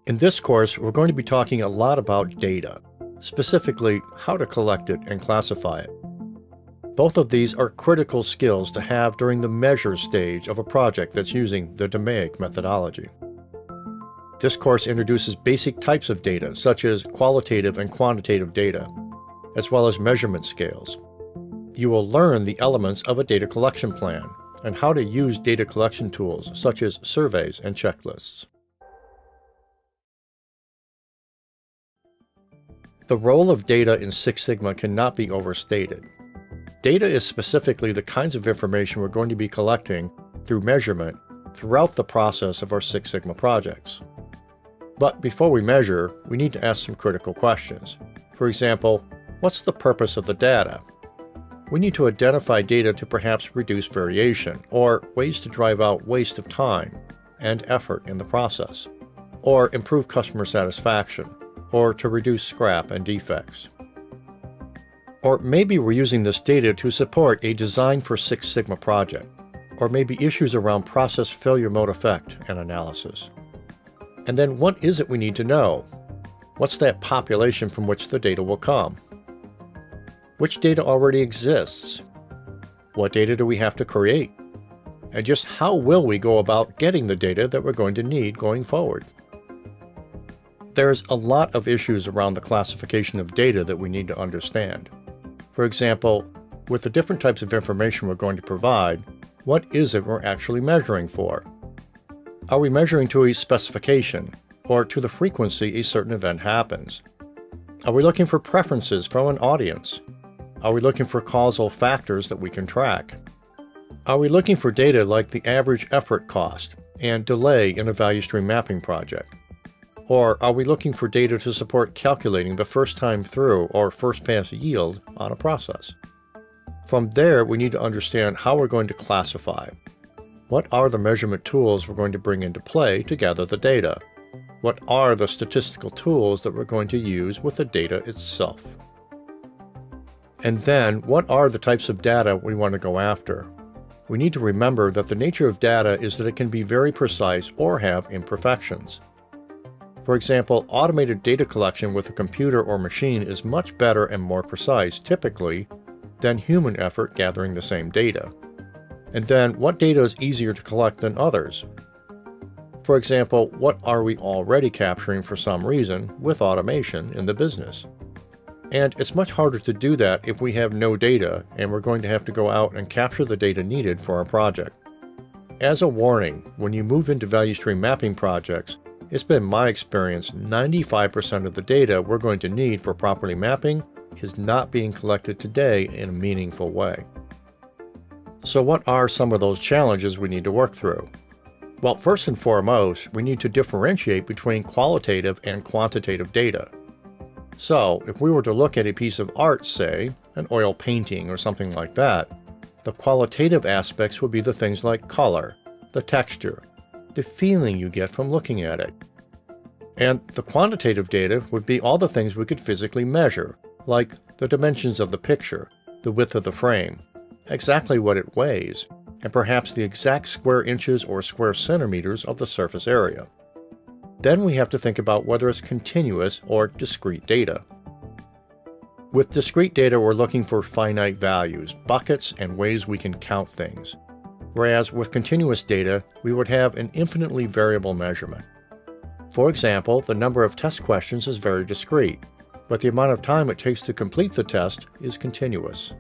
In this course, we're going to be talking a lot about data, specifically how to collect it and classify it. Both of these are critical skills to have during the measure stage of a project that's using the DMAIC methodology. This course introduces basic types of data, such as qualitative and quantitative data, as well as measurement scales. You will learn the elements of a data collection plan and how to use data collection tools such as surveys and checklists. The role of data in Six Sigma cannot be overstated. Data is specifically the kinds of information we're going to be collecting through measurement throughout the process of our Six Sigma projects. But before we measure, we need to ask some critical questions. For example, what's the purpose of the data? We need to identify data to perhaps reduce variation, or ways to drive out waste of time and effort in the process, or improve customer satisfaction, or to reduce scrap and defects. Or maybe we're using this data to support a design for Six Sigma project, or maybe issues around process failure mode effect and analysis. And then what is it we need to know? What's that population from which the data will come? Which data already exists? What data do we have to create? And just how will we go about getting the data that we're going to need going forward? There's a lot of issues around the classification of data that we need to understand. For example, with the different types of information we're going to provide, what is it we're actually measuring for? Are we measuring to a specification, or to the frequency a certain event happens? Are we looking for preferences from an audience? Are we looking for causal factors that we can track? Are we looking for data like the average effort cost and delay in a value stream mapping project? Or are we looking for data to support calculating the first time through or first pass yield on a process? From there, we need to understand how we're going to classify. What are the measurement tools we're going to bring into play to gather the data? What are the statistical tools that we're going to use with the data itself? And then, what are the types of data we want to go after? We need to remember that the nature of data is that it can be very precise or have imperfections. For example, automated data collection with a computer or machine is much better and more precise, typically, than human effort gathering the same data. And then, what data is easier to collect than others? For example, what are we already capturing for some reason with automation in the business? And it's much harder to do that if we have no data and we're going to have to go out and capture the data needed for our project. As a warning, when you move into value stream mapping projects, it's been my experience 95% of the data we're going to need for properly mapping is not being collected today in a meaningful way. So what are some of those challenges we need to work through? Well, first and foremost, we need to differentiate between qualitative and quantitative data. So, if we were to look at a piece of art, say, an oil painting or something like that, the qualitative aspects would be the things like color, the texture, the feeling you get from looking at it. And the quantitative data would be all the things we could physically measure, like the dimensions of the picture, the width of the frame, exactly what it weighs, and perhaps the exact square inches or square centimeters of the surface area. Then we have to think about whether it's continuous or discrete data. With discrete data, we're looking for finite values, buckets, and ways we can count things. Whereas with continuous data, we would have an infinitely variable measurement. For example, the number of test questions is very discrete, but the amount of time it takes to complete the test is continuous.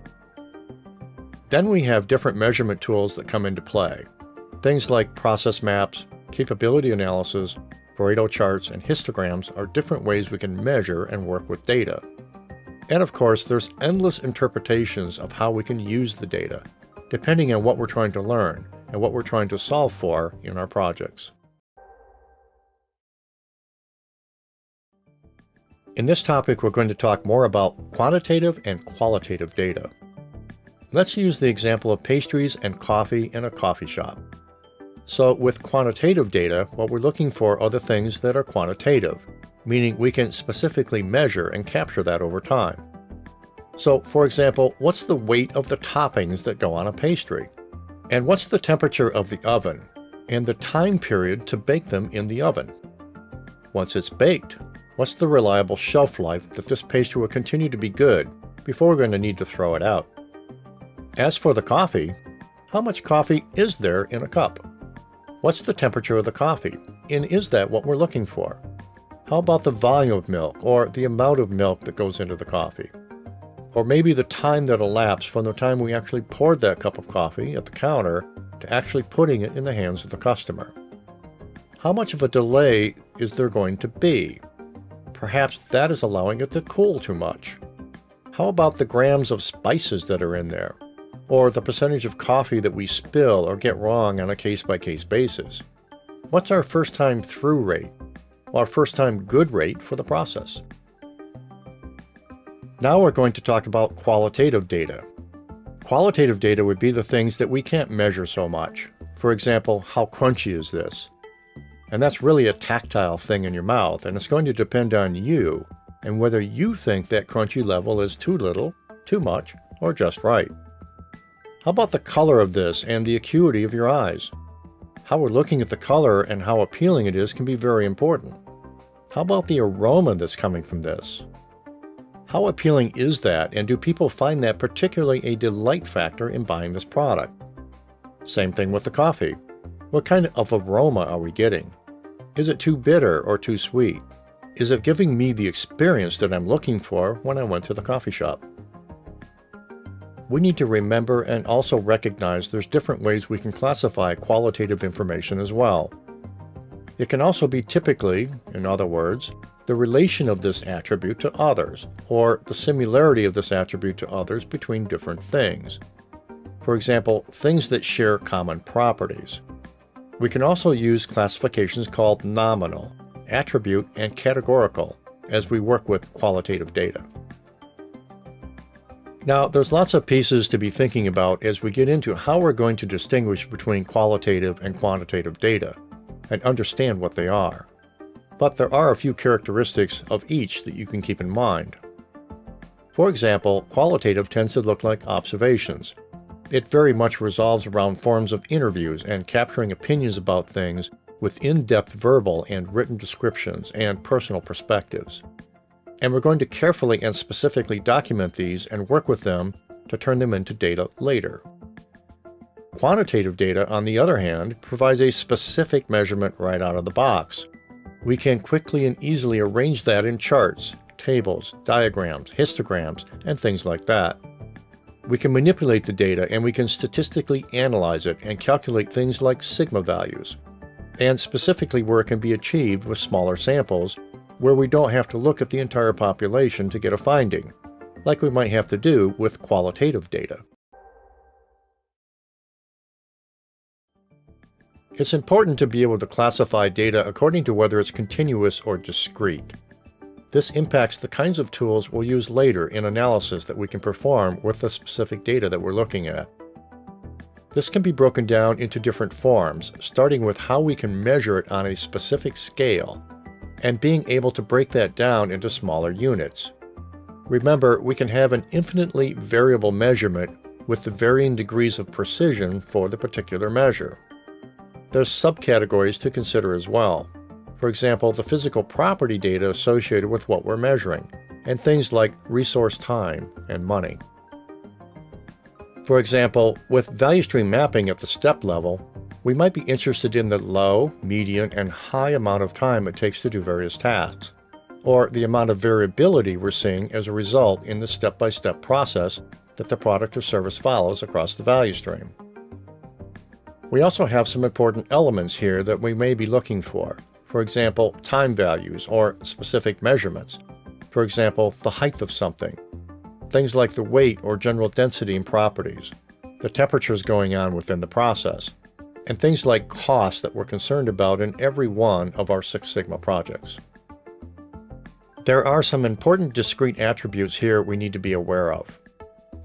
Then we have different measurement tools that come into play. Things like process maps, capability analysis, Pareto charts, and histograms are different ways we can measure and work with data. And of course, there's endless interpretations of how we can use the data, depending on what we're trying to learn and what we're trying to solve for in our projects. In this topic, we're going to talk more about quantitative and qualitative data. Let's use the example of pastries and coffee in a coffee shop. So with quantitative data, what we're looking for are the things that are quantitative, meaning we can specifically measure and capture that over time. So, for example, what's the weight of the toppings that go on a pastry? And what's the temperature of the oven? And the time period to bake them in the oven? once it's baked? What's the reliable shelf life that this pastry will continue to be good before we're going to need to throw it out? As for the coffee, how much coffee is there in a cup? What's the temperature of the coffee, and is that what we're looking for? How about the volume of milk, or the amount of milk that goes into the coffee? Or maybe the time that elapsed from the time we actually poured that cup of coffee at the counter to actually putting it in the hands of the customer. How much of a delay is there going to be? Perhaps that is allowing it to cool too much. How about the grams of spices that are in there? Or the percentage of coffee that we spill or get wrong on a case-by-case basis? What's our first-time through rate? Or our first-time good rate for the process? Now we're going to talk about qualitative data. Qualitative data would be the things that we can't measure so much. For example, how crunchy is this? And that's really a tactile thing in your mouth, and it's going to depend on you and whether you think that crunchy level is too little, too much, or just right. How about the color of this and the acuity of your eyes? How we're looking at the color and how appealing it is can be very important. How about the aroma that's coming from this? How appealing is that, and do people find that particularly a delight factor in buying this product? Same thing with the coffee. What kind of aroma are we getting? Is it too bitter or too sweet? Is it giving me the experience that I'm looking for when I went to the coffee shop? We need to remember and also recognize there's different ways we can classify qualitative information as well. It can also be typically, in other words, the relation of this attribute to others, or the similarity of this attribute to others between different things. For example, things that share common properties. We can also use classifications called nominal, attribute, and categorical as we work with qualitative data. Now, there's lots of pieces to be thinking about as we get into how we're going to distinguish between qualitative and quantitative data and understand what they are. But there are a few characteristics of each that you can keep in mind. For example, qualitative tends to look like observations. It very much revolves around forms of interviews and capturing opinions about things with in-depth verbal and written descriptions and personal perspectives. And we're going to carefully and specifically document these and work with them to turn them into data later. Quantitative data, on the other hand, provides a specific measurement right out of the box. We can quickly and easily arrange that in charts, tables, diagrams, histograms, and things like that. We can manipulate the data and we can statistically analyze it and calculate things like sigma values, and specifically where it can be achieved with smaller samples, where we don't have to look at the entire population to get a finding, like we might have to do with qualitative data. It's important to be able to classify data according to whether it's continuous or discrete. This impacts the kinds of tools we'll use later in analysis that we can perform with the specific data that we're looking at. This can be broken down into different forms, starting with how we can measure it on a specific scale, and being able to break that down into smaller units. Remember, we can have an infinitely variable measurement with the varying degrees of precision for the particular measure. There's subcategories to consider as well. For example, the physical property data associated with what we're measuring, and things like resource time and money. For example, with value stream mapping at the step level, we might be interested in the low, median, and high amount of time it takes to do various tasks, or the amount of variability we're seeing as a result in the step-by-step process that the product or service follows across the value stream. We also have some important elements here that we may be looking for. For example, time values or specific measurements. For example, the height of something. Things like the weight or general density and properties, the temperatures going on within the process, and things like cost that we're concerned about in every one of our Six Sigma projects. There are some important discrete attributes here we need to be aware of.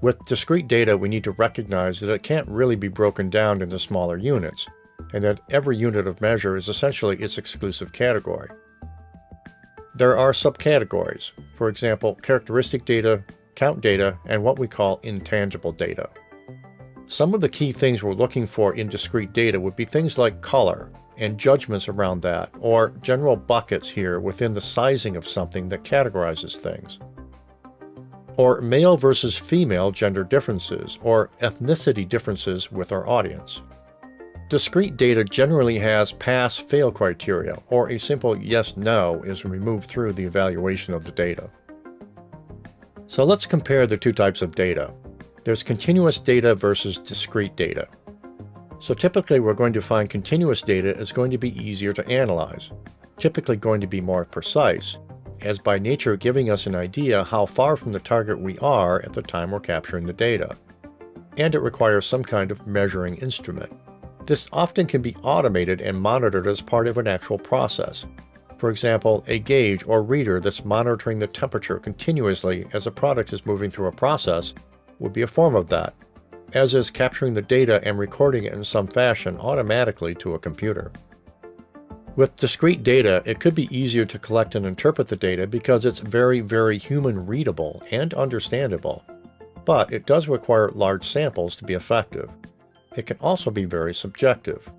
With discrete data, we need to recognize that it can't really be broken down into smaller units, and that every unit of measure is essentially its exclusive category. There are subcategories, for example, characteristic data, count data, and what we call intangible data. Some of the key things we're looking for in discrete data would be things like color and judgments around that, or general buckets here within the sizing of something that categorizes things, or male versus female gender differences, or ethnicity differences with our audience. Discrete data generally has pass-fail criteria, or a simple yes-no is removed through the evaluation of the data. So let's compare the two types of data. There's continuous data versus discrete data. So typically we're going to find continuous data is going to be easier to analyze, typically going to be more precise, as by nature giving us an idea how far from the target we are at the time we're capturing the data. And it requires some kind of measuring instrument. This often can be automated and monitored as part of an actual process. For example, a gauge or reader that's monitoring the temperature continuously as a product is moving through a process would be a form of that, as is capturing the data and recording it in some fashion automatically to a computer. With discrete data, it could be easier to collect and interpret the data because it's very, very human readable and understandable, but it does require large samples to be effective. It can also be very subjective.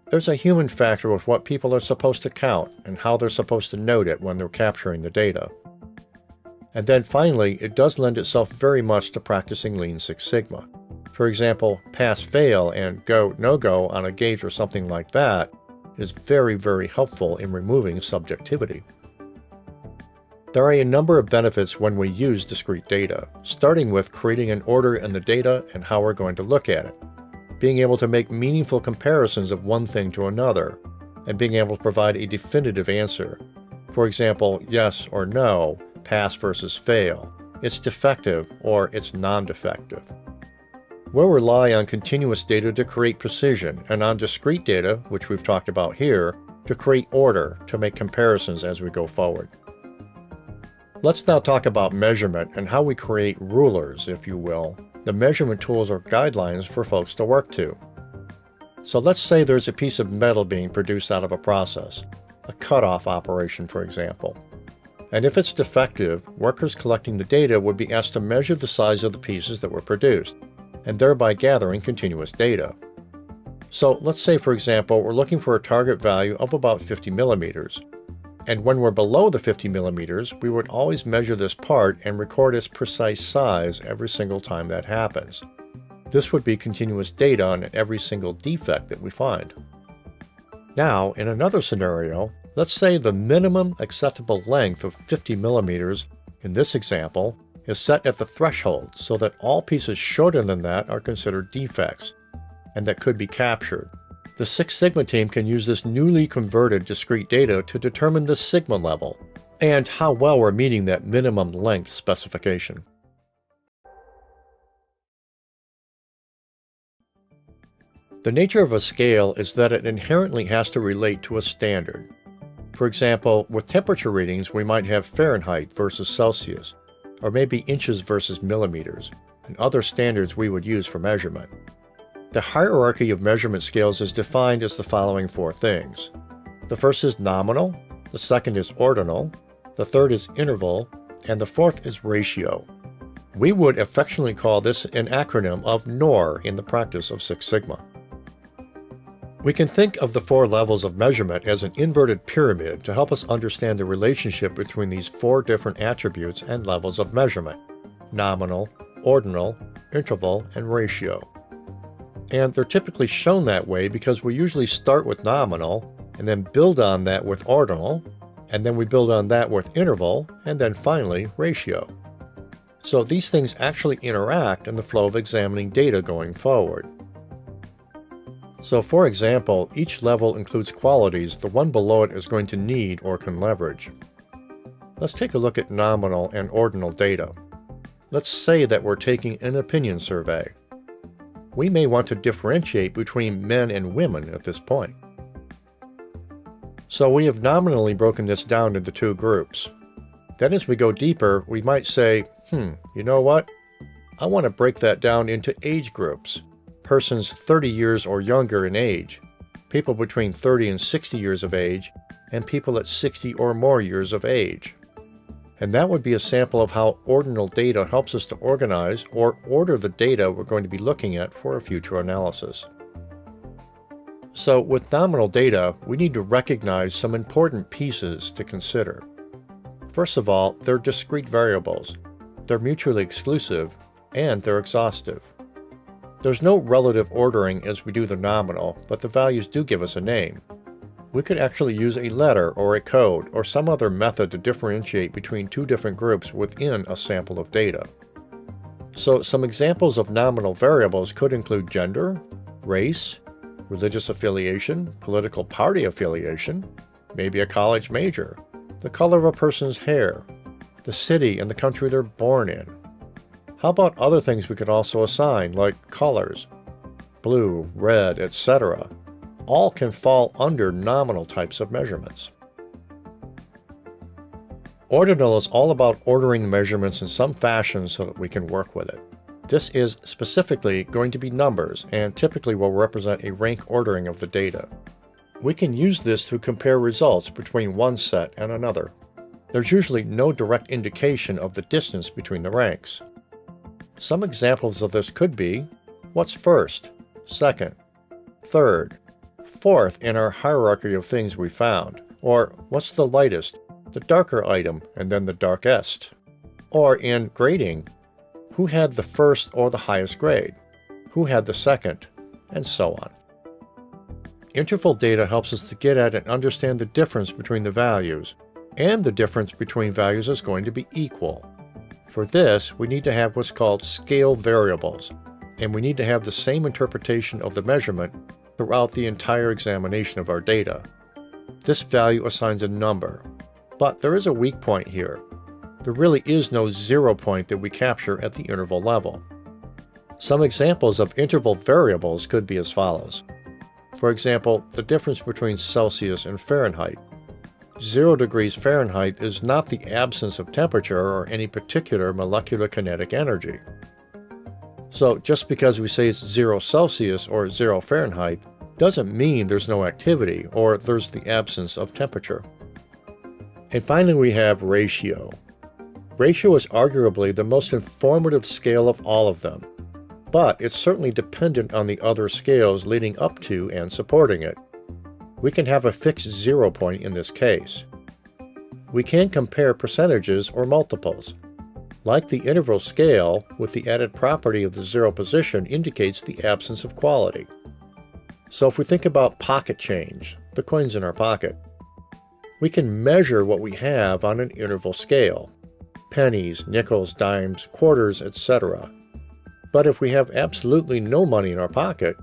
There's a human factor with what people are supposed to count and how they're supposed to note it when they're capturing the data. And then finally, it does lend itself very much to practicing Lean Six Sigma. For example, pass-fail and go-no-go on a gauge or something like that is very, very helpful in removing subjectivity. There are a number of benefits when we use discrete data, starting with creating an order in the data and how we're going to look at it, being able to make meaningful comparisons of one thing to another, and being able to provide a definitive answer. For example, yes or no, pass versus fail, it's defective or it's non-defective. We'll rely on continuous data to create precision, and on discrete data, which we've talked about here, to create order, to make comparisons as we go forward. Let's now talk about measurement and how we create rulers, if you will, the measurement tools or guidelines for folks to work to. So let's say there's a piece of metal being produced out of a process, a cutoff operation for example. And if it's defective, workers collecting the data would be asked to measure the size of the pieces that were produced, and thereby gathering continuous data. So let's say for example we're looking for a target value of about 50 millimeters. And when we're below the 50 millimeters, we would always measure this part and record its precise size every single time that happens. This would be continuous data on every single defect that we find. Now, in another scenario, let's say the minimum acceptable length of 50 millimeters in this example is set at the threshold so that all pieces shorter than that are considered defects, and that could be captured. The Six Sigma team can use this newly converted discrete data to determine the sigma level and how well we're meeting that minimum length specification. The nature of a scale is that it inherently has to relate to a standard. For example, with temperature readings, we might have Fahrenheit versus Celsius, or maybe inches versus millimeters, and other standards we would use for measurement. The hierarchy of measurement scales is defined as the following four things. The first is nominal, the second is ordinal, the third is interval, and the fourth is ratio. We would affectionately call this an acronym of NOR in the practice of Six Sigma. We can think of the four levels of measurement as an inverted pyramid to help us understand the relationship between these four different attributes and levels of measurement: nominal, ordinal, interval, and ratio. And they're typically shown that way because we usually start with nominal, and then build on that with ordinal, and then we build on that with interval, and then finally ratio. So these things actually interact in the flow of examining data going forward. So for example, each level includes qualities the one below it is going to need or can leverage. Let's take a look at nominal and ordinal data. Let's say that we're taking an opinion survey. We may want to differentiate between men and women at this point. So we have nominally broken this down into two groups. Then as we go deeper, we might say, you know what? I want to break that down into age groups. Persons 30 years or younger in age, people between 30 and 60 years of age, and people at 60 or more years of age. and that would be a sample of how ordinal data helps us to organize or order the data we're going to be looking at for a future analysis. So with nominal data, we need to recognize some important pieces to consider. First of all, they're discrete variables, they're mutually exclusive, and they're exhaustive. There's no relative ordering as we do the nominal, but the values do give us a name. We could actually use a letter or a code or some other method to differentiate between two different groups within a sample of data. So some examples of nominal variables could include gender, race, religious affiliation, political party affiliation, maybe a college major, the color of a person's hair, the city and the country they're born in. How about other things we could also assign, like colors, blue, red, etc.? All can fall under nominal types of measurements. Ordinal is all about ordering measurements in some fashion so that we can work with it. This is specifically going to be numbers and typically will represent a rank ordering of the data. We can use this to compare results between one set and another. There's usually no direct indication of the distance between the ranks. Some examples of this could be what's first, second, third, fourth in our hierarchy of things we found, or what's the lightest, the darker item, and then the darkest. Or in grading, who had the first or the highest grade, who had the second, and so on. Interval data helps us to get at and understand the difference between the values, and the difference between values is going to be equal. For this, we need to have what's called scale variables, and we need to have the same interpretation of the measurement throughout the entire examination of our data. This value assigns a number, but there is a weak point here. There really is no 0 point that we capture at the interval level. Some examples of interval variables could be as follows. For example, the difference between Celsius and Fahrenheit. 0 degrees Fahrenheit is not the absence of temperature or any particular molecular kinetic energy. So just because we say it's 0 Celsius or 0 Fahrenheit doesn't mean there's no activity or there's the absence of temperature. And finally we have ratio. Ratio is arguably the most informative scale of all of them, but it's certainly dependent on the other scales leading up to and supporting it. We can have a fixed 0 point in this case. We can compare percentages or multiples. Like the interval scale, with the added property of the 0 position indicates the absence of quality. So if we think about pocket change, the coins in our pocket, we can measure what we have on an interval scale. Pennies, nickels, dimes, quarters, etc. But if we have absolutely no money in our pocket,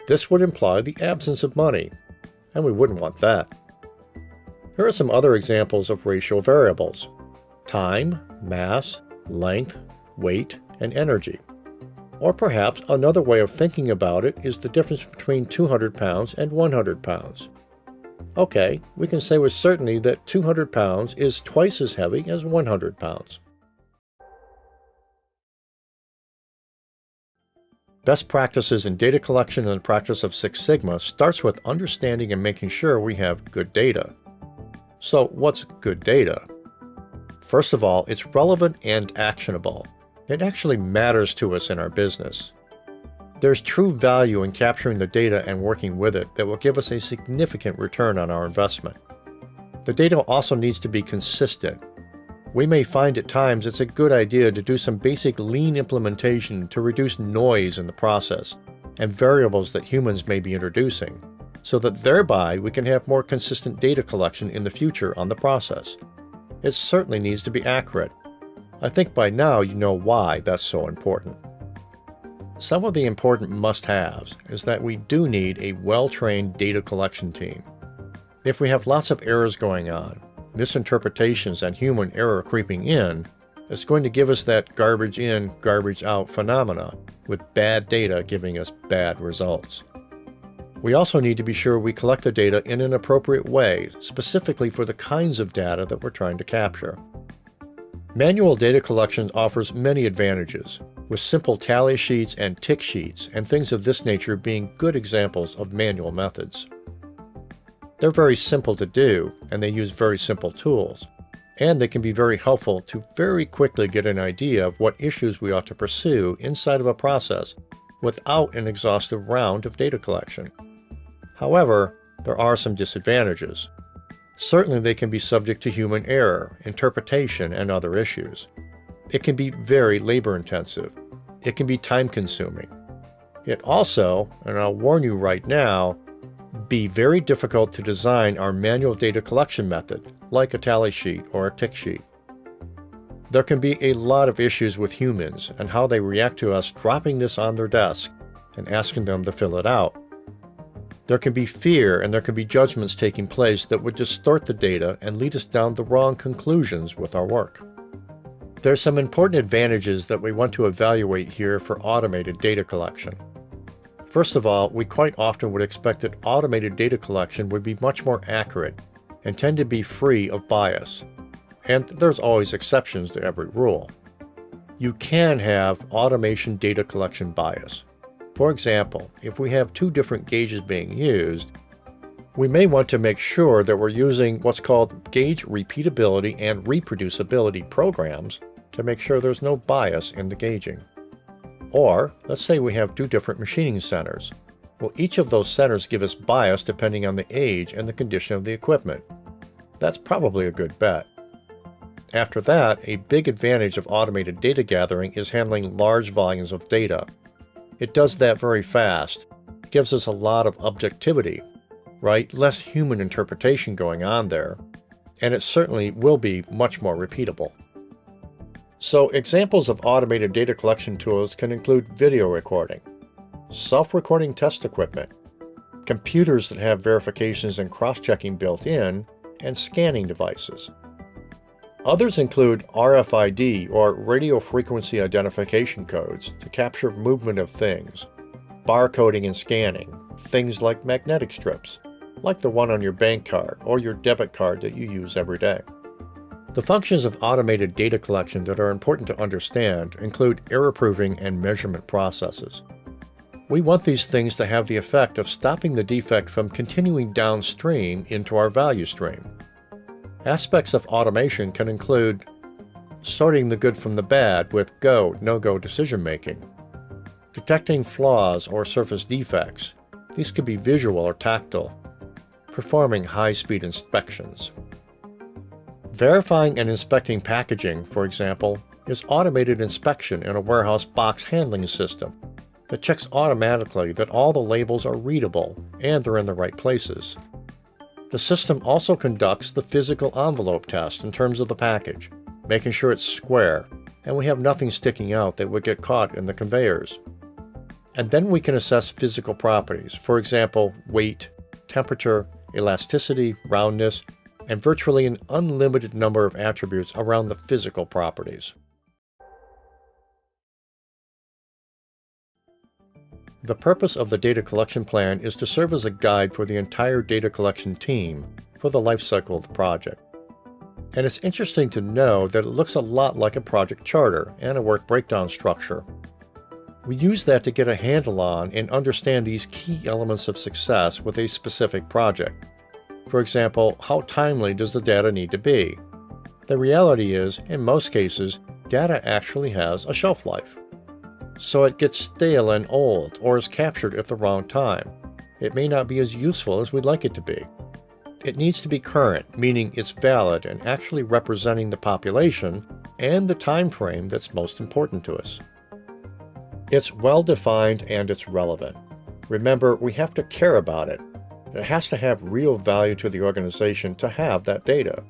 this would imply the absence of money, and we wouldn't want that. Here are some other examples of ratio variables: time, mass, length, weight, and energy. Or perhaps another way of thinking about it is the difference between 200 pounds and 100 pounds. Okay, we can say with certainty that 200 pounds is twice as heavy as 100 pounds. Best practices in data collection and the practice of Six Sigma starts with understanding and making sure we have good data. So what's good data? First of all, it's relevant and actionable. It actually matters to us in our business. There's true value in capturing the data and working with it that will give us a significant return on our investment. The data also needs to be consistent. We may find at times it's a good idea to do some basic lean implementation to reduce noise in the process and variables that humans may be introducing, so that thereby we can have more consistent data collection in the future on the process. It certainly needs to be accurate. I think by now you know why that's so important. Some of the important must-haves is that we do need a well-trained data collection team. If we have lots of errors going on, misinterpretations and human error creeping in, it's going to give us that garbage in, garbage out phenomena, with bad data giving us bad results. We also need to be sure we collect the data in an appropriate way, specifically for the kinds of data that we're trying to capture. Manual data collection offers many advantages, with simple tally sheets and tick sheets and things of this nature being good examples of manual methods. They're very simple to do, and they use very simple tools. and they can be very helpful to very quickly get an idea of what issues we ought to pursue inside of a process without an exhaustive round of data collection. However, there are some disadvantages. Certainly they can be subject to human error, interpretation, and other issues. It can be very labor-intensive. It can be time-consuming. It also, and I'll warn you right now, be very difficult to design our manual data collection method, like a tally sheet or a tick sheet. There can be a lot of issues with humans and how they react to us dropping this on their desk and asking them to fill it out. There can be fear and there can be judgments taking place that would distort the data and lead us down the wrong conclusions with our work. There's some important advantages that we want to evaluate here for automated data collection. First of all, we quite often would expect that automated data collection would be much more accurate and tend to be free of bias. And there's always exceptions to every rule. You can have automation data collection bias. For example, if we have two different gauges being used, we may want to make sure that we're using what's called gauge repeatability and reproducibility programs to make sure there's no bias in the gauging. Or, let's say we have two different machining centers. Well, each of those centers give us bias depending on the age and the condition of the equipment. That's probably a good bet. After that, a big advantage of automated data gathering is handling large volumes of data. It does that very fast. It gives us a lot of objectivity, right? Less human interpretation going on there, and it certainly will be much more repeatable. So examples of automated data collection tools can include video recording, self-recording test equipment, computers that have verifications and cross-checking built in, and scanning devices. Others include RFID or radio frequency identification codes to capture movement of things, barcoding and scanning, things like magnetic strips, like the one on your bank card or your debit card that you use every day. The functions of automated data collection that are important to understand include error-proofing and measurement processes. We want these things to have the effect of stopping the defect from continuing downstream into our value stream. Aspects of automation can include sorting the good from the bad with go, no-go decision-making, detecting flaws or surface defects. These could be visual or tactile, performing high-speed inspections. Verifying and inspecting packaging, for example, is automated inspection in a warehouse box handling system that checks automatically that all the labels are readable and they're in the right places. The system also conducts the physical envelope test in terms of the package, making sure it's square and we have nothing sticking out that would get caught in the conveyors. And then we can assess physical properties, for example, weight, temperature, elasticity, roundness, and virtually an unlimited number of attributes around the physical properties. The purpose of the data collection plan is to serve as a guide for the entire data collection team for the life cycle of the project. And it's interesting to know that it looks a lot like a project charter and a work breakdown structure. We use that to get a handle on and understand these key elements of success with a specific project. For example, how timely does the data need to be? The reality is, in most cases, data actually has a shelf life. So it gets stale and old or is captured at the wrong time. It may not be as useful as we'd like it to be. It needs to be current, meaning it's valid and actually representing the population and the time frame that's most important to us. It's well defined and it's relevant. Remember, we have to care about it. It has to have real value to the organization to have that data.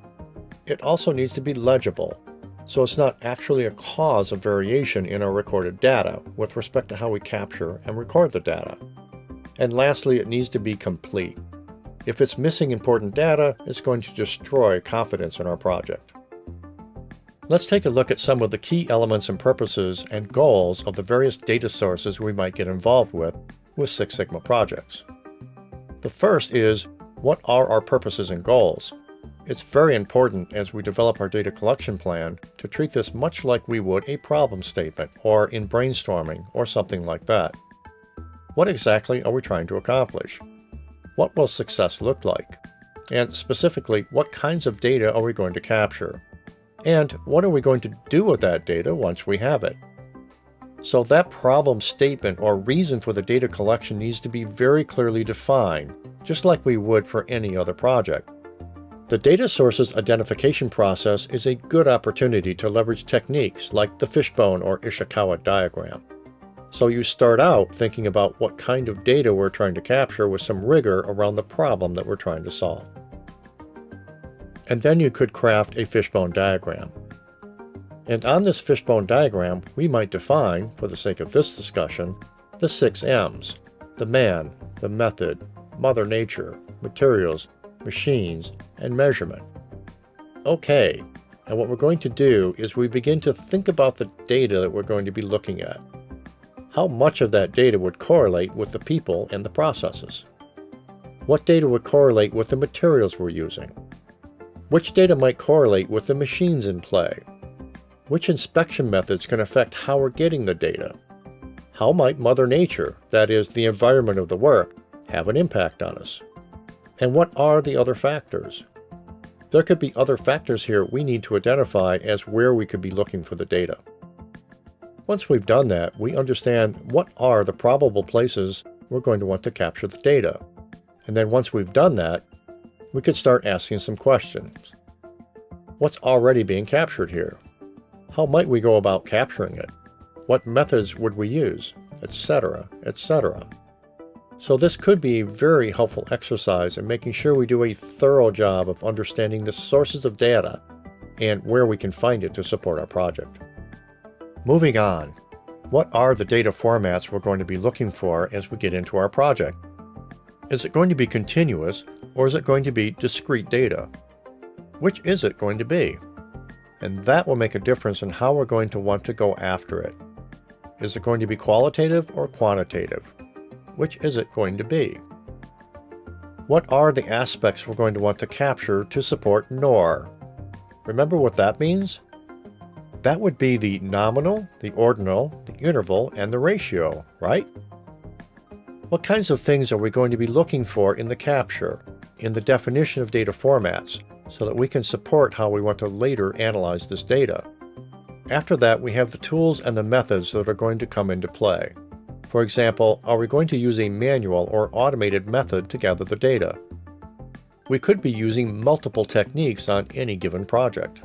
It also needs to be legible, so it's not actually a cause of variation in our recorded data with respect to how we capture and record the data. And lastly, it needs to be complete. If it's missing important data, it's going to destroy confidence in our project. Let's take a look at some of the key elements and purposes and goals of the various data sources we might get involved with Six Sigma projects. The first is, what are our purposes and goals? It's very important as we develop our data collection plan to treat this much like we would a problem statement or in brainstorming or something like that. What exactly are we trying to accomplish? What will success look like? And specifically, what kinds of data are we going to capture? And what are we going to do with that data once we have it? So that problem statement or reason for the data collection needs to be very clearly defined, just like we would for any other project. The data sources identification process is a good opportunity to leverage techniques like the fishbone or Ishikawa diagram. So you start out thinking about what kind of data we're trying to capture with some rigor around the problem that we're trying to solve. And then you could craft a fishbone diagram. And on this fishbone diagram, we might define, for the sake of this discussion, the 6 M's: the man, the method, Mother Nature, materials, machines, and measurement. Okay, and what we're going to do is we begin to think about the data that we're going to be looking at. How much of that data would correlate with the people and the processes? What data would correlate with the materials we're using? Which data might correlate with the machines in play? Which inspection methods can affect how we're getting the data? How might Mother Nature, that is, the environment of the work, have an impact on us? And what are the other factors? There could be other factors here we need to identify as where we could be looking for the data. Once we've done that, we understand what are the probable places we're going to want to capture the data. And then once we've done that, we could start asking some questions. What's already being captured here? How might we go about capturing it? What methods would we use? Etc., etc. So this could be a very helpful exercise in making sure we do a thorough job of understanding the sources of data and where we can find it to support our project. Moving on, what are the data formats we're going to be looking for as we get into our project? Is it going to be continuous, or is it going to be discrete data? Which is it going to be? And that will make a difference in how we're going to want to go after it. Is it going to be qualitative or quantitative? Which is it going to be? What are the aspects we're going to want to capture to support NOR? Remember what that means? That would be the nominal, the ordinal, the interval, and the ratio, right? What kinds of things are we going to be looking for in the capture, in the definition of data formats, so that we can support how we want to later analyze this data? After that, we have the tools and the methods that are going to come into play. For example, are we going to use a manual or automated method to gather the data? We could be using multiple techniques on any given project.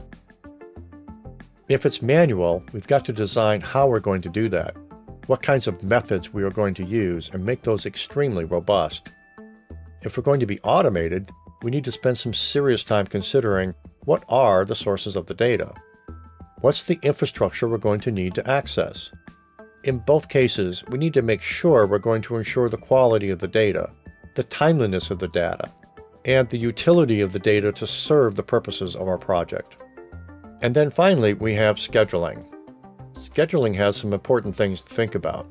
If it's manual, we've got to design how we're going to do that, what kinds of methods we are going to use, and make those extremely robust. If we're going to be automated, we need to spend some serious time considering what are the sources of the data. What's the infrastructure we're going to need to access? In both cases, we need to make sure we're going to ensure the quality of the data, the timeliness of the data, and the utility of the data to serve the purposes of our project. And then finally, we have scheduling. Scheduling has some important things to think about.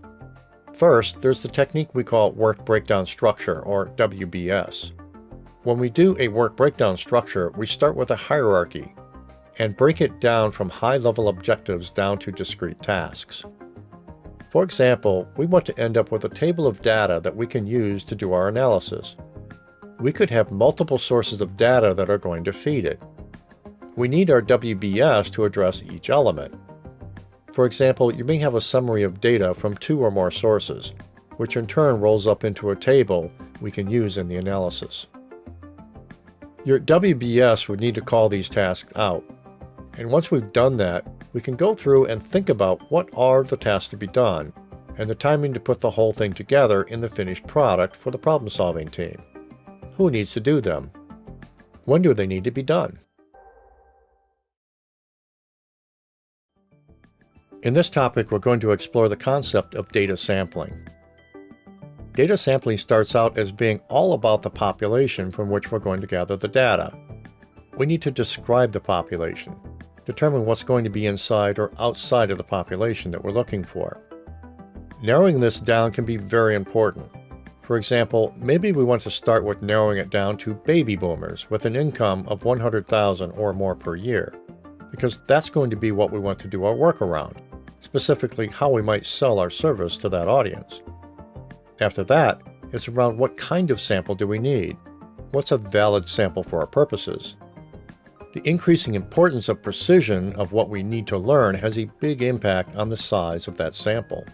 First, there's the technique we call work breakdown structure, or WBS. When we do a work breakdown structure, we start with a hierarchy and break it down from high-level objectives down to discrete tasks. For example, we want to end up with a table of data that we can use to do our analysis. We could have multiple sources of data that are going to feed it. We need our WBS to address each element. For example, you may have a summary of data from 2 or more sources, which in turn rolls up into a table we can use in the analysis. Your WBS would need to call these tasks out. And once we've done that, we can go through and think about what are the tasks to be done, and the timing to put the whole thing together in the finished product for the problem-solving team. Who needs to do them? When do they need to be done? In this topic, we're going to explore the concept of data sampling. Data sampling starts out as being all about the population from which we're going to gather the data. We need to describe the population, determine what's going to be inside or outside of the population that we're looking for. Narrowing this down can be very important. For example, maybe we want to start with narrowing it down to baby boomers with an income of $100,000 or more per year, because that's going to be what we want to do our work around, specifically how we might sell our service to that audience. After that, it's around what kind of sample do we need? What's a valid sample for our purposes? The increasing importance of precision of what we need to learn has a big impact on the size of that sample.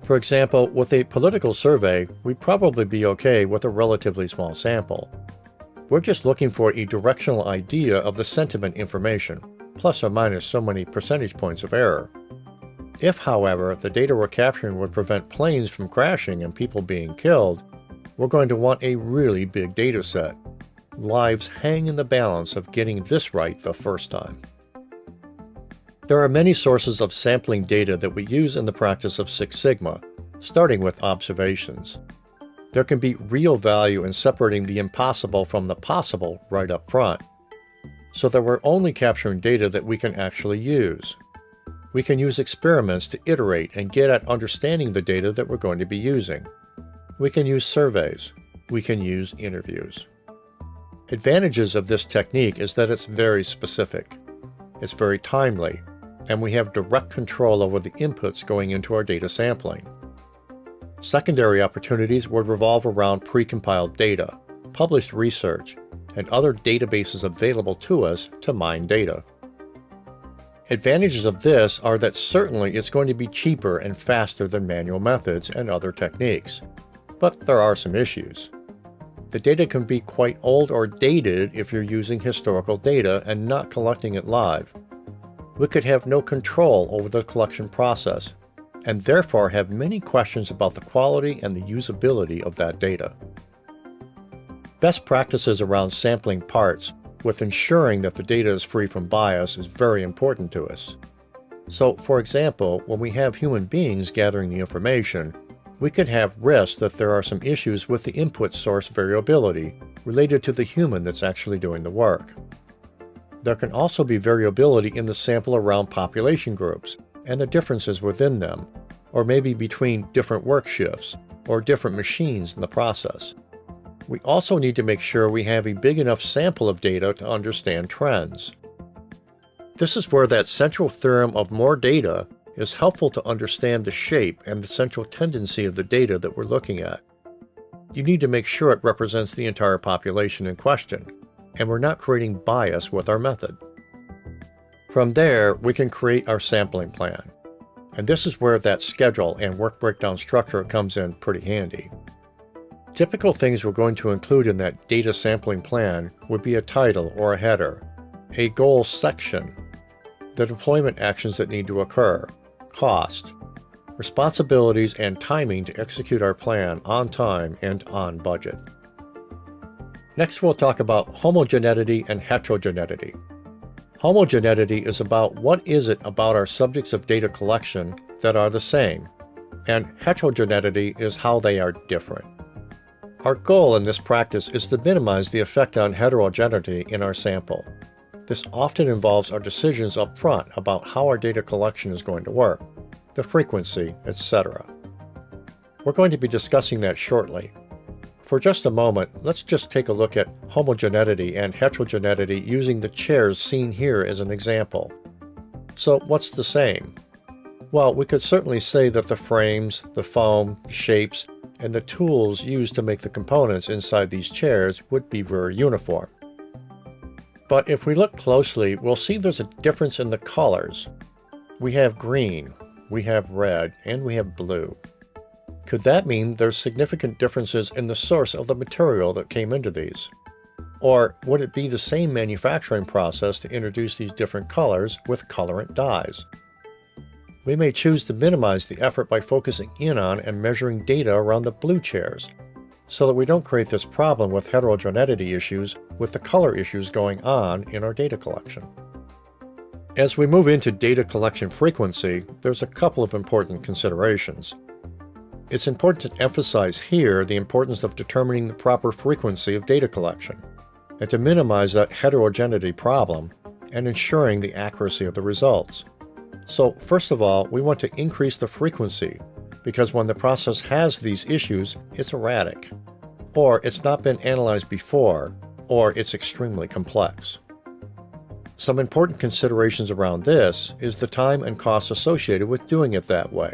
For example, with a political survey, we'd probably be okay with a relatively small sample. We're just looking for a directional idea of the sentiment information, plus or minus so many percentage points of error. If, however, the data we're capturing would prevent planes from crashing and people being killed, we're going to want a really big data set. Lives hang in the balance of getting this right the first time. There are many sources of sampling data that we use in the practice of Six Sigma, starting with observations. There can be real value in separating the impossible from the possible right up front, so that we're only capturing data that we can actually use. We can use experiments to iterate and get at understanding the data that we're going to be using. We can use surveys. We can use interviews. Advantages of this technique is that it's very specific. It's very timely, and we have direct control over the inputs going into our data sampling. Secondary opportunities would revolve around precompiled data, published research, and other databases available to us to mine data. Advantages of this are that certainly it's going to be cheaper and faster than manual methods and other techniques, but there are some issues. The data can be quite old or dated if you're using historical data and not collecting it live. We could have no control over the collection process, and therefore have many questions about the quality and the usability of that data. Best practices around sampling parts with ensuring that the data is free from bias is very important to us. So, for example, when we have human beings gathering the information, we could have risks that there are some issues with the input source variability related to the human that's actually doing the work. There can also be variability in the sample around population groups and the differences within them, or maybe between different work shifts or different machines in the process. We also need to make sure we have a big enough sample of data to understand trends. This is where that central theorem of more data is helpful to understand the shape and the central tendency of the data that we're looking at. You need to make sure it represents the entire population in question, and we're not creating bias with our method. From there, we can create our sampling plan. And this is where that schedule and work breakdown structure comes in pretty handy. Typical things we're going to include in that data sampling plan would be a title or a header, a goal section, the deployment actions that need to occur, cost, responsibilities, and timing to execute our plan on time and on budget. Next, we'll talk about homogeneity and heterogeneity. Homogeneity is about what is it about our subjects of data collection that are the same, and heterogeneity is how they are different. Our goal in this practice is to minimize the effect on heterogeneity in our sample. This often involves our decisions up front about how our data collection is going to work, the frequency, etc. We're going to be discussing that shortly. For just a moment, let's just take a look at homogeneity and heterogeneity using the chairs seen here as an example. So what's the same? Well, we could certainly say that the frames, the foam, the shapes, and the tools used to make the components inside these chairs would be very uniform. But if we look closely, we'll see there's a difference in the colors. We have green, we have red, and we have blue. Could that mean there's significant differences in the source of the material that came into these? Or would it be the same manufacturing process to introduce these different colors with colorant dyes? We may choose to minimize the effort by focusing in on and measuring data around the blue chairs, so that we don't create this problem with heterogeneity issues with the color issues going on in our data collection. As we move into data collection frequency, there's a couple of important considerations. It's important to emphasize here the importance of determining the proper frequency of data collection, and to minimize that heterogeneity problem, and ensuring the accuracy of the results. So first of all, we want to increase the frequency, because when the process has these issues, it's erratic, or it's not been analyzed before, or it's extremely complex. Some important considerations around this is the time and cost associated with doing it that way,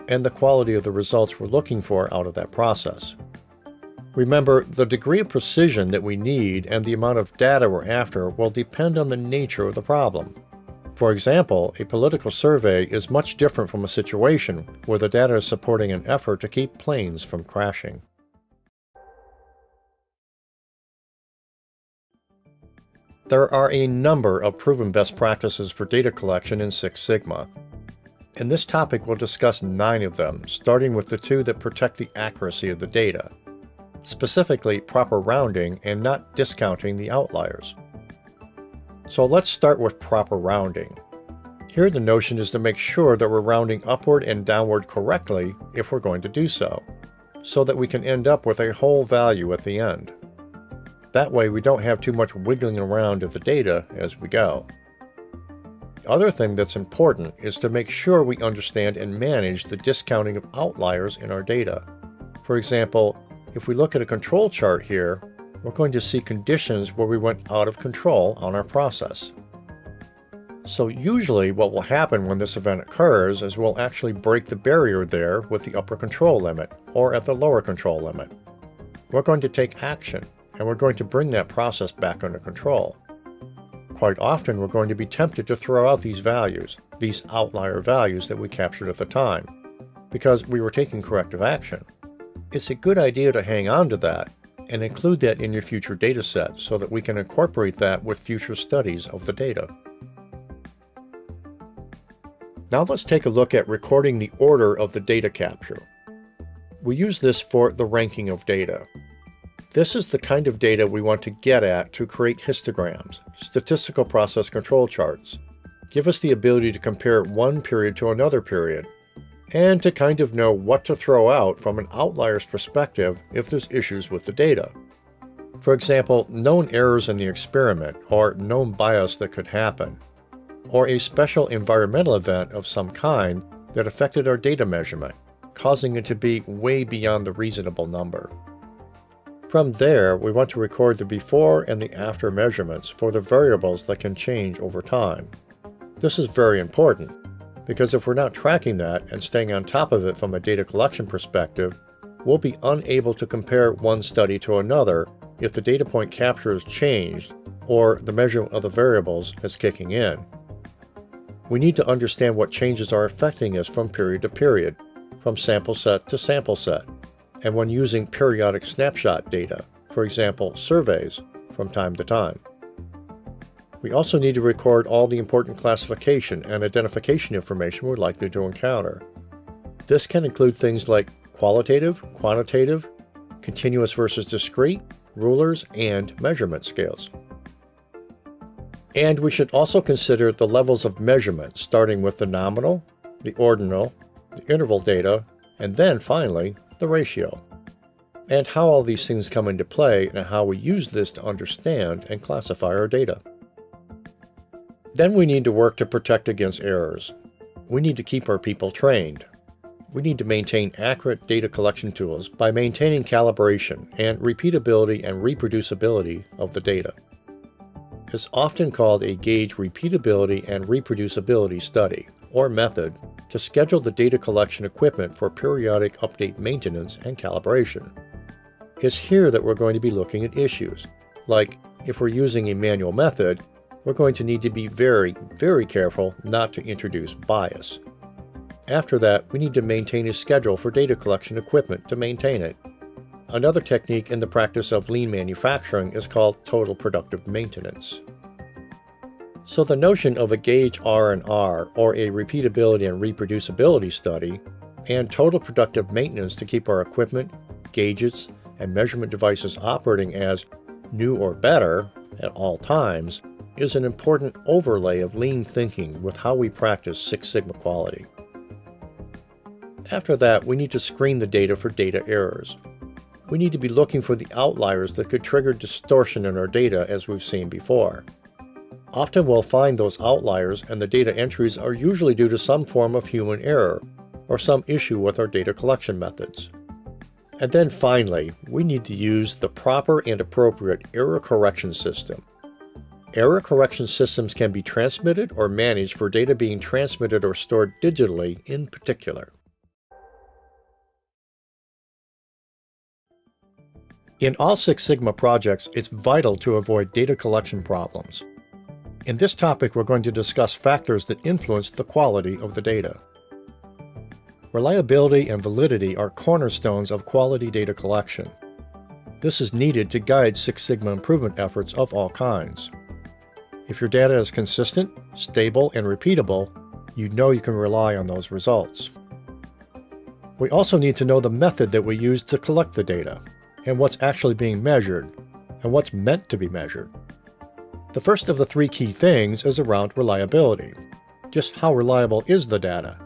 and the quality of the results we're looking for out of that process. Remember, the degree of precision that we need and the amount of data we're after will depend on the nature of the problem. For example, a political survey is much different from a situation where the data is supporting an effort to keep planes from crashing. There are a number of proven best practices for data collection in Six Sigma. In this topic, we'll discuss 9 of them, starting with the 2 that protect the accuracy of the data, specifically proper rounding and not discounting the outliers. So let's start with proper rounding. Here the notion is to make sure that we're rounding upward and downward correctly if we're going to do so that we can end up with a whole value at the end. That way we don't have too much wiggling around of the data as we go. The other thing that's important is to make sure we understand and manage the discounting of outliers in our data. For example, if we look at a control chart here, we're going to see conditions where we went out of control on our process. So usually what will happen when this event occurs is we'll actually break the barrier there with the upper control limit or at the lower control limit. We're going to take action and we're going to bring that process back under control. Quite often we're going to be tempted to throw out these values, these outlier values that we captured at the time, because we were taking corrective action. It's a good idea to hang on to that and include that in your future data set so that we can incorporate that with future studies of the data. Now let's take a look at recording the order of the data capture. We use this for the ranking of data. This is the kind of data we want to get at to create histograms, statistical process control charts, give us the ability to compare one period to another period, and to kind of know what to throw out from an outlier's perspective if there's issues with the data. For example, known errors in the experiment or known bias that could happen, or a special environmental event of some kind that affected our data measurement, causing it to be way beyond the reasonable number. From there, we want to record the before and the after measurements for the variables that can change over time. This is very important, because if we're not tracking that and staying on top of it from a data collection perspective, we'll be unable to compare one study to another if the data point capture has changed or the measurement of the variables is kicking in. We need to understand what changes are affecting us from period to period, from sample set to sample set, and when using periodic snapshot data, for example, surveys, from time to time. We also need to record all the important classification and identification information we're likely to encounter. This can include things like qualitative, quantitative, continuous versus discrete, rulers, and measurement scales. And we should also consider the levels of measurement, starting with the nominal, the ordinal, the interval data, and then finally, the ratio, and how all these things come into play and how we use this to understand and classify our data. Then we need to work to protect against errors. We need to keep our people trained. We need to maintain accurate data collection tools by maintaining calibration and repeatability and reproducibility of the data. It's often called a gauge repeatability and reproducibility study, or method, to schedule the data collection equipment for periodic update maintenance and calibration. It's here that we're going to be looking at issues, like if we're using a manual method, we're going to need to be very, very careful not to introduce bias. After that, we need to maintain a schedule for data collection equipment to maintain it. Another technique in the practice of lean manufacturing is called total productive maintenance. So the notion of a gauge R&R, or a repeatability and reproducibility study, and total productive maintenance to keep our equipment, gauges, and measurement devices operating as new or better at all times is an important overlay of lean thinking with how we practice Six Sigma quality. After that, we need to screen the data for data errors. We need to be looking for the outliers that could trigger distortion in our data, as we've seen before. Often we'll find those outliers, and the data entries are usually due to some form of human error or some issue with our data collection methods. And then finally, we need to use the proper and appropriate error correction system. Error correction systems can be transmitted or managed for data being transmitted or stored digitally in particular. In all Six Sigma projects, it's vital to avoid data collection problems. In this topic, we're going to discuss factors that influence the quality of the data. Reliability and validity are cornerstones of quality data collection. This is needed to guide Six Sigma improvement efforts of all kinds. If your data is consistent, stable, and repeatable, you know you can rely on those results. We also need to know the method that we use to collect the data, and what's actually being measured, and what's meant to be measured. The first of the three key things is around reliability. Just how reliable is the data?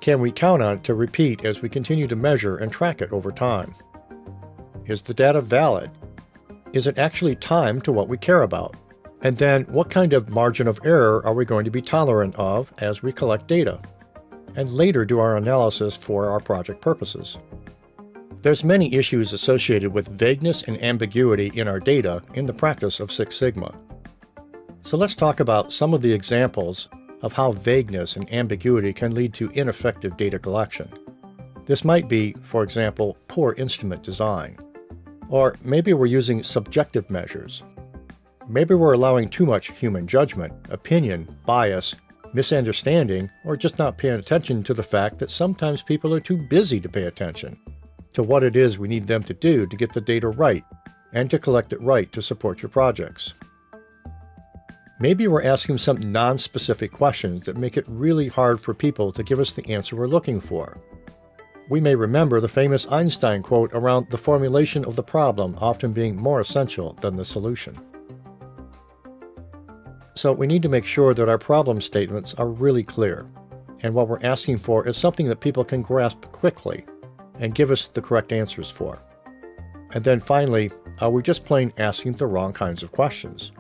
Can we count on it to repeat as we continue to measure and track it over time? Is the data valid? Is it actually timed to what we care about? And then, what kind of margin of error are we going to be tolerant of as we collect data, and later do our analysis for our project purposes? There's many issues associated with vagueness and ambiguity in our data in the practice of Six Sigma. So let's talk about some of the examples of how vagueness and ambiguity can lead to ineffective data collection. This might be, for example, poor instrument design. Or maybe we're using subjective measures. Maybe we're allowing too much human judgment, opinion, bias, misunderstanding, or just not paying attention to the fact that sometimes people are too busy to pay attention to what it is we need them to do to get the data right and to collect it right to support your projects. Maybe we're asking some non-specific questions that make it really hard for people to give us the answer we're looking for. We may remember the famous Einstein quote around the formulation of the problem often being more essential than the solution. So we need to make sure that our problem statements are really clear, and what we're asking for is something that people can grasp quickly and give us the correct answers for. And then finally, are we just plain asking the wrong kinds of questions?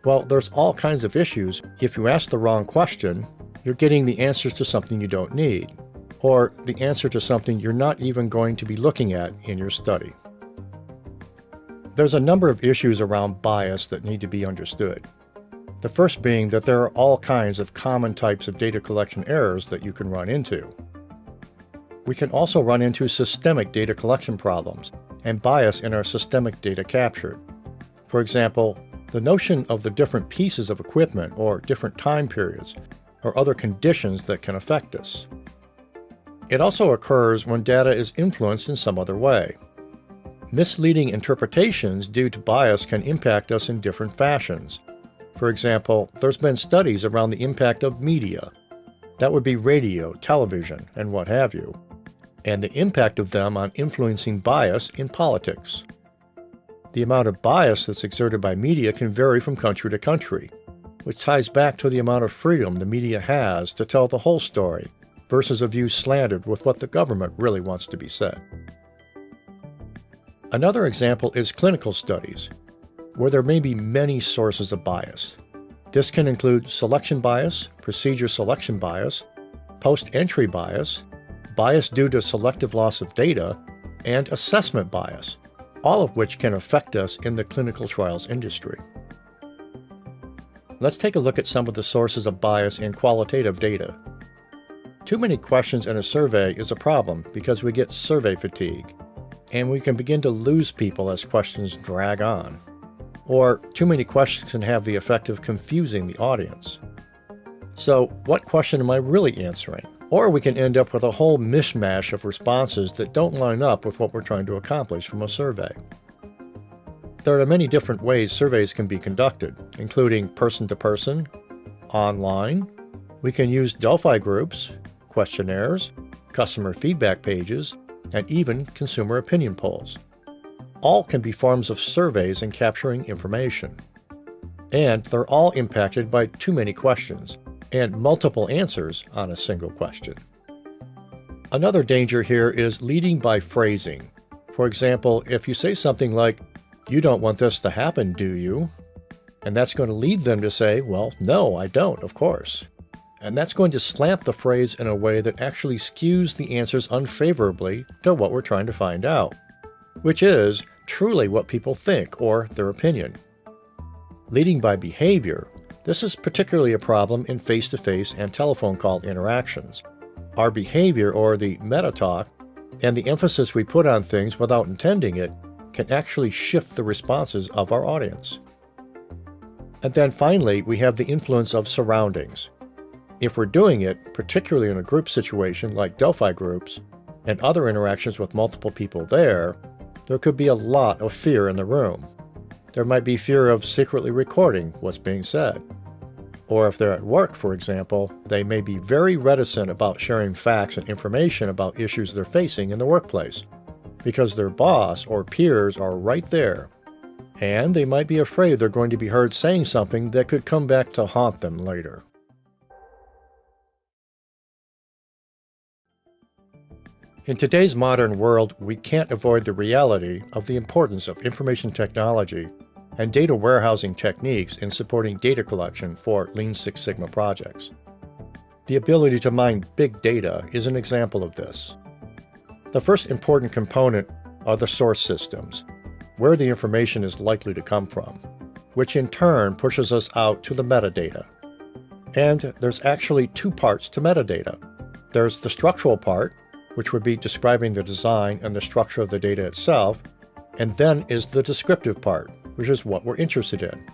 Well, there's all kinds of issues. If you ask the wrong question, you're getting the answers to something you don't need, or the answer to something you're not even going to be looking at in your study. There's a number of issues around bias that need to be understood. The first being that there are all kinds of common types of data collection errors that you can run into. We can also run into systemic data collection problems and bias in our systemic data captured. For example, the notion of the different pieces of equipment or different time periods or other conditions that can affect us. It also occurs when data is influenced in some other way. Misleading interpretations due to bias can impact us in different fashions. For example, there's been studies around the impact of media. That would be radio, television, and what have you, and the impact of them on influencing bias in politics. The amount of bias that's exerted by media can vary from country to country, which ties back to the amount of freedom the media has to tell the whole story versus a view slanted with what the government really wants to be said. Another example is clinical studies, where there may be many sources of bias. This can include selection bias, procedure selection bias, post-entry bias, bias due to selective loss of data, and assessment bias, all of which can affect us in the clinical trials industry. Let's take a look at some of the sources of bias in qualitative data. Too many questions in a survey is a problem because we get survey fatigue, and we can begin to lose people as questions drag on. Or too many questions can have the effect of confusing the audience. So, what question am I really answering? Or we can end up with a whole mishmash of responses that don't line up with what we're trying to accomplish from a survey. There are many different ways surveys can be conducted, including person-to-person, online. We can use Delphi groups, questionnaires, customer feedback pages, and even consumer opinion polls. All can be forms of surveys in capturing information. And they're all impacted by too many questions and multiple answers on a single question. Another danger here is leading by phrasing. For example, if you say something like, "You don't want this to happen, do you?" And that's going to lead them to say, "Well, no, I don't, of course." And that's going to slant the phrase in a way that actually skews the answers unfavorably to what we're trying to find out, which is truly what people think or their opinion. Leading by behavior, this is particularly a problem in face-to-face and telephone call interactions. Our behavior, or the meta-talk, and the emphasis we put on things without intending it, can actually shift the responses of our audience. And then finally, we have the influence of surroundings. If we're doing it, particularly in a group situation like Delphi groups and other interactions with multiple people there could be a lot of fear in the room. There might be fear of secretly recording what's being said. Or if they're at work, for example, they may be very reticent about sharing facts and information about issues they're facing in the workplace, because their boss or peers are right there, and they might be afraid they're going to be heard saying something that could come back to haunt them later. In today's modern world, we can't avoid the reality of the importance of information technology and data warehousing techniques in supporting data collection for Lean Six Sigma projects. The ability to mine big data is an example of this. The first important component are the source systems, where the information is likely to come from, which in turn pushes us out to the metadata. And there's actually two parts to metadata. There's the structural part, which would be describing the design and the structure of the data itself, and then is the descriptive part, which is what we're interested in.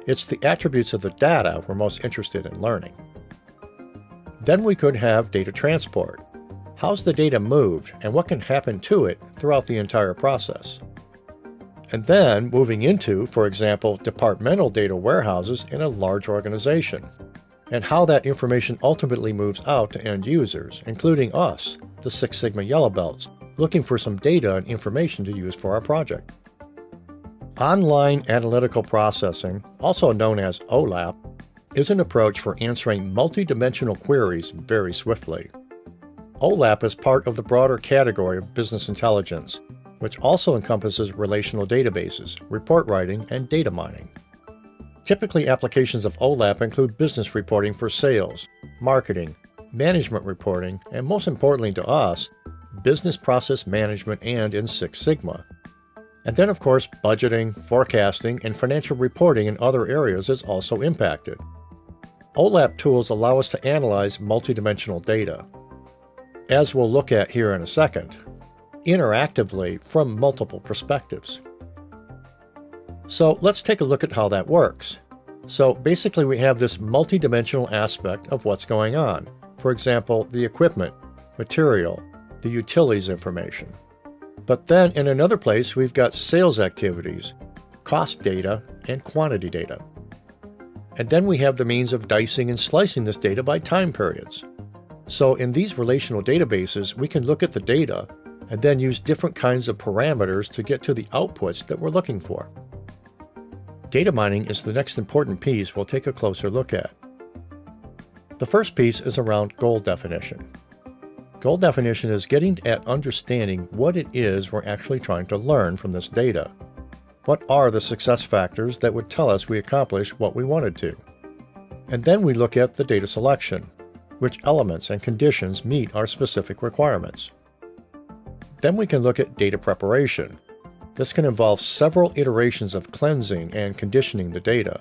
It's the attributes of the data we're most interested in learning. Then we could have data transport. How's the data moved and what can happen to it throughout the entire process? And then moving into, for example, departmental data warehouses in a large organization, and how that information ultimately moves out to end users, including us, the Six Sigma Yellow Belts, looking for some data and information to use for our project. Online Analytical Processing, also known as OLAP, is an approach for answering multidimensional queries very swiftly. OLAP is part of the broader category of business intelligence, which also encompasses relational databases, report writing, and data mining. Typically, applications of OLAP include business reporting for sales, marketing, management reporting, and most importantly to us, business process management and in Six Sigma. And then, of course, budgeting, forecasting, and financial reporting in other areas is also impacted. OLAP tools allow us to analyze multidimensional data, as we'll look at here in a second, interactively from multiple perspectives. So let's take a look at how that works. So basically we have this multidimensional aspect of what's going on. For example, the equipment, material, the utilities information. But then in another place, we've got sales activities, cost data, and quantity data. And then we have the means of dicing and slicing this data by time periods. So in these relational databases, we can look at the data and then use different kinds of parameters to get to the outputs that we're looking for. Data mining is the next important piece we'll take a closer look at. The first piece is around goal definition. Goal definition is getting at understanding what it is we're actually trying to learn from this data. What are the success factors that would tell us we accomplished what we wanted to? And then we look at the data selection, which elements and conditions meet our specific requirements. Then we can look at data preparation. This can involve several iterations of cleansing and conditioning the data.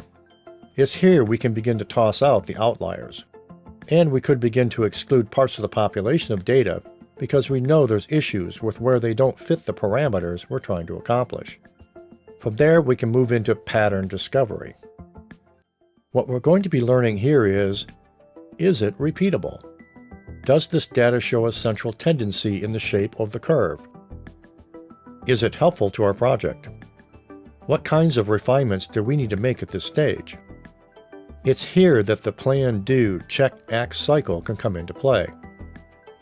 It's here we can begin to toss out the outliers. And we could begin to exclude parts of the population of data because we know there's issues with where they don't fit the parameters we're trying to accomplish. From there, we can move into pattern discovery. What we're going to be learning here is it repeatable? Does this data show a central tendency in the shape of the curve? Is it helpful to our project? What kinds of refinements do we need to make at this stage? It's here that the plan, do, check, act cycle can come into play.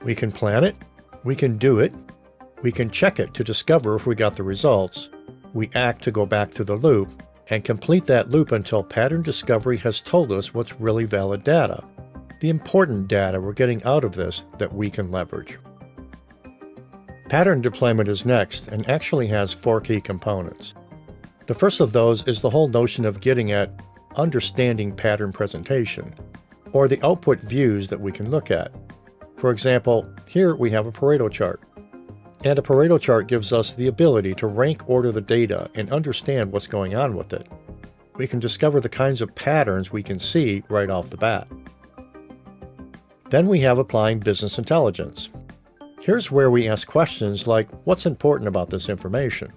We can plan it, we can do it, we can check it to discover if we got the results, we act to go back to the loop, and complete that loop until pattern discovery has told us what's really valid data, the important data we're getting out of this that we can leverage. Pattern deployment is next and actually has 4 key components. The first of those is the whole notion of getting at understanding pattern presentation, or the output views that we can look at. For example, here we have a Pareto chart. And a Pareto chart gives us the ability to rank order the data and understand what's going on with it. We can discover the kinds of patterns we can see right off the bat. Then we have applying business intelligence. Here's where we ask questions like, what's important about this information?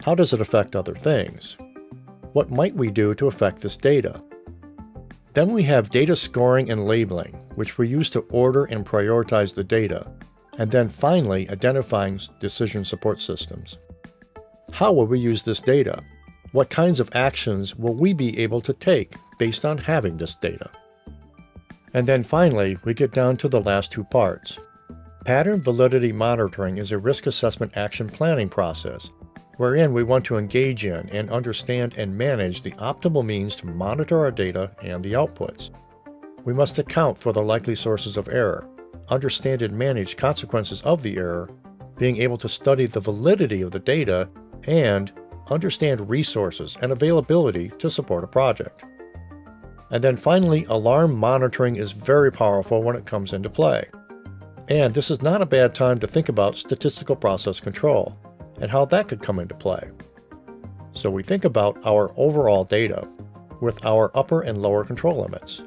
How does it affect other things? What might we do to affect this data? Then we have data scoring and labeling, which we use to order and prioritize the data, and then finally identifying decision support systems. How will we use this data? What kinds of actions will we be able to take based on having this data? And then finally, we get down to the last two parts. Pattern validity monitoring is a risk assessment action planning process, wherein we want to engage in and understand and manage the optimal means to monitor our data and the outputs. We must account for the likely sources of error, understand and manage consequences of the error, being able to study the validity of the data, and understand resources and availability to support a project. And then finally, alarm monitoring is very powerful when it comes into play. And this is not a bad time to think about statistical process control and how that could come into play. So we think about our overall data with our upper and lower control limits.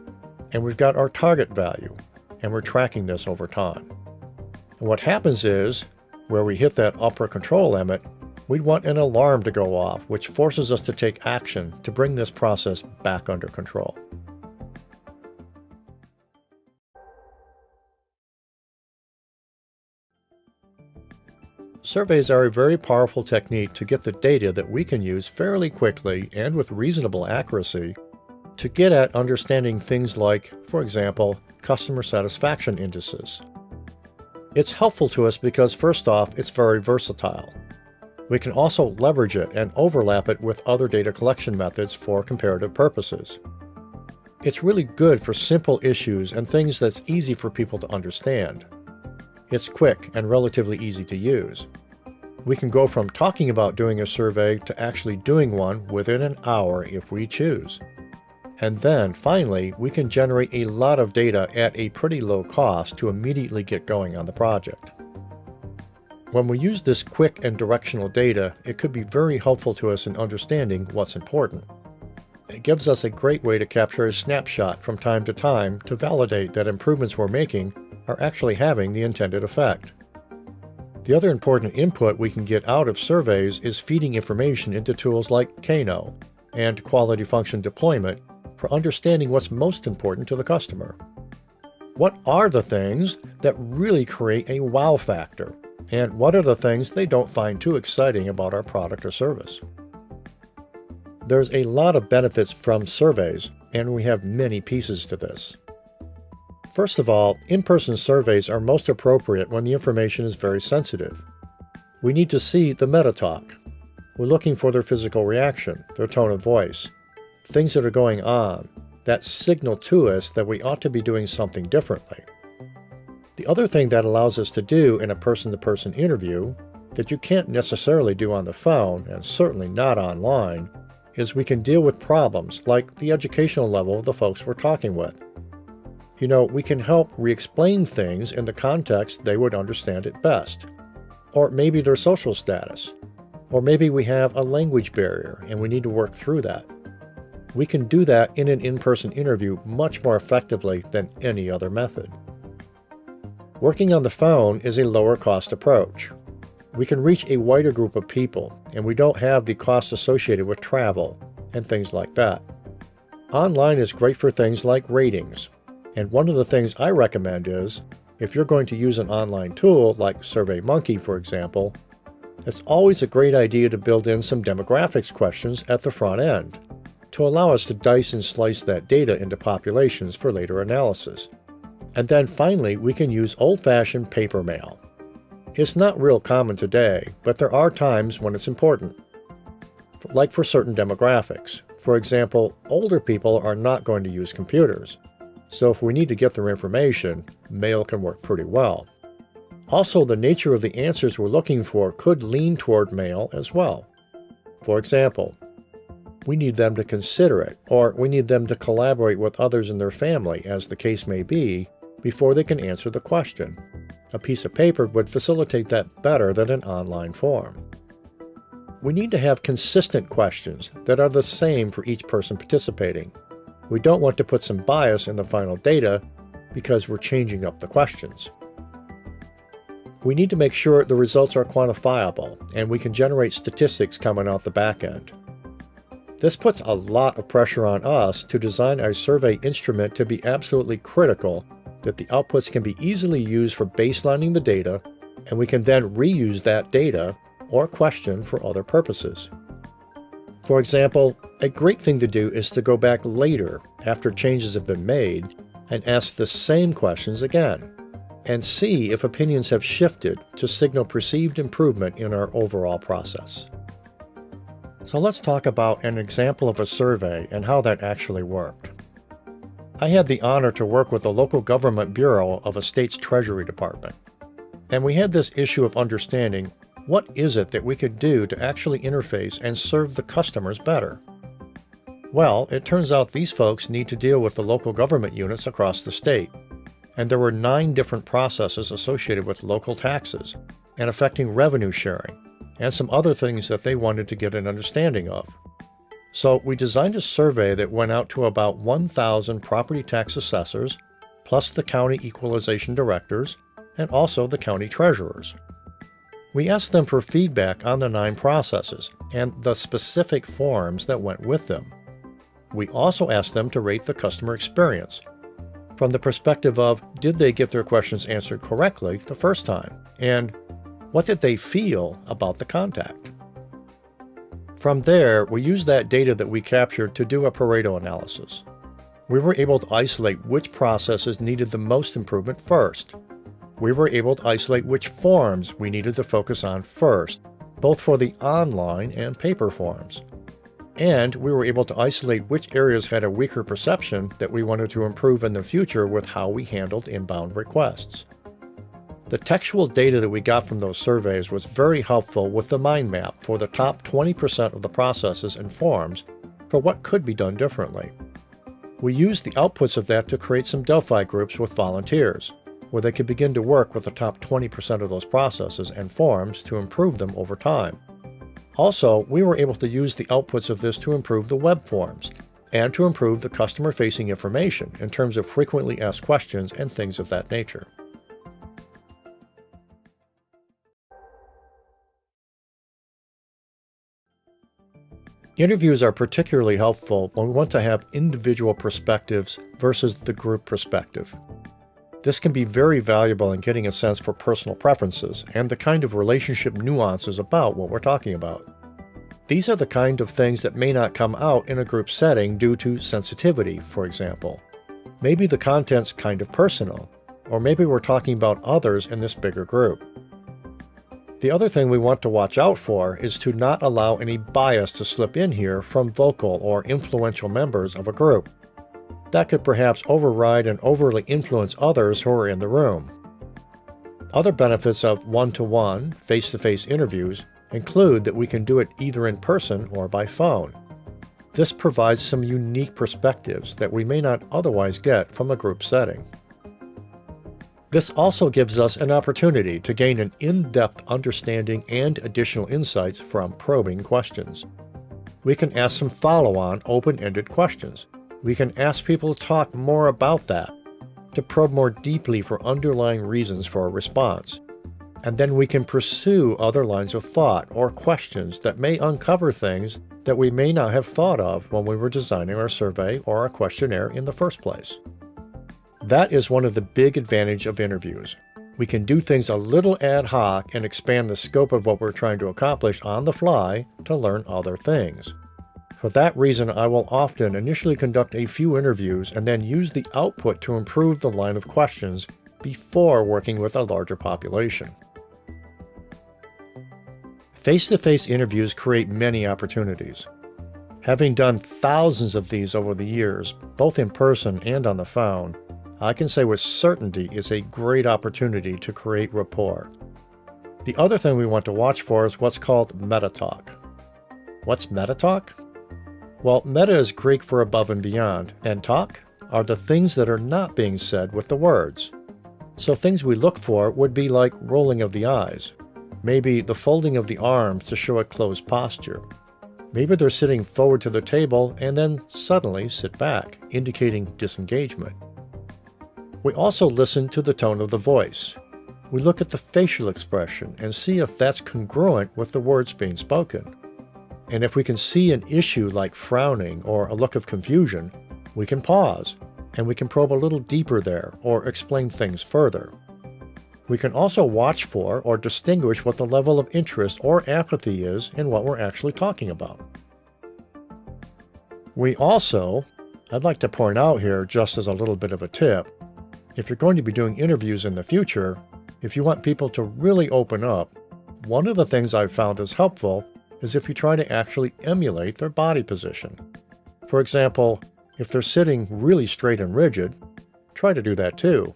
And we've got our target value, and we're tracking this over time. And what happens is, where we hit that upper control limit, we'd want an alarm to go off, which forces us to take action to bring this process back under control. Surveys are a very powerful technique to get the data that we can use fairly quickly and with reasonable accuracy to get at understanding things like, for example, customer satisfaction indices. It's helpful to us because, first off, it's very versatile. We can also leverage it and overlap it with other data collection methods for comparative purposes. It's really good for simple issues and things that's easy for people to understand. It's quick and relatively easy to use. We can go from talking about doing a survey to actually doing one within an hour if we choose. And then, finally, we can generate a lot of data at a pretty low cost to immediately get going on the project. When we use this quick and directional data, it could be very helpful to us in understanding what's important. It gives us a great way to capture a snapshot from time to time to validate that improvements we're making are actually having the intended effect. The other important input we can get out of surveys is feeding information into tools like Kano and quality function deployment for understanding what's most important to the customer. What are the things that really create a wow factor? And what are the things they don't find too exciting about our product or service? There's a lot of benefits from surveys, and we have many pieces to this. First of all, in-person surveys are most appropriate when the information is very sensitive. We need to see the meta talk. We're looking for their physical reaction, their tone of voice, things that are going on, that signal to us that we ought to be doing something differently. The other thing that allows us to do in a person-to-person interview that you can't necessarily do on the phone, and certainly not online, is we can deal with problems like the educational level of the folks we're talking with. You know, we can help re-explain things in the context they would understand it best. Or maybe their social status. Or maybe we have a language barrier and we need to work through that. We can do that in an in-person interview much more effectively than any other method. Working on the phone is a lower cost approach. We can reach a wider group of people, and we don't have the costs associated with travel and things like that. Online is great for things like ratings. And one of the things I recommend is, if you're going to use an online tool like SurveyMonkey, for example, it's always a great idea to build in some demographics questions at the front end to allow us to dice and slice that data into populations for later analysis. And then finally, we can use old-fashioned paper mail. It's not real common today, but there are times when it's important. Like for certain demographics. For example, older people are not going to use computers. So if we need to get their information, mail can work pretty well. Also, the nature of the answers we're looking for could lean toward mail as well. For example, we need them to consider it, or we need them to collaborate with others in their family, as the case may be, before they can answer the question. A piece of paper would facilitate that better than an online form. We need to have consistent questions that are the same for each person participating. We don't want to put some bias in the final data because we're changing up the questions. we need to make sure the results are quantifiable and we can generate statistics coming out the back end. This puts a lot of pressure on us to design our survey instrument to be absolutely critical that the outputs can be easily used for baselining the data, and we can then reuse that data or question for other purposes. For example, a great thing to do is to go back later after changes have been made and ask the same questions again, and see if opinions have shifted to signal perceived improvement in our overall process. So let's talk about an example of a survey and how that actually worked. I had the honor to work with the local government bureau of a state's Treasury Department, and we had this issue of understanding what is it that we could do to actually interface and serve the customers better. Well, it turns out these folks need to deal with the local government units across the state, and there were 9 different processes associated with local taxes and affecting revenue sharing, and some other things that they wanted to get an understanding of. So we designed a survey that went out to about 1,000 property tax assessors, plus the county equalization directors, and also the county treasurers. We asked them for feedback on the 9 processes and the specific forms that went with them. We also asked them to rate the customer experience from the perspective of, did they get their questions answered correctly the first time, and what did they feel about the contact? From there, we used that data that we captured to do a Pareto analysis. We were able to isolate which processes needed the most improvement first. We were able to isolate which forms we needed to focus on first, both for the online and paper forms. And we were able to isolate which areas had a weaker perception that we wanted to improve in the future with how we handled inbound requests. The textual data that we got from those surveys was very helpful with the mind map for the top 20% of the processes and forms for what could be done differently. We used the outputs of that to create some Delphi groups with volunteers, where they could begin to work with the top 20% of those processes and forms to improve them over time. Also, we were able to use the outputs of this to improve the web forms and to improve the customer-facing information in terms of frequently asked questions and things of that nature. Interviews are particularly helpful when we want to have individual perspectives versus the group perspective. This can be very valuable in getting a sense for personal preferences and the kind of relationship nuances about what we're talking about. These are the kind of things that may not come out in a group setting due to sensitivity, for example. Maybe the content's kind of personal, or maybe we're talking about others in this bigger group. The other thing we want to watch out for is to not allow any bias to slip in here from vocal or influential members of a group. That could perhaps override and overly influence others who are in the room. Other benefits of one-to-one, face-to-face interviews include that we can do it either in person or by phone. This provides some unique perspectives that we may not otherwise get from a group setting. This also gives us an opportunity to gain an in-depth understanding and additional insights from probing questions. We can ask some follow-on open-ended questions. We can ask people to talk more about that, to probe more deeply for underlying reasons for a response. And then we can pursue other lines of thought or questions that may uncover things that we may not have thought of when we were designing our survey or our questionnaire in the first place. That is one of the big advantages of interviews. We can do things a little ad hoc and expand the scope of what we're trying to accomplish on the fly to learn other things. For that reason, I will often initially conduct a few interviews and then use the output to improve the line of questions before working with a larger population. Face-to-face interviews create many opportunities. Having done thousands of these over the years, both in person and on the phone, I can say with certainty it's a great opportunity to create rapport. The other thing we want to watch for is what's called meta talk. What's meta talk? Well, meta is Greek for above and beyond, and talk are the things that are not being said with the words. So things we look for would be like rolling of the eyes, maybe the folding of the arms to show a closed posture. Maybe they're sitting forward to the table and then suddenly sit back, indicating disengagement. We also listen to the tone of the voice. we look at the facial expression and see if that's congruent with the words being spoken. And if we can see an issue like frowning or a look of confusion, we can pause and we can probe a little deeper there or explain things further. We can also watch for or distinguish what the level of interest or apathy is in what we're actually talking about. We also, I'd like to point out here just as a little bit of a tip, if you're going to be doing interviews in the future, if you want people to really open up, one of the things I've found is helpful is if you try to actually emulate their body position. For example, if they're sitting really straight and rigid, try to do that too.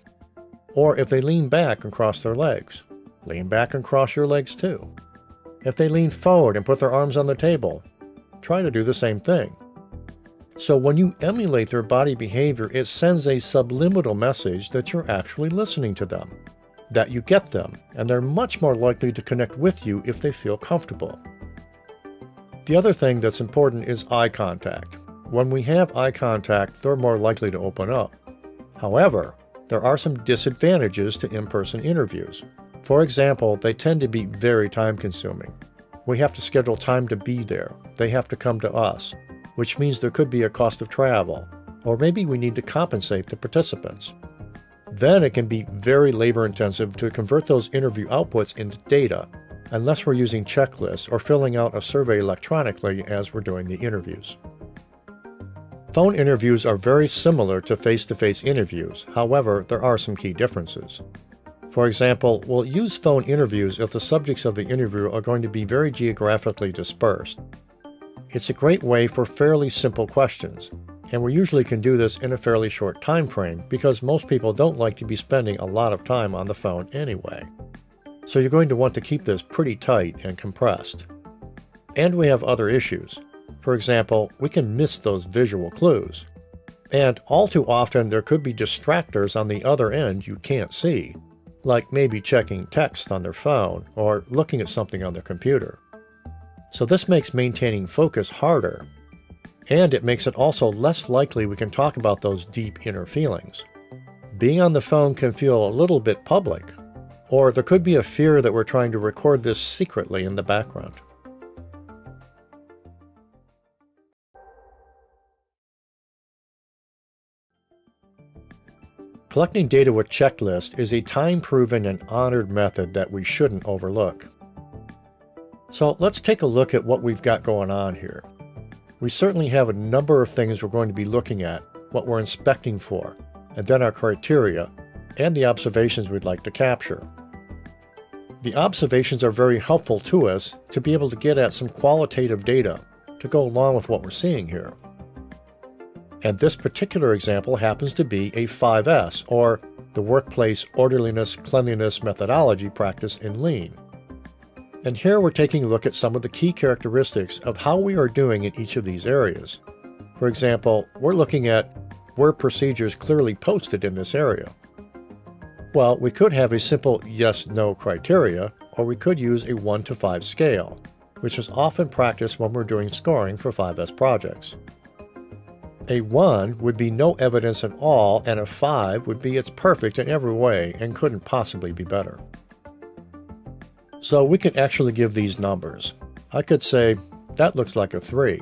Or if they lean back and cross their legs, lean back and cross your legs too. If they lean forward and put their arms on the table, try to do the same thing. So when you emulate their body behavior, it sends a subliminal message that you're actually listening to them, that you get them, and they're much more likely to connect with you if they feel comfortable. The other thing that's important is eye contact. When we have eye contact, they're more likely to open up. However, there are some disadvantages to in-person interviews. For example, they tend to be very time-consuming. We have to schedule time to be there. They have to come to us, which means there could be a cost of travel, or maybe we need to compensate the participants. Then it can be very labor-intensive to convert those interview outputs into data, unless we're using checklists or filling out a survey electronically as we're doing the interviews. Phone interviews are very similar to face-to-face interviews, however, there are some key differences. For example, we'll use phone interviews if the subjects of the interview are going to be very geographically dispersed. It's a great way for fairly simple questions, and we usually can do this in a fairly short time frame because most people don't like to be spending a lot of time on the phone anyway. So you're going to want to keep this pretty tight and compressed. And we have other issues. For example, we can miss those visual clues. And all too often there could be distractors on the other end you can't see, like maybe checking text on their phone or looking at something on their computer. So this makes maintaining focus harder, and it makes it also less likely we can talk about those deep inner feelings. Being on the phone can feel a little bit public, or there could be a fear that we're trying to record this secretly in the background. Collecting data with checklists is a time-proven and honored method that we shouldn't overlook. So let's take a look at what we've got going on here. We certainly have a number of things we're going to be looking at, what we're inspecting for, and then our criteria, and the observations we'd like to capture. The observations are very helpful to us to be able to get at some qualitative data to go along with what we're seeing here. And this particular example happens to be a 5S, or the Workplace Orderliness Cleanliness Methodology practiced in Lean. And here we're taking a look at some of the key characteristics of how we are doing in each of these areas. For example, we're looking at were procedures clearly posted in this area. Well, we could have a simple yes-no criteria, or we could use a 1 to 5 scale, which is often practiced when we're doing scoring for 5S projects. A 1 would be no evidence at all, and a 5 would be it's perfect in every way and couldn't possibly be better. So we can actually give these numbers. I could say, that looks like a 3.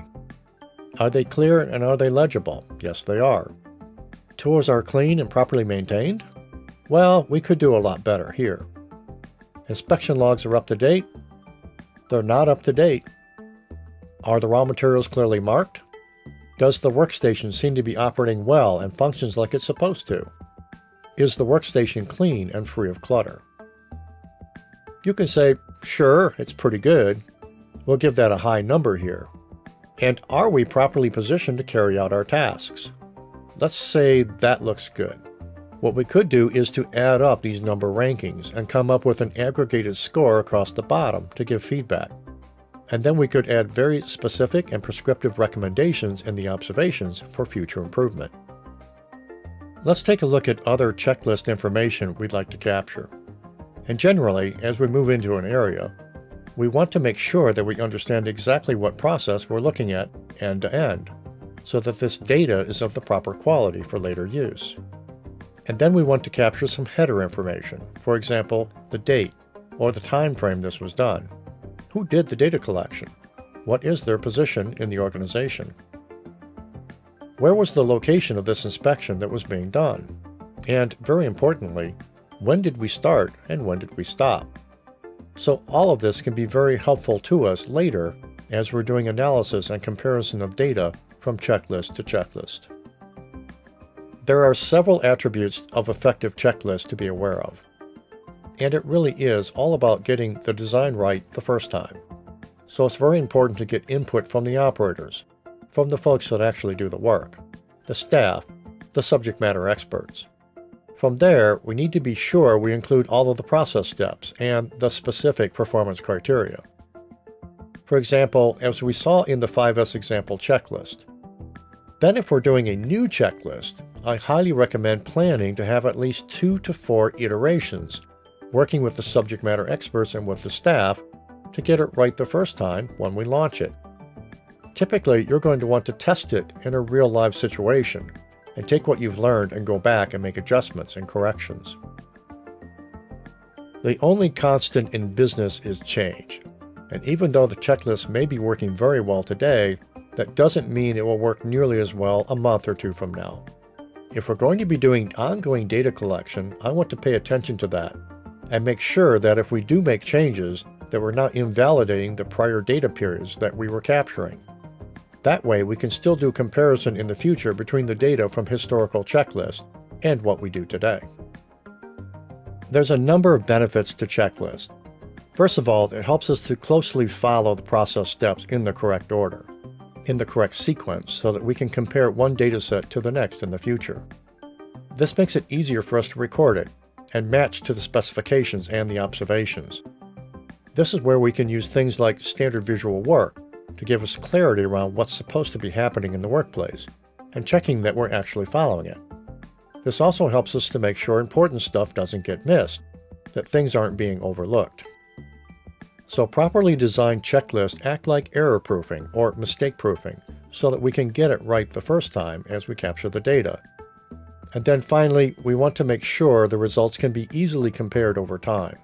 Are they clear and are they legible? Yes, they are. Tools are clean and properly maintained? Well, we could do a lot better here. Inspection logs are up to date? They're not up to date. Are the raw materials clearly marked? Does the workstation seem to be operating well and functions like it's supposed to? Is the workstation clean and free of clutter? You can say, sure, it's pretty good. We'll give that a high number here. And are we properly positioned to carry out our tasks? Let's say that looks good. What we could do is to add up these number rankings and come up with an aggregated score across the bottom to give feedback. And then we could add very specific and prescriptive recommendations in the observations for future improvement. Let's take a look at other checklist information we'd like to capture. And generally, as we move into an area, we want to make sure that we understand exactly what process we're looking at end to end, so that this data is of the proper quality for later use. And then we want to capture some header information, for example, the date or the time frame this was done. Who did the data collection? What is their position in the organization? Where was the location of this inspection that was being done? And very importantly, when did we start and when did we stop? So all of this can be very helpful to us later as we're doing analysis and comparison of data from checklist to checklist. There are several attributes of effective checklists to be aware of. And it really is all about getting the design right the first time. So it's very important to get input from the operators, from the folks that actually do the work, the staff, the subject matter experts. From there, we need to be sure we include all of the process steps and the specific performance criteria. For example, as we saw in the 5S example checklist. Then if we're doing a new checklist, I highly recommend planning to have at least 2 to 4 iterations, working with the subject matter experts and with the staff to get it right the first time when we launch it. Typically, you're going to want to test it in a real live situation and take what you've learned and go back and make adjustments and corrections. The only constant in business is change. And even though the checklist may be working very well today, that doesn't mean it will work nearly as well a month or 2 from now. If we're going to be doing ongoing data collection, I want to pay attention to that and make sure that if we do make changes, that we're not invalidating the prior data periods that we were capturing. That way, we can still do comparison in the future between the data from historical checklists and what we do today. There's a number of benefits to checklists. First of all, it helps us to closely follow the process steps in the correct order, in the correct sequence, so that we can compare one dataset to the next in the future. This makes it easier for us to record it and match to the specifications and the observations. This is where we can use things like standard visual work to give us clarity around what's supposed to be happening in the workplace and checking that we're actually following it. This also helps us to make sure important stuff doesn't get missed, that things aren't being overlooked. So properly designed checklists act like error proofing or mistake proofing so that we can get it right the first time as we capture the data. And then finally, we want to make sure the results can be easily compared over time.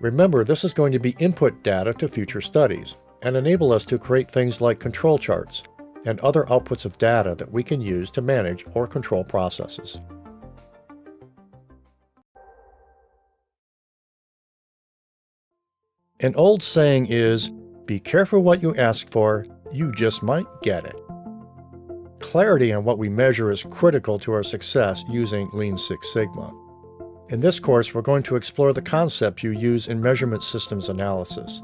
Remember, this is going to be input data to future studies and enable us to create things like control charts and other outputs of data that we can use to manage or control processes. An old saying is, be careful what you ask for, you just might get it. Clarity on what we measure is critical to our success using Lean Six Sigma. In this course, we're going to explore the concepts you use in measurement systems analysis.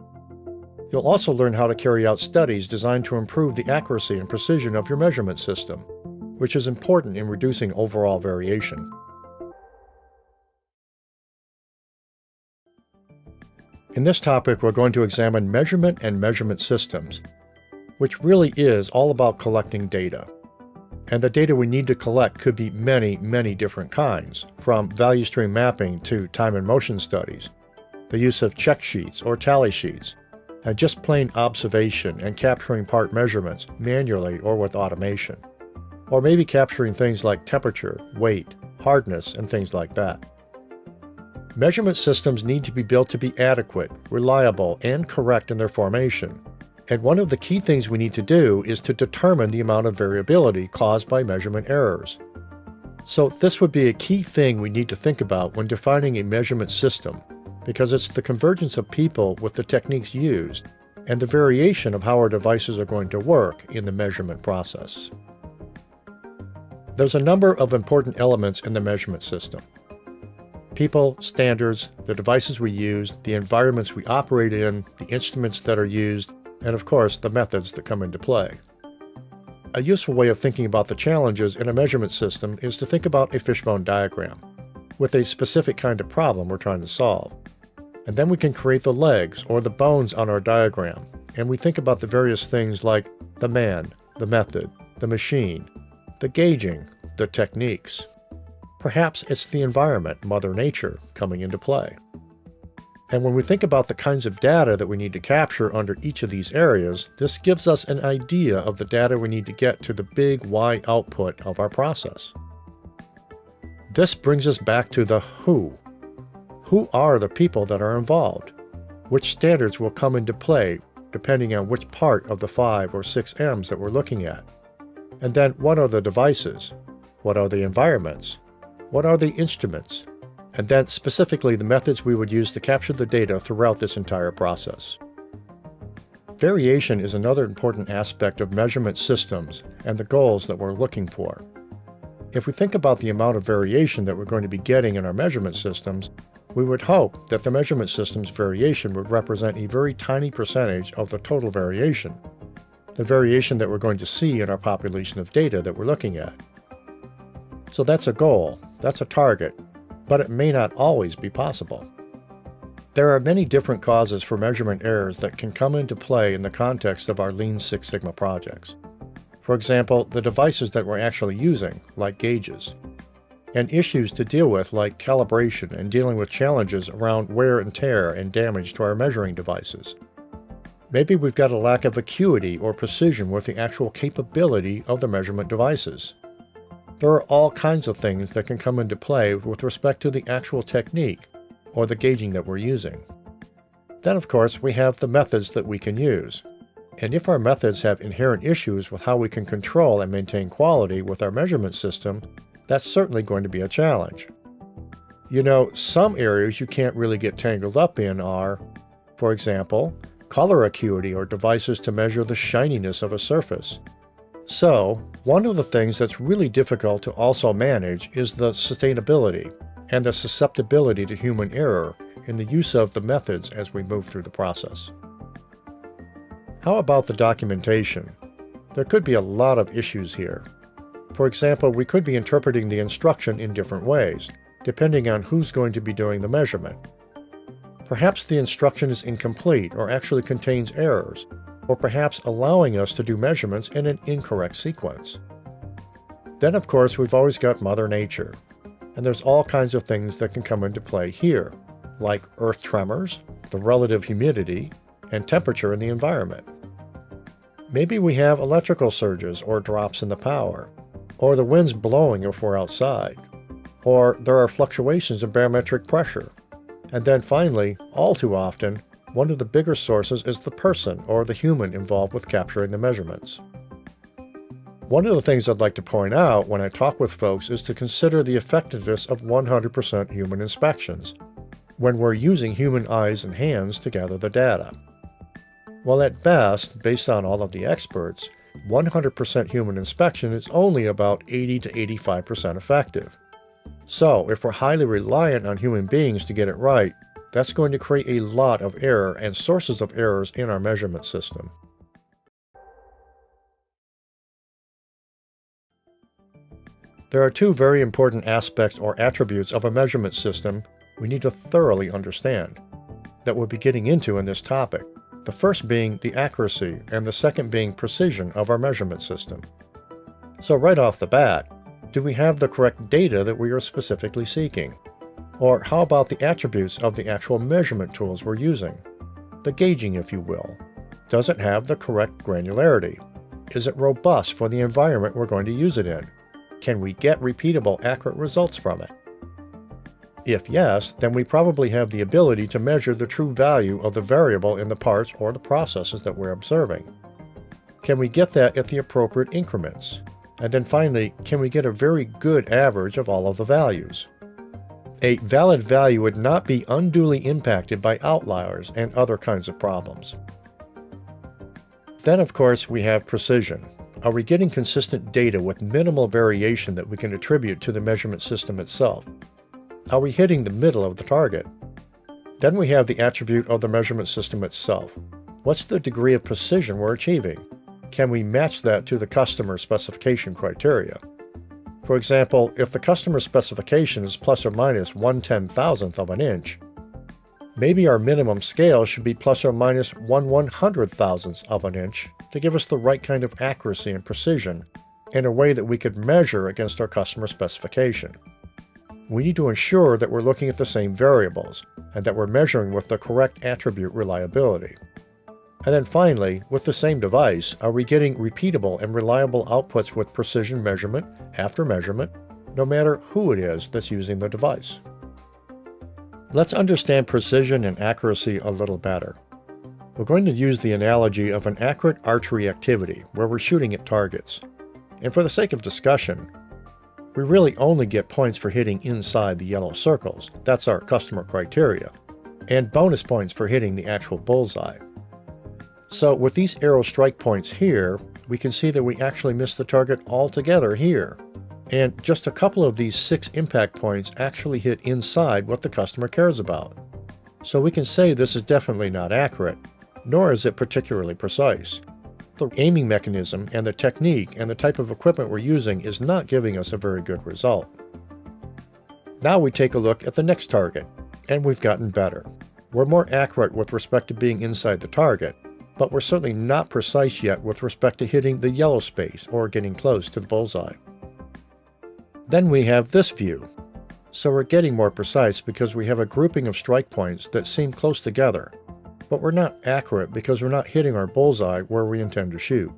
You'll also learn how to carry out studies designed to improve the accuracy and precision of your measurement system, which is important in reducing overall variation. In this topic, we're going to examine measurement and measurement systems, which really is all about collecting data. And the data we need to collect could be many, many different kinds, from value stream mapping to time and motion studies, the use of check sheets or tally sheets, and just plain observation and capturing part measurements manually or with automation, or maybe capturing things like temperature, weight, hardness, and things like that. Measurement systems need to be built to be adequate, reliable, and correct in their formation. And one of the key things we need to do is to determine the amount of variability caused by measurement errors. So this would be a key thing we need to think about when defining a measurement system, because it's the convergence of people with the techniques used and the variation of how our devices are going to work in the measurement process. There's a number of important elements in the measurement system. People, standards, the devices we use, the environments we operate in, the instruments that are used, and of course, the methods that come into play. A useful way of thinking about the challenges in a measurement system is to think about a fishbone diagram, with a specific kind of problem we're trying to solve. And then we can create the legs or the bones on our diagram, and we think about the various things like the man, the method, the machine, the gauging, the techniques. Perhaps it's the environment, Mother Nature, coming into play. And when we think about the kinds of data that we need to capture under each of these areas, this gives us an idea of the data we need to get to the big Y output of our process. This brings us back to the who. Who are the people that are involved? Which standards will come into play depending on which part of the 5 or 6 M's that we're looking at? And then what are the devices? What are the environments? What are the instruments? And then specifically the methods we would use to capture the data throughout this entire process. Variation is another important aspect of measurement systems and the goals that we're looking for. If we think about the amount of variation that we're going to be getting in our measurement systems, we would hope that the measurement system's variation would represent a very tiny percentage of the total variation, the variation that we're going to see in our population of data that we're looking at. So that's a goal, that's a target, but it may not always be possible. There are many different causes for measurement errors that can come into play in the context of our Lean Six Sigma projects. For example, the devices that we're actually using, like gauges, and issues to deal with like calibration and dealing with challenges around wear and tear and damage to our measuring devices. Maybe we've got a lack of acuity or precision with the actual capability of the measurement devices. There are all kinds of things that can come into play with respect to the actual technique or the gauging that we're using. Then, of course, we have the methods that we can use. And if our methods have inherent issues with how we can control and maintain quality with our measurement system, that's certainly going to be a challenge. You know, some areas you can't really get tangled up in are, for example, color acuity or devices to measure the shininess of a surface. So, one of the things that's really difficult to also manage is the sustainability and the susceptibility to human error in the use of the methods as we move through the process. How about the documentation? There could be a lot of issues here. For example, we could be interpreting the instruction in different ways, depending on who's going to be doing the measurement. Perhaps the instruction is incomplete or actually contains errors, or perhaps allowing us to do measurements in an incorrect sequence. Then, of course, we've always got Mother Nature, and there's all kinds of things that can come into play here, like earth tremors, the relative humidity, and temperature in the environment. Maybe we have electrical surges or drops in the power, or the wind's blowing if we're outside, or there are fluctuations in barometric pressure. And then finally, all too often, one of the bigger sources is the person or the human involved with capturing the measurements. One of the things I'd like to point out when I talk with folks is to consider the effectiveness of 100% human inspections when we're using human eyes and hands to gather the data. Well, at best, based on all of the experts, 100% human inspection is only about 80 to 85% effective. So, if we're highly reliant on human beings to get it right, that's going to create a lot of error and sources of errors in our measurement system. There are two very important aspects or attributes of a measurement system we need to thoroughly understand that we'll be getting into in this topic. The first being the accuracy and the second being precision of our measurement system. So right off the bat, do we have the correct data that we are specifically seeking? Or how about the attributes of the actual measurement tools we're using? The gauging, if you will. Does it have the correct granularity? Is it robust for the environment we're going to use it in? Can we get repeatable, accurate results from it? If yes, then we probably have the ability to measure the true value of the variable in the parts or the processes that we're observing. Can we get that at the appropriate increments? And then finally, can we get a very good average of all of the values? A valid value would not be unduly impacted by outliers and other kinds of problems. Then, of course, we have precision. Are we getting consistent data with minimal variation that we can attribute to the measurement system itself? Are we hitting the middle of the target? Then we have the attribute of the measurement system itself. What's the degree of precision we're achieving? Can we match that to the customer specification criteria? For example, if the customer specification is plus or minus 1/10,000th of an inch, maybe our minimum scale should be plus or minus 1/100,000th of an inch to give us the right kind of accuracy and precision in a way that we could measure against our customer specification. We need to ensure that we're looking at the same variables and that we're measuring with the correct attribute reliability. And then finally, with the same device, are we getting repeatable and reliable outputs with precision measurement after measurement, no matter who it is that's using the device. Let's understand precision and accuracy a little better. We're going to use the analogy of an accurate archery activity where we're shooting at targets. And for the sake of discussion, we really only get points for hitting inside the yellow circles. That's our customer criteria. And bonus points for hitting the actual bullseye. So with these arrow strike points here, we can see that we actually missed the target altogether here. And just a couple of these 6 impact points actually hit inside what the customer cares about. So we can say this is definitely not accurate, nor is it particularly precise. The aiming mechanism and the technique and the type of equipment we're using is not giving us a very good result. Now we take a look at the next target, and we've gotten better. We're more accurate with respect to being inside the target, but we're certainly not precise yet with respect to hitting the yellow space or getting close to the bullseye. Then we have this view. So we're getting more precise because we have a grouping of strike points that seem close together, but we're not accurate because we're not hitting our bullseye where we intend to shoot.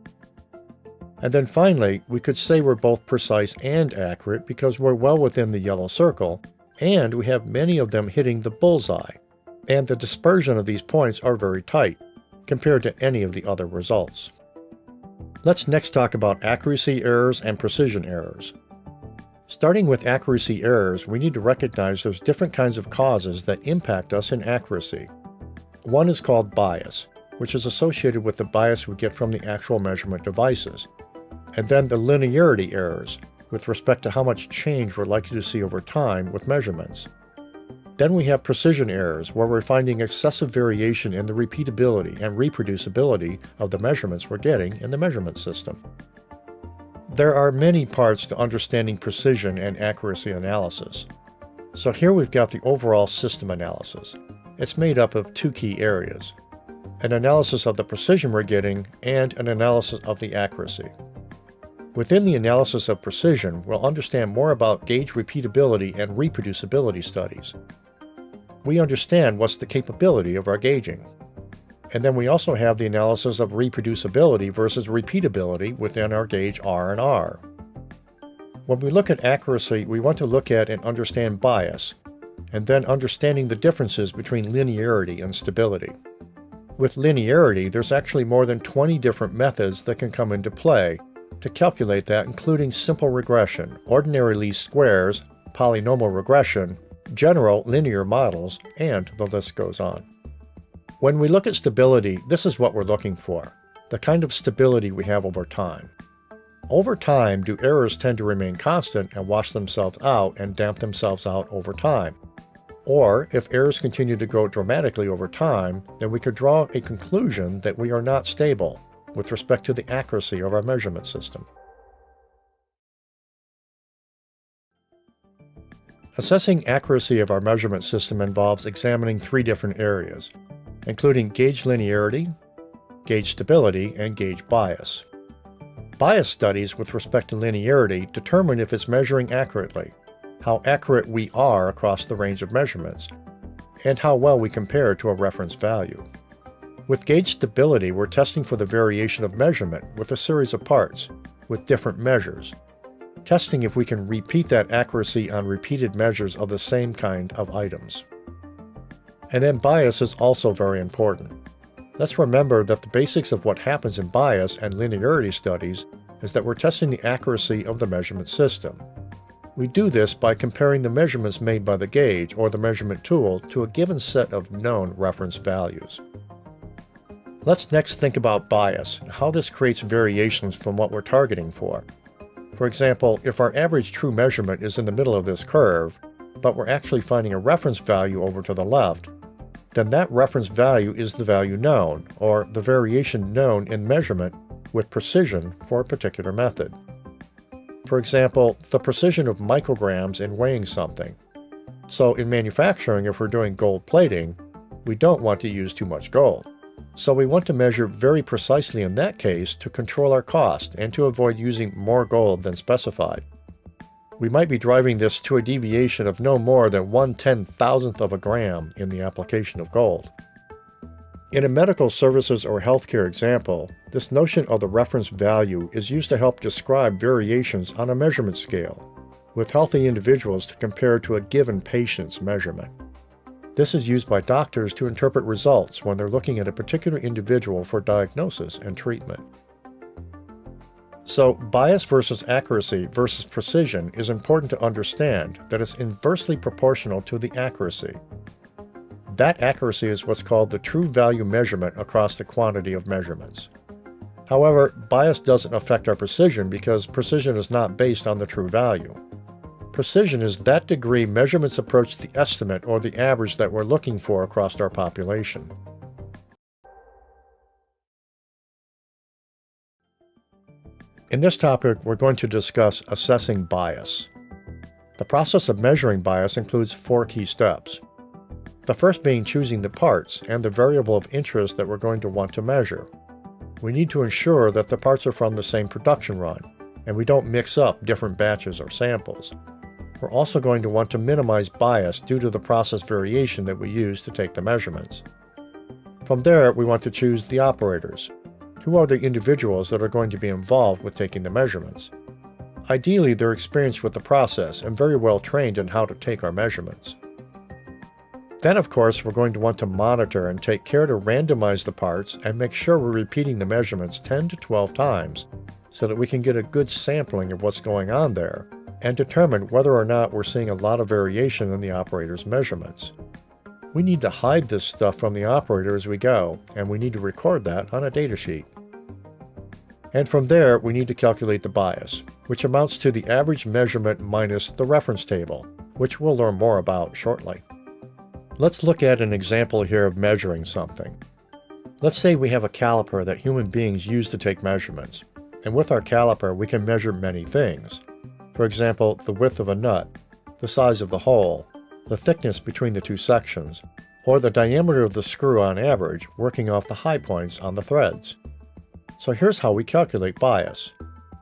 And then finally, we could say we're both precise and accurate because we're well within the yellow circle, and we have many of them hitting the bullseye, and the dispersion of these points are very tight compared to any of the other results. Let's next talk about accuracy errors and precision errors. Starting with accuracy errors, we need to recognize there's different kinds of causes that impact us in accuracy. One is called bias, which is associated with the bias we get from the actual measurement devices, and then the linearity errors, with respect to how much change we're likely to see over time with measurements. Then we have precision errors, where we're finding excessive variation in the repeatability and reproducibility of the measurements we're getting in the measurement system. There are many parts to understanding precision and accuracy analysis. So here we've got the overall system analysis. It's made up of 2 key areas: an analysis of the precision we're getting and an analysis of the accuracy. Within the analysis of precision, we'll understand more about gauge repeatability and reproducibility studies. We understand what's the capability of our gauging. And then we also have the analysis of reproducibility versus repeatability within our gauge R&R. When we look at accuracy, we want to look at and understand bias, and then understanding the differences between linearity and stability. With linearity, there's actually more than 20 different methods that can come into play to calculate that, including simple regression, ordinary least squares, polynomial regression, general linear models, and the list goes on. When we look at stability, this is what we're looking for, the kind of stability we have over time. Over time, do errors tend to remain constant and wash themselves out and damp themselves out over time? Or, if errors continue to grow dramatically over time, then we could draw a conclusion that we are not stable with respect to the accuracy of our measurement system. Assessing accuracy of our measurement system involves examining 3 different areas, including gauge linearity, gauge stability, and gauge bias. Bias studies with respect to linearity determine if it's measuring accurately, how accurate we are across the range of measurements, and how well we compare to a reference value. With gauge stability, we're testing for the variation of measurement with a series of parts, with different measures, testing if we can repeat that accuracy on repeated measures of the same kind of items. And then bias is also very important. Let's remember that the basics of what happens in bias and linearity studies is that we're testing the accuracy of the measurement system. We do this by comparing the measurements made by the gauge or the measurement tool to a given set of known reference values. Let's next think about bias and how this creates variations from what we're targeting for. For example, if our average true measurement is in the middle of this curve, but we're actually finding a reference value over to the left, then that reference value is the value known, or the variation known in measurement with precision for a particular method. For example, the precision of micrograms in weighing something. So in manufacturing, if we're doing gold plating, we don't want to use too much gold. So we want to measure very precisely in that case to control our cost and to avoid using more gold than specified. We might be driving this to a deviation of no more than 1/10,000th of a gram in the application of gold. In a medical services or healthcare example, this notion of the reference value is used to help describe variations on a measurement scale, with healthy individuals to compare to a given patient's measurement. This is used by doctors to interpret results when they're looking at a particular individual for diagnosis and treatment. So, bias versus accuracy versus precision is important to understand that it's inversely proportional to the accuracy. That accuracy is what's called the true value measurement across the quantity of measurements. However, bias doesn't affect our precision because precision is not based on the true value. Precision is that degree measurements approach the estimate or the average that we're looking for across our population. In this topic, we're going to discuss assessing bias. The process of measuring bias includes 4 key steps. The first being choosing the parts and the variable of interest that we're going to want to measure. We need to ensure that the parts are from the same production run, and we don't mix up different batches or samples. We're also going to want to minimize bias due to the process variation that we use to take the measurements. From there, we want to choose the operators. Who are the individuals that are going to be involved with taking the measurements? Ideally, they're experienced with the process and very well trained in how to take our measurements. Then, of course, we're going to want to monitor and take care to randomize the parts and make sure we're repeating the measurements 10 to 12 times so that we can get a good sampling of what's going on there and determine whether or not we're seeing a lot of variation in the operator's measurements. We need to hide this stuff from the operator as we go, and we need to record that on a datasheet. And from there, we need to calculate the bias, which amounts to the average measurement minus the reference table, which we'll learn more about shortly. Let's look at an example here of measuring something. Let's say we have a caliper that human beings use to take measurements, and with our caliper we can measure many things. For example, the width of a nut, the size of the hole, the thickness between the 2 sections, or the diameter of the screw on average, working off the high points on the threads. So here's how we calculate bias.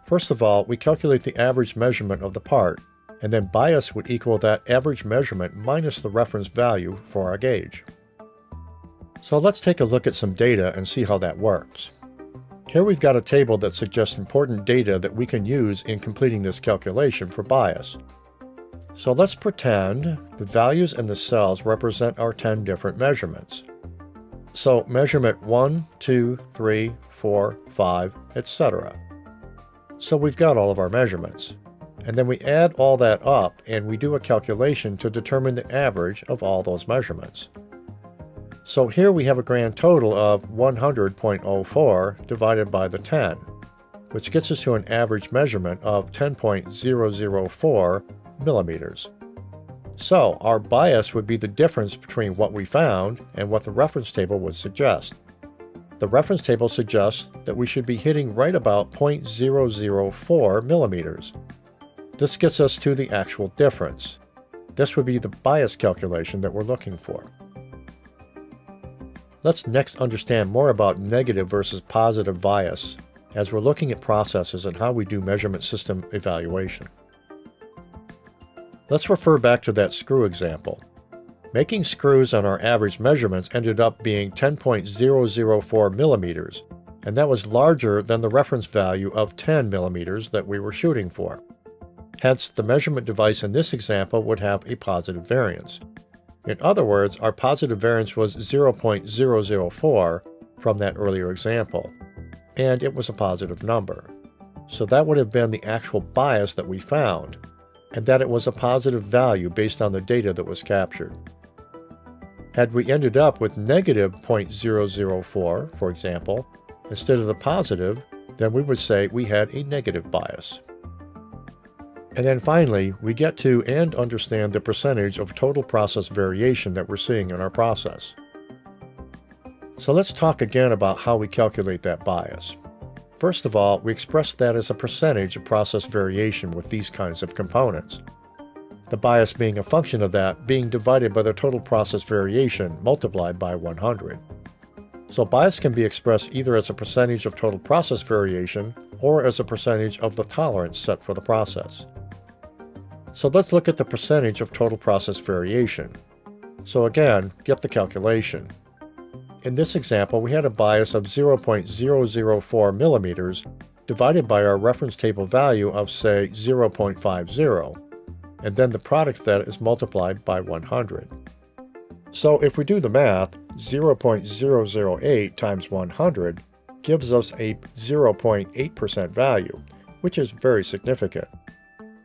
First of all, we calculate the average measurement of the part, and then bias would equal that average measurement minus the reference value for our gauge. So let's take a look at some data and see how that works. Here we've got a table that suggests important data that we can use in completing this calculation for bias. So let's pretend the values in the cells represent our 10 different measurements. So measurement 1, 2, 3, 4, 5, etc. So we've got all of our measurements. And then we add all that up and we do a calculation to determine the average of all those measurements. So here we have a grand total of 100.04 divided by the 10, which gets us to an average measurement of 10.004 millimeters. So our bias would be the difference between what we found and what the reference table would suggest. The reference table suggests that we should be hitting right about 0.004 millimeters. This gets us to the actual difference. This would be the bias calculation that we're looking for. Let's next understand more about negative versus positive bias as we're looking at processes and how we do measurement system evaluation. Let's refer back to that screw example. Making screws on our average measurements ended up being 10.004 millimeters, and that was larger than the reference value of 10 millimeters that we were shooting for. Hence, the measurement device in this example would have a positive variance. In other words, our positive variance was 0.004 from that earlier example, and it was a positive number. So that would have been the actual bias that we found, and that it was a positive value based on the data that was captured. Had we ended up with negative 0.004, for example, instead of the positive, then we would say we had a negative bias. And then finally, we get to and understand the percentage of total process variation that we're seeing in our process. So let's talk again about how we calculate that bias. First of all, we express that as a percentage of process variation with these kinds of components. The bias being a function of that being divided by the total process variation multiplied by 100. So bias can be expressed either as a percentage of total process variation or as a percentage of the tolerance set for the process. So let's look at the percentage of total process variation. So again, get the calculation. In this example, we had a bias of 0.004 millimeters divided by our reference table value of, say, 0.50, and then the product of that is multiplied by 100. So if we do the math, 0.008 times 100 gives us a 0.8% value, which is very significant.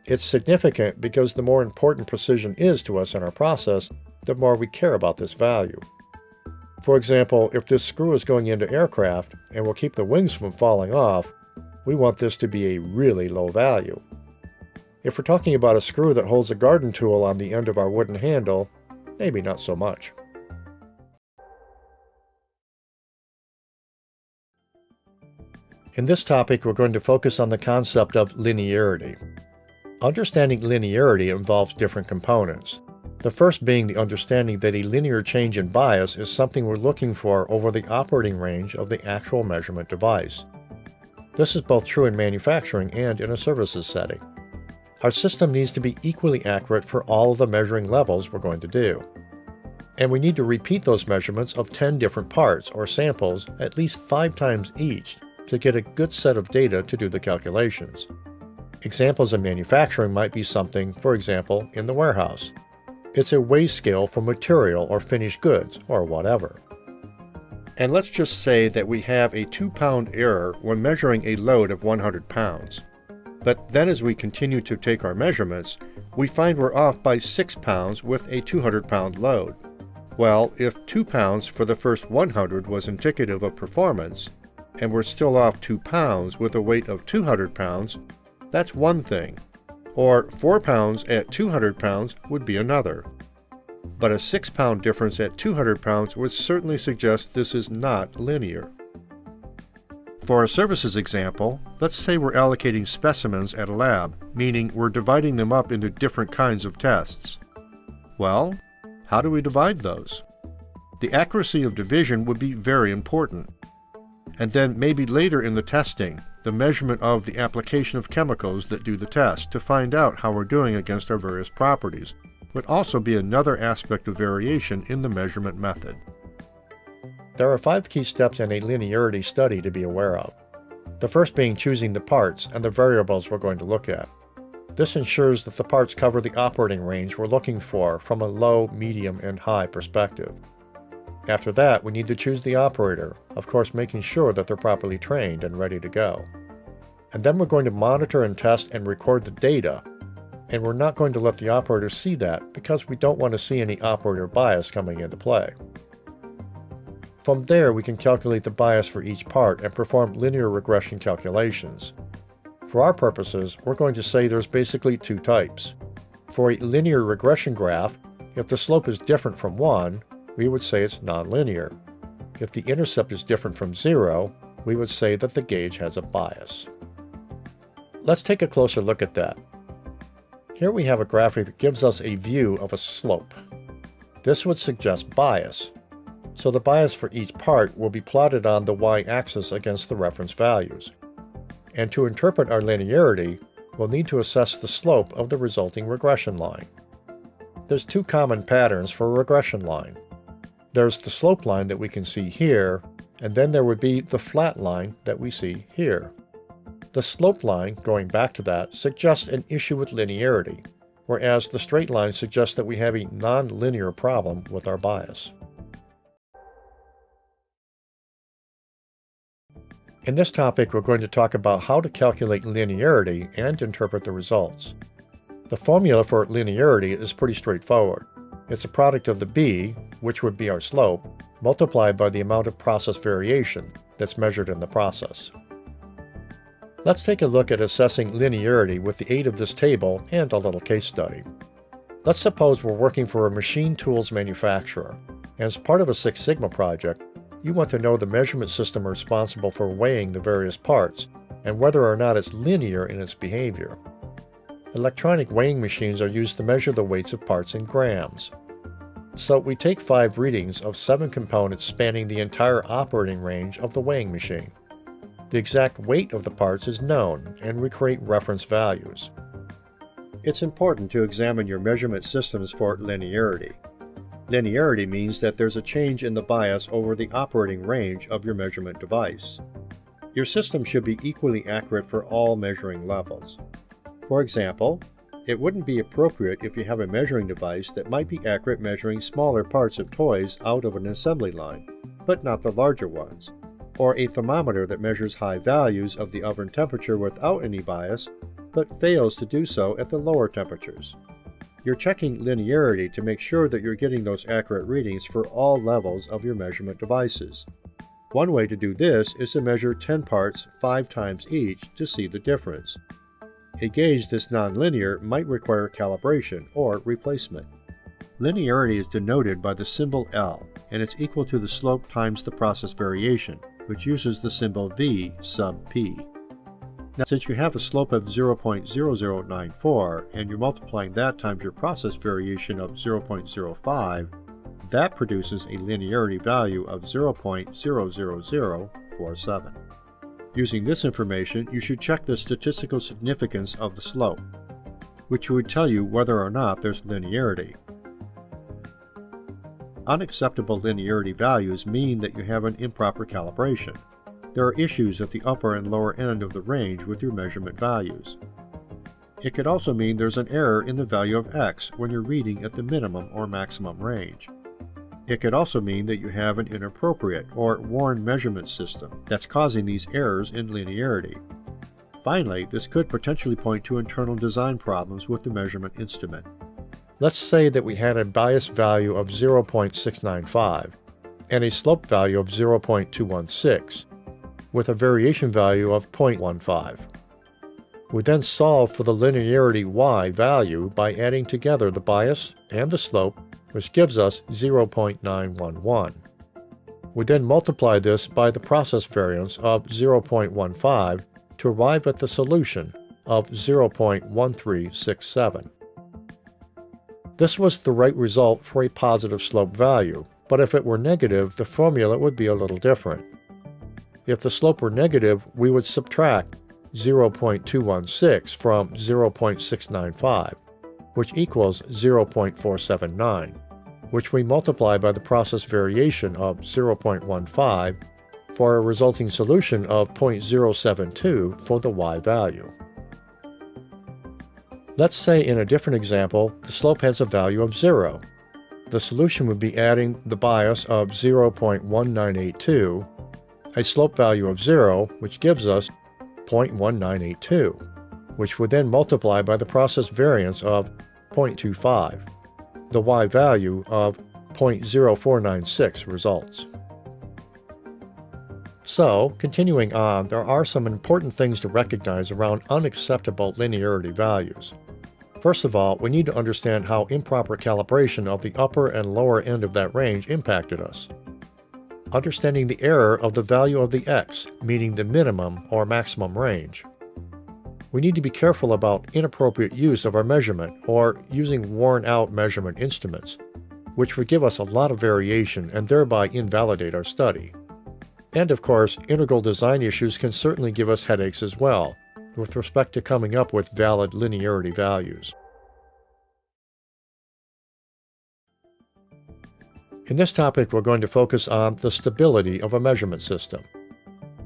It's significant because the more important precision is to us in our process, the more we care about this value. For example, if this screw is going into aircraft and will keep the wings from falling off, we want this to be a really low value. If we're talking about a screw that holds a garden tool on the end of our wooden handle, maybe not so much. In this topic, we're going to focus on the concept of linearity. Understanding linearity involves different components. The first being the understanding that a linear change in bias is something we're looking for over the operating range of the actual measurement device. This is both true in manufacturing and in a services setting. Our system needs to be equally accurate for all of the measuring levels we're going to do. And we need to repeat those measurements of 10 different parts or samples at least 5 times each to get a good set of data to do the calculations. Examples in manufacturing might be something, for example, in the warehouse. It's a weigh scale for material or finished goods, or whatever. And let's just say that we have a 2-pound error when measuring a load of 100 pounds. But then as we continue to take our measurements, we find we're off by 6 pounds with a 200-pound load. Well, if 2 pounds for the first 100 was indicative of performance, and we're still off 2 pounds with a weight of 200 pounds, that's one thing. Or 4 pounds at 200 pounds would be another. But a 6-pound difference at 200 pounds would certainly suggest this is not linear. For a services example, let's say we're allocating specimens at a lab, meaning we're dividing them up into different kinds of tests. Well, how do we divide those? The accuracy of division would be very important. And then maybe later in the testing, the measurement of the application of chemicals that do the test to find out how we're doing against our various properties would also be another aspect of variation in the measurement method. There are 5 key steps in a linearity study to be aware of. The first being choosing the parts and the variables we're going to look at. This ensures that the parts cover the operating range we're looking for from a low, medium, and high perspective. After that, we need to choose the operator, of course making sure that they're properly trained and ready to go. And then we're going to monitor and test and record the data, and we're not going to let the operator see that because we don't want to see any operator bias coming into play. From there, we can calculate the bias for each part and perform linear regression calculations. For our purposes, we're going to say there's basically 2 types. For a linear regression graph, if the slope is different from 1, we would say it's nonlinear. If the intercept is different from 0, we would say that the gauge has a bias. Let's take a closer look at that. Here we have a graphic that gives us a view of a slope. This would suggest bias. So the bias for each part will be plotted on the y-axis against the reference values. And to interpret our linearity, we'll need to assess the slope of the resulting regression line. There's 2 common patterns for a regression line. There's the slope line that we can see here, and then there would be the flat line that we see here. The slope line, going back to that, suggests an issue with linearity, whereas the straight line suggests that we have a non-linear problem with our bias. In this topic, we're going to talk about how to calculate linearity and interpret the results. The formula for linearity is pretty straightforward. It's a product of the b, which would be our slope, multiplied by the amount of process variation that's measured in the process. Let's take a look at assessing linearity with the aid of this table and a little case study. Let's suppose we're working for a machine tools manufacturer, and as part of a Six Sigma project, you want to know the measurement system responsible for weighing the various parts and whether or not it's linear in its behavior. Electronic weighing machines are used to measure the weights of parts in grams. So we take 5 readings of 7 components spanning the entire operating range of the weighing machine. The exact weight of the parts is known, and we create reference values. It's important to examine your measurement systems for linearity. Linearity means that there's a change in the bias over the operating range of your measurement device. Your system should be equally accurate for all measuring levels. For example, It wouldn't be appropriate if you have a measuring device that might be accurate measuring smaller parts of toys out of an assembly line, but not the larger ones, or a thermometer that measures high values of the oven temperature without any bias, but fails to do so at the lower temperatures. You're checking linearity to make sure that you're getting those accurate readings for all levels of your measurement devices. One way to do this is to measure 10 parts 5 times each to see the difference. A gauge this nonlinear might require calibration or replacement. Linearity is denoted by the symbol L, and it's equal to the slope times the process variation, which uses the symbol V sub p. Now, since you have a slope of 0.0094 and you're multiplying that times your process variation of 0.05, that produces a linearity value of 0.00047. Using this information, you should check the statistical significance of the slope, which would tell you whether or not there's linearity. Unacceptable linearity values mean that you have an improper calibration. There are issues at the upper and lower end of the range with your measurement values. It could also mean there's an error in the value of x when you're reading at the minimum or maximum range. It could also mean that you have an inappropriate or worn measurement system that's causing these errors in linearity. Finally, this could potentially point to internal design problems with the measurement instrument. Let's say that we had a bias value of 0.695 and a slope value of 0.216 with a variation value of 0.15. We then solve for the linearity y value by adding together the bias and the slope, which gives us 0.911. We then multiply this by the process variance of 0.15 to arrive at the solution of 0.1367. This was the right result for a positive slope value, but if it were negative, the formula would be a little different. If the slope were negative, we would subtract 0.216 from 0.695, which equals 0.479, which we multiply by the process variation of 0.15 for a resulting solution of 0.072 for the y value. Let's say in a different example, the slope has a value of 0. The solution would be adding the bias of 0.1982, a slope value of 0, which gives us 0.1982, which would then multiply by the process variance of 0.25. The y value of 0.0496 results. So, continuing on, there are some important things to recognize around unacceptable linearity values. First of all, we need to understand how improper calibration of the upper and lower end of that range impacted us. Understanding the error of the value of the x, meaning the minimum or maximum range. We need to be careful about inappropriate use of our measurement or using worn-out measurement instruments, which would give us a lot of variation and thereby invalidate our study. And of course, integral design issues can certainly give us headaches as well, with respect to coming up with valid linearity values. In this topic, we're going to focus on the stability of a measurement system.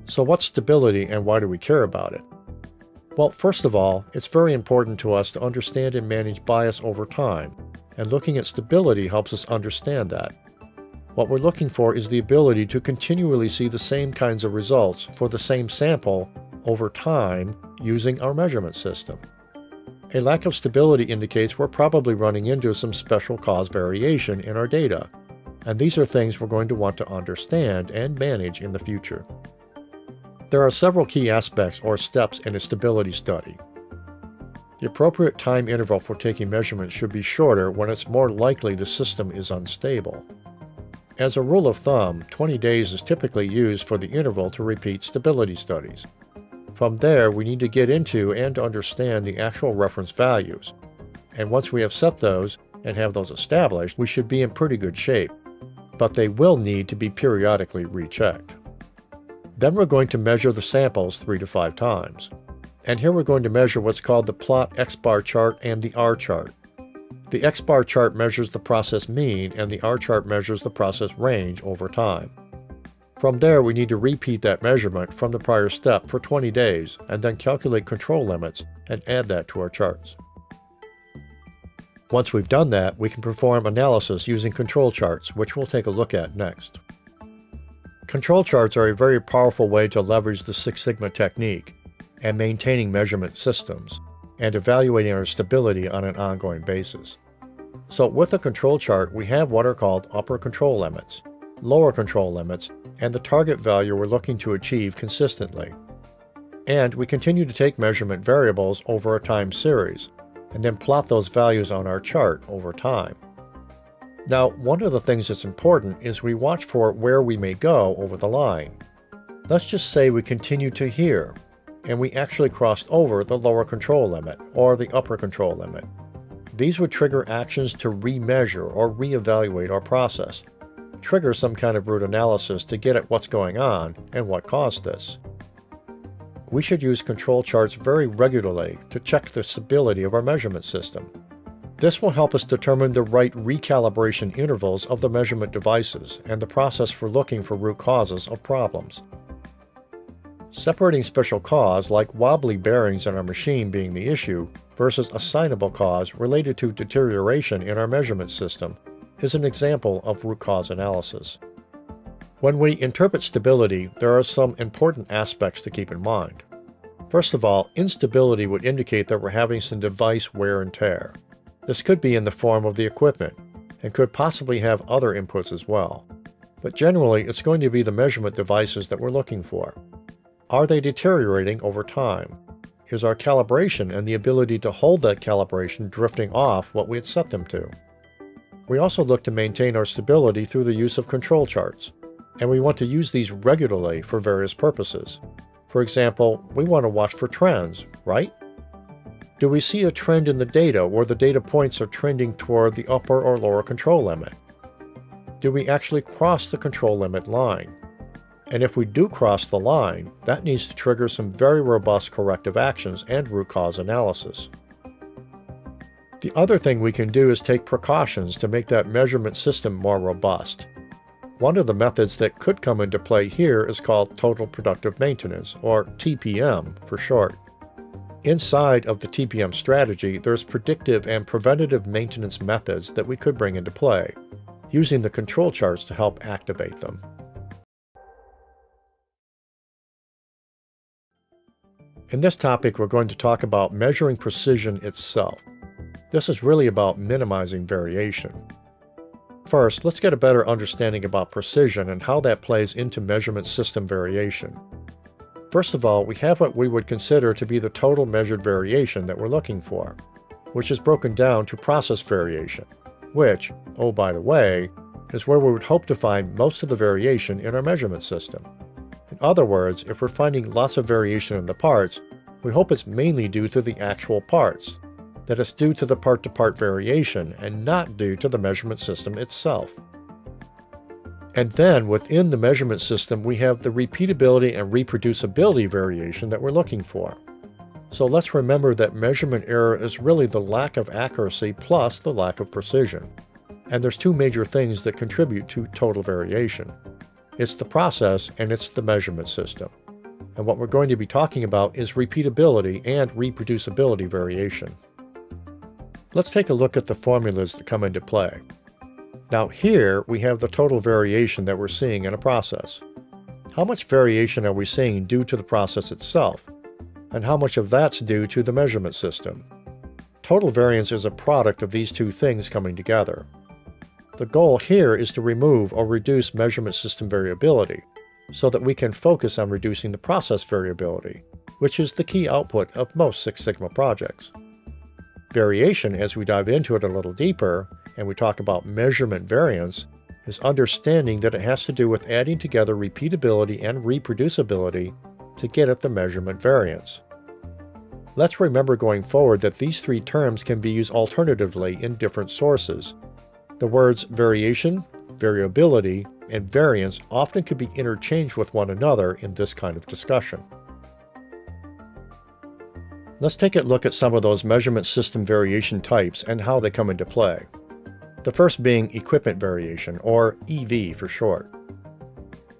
So what's stability and why do we care about it? Well, first of all, it's very important to us to understand and manage bias over time, and looking at stability helps us understand that. What we're looking for is the ability to continually see the same kinds of results for the same sample over time using our measurement system. A lack of stability indicates we're probably running into some special cause variation in our data, and these are things we're going to want to understand and manage in the future. There are several key aspects or steps in a stability study. The appropriate time interval for taking measurements should be shorter when it's more likely the system is unstable. As a rule of thumb, 20 days is typically used for the interval to repeat stability studies. From there, we need to get into and understand the actual reference values. And once we have set those and have those established, we should be in pretty good shape. But they will need to be periodically rechecked. Then we're going to measure the samples 3 to 5 times. And here we're going to measure what's called the plot X-bar chart and the R chart. The X-bar chart measures the process mean and the R chart measures the process range over time. From there, we need to repeat that measurement from the prior step for 20 days and then calculate control limits and add that to our charts. Once we've done that, we can perform analysis using control charts, which we'll take a look at next. Control charts are a very powerful way to leverage the Six Sigma technique and maintaining measurement systems and evaluating our stability on an ongoing basis. So with a control chart, we have what are called upper control limits, lower control limits, and the target value we're looking to achieve consistently. And we continue to take measurement variables over a time series, and then plot those values on our chart over time. Now, one of the things that's important is we watch for where we may go over the line. Let's just say we continue to here, and we actually crossed over the lower control limit or the upper control limit. These would trigger actions to remeasure or reevaluate our process, trigger some kind of root analysis to get at what's going on and what caused this. We should use control charts very regularly to check the stability of our measurement system. This will help us determine the right recalibration intervals of the measurement devices and the process for looking for root causes of problems. Separating special cause, like wobbly bearings in our machine being the issue, versus assignable cause related to deterioration in our measurement system, is an example of root cause analysis. When we interpret stability, there are some important aspects to keep in mind. First of all, instability would indicate that we're having some device wear and tear. This could be in the form of the equipment, and could possibly have other inputs as well. But generally, it's going to be the measurement devices that we're looking for. Are they deteriorating over time? Is our calibration and the ability to hold that calibration drifting off what we had set them to? We also look to maintain our stability through the use of control charts, and we want to use these regularly for various purposes. For example, we want to watch for trends, right? Do we see a trend in the data where the data points are trending toward the upper or lower control limit? Do we actually cross the control limit line? And if we do cross the line, that needs to trigger some very robust corrective actions and root cause analysis. The other thing we can do is take precautions to make that measurement system more robust. One of the methods that could come into play here is called Total Productive Maintenance, or TPM for short. Inside of the TPM strategy, there's predictive and preventative maintenance methods that we could bring into play, using the control charts to help activate them. In this topic, we're going to talk about measuring precision itself. This is really about minimizing variation. First, let's get a better understanding about precision and how that plays into measurement system variation. First of all, we have what we would consider to be the total measured variation that we're looking for, which is broken down to process variation, which, oh by the way, is where we would hope to find most of the variation in our measurement system. In other words, if we're finding lots of variation in the parts, we hope it's mainly due to the actual parts, that it's due to the part-to-part variation and not due to the measurement system itself. And then within the measurement system, we have the repeatability and reproducibility variation that we're looking for. So let's remember that measurement error is really the lack of accuracy plus the lack of precision. And there's two major things that contribute to total variation. It's the process and it's the measurement system. And what we're going to be talking about is repeatability and reproducibility variation. Let's take a look at the formulas that come into play. Now here we have the total variation that we're seeing in a process. How much variation are we seeing due to the process itself? And how much of that's due to the measurement system? Total variance is a product of these two things coming together. The goal here is to remove or reduce measurement system variability so that we can focus on reducing the process variability, which is the key output of most Six Sigma projects. Variation, as we dive into it a little deeper, and we talk about measurement variance, is understanding that it has to do with adding together repeatability and reproducibility to get at the measurement variance. Let's remember going forward that these three terms can be used alternatively in different sources. The words variation, variability, and variance often could be interchanged with one another in this kind of discussion. Let's take a look at some of those measurement system variation types and how they come into play. The first being equipment variation, or EV for short.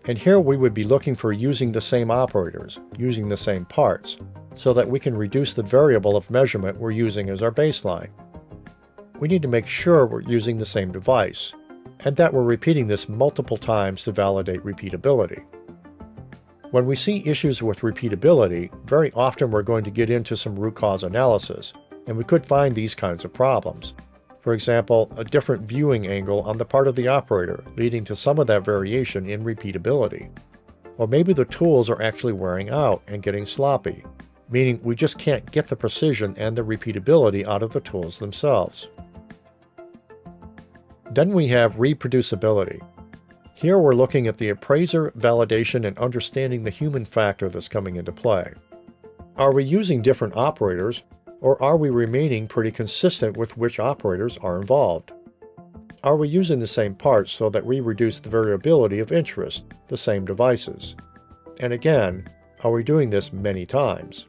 And here we would be looking for using the same operators, using the same parts, so that we can reduce the variable of measurement we're using as our baseline. we need to make sure we're using the same device, and that we're repeating this multiple times to validate repeatability. When we see issues with repeatability, very often we're going to get into some root cause analysis, and we could find these kinds of problems. For example, a different viewing angle on the part of the operator, leading to some of that variation in repeatability. Or maybe the tools are actually wearing out and getting sloppy, meaning we just can't get the precision and the repeatability out of the tools themselves. Then we have reproducibility. Here we're looking at the appraiser, validation, and understanding the human factor that's coming into play. Are we using different operators, or are we remaining pretty consistent with which operators are involved? Are we using the same parts so that we reduce the variability of interest, the same devices? And again, are we doing this many times?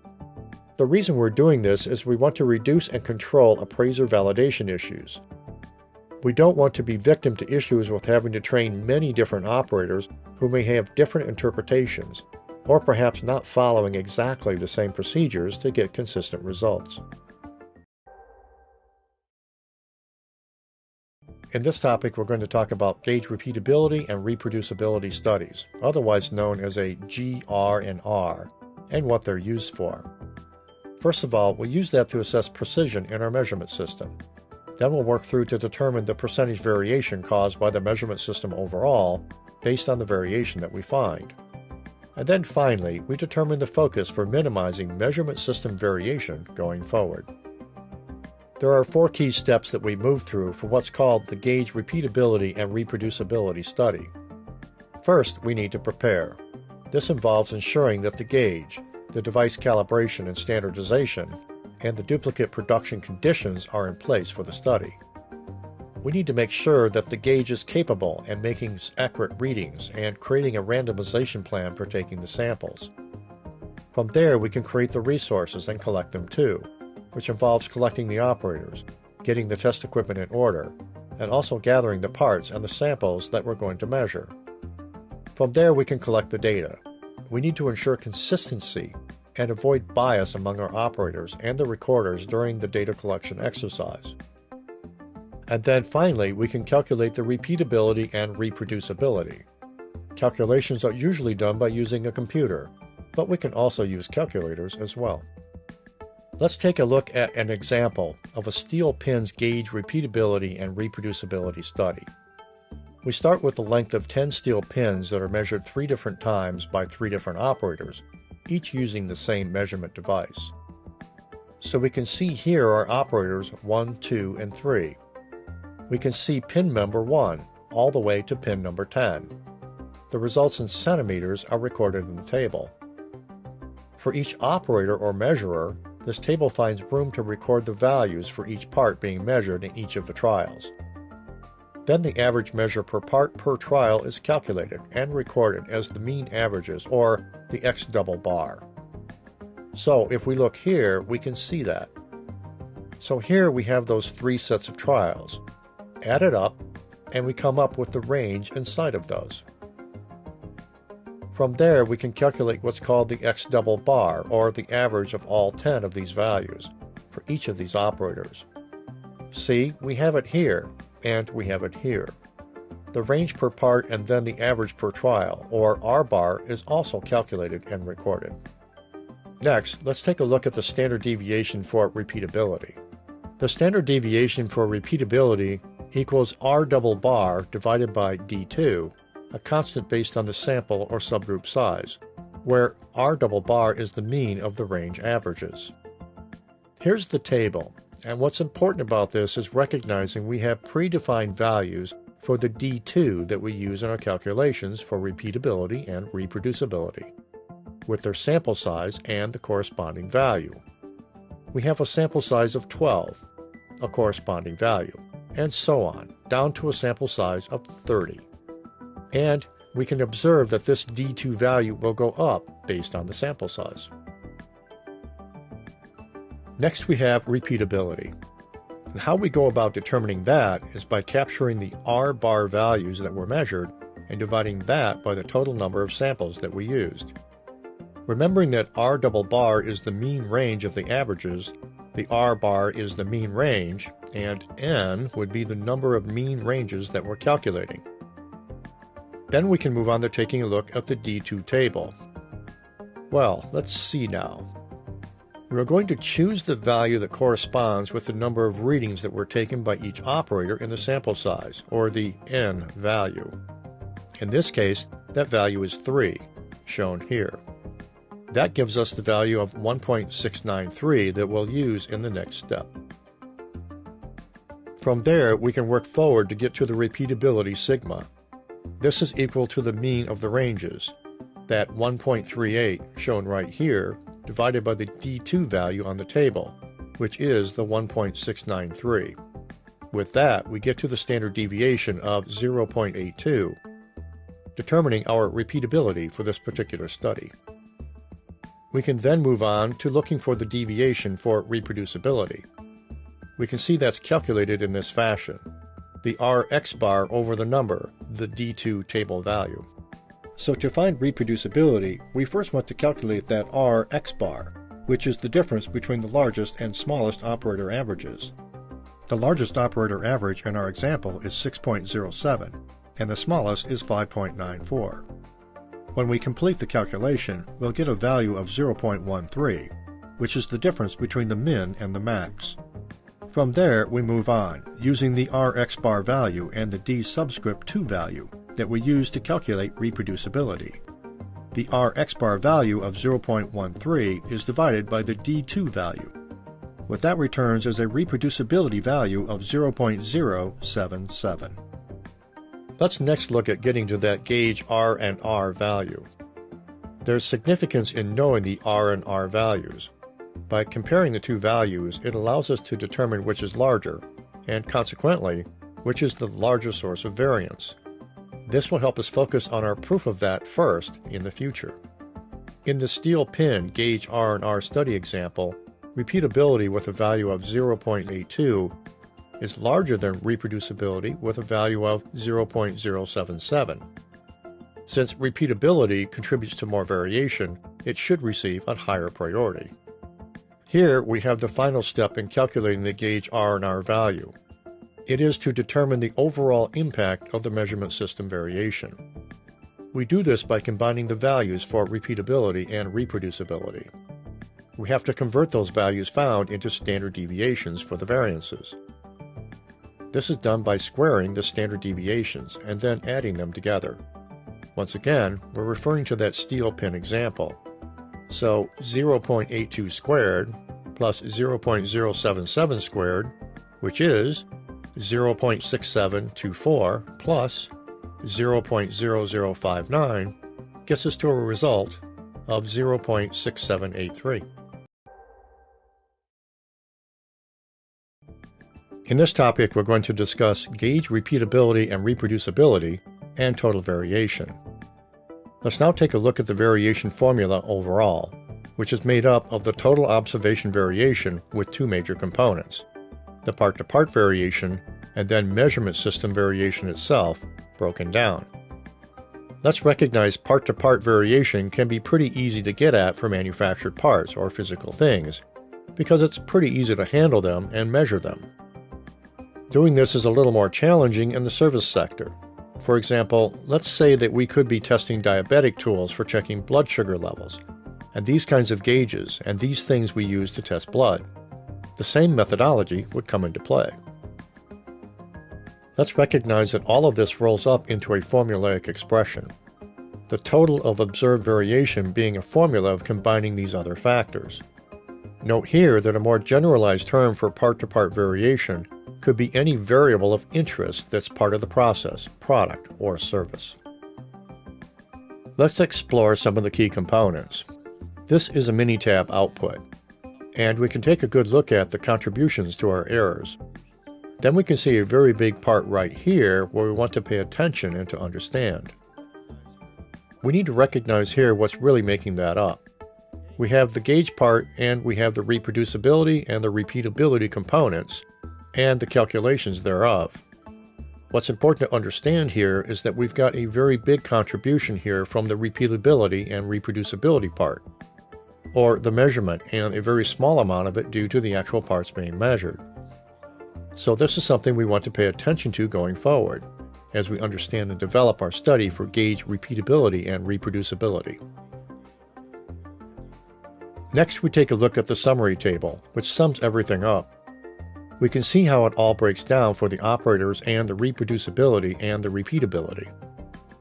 The reason we're doing this is we want to reduce and control appraiser validation issues. We don't want to be victim to issues with having to train many different operators who may have different interpretations, or perhaps not following exactly the same procedures to get consistent results. In this topic, we're going to talk about gauge repeatability and reproducibility studies, otherwise known as a GR&R, and what they're used for. First of all, we use that to assess precision in our measurement system. Then we'll work through to determine the percentage variation caused by the measurement system overall, based on the variation that we find. And then finally, we determine the focus for minimizing measurement system variation going forward. There are 4 key steps that we move through for what's called the gauge repeatability and reproducibility study. First, we need to prepare. This involves ensuring that the gauge, the device calibration and standardization, and the duplicate production conditions are in place for the study. We need to make sure that the gauge is capable and making accurate readings and creating a randomization plan for taking the samples. From there, we can create the resources and collect them too, which involves collecting the operators, getting the test equipment in order, and also gathering the parts and the samples that we're going to measure. From there, we can collect the data. We need to ensure consistency and avoid bias among our operators and the recorders during the data collection exercise. And then finally, we can calculate the repeatability and reproducibility. Calculations are usually done by using a computer, but we can also use calculators as well. Let's take a look at an example of a steel pin's gauge repeatability and reproducibility study. We start with the length of 10 steel pins that are measured 3 different times by 3 different operators, each using the same measurement device. So we can see here our operators 1, 2, and 3. We can see pin number 1 all the way to pin number 10. The results in centimeters are recorded in the table. For each operator or measurer, this table finds room to record the values for each part being measured in each of the trials. Then the average measure per part per trial is calculated and recorded as the mean averages, or the X double bar. So if we look here, we can see that. So here we have those 3 sets of trials. Add it up, and we come up with the range inside of those. From there, we can calculate what's called the X double bar, or the average of all 10 of these values, for each of these operators. See, we have it here, and we have it here. The range per part and then the average per trial, or R bar, is also calculated and recorded. Next, let's take a look at the standard deviation for repeatability. The standard deviation for repeatability equals R double bar divided by D2, a constant based on the sample or subgroup size, where R double bar is the mean of the range averages. Here's the table, and what's important about this is recognizing we have predefined values for the D2 that we use in our calculations for repeatability and reproducibility, with their sample size and the corresponding value. We have a sample size of 12, a corresponding value, and so on, down to a sample size of 30. And we can observe that this D2 value will go up based on the sample size. Next we have repeatability. And how we go about determining that is by capturing the R bar values that were measured and dividing that by the total number of samples that we used. Remembering that R double bar is the mean range of the averages, The R bar is the mean range, and N would be the number of mean ranges that we're calculating. Then we can move on to taking a look at the D2 table. Well, let's see now. We're going to choose the value that corresponds with the number of readings that were taken by each operator in the sample size, or the N value. In this case, that value is 3, shown here. That gives us the value of 1.693 that we'll use in the next step. From there, we can work forward to get to the repeatability sigma. This is equal to the mean of the ranges, that 1.38 shown right here, divided by the D2 value on the table, which is the 1.693. With that, we get to the standard deviation of 0.82, determining our repeatability for this particular study. We can then move on to looking for the deviation for reproducibility. We can see that's calculated in this fashion. The Rx bar over the number, the D2 table value. So to find reproducibility, we first want to calculate that Rx bar, which is the difference between the largest and smallest operator averages. The largest operator average in our example is 6.07, and the smallest is 5.94. When we complete the calculation, we'll get a value of 0.13, which is the difference between the min and the max. From there, we move on, using the Rx bar value and the D subscript 2 value that we use to calculate reproducibility. The Rx bar value of 0.13 is divided by the D2 value. What that returns is a reproducibility value of 0.077. Let's next look at getting to that gauge R and R value. There's significance in knowing the R and R values. By comparing the two values, it allows us to determine which is larger, and consequently, which is the larger source of variance. This will help us focus on our proof of that first in the future. In the steel pin gauge R and R study example, repeatability with a value of 0.82 is larger than reproducibility with a value of 0.077. Since repeatability contributes to more variation, it should receive a higher priority. Here we have the final step in calculating the gauge R and R value. It is to determine the overall impact of the measurement system variation. We do this by combining the values for repeatability and reproducibility. We have to convert those values found into standard deviations for the variances. This is done by squaring the standard deviations and then adding them together. Once again, we're referring to that steel pin example. So 0.82 squared plus 0.077 squared, which is 0.6724 plus 0.0059, gets us to a result of 0.6783. In this topic, we're going to discuss gauge repeatability and reproducibility and total variation. Let's now take a look at the variation formula overall, which is made up of the total observation variation with two major components, the part-to-part variation and then measurement system variation itself broken down. Let's recognize part-to-part variation can be pretty easy to get at for manufactured parts or physical things, because it's pretty easy to handle them and measure them. Doing this is a little more challenging in the service sector. For example, let's say that we could be testing diabetic tools for checking blood sugar levels, and these kinds of gauges and these things we use to test blood. The same methodology would come into play. Let's recognize that all of this rolls up into a formulaic expression, the total of observed variation being a formula of combining these other factors. Note here that a more generalized term for part-to-part variation could be any variable of interest that's part of the process, product, or service. Let's explore some of the key components. This is a Minitab output, and we can take a good look at the contributions to our errors. Then we can see a very big part right here where we want to pay attention and to understand. We need to recognize here what's really making that up. We have the gauge part and we have the reproducibility and the repeatability components and the calculations thereof. What's important to understand here is that we've got a very big contribution here from the repeatability and reproducibility part. or the measurement and a very small amount of it due to the actual parts being measured. So this is something we want to pay attention to going forward, as we understand and develop our study for gauge repeatability and reproducibility. Next, we take a look at the summary table, which sums everything up. We can see how it all breaks down for the operators and the reproducibility and the repeatability.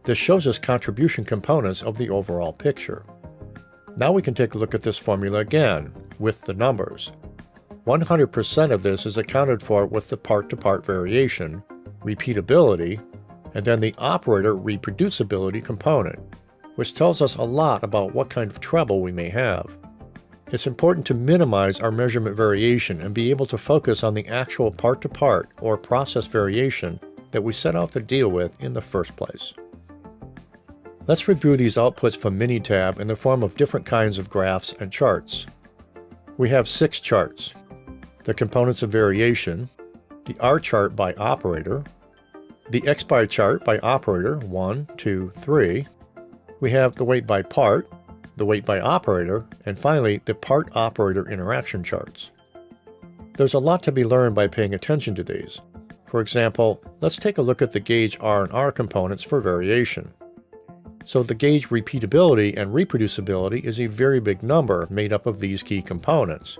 This shows us contribution components of the overall picture. Now we can take a look at this formula again, with the numbers. 100% of this is accounted for with the part-to-part variation, repeatability, and then the operator reproducibility component, which tells us a lot about what kind of trouble we may have. It's important to minimize our measurement variation and be able to focus on the actual part-to-part or process variation that we set out to deal with in the first place. Let's review these outputs from Minitab in the form of different kinds of graphs and charts. We have 6 charts: the components of variation, the R chart by operator, the X bar chart by operator 1, 2, 3. We have the weight by part, the weight by operator, and finally the part-operator interaction charts. There's a lot to be learned by paying attention to these. For example, let's take a look at the gauge R and R components for variation. So the gauge repeatability and reproducibility is a very big number made up of these key components.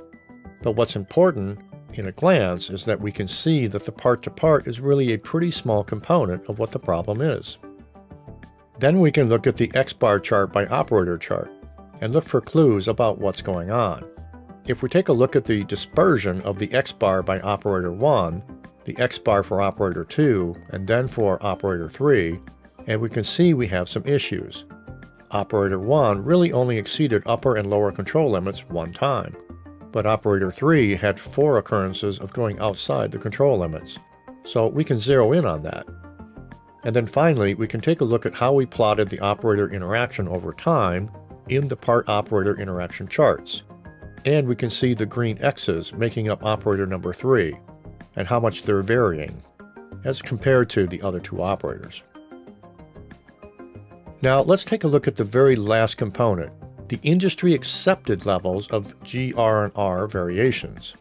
But what's important in a glance is that we can see that the part-to-part is really a pretty small component of what the problem is. Then we can look at the X bar chart by operator chart and look for clues about what's going on. If we take a look at the dispersion of the X bar by operator 1, the X bar for operator 2, and then for operator 3, and we can see we have some issues. Operator 1 really only exceeded upper and lower control limits 1 time, but operator 3 had 4 occurrences of going outside the control limits. So we can zero in on that. And then finally, we can take a look at how we plotted the operator interaction over time in the part-operator interaction charts. And we can see the green X's making up operator number 3, and how much they're varying, as compared to the other 2 operators. Now let's take a look at the very last component, the industry-accepted levels of GR and R variations.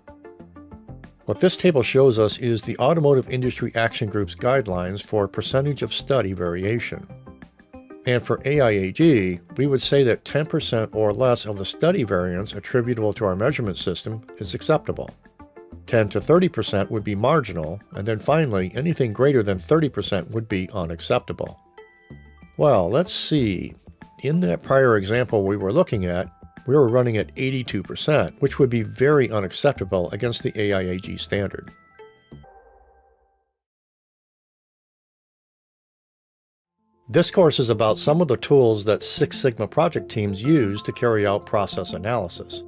What this table shows us is the Automotive Industry Action Group's guidelines for percentage of study variation. And for AIAG, we would say that 10% or less of the study variance attributable to our measurement system is acceptable. 10 to 30% would be marginal, and then finally, anything greater than 30% would be unacceptable. Well, let's see. In that prior example we were looking at, we were running at 82%, which would be very unacceptable against the AIAG standard. This course is about some of the tools that Six Sigma project teams use to carry out process analysis.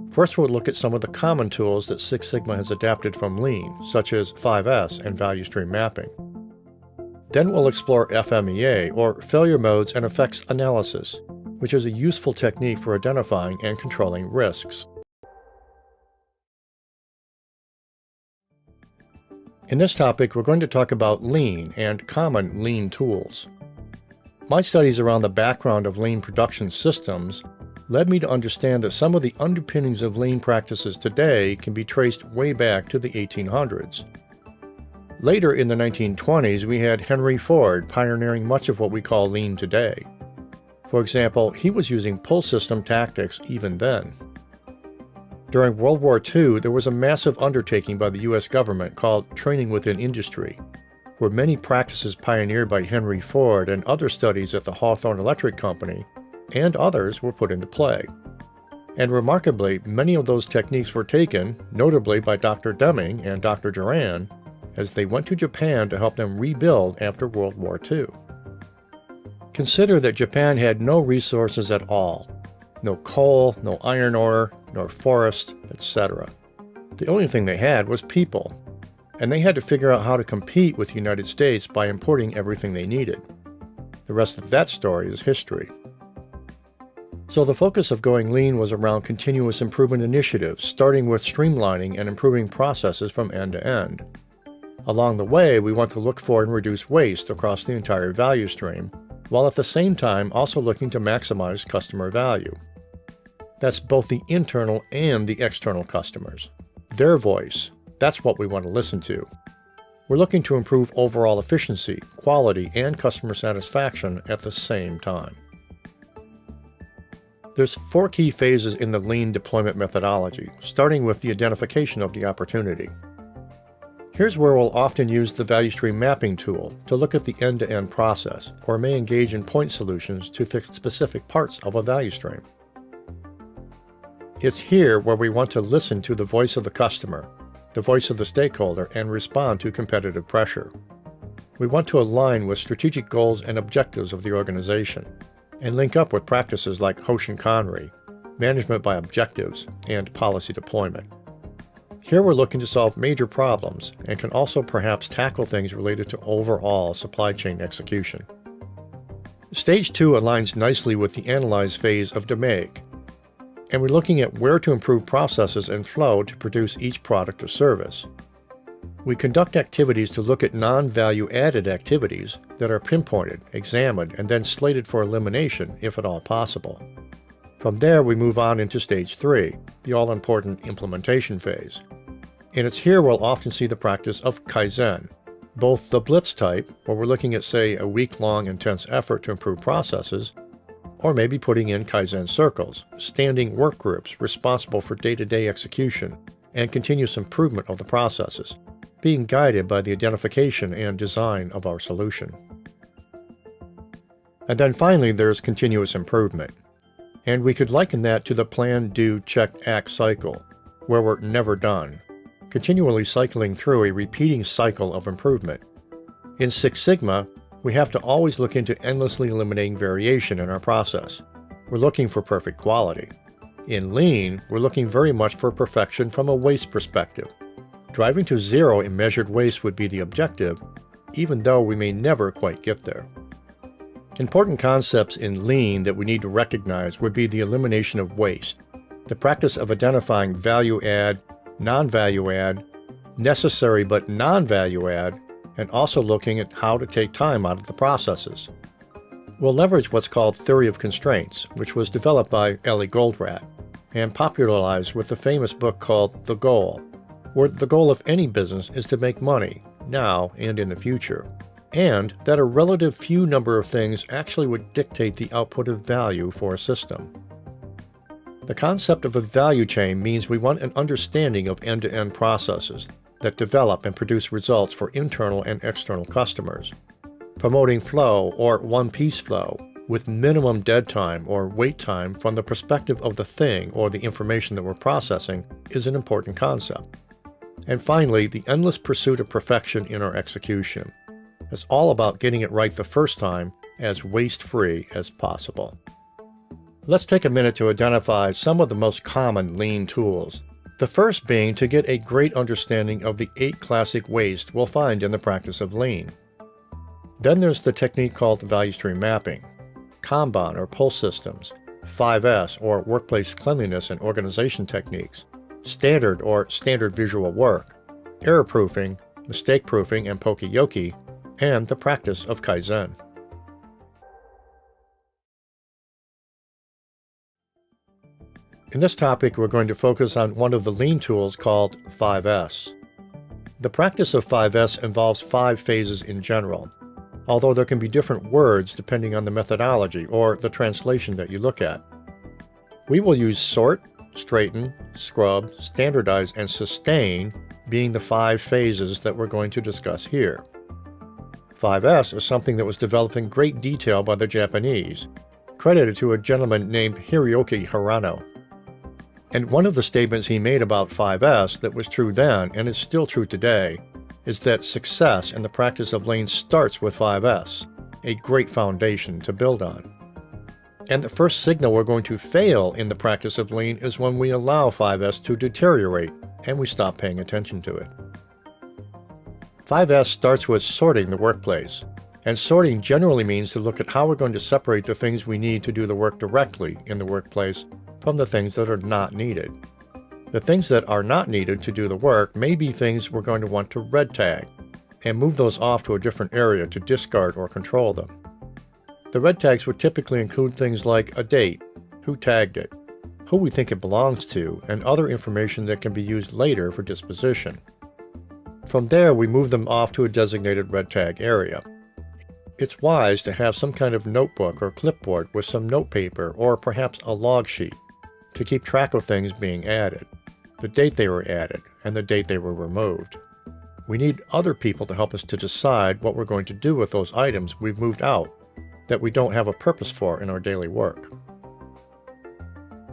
First, we'll look at some of the common tools that Six Sigma has adapted from Lean, such as 5S and value stream mapping. Then we'll explore FMEA, or Failure Modes and Effects Analysis, which is a useful technique for identifying and controlling risks. In this topic, we're going to talk about Lean and common Lean tools. My studies around the background of Lean production systems led me to understand that some of the underpinnings of Lean practices today can be traced way back to the 1800s. Later in the 1920s, we had Henry Ford pioneering much of what we call Lean today. For example, he was using pull system tactics even then. During World War II, there was a massive undertaking by the U.S. government called Training Within Industry, where many practices pioneered by Henry Ford and other studies at the Hawthorne Electric Company and others were put into play. And remarkably, many of those techniques were taken, notably by Dr. Deming and Dr. Juran, as they went to Japan to help them rebuild after World War II. Consider that Japan had no resources at all. No coal, no iron ore, nor forest, etc. The only thing they had was people. And they had to figure out how to compete with the United States by importing everything they needed. The rest of that story is history. So the focus of going Lean was around continuous improvement initiatives, starting with streamlining and improving processes from end to end. Along the way, we want to look for and reduce waste across the entire value stream, while at the same time also looking to maximize customer value. That's both the internal and the external customers. Their voice, that's what we want to listen to. We're looking to improve overall efficiency, quality, and customer satisfaction at the same time. There's 4 key phases in the Lean deployment methodology, starting with the identification of the opportunity. Here's where we'll often use the value stream mapping tool to look at the end-to-end process, or may engage in point solutions to fix specific parts of a value stream. It's here where we want to listen to the voice of the customer, the voice of the stakeholder, and respond to competitive pressure. We want to align with strategic goals and objectives of the organization, and link up with practices like Hoshin Kanri, management by objectives, and policy deployment. Here we're looking to solve major problems and can also perhaps tackle things related to overall supply chain execution. Stage 2 aligns nicely with the analyze phase of DMAIC, and we're looking at where to improve processes and flow to produce each product or service. We conduct activities to look at non-value added activities that are pinpointed, examined, and then slated for elimination if at all possible. From there, we move on into Stage 3, the all-important implementation phase. And it's here we'll often see the practice of Kaizen, both the Blitz type, where we're looking at, say, a week-long intense effort to improve processes, or maybe putting in Kaizen circles, standing work groups responsible for day-to-day execution and continuous improvement of the processes, being guided by the identification and design of our solution. And then finally, there's continuous improvement. And we could liken that to the plan, do, check, act cycle, where we're never done, continually cycling through a repeating cycle of improvement. In Six Sigma, we have to always look into endlessly eliminating variation in our process. We're looking for perfect quality. In Lean, we're looking very much for perfection from a waste perspective. Driving to zero in measured waste would be the objective, even though we may never quite get there. Important concepts in Lean that we need to recognize would be the elimination of waste, the practice of identifying value add, non-value add, necessary but non-value add, and also looking at how to take time out of the processes. We'll leverage what's called theory of constraints, which was developed by Ellie Goldratt and popularized with the famous book called The Goal, where the goal of any business is to make money, now and in the future, and that a relative few number of things actually would dictate the output of value for a system. The concept of a value chain means we want an understanding of end-to-end processes that develop and produce results for internal and external customers. Promoting flow or one-piece flow with minimum dead time or wait time from the perspective of the thing or the information that we're processing is an important concept. And finally, the endless pursuit of perfection in our execution. It's all about getting it right the first time as waste-free as possible. Let's take a minute to identify some of the most common Lean tools. The first being to get a great understanding of the 8 classic wastes we'll find in the practice of Lean. Then there's the technique called value stream mapping, Kanban or pull systems, 5S or workplace cleanliness and organization techniques, standard or standard visual work, error proofing, mistake proofing and Poka-yoke, and the practice of Kaizen. In this topic, we're going to focus on one of the Lean tools called 5S. The practice of 5S involves 5 phases in general, although there can be different words depending on the methodology or the translation that you look at. We will use sort, straighten, scrub, standardize, and sustain being the 5 phases that we're going to discuss here. 5S is something that was developed in great detail by the Japanese, credited to a gentleman named Hiroyuki Hirano. And one of the statements he made about 5S that was true then and is still true today is that success in the practice of Lean starts with 5S, a great foundation to build on. And the first signal we're going to fail in the practice of Lean is when we allow 5S to deteriorate and we stop paying attention to it. 5S starts with sorting the workplace, and sorting generally means to look at how we're going to separate the things we need to do the work directly in the workplace from the things that are not needed. The things that are not needed to do the work may be things we're going to want to red tag, and move those off to a different area to discard or control them. The red tags would typically include things like a date, who tagged it, who we think it belongs to, and other information that can be used later for disposition. From there, we move them off to a designated red tag area. It's wise to have some kind of notebook or clipboard with some notepaper or perhaps a log sheet to keep track of things being added, the date they were added, and the date they were removed. We need other people to help us to decide what we're going to do with those items we've moved out that we don't have a purpose for in our daily work.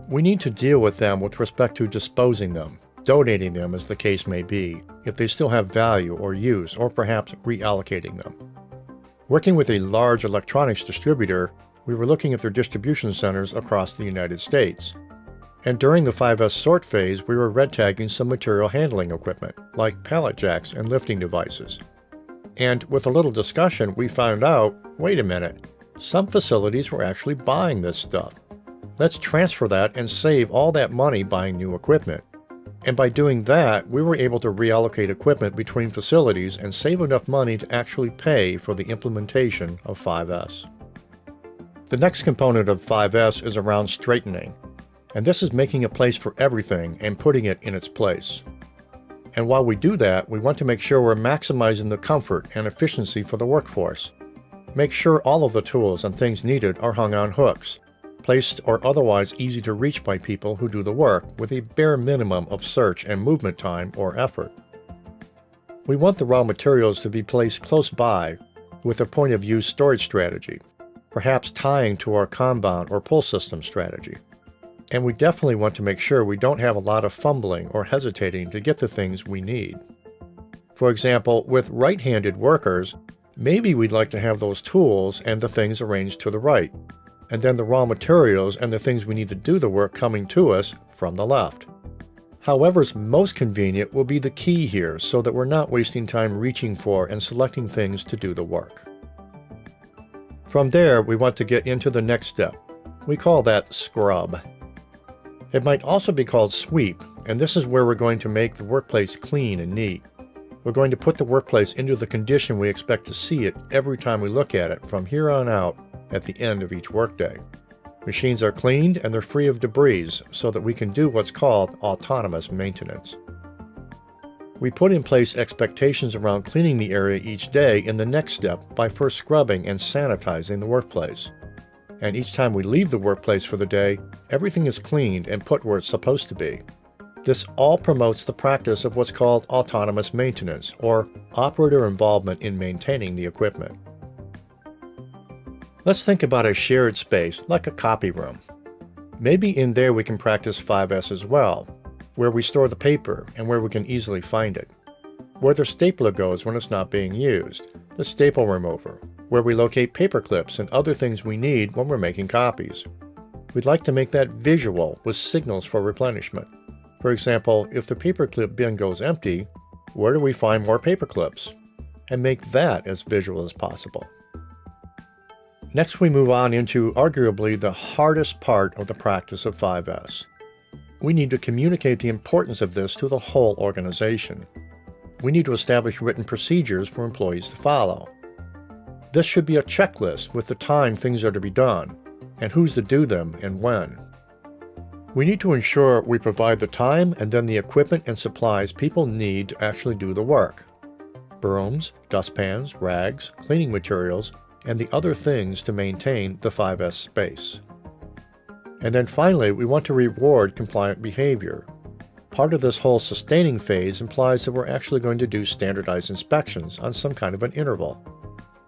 We need to deal with them with respect to disposing them, donating them as the case may be, if they still have value or use, or perhaps reallocating them. Working with a large electronics distributor, we were looking at their distribution centers across the United States. And during the 5S sort phase, we were red tagging some material handling equipment, like pallet jacks and lifting devices. And with a little discussion, we found out, wait a minute, some facilities were actually buying this stuff. Let's transfer that and save all that money buying new equipment. And by doing that, we were able to reallocate equipment between facilities and save enough money to actually pay for the implementation of 5S. The next component of 5S is around straightening, and this is making a place for everything and putting it in its place. And while we do that, we want to make sure we're maximizing the comfort and efficiency for the workforce. Make sure all of the tools and things needed are hung on hooks, placed or otherwise easy to reach by people who do the work with a bare minimum of search and movement time or effort. We want the raw materials to be placed close by with a point of use storage strategy, perhaps tying to our Kanban or pull system strategy. And we definitely want to make sure we don't have a lot of fumbling or hesitating to get the things we need. For example, with right-handed workers, maybe we'd like to have those tools and the things arranged to the right, and then the raw materials and the things we need to do the work coming to us from the left. However's most convenient will be the key here so that we're not wasting time reaching for and selecting things to do the work. From there, we want to get into the next step. We call that scrub. It might also be called sweep, and this is where we're going to make the workplace clean and neat. We're going to put the workplace into the condition we expect to see it every time we look at it from here on out at the end of each workday. Machines are cleaned and they're free of debris so that we can do what's called autonomous maintenance. We put in place expectations around cleaning the area each day in the next step by first scrubbing and sanitizing the workplace. And each time we leave the workplace for the day, everything is cleaned and put where it's supposed to be. This all promotes the practice of what's called autonomous maintenance, or operator involvement in maintaining the equipment. Let's think about a shared space, like a copy room. Maybe in there we can practice 5S as well, where we store the paper and where we can easily find it. Where the stapler goes when it's not being used, the staple remover, where we locate paper clips and other things we need when we're making copies. We'd like to make that visual with signals for replenishment. For example, if the paperclip bin goes empty, where do we find more paper clips? And make that as visual as possible. Next, we move on into arguably the hardest part of the practice of 5S. We need to communicate the importance of this to the whole organization. We need to establish written procedures for employees to follow. This should be a checklist with the time things are to be done, and who's to do them and when. We need to ensure we provide the time and then the equipment and supplies people need to actually do the work. Brooms, dustpans, rags, cleaning materials, and the other things to maintain the 5S space. And then finally, we want to reward compliant behavior. Part of this whole sustaining phase implies that we're actually going to do standardized inspections on some kind of an interval.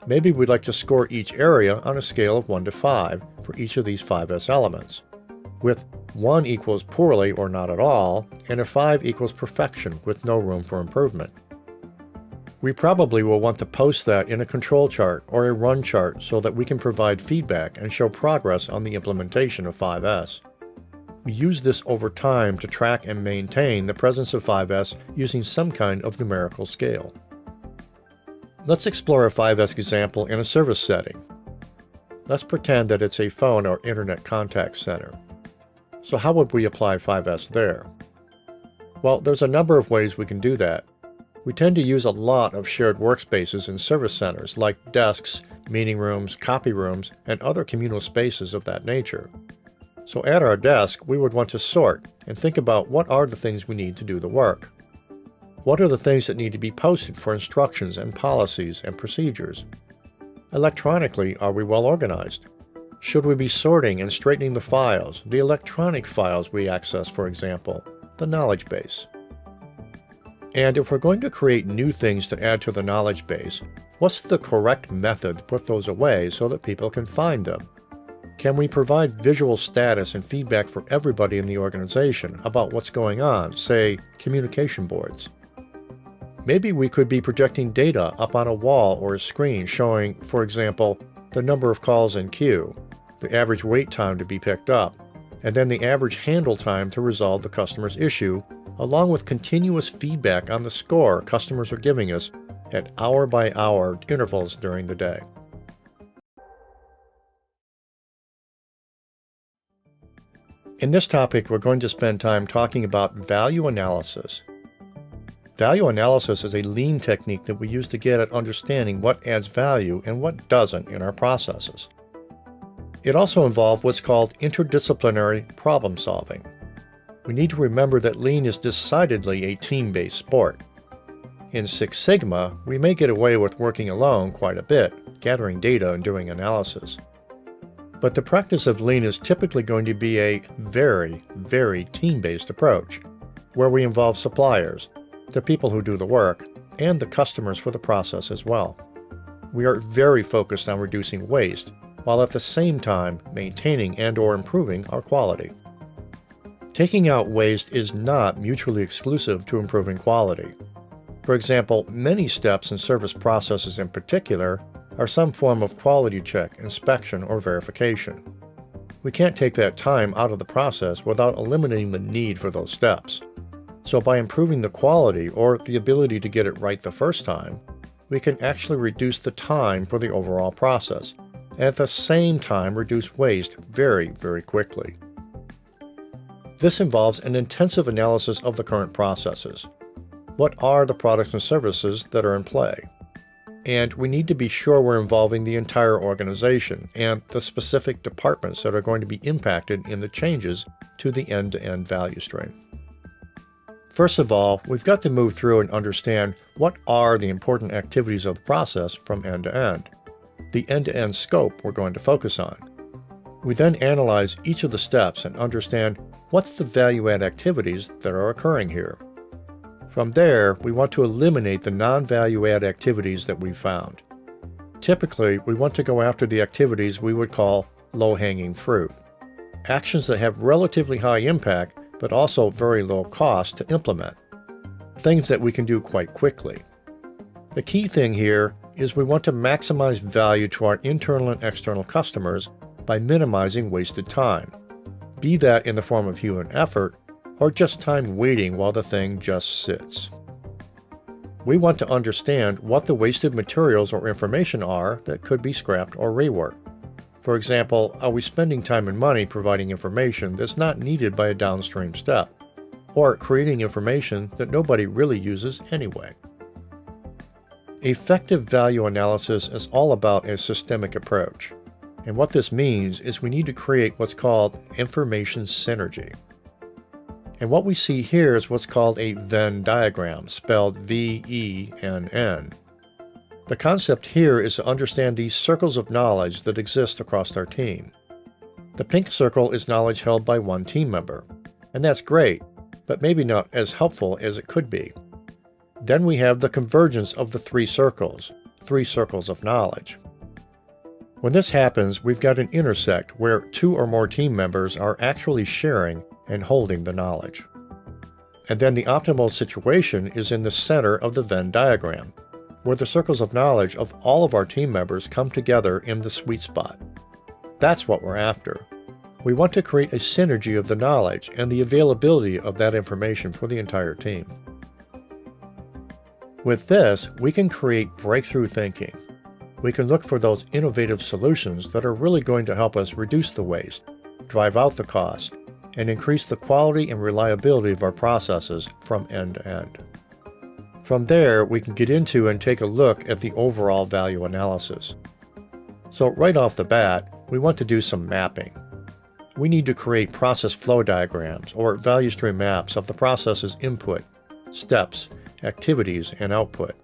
Maybe we'd like to score each area on a scale of 1 to 5 for each of these 5S elements, with 1 equals poorly or not at all, and a 5 equals perfection with no room for improvement. We probably will want to post that in a control chart or a run chart so that we can provide feedback and show progress on the implementation of 5S. We use this over time to track and maintain the presence of 5S using some kind of numerical scale. Let's explore a 5S example in a service setting. Let's pretend that it's a phone or internet contact center. So how would we apply 5S there? Well, there's a number of ways we can do that. We tend to use a lot of shared workspaces in service centers like desks, meeting rooms, copy rooms, and other communal spaces of that nature. So at our desk, we would want to sort and think about what are the things we need to do the work. What are the things that need to be posted for instructions and policies and procedures? Electronically, are we well organized? Should we be sorting and straightening the files, the electronic files we access, for example, the knowledge base? And if we're going to create new things to add to the knowledge base, what's the correct method to put those away so that people can find them? Can we provide visual status and feedback for everybody in the organization about what's going on, say, communication boards? Maybe we could be projecting data up on a wall or a screen showing, for example, the number of calls in queue, the average wait time to be picked up, and then the average handle time to resolve the customer's issue, along with continuous feedback on the score customers are giving us at hour-by-hour intervals during the day. In this topic, we're going to spend time talking about value analysis. Value analysis is a lean technique that we use to get at understanding what adds value and what doesn't in our processes. It also involves what's called interdisciplinary problem solving. We need to remember that lean is decidedly a team-based sport. In Six Sigma, we may get away with working alone quite a bit, gathering data and doing analysis. But the practice of lean is typically going to be a very, very team-based approach, where we involve suppliers, the people who do the work, and the customers for the process as well. We are very focused on reducing waste, while at the same time maintaining and/or improving our quality. Taking out waste is not mutually exclusive to improving quality. For example, many steps in service processes in particular are some form of quality check, inspection, or verification. We can't take that time out of the process without eliminating the need for those steps. So by improving the quality or the ability to get it right the first time, we can actually reduce the time for the overall process, and at the same time reduce waste very, very quickly. This involves an intensive analysis of the current processes. What are the products and services that are in play? And we need to be sure we're involving the entire organization and the specific departments that are going to be impacted in the changes to the end-to-end value stream. First of all, we've got to move through and understand what are the important activities of the process from end to end, the end-to-end scope we're going to focus on. We then analyze each of the steps and understand what's the value-add activities that are occurring here. From there, we want to eliminate the non-value-add activities that we've found. Typically, we want to go after the activities we would call low-hanging fruit, actions that have relatively high impact but also very low cost to implement, things that we can do quite quickly. The key thing here is we want to maximize value to our internal and external customers by minimizing wasted time, be that in the form of human effort or just time waiting while the thing just sits. We want to understand what the wasted materials or information are that could be scrapped or reworked. For example, are we spending time and money providing information that's not needed by a downstream step, or creating information that nobody really uses anyway? Effective value analysis is all about a systemic approach, and what this means is we need to create what's called information synergy. And what we see here is what's called a Venn diagram, spelled V-E-N-N. The concept here is to understand these circles of knowledge that exist across our team. The pink circle is knowledge held by one team member, and that's great, but maybe not as helpful as it could be. Then we have the convergence of the three circles of knowledge. When this happens, we've got an intersect where two or more team members are actually sharing and holding the knowledge. And then the optimal situation is in the center of the Venn diagram, where the circles of knowledge of all of our team members come together in the sweet spot. That's what we're after. We want to create a synergy of the knowledge and the availability of that information for the entire team. With this, we can create breakthrough thinking. We can look for those innovative solutions that are really going to help us reduce the waste, drive out the cost, and increase the quality and reliability of our processes from end to end. From there, we can get into and take a look at the overall value analysis. So right off the bat, we want to do some mapping. we need to create process flow diagrams or value stream maps of the process's input, steps, activities, and output.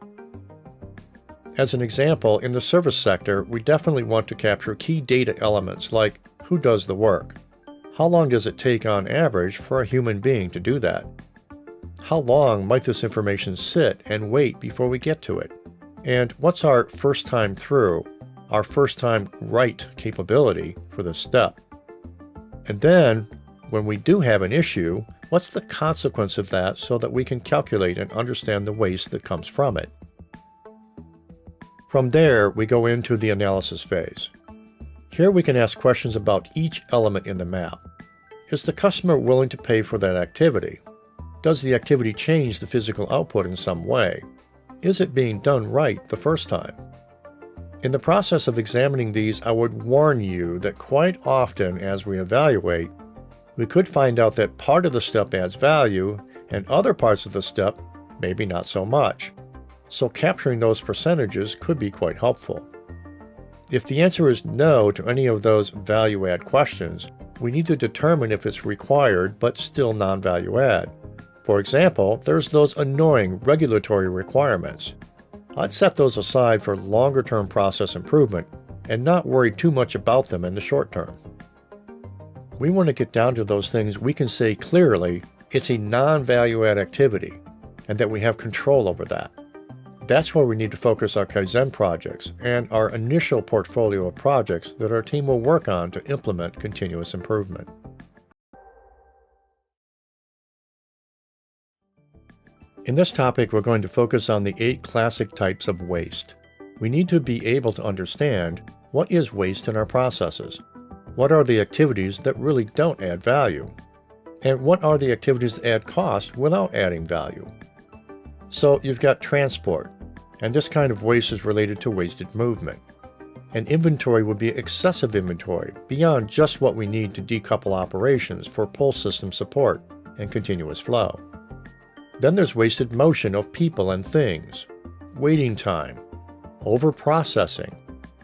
As an example, in the service sector, we definitely want to capture key data elements like who does the work, how long does it take on average for a human being to do that, how long might this information sit and wait before we get to it, and what's our first time through, our first time right capability for this step. And then, when we do have an issue, what's the consequence of that so that we can calculate and understand the waste that comes from it. From there, we go into the analysis phase. Here we can ask questions about each element in the map. Is the customer willing to pay for that activity? Does the activity change the physical output in some way? Is it being done right the first time? In the process of examining these, I would warn you that quite often as we evaluate, we could find out that part of the step adds value and other parts of the step maybe not so much. So capturing those percentages could be quite helpful. If the answer is no to any of those value-add questions, we need to determine if it's required but still non-value add. For example, there's those annoying regulatory requirements. I'd set those aside for longer-term process improvement and not worry too much about them in the short term. We want to get down to those things we can say clearly it's a non-value-add activity and that we have control over that. That's where we need to focus our Kaizen projects and our initial portfolio of projects that our team will work on to implement continuous improvement. In this topic, we're going to focus on the 8 classic types of waste. We need to be able to understand what is waste in our processes, what are the activities that really don't add value, and what are the activities that add cost without adding value. So you've got transport, and this kind of waste is related to wasted movement. And inventory would be excessive inventory beyond just what we need to decouple operations for pull system support and continuous flow. Then there's wasted motion of people and things, waiting time, over-processing,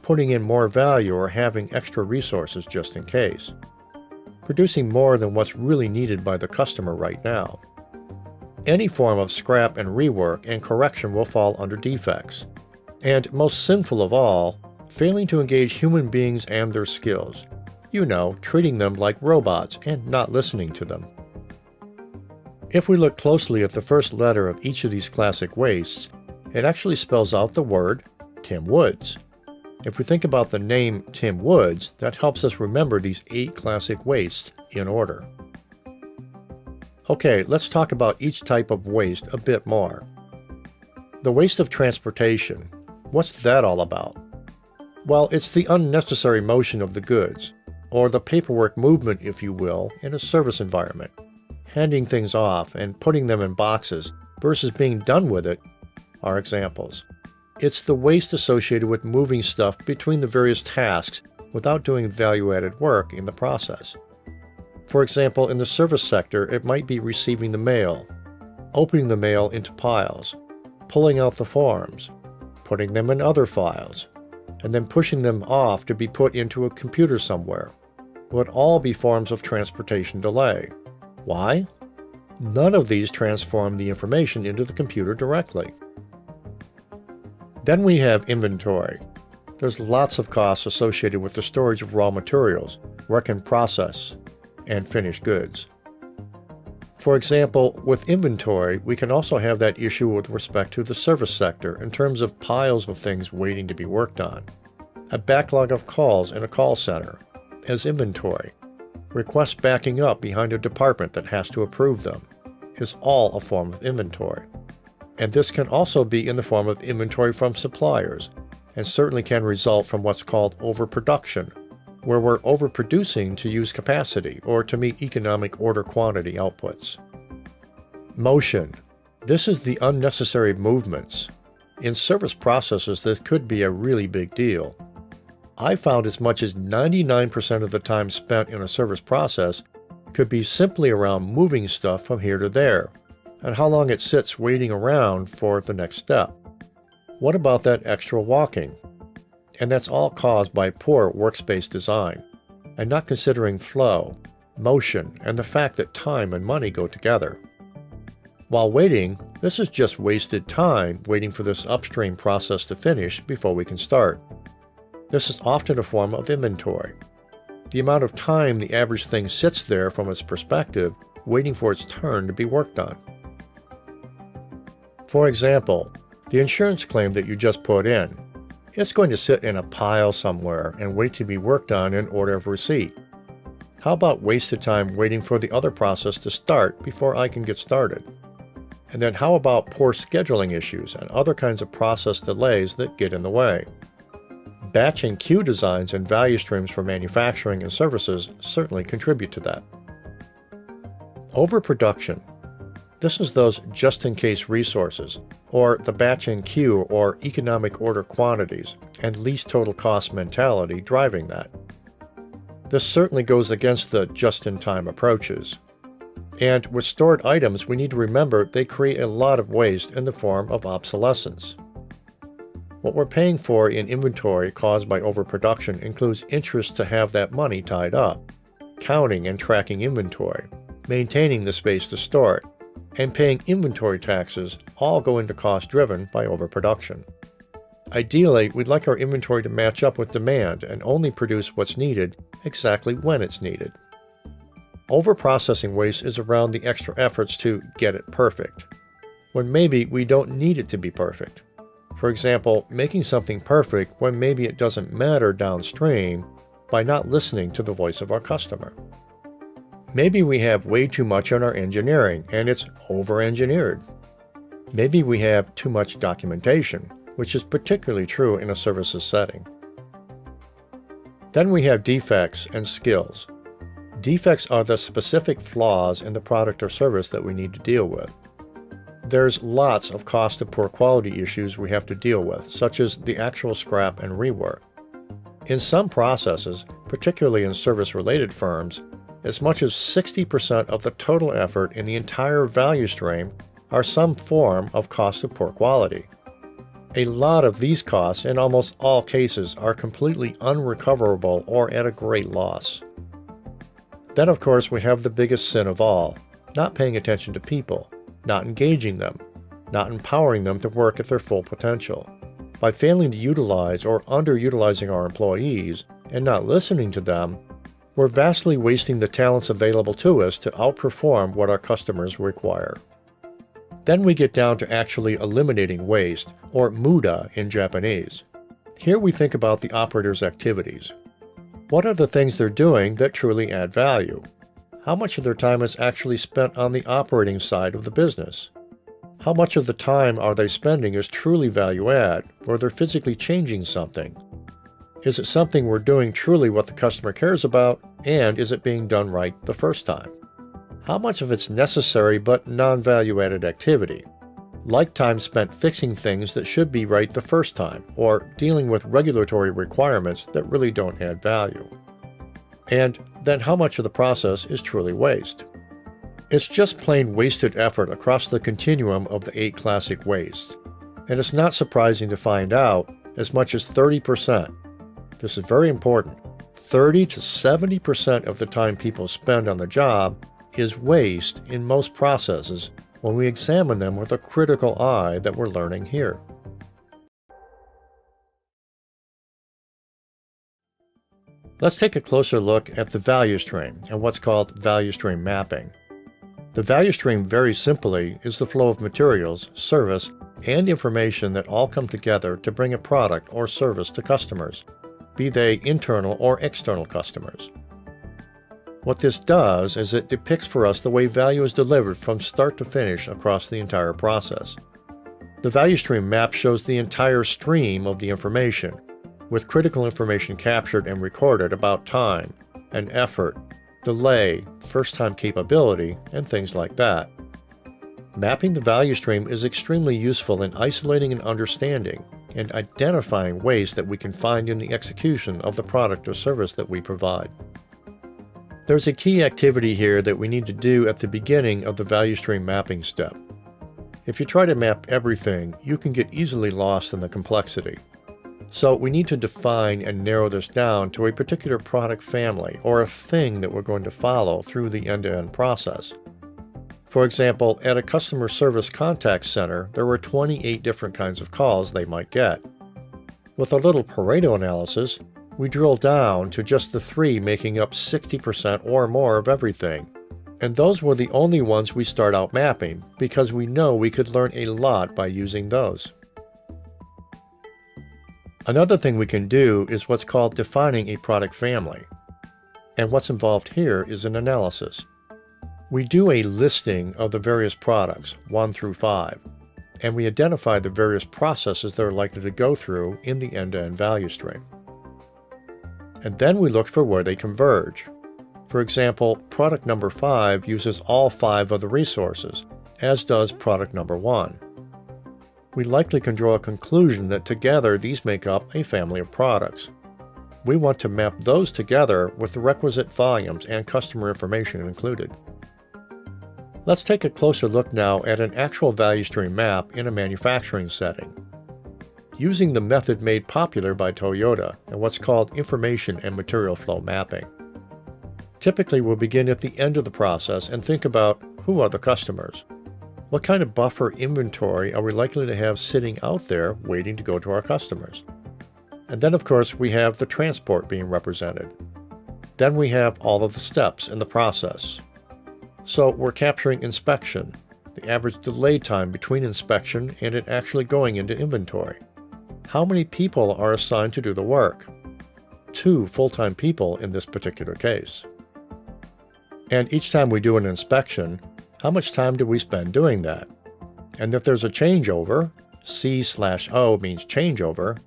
putting in more value or having extra resources just in case, producing more than what's really needed by the customer right now. Any form of scrap and rework and correction will fall under defects. And most sinful of all, failing to engage human beings and their skills. You know, treating them like robots and not listening to them. If we look closely at the first letter of each of these classic wastes, it actually spells out the word Tim Woods. If we think about the name Tim Woods, that helps us remember these 8 classic wastes in order. Okay, let's talk about each type of waste a bit more. The waste of transportation. What's that all about? Well, it's the unnecessary motion of the goods, or the paperwork movement, if you will, in a service environment. Handing things off and putting them in boxes versus being done with it are examples. It's the waste associated with moving stuff between the various tasks without doing value-added work in the process. For example, in the service sector, it might be receiving the mail, opening the mail into piles, pulling out the forms, putting them in other files, and then pushing them off to be put into a computer somewhere. Would all be forms of transportation delay. Why? None of these transform the information into the computer directly. Then we have inventory. There's lots of costs associated with the storage of raw materials, work in process, and finished goods. For example, with inventory, we can also have that issue with respect to the service sector in terms of piles of things waiting to be worked on. A backlog of calls in a call center as inventory. Requests backing up behind a department that has to approve them is all a form of inventory. And this can also be in the form of inventory from suppliers, and certainly can result from what's called overproduction, where we're overproducing to use capacity or to meet economic order quantity outputs. Motion. This is the unnecessary movements. In service processes, this could be a really big deal. I found as much as 99% of the time spent in a service process could be simply around moving stuff from here to there, and how long it sits waiting around for the next step. What about that extra walking? And that's all caused by poor workspace design. and not considering flow, motion, and the fact that time and money go together. While waiting, this is just wasted time waiting for this upstream process to finish before we can start. This is often a form of inventory. The amount of time the average thing sits there from its perspective, waiting for its turn to be worked on. For example, the insurance claim that you just put in. It's going to sit in a pile somewhere and wait to be worked on in order of receipt. How about wasted time waiting for the other process to start before I can get started? And then how about poor scheduling issues and other kinds of process delays that get in the way? Batch and queue designs and value streams for manufacturing and services certainly contribute to that. Overproduction. This is those just-in-case resources, or the batch and queue or economic order quantities and least total cost mentality driving that. This certainly goes against the just-in-time approaches. And with stored items, we need to remember they create a lot of waste in the form of obsolescence. What we're paying for in inventory caused by overproduction includes interest to have that money tied up, counting and tracking inventory, maintaining the space to store it, and paying inventory taxes all go into cost driven by overproduction. Ideally, we'd like our inventory to match up with demand and only produce what's needed exactly when it's needed. Overprocessing waste is around the extra efforts to get it perfect, when maybe we don't need it to be perfect. For example, making something perfect when maybe it doesn't matter downstream by not listening to the voice of our customer. Maybe we have way too much on our engineering and it's over-engineered. Maybe we have too much documentation, which is particularly true in a services setting. Then we have defects and skills. Defects are the specific flaws in the product or service that we need to deal with. There's lots of cost of poor quality issues we have to deal with, such as the actual scrap and rework. In some processes, particularly in service-related firms, as much as 60% of the total effort in the entire value stream are some form of cost of poor quality. A lot of these costs, in almost all cases, are completely unrecoverable or at a great loss. Then, of course, we have the biggest sin of all, not paying attention to people, not engaging them, not empowering them to work at their full potential. By failing to utilize or underutilizing our employees and not listening to them, we're vastly wasting the talents available to us to outperform what our customers require. Then we get down to actually eliminating waste, or muda in Japanese. Here we think about the operator's activities. What are the things they're doing that truly add value? How much of their time is actually spent on the operating side of the business? How much of the time are they spending is truly value add, where they're physically changing something? Is it something we're doing truly what the customer cares about, and is it being done right the first time? How much of it's necessary but non-value-added activity, like time spent fixing things that should be right the first time, or dealing with regulatory requirements that really don't add value? And then how much of the process is truly waste? It's just plain wasted effort across the continuum of the 8 classic wastes, and it's not surprising to find out as much as 30%. This is very important. 30 to 70% of the time people spend on the job is waste in most processes when we examine them with a critical eye that we're learning here. Let's take a closer look at the value stream and what's called value stream mapping. The value stream, very simply, is the flow of materials, service, and information that all come together to bring a product or service to customers, be they internal or external customers. What this does is it depicts for us the way value is delivered from start to finish across the entire process. The value stream map shows the entire stream of the information, with critical information captured and recorded about time and effort, delay, first-time capability, and things like that. Mapping the value stream is extremely useful in isolating and understanding and identifying waste that we can find in the execution of the product or service that we provide. There's a key activity here that we need to do at the beginning of the value stream mapping step. If you try to map everything, you can get easily lost in the complexity. So we need to define and narrow this down to a particular product family or a thing that we're going to follow through the end-to-end process. For example, at a customer service contact center, there were 28 different kinds of calls they might get. With a little Pareto analysis, we drill down to just the 3 making up 60% or more of everything. And those were the only ones we start out mapping because we know we could learn a lot by using those. Another thing we can do is what's called defining a product family. And what's involved here is an analysis. We do a listing of the various products, 1 through 5, and we identify the various processes they're likely to go through in the end-to-end value stream. And then we look for where they converge. For example, product number 5 uses all 5 of the resources, as does product number 1. We likely can draw a conclusion that together these make up a family of products. We want to map those together with the requisite volumes and customer information included. Let's take a closer look now at an actual value stream map in a manufacturing setting. Using the method made popular by Toyota and what's called information and material flow mapping. Typically, we'll begin at the end of the process and think about who are the customers. What kind of buffer inventory are we likely to have sitting out there waiting to go to our customers? And then, of course, we have the transport being represented. Then we have all of the steps in the process. So we're capturing inspection, the average delay time between inspection and it actually going into inventory. How many people are assigned to do the work? 2 full-time people in this particular case. And each time we do an inspection, how much time do we spend doing that? And if there's a changeover, C/O means changeover,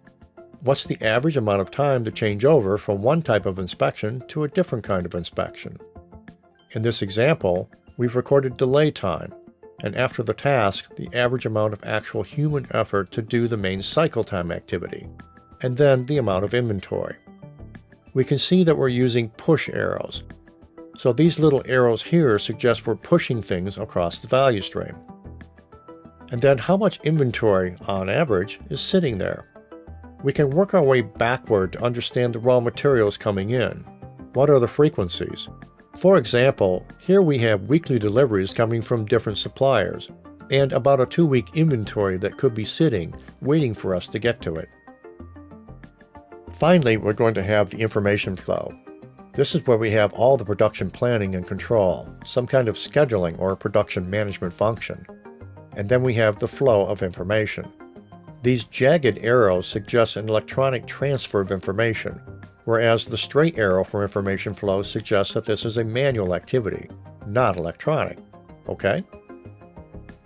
what's the average amount of time to change over from one type of inspection to a different kind of inspection? In this example, we've recorded delay time, and after the task, the average amount of actual human effort to do the main cycle time activity, and then the amount of inventory. We can see that we're using push arrows. So these little arrows here suggest we're pushing things across the value stream. And then how much inventory, on average, is sitting there? We can work our way backward to understand the raw materials coming in. What are the frequencies? For example, here we have weekly deliveries coming from different suppliers, and about a 2-week inventory that could be sitting, waiting for us to get to it. Finally, we're going to have the information flow. This is where we have all the production planning and control, some kind of scheduling or production management function. And then we have the flow of information. These jagged arrows suggest an electronic transfer of information, whereas the straight arrow for information flow suggests that this is a manual activity, not electronic. Okay?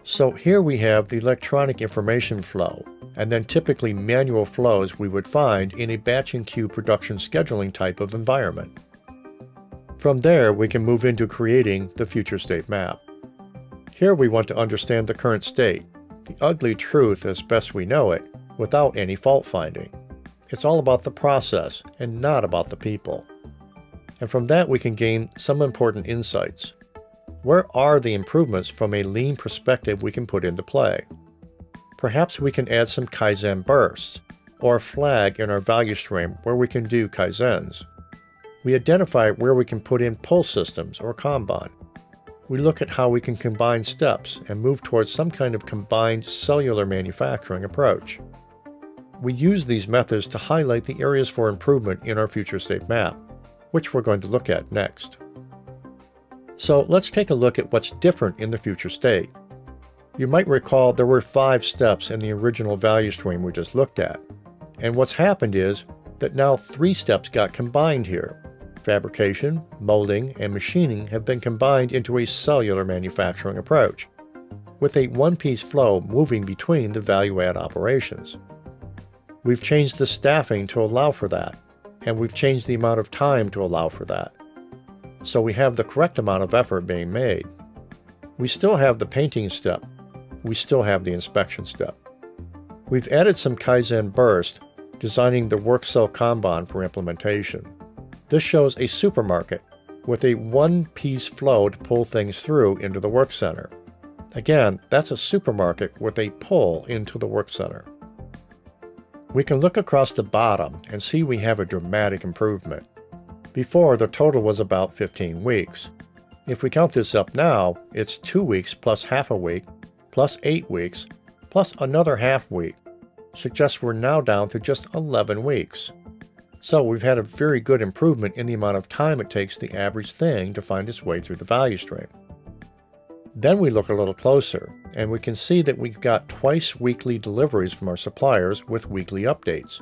So here we have the electronic information flow, and then typically manual flows we would find in a batch and queue production scheduling type of environment. From there, we can move into creating the future state map. Here we want to understand the current state, the ugly truth as best we know it, without any fault finding. It's all about the process and not about the people. And from that we can gain some important insights. Where are the improvements from a lean perspective we can put into play? Perhaps we can add some Kaizen bursts, or a flag in our value stream where we can do Kaizens. We identify where we can put in pull systems or Kanban. We look at how we can combine steps and move towards some kind of combined cellular manufacturing approach. We use these methods to highlight the areas for improvement in our future state map, which we're going to look at next. So let's take a look at what's different in the future state. You might recall there were 5 steps in the original value stream we just looked at. And what's happened is that now 3 steps got combined here. Fabrication, molding, and machining have been combined into a cellular manufacturing approach, with a one-piece flow moving between the value-add operations. We've changed the staffing to allow for that, and we've changed the amount of time to allow for that. So we have the correct amount of effort being made. We still have the painting step. We still have the inspection step. We've added some Kaizen burst, designing the work cell Kanban for implementation. This shows a supermarket with a one-piece flow to pull things through into the work center. Again, that's a supermarket with a pull into the work center. We can look across the bottom and see we have a dramatic improvement. Before, the total was about 15 weeks. If we count this up now, it's 2 weeks plus half a week, plus 8 weeks, plus another half week. Suggests we're now down to just 11 weeks. So we've had a very good improvement in the amount of time it takes the average thing to find its way through the value stream. Then we look a little closer, and we can see that we've got twice weekly deliveries from our suppliers with weekly updates.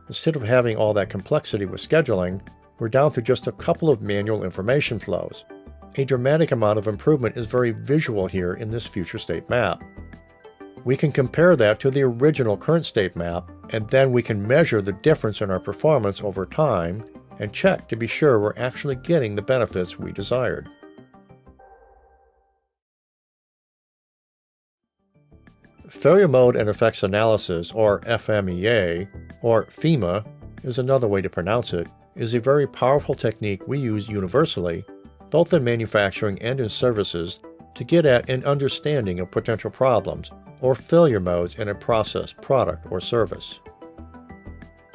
Instead of having all that complexity with scheduling, we're down to just a couple of manual information flows. A dramatic amount of improvement is very visual here in this future state map. We can compare that to the original current state map, and then we can measure the difference in our performance over time and check to be sure we're actually getting the benefits we desired. Failure Mode and Effects Analysis, or FMEA, or FEMA is another way to pronounce it, is a very powerful technique we use universally, both in manufacturing and in services, to get at an understanding of potential problems or failure modes in a process, product, or service.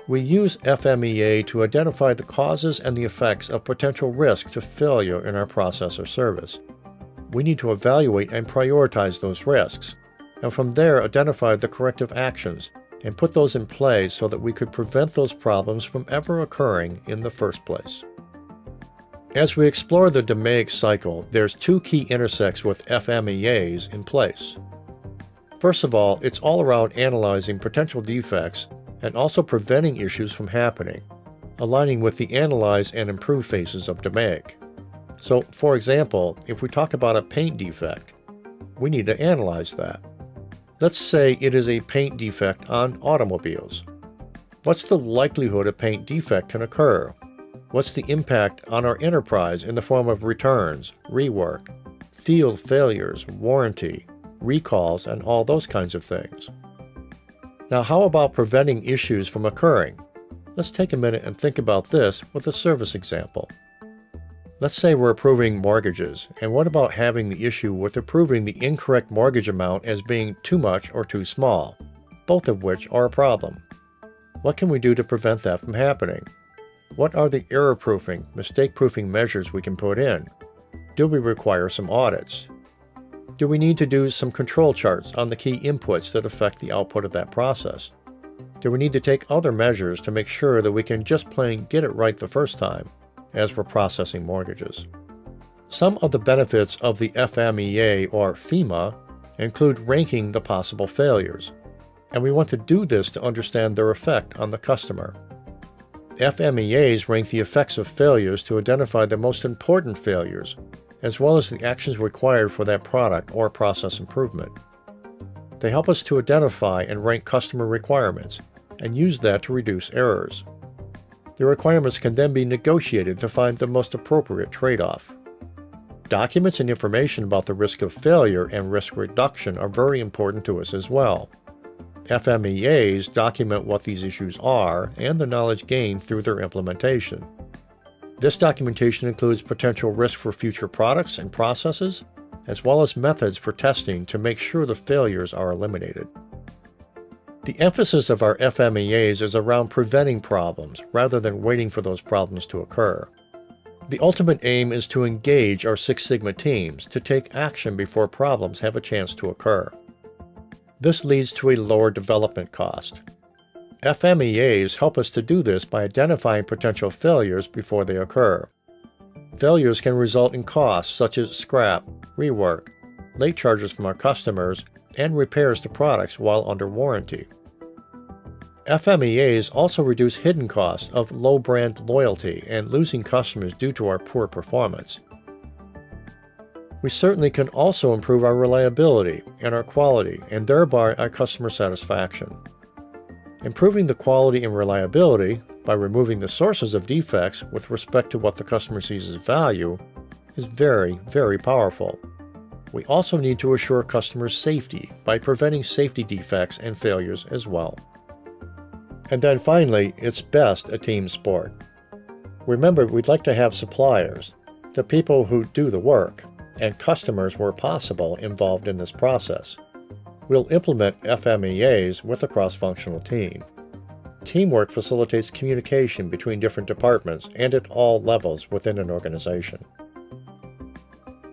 We use FMEA to identify the causes and the effects of potential risk to failure in our process or service. We need to evaluate and prioritize those risks, and from there identify the corrective actions and put those in place so that we could prevent those problems from ever occurring in the first place. As we explore the DMAIC cycle, there's two key intersects with FMEAs in place. First of all, it's all around analyzing potential defects and also preventing issues from happening, aligning with the analyze and improve phases of DMAIC. So, for example, if we talk about a paint defect, we need to analyze that. Let's say it is a paint defect on automobiles. What's the likelihood a paint defect can occur? What's the impact on our enterprise in the form of returns, rework, field failures, warranty, recalls, and all those kinds of things? Now, how about preventing issues from occurring? Let's take a minute and think about this with a service example. Let's say we're approving mortgages, and what about having the issue with approving the incorrect mortgage amount as being too much or too small, both of which are a problem? What can we do to prevent that from happening? What are the error-proofing, mistake-proofing measures we can put in? Do we require some audits? Do we need to do some control charts on the key inputs that affect the output of that process? Do we need to take other measures to make sure that we can just plain get it right the first time as we're processing mortgages? Some of the benefits of the FMEA or FEMA include ranking the possible failures, and we want to do this to understand their effect on the customer. FMEAs rank the effects of failures to identify the most important failures, as well as the actions required for that product or process improvement. They help us to identify and rank customer requirements and use that to reduce errors. The requirements can then be negotiated to find the most appropriate trade-off. Documents and information about the risk of failure and risk reduction are very important to us as well. FMEAs document what these issues are and the knowledge gained through their implementation. This documentation includes potential risk for future products and processes, as well as methods for testing to make sure the failures are eliminated. The emphasis of our FMEAs is around preventing problems rather than waiting for those problems to occur. The ultimate aim is to engage our Six Sigma teams to take action before problems have a chance to occur. This leads to a lower development cost. FMEAs help us to do this by identifying potential failures before they occur. Failures can result in costs such as scrap, rework, late charges from our customers, and repairs to products while under warranty. FMEAs also reduce hidden costs of low brand loyalty and losing customers due to our poor performance. We certainly can also improve our reliability and our quality, and thereby our customer satisfaction. Improving the quality and reliability by removing the sources of defects with respect to what the customer sees as value is very, very powerful. We also need to assure customers' safety by preventing safety defects and failures as well. And then finally, it's best a team sport. Remember, we'd like to have suppliers, the people who do the work, and customers where possible involved in this process. We'll implement FMEAs with a cross-functional team. Teamwork facilitates communication between different departments and at all levels within an organization.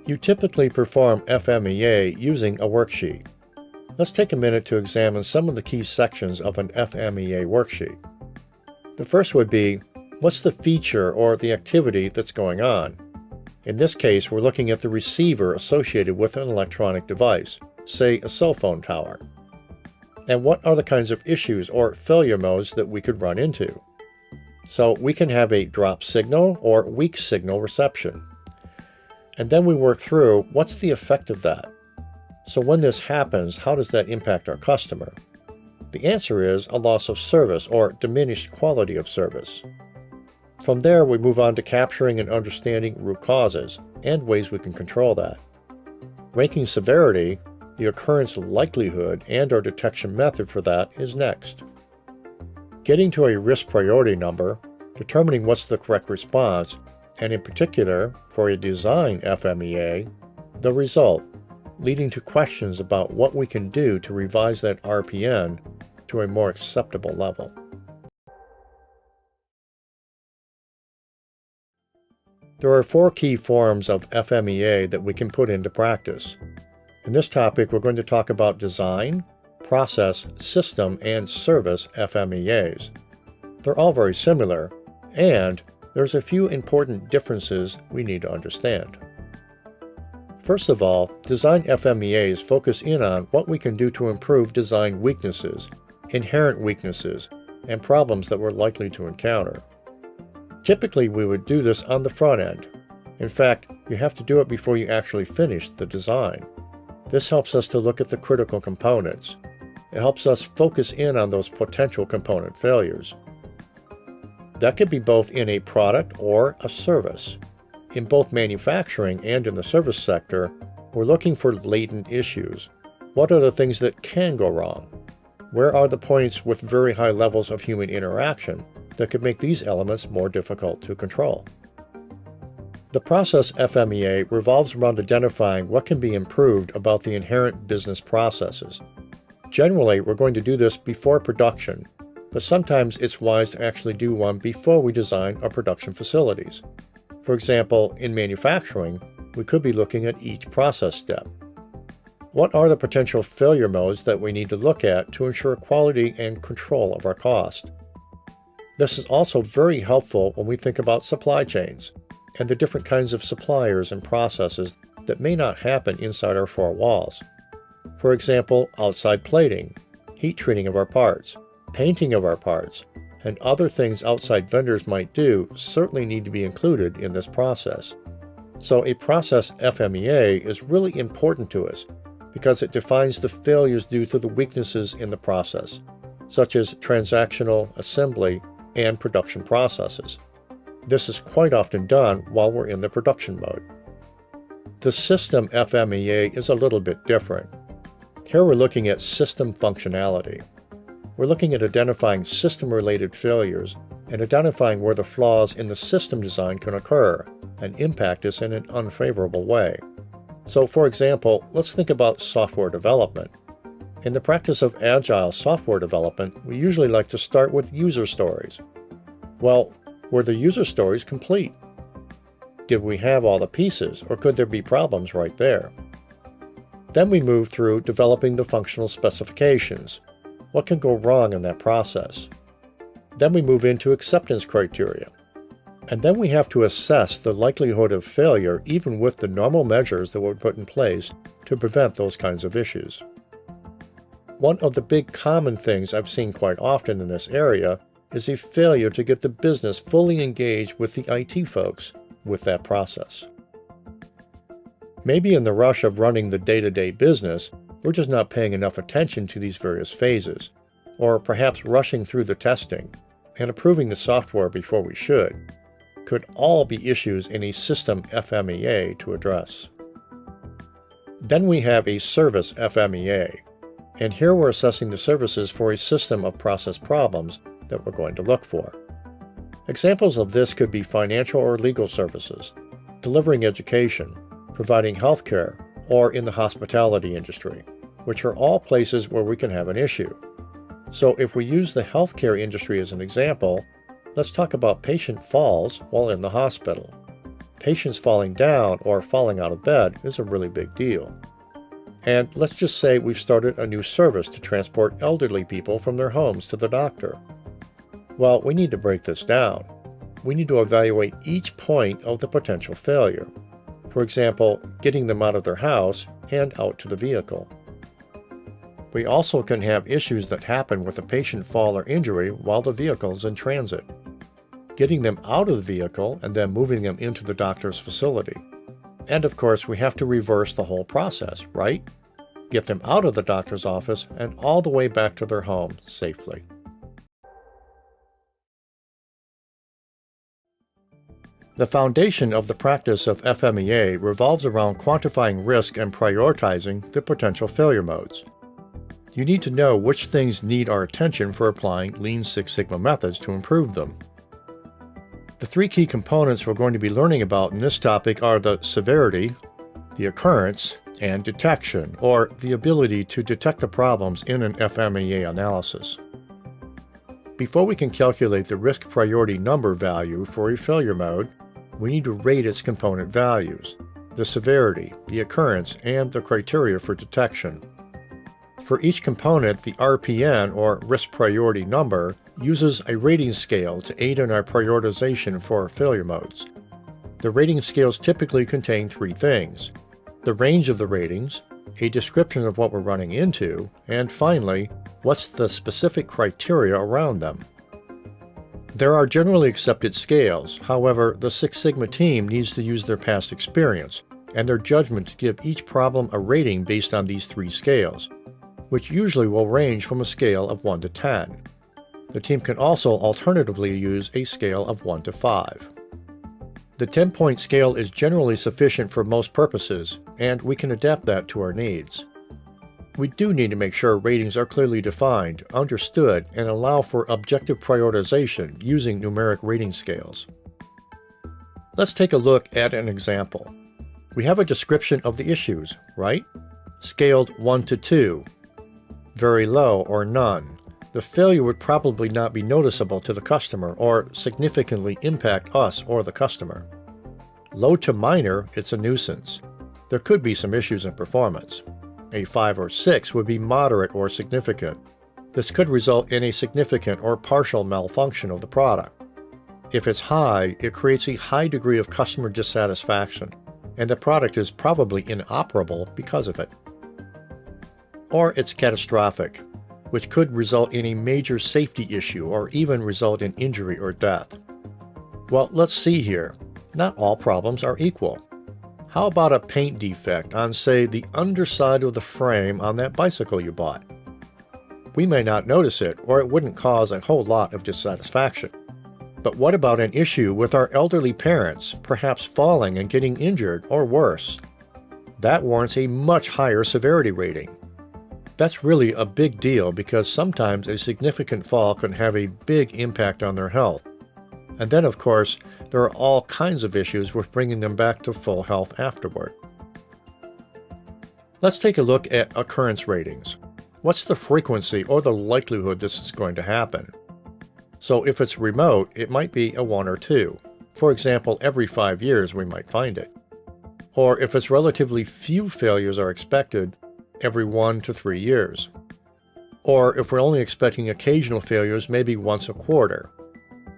You typically perform FMEA using a worksheet. Let's take a minute to examine some of the key sections of an FMEA worksheet. The first would be, what's the feature or the activity that's going on? In this case, we're looking at the receiver associated with an electronic device, say a cell phone tower. And what are the kinds of issues or failure modes that we could run into? So we can have a drop signal or weak signal reception. And then we work through what's the effect of that. So when this happens, how does that impact our customer? The answer is a loss of service or diminished quality of service. From there, we move on to capturing and understanding root causes and ways we can control that. Ranking severity, the occurrence likelihood, and our detection method for that is next. Getting to a risk priority number, determining what's the correct response, and in particular, for a design FMEA, the result, leading to questions about what we can do to revise that RPN to a more acceptable level. There are 4 key forms of FMEA that we can put into practice. In this topic, we're going to talk about design, process, system, and service FMEAs. They're all very similar, and there's a few important differences we need to understand. First of all, design FMEAs focus in on what we can do to improve design weaknesses, inherent weaknesses, and problems that we're likely to encounter. Typically, we would do this on the front end. In fact, you have to do it before you actually finish the design. This helps us to look at the critical components. It helps us focus in on those potential component failures. That could be both in a product or a service. In both manufacturing and in the service sector, we're looking for latent issues. What are the things that can go wrong? Where are the points with very high levels of human interaction that could make these elements more difficult to control? The process FMEA revolves around identifying what can be improved about the inherent business processes. Generally, we're going to do this before production, but sometimes it's wise to actually do one before we design our production facilities. For example, in manufacturing, we could be looking at each process step. What are the potential failure modes that we need to look at to ensure quality and control of our cost? This is also very helpful when we think about supply chains and the different kinds of suppliers and processes that may not happen inside our 4 walls. For example, outside plating, heat treating of our parts, painting of our parts, and other things outside vendors might do certainly need to be included in this process. So a process FMEA is really important to us because it defines the failures due to the weaknesses in the process, such as transactional, assembly, and production processes. This is quite often done while we're in the production mode. The system FMEA is a little bit different. Here we're looking at system functionality. We're looking at identifying system-related failures and identifying where the flaws in the system design can occur and impact us in an unfavorable way. So, for example, let's think about software development. In the practice of agile software development, we usually like to start with user stories. Well, were the user stories complete? Did we have all the pieces, or could there be problems right there? Then we move through developing the functional specifications. What can go wrong in that process? Then we move into acceptance criteria. And then we have to assess the likelihood of failure even with the normal measures that were put in place to prevent those kinds of issues. One of the big common things I've seen quite often in this area is a failure to get the business fully engaged with the IT folks with that process. Maybe in the rush of running the day-to-day business, we're just not paying enough attention to these various phases, or perhaps rushing through the testing and approving the software before we should, could all be issues in a system FMEA to address. Then we have a service FMEA, and here we're assessing the services for a system of process problems that we're going to look for. Examples of this could be financial or legal services, delivering education, providing healthcare, or in the hospitality industry, which are all places where we can have an issue. So if we use the healthcare industry as an example, let's talk about patient falls while in the hospital. Patients falling down or falling out of bed is a really big deal. And let's just say we've started a new service to transport elderly people from their homes to the doctor. Well, we need to break this down. We need to evaluate each point of the potential failure. For example, getting them out of their house and out to the vehicle. We also can have issues that happen with a patient fall or injury while the vehicle is in transit. Getting them out of the vehicle and then moving them into the doctor's facility. And of course, we have to reverse the whole process, right? Get them out of the doctor's office and all the way back to their home safely. The foundation of the practice of FMEA revolves around quantifying risk and prioritizing the potential failure modes. You need to know which things need our attention for applying Lean Six Sigma methods to improve them. The three key components we're going to be learning about in this topic are the severity, the occurrence, and detection, or the ability to detect the problems in an FMEA analysis. Before we can calculate the risk priority number value for a failure mode, we need to rate its component values, the severity, the occurrence, and the criteria for detection. For each component, the RPN, or risk priority number, uses a rating scale to aid in our prioritization for failure modes. The rating scales typically contain three things: the range of the ratings, a description of what we're running into, and finally, what's the specific criteria around them. There are generally accepted scales. However, the Six Sigma team needs to use their past experience and their judgment to give each problem a rating based on these three scales, which usually will range from a scale of 1 to 10. The team can also alternatively use a scale of 1 to 5. The 10-point scale is generally sufficient for most purposes, and we can adapt that to our needs. We do need to make sure ratings are clearly defined, understood, and allow for objective prioritization using numeric rating scales. Let's take a look at an example. We have a description of the issues, right? Scaled 1 to 2, very low or none. The failure would probably not be noticeable to the customer or significantly impact us or the customer. Low to minor, it's a nuisance. There could be some issues in performance. A 5 or 6 would be moderate or significant. This could result in a significant or partial malfunction of the product. If it's high, it creates a high degree of customer dissatisfaction, and the product is probably inoperable because of it. Or it's catastrophic, which could result in a major safety issue or even result in injury or death. Well, let's see here. Not all problems are equal. How about a paint defect on, say, the underside of the frame on that bicycle you bought? We may not notice it, or it wouldn't cause a whole lot of dissatisfaction. But what about an issue with our elderly parents, perhaps falling and getting injured, or worse? That warrants a much higher severity rating. That's really a big deal because sometimes a significant fall can have a big impact on their health. And then, of course, there are all kinds of issues with bringing them back to full health afterward. Let's take a look at occurrence ratings. What's the frequency or the likelihood this is going to happen? So if it's remote, it might be a 1 or 2. For example, every 5 years we might find it. Or if it's relatively few failures are expected, every 1 to 3 years. Or if we're only expecting occasional failures, maybe once a quarter.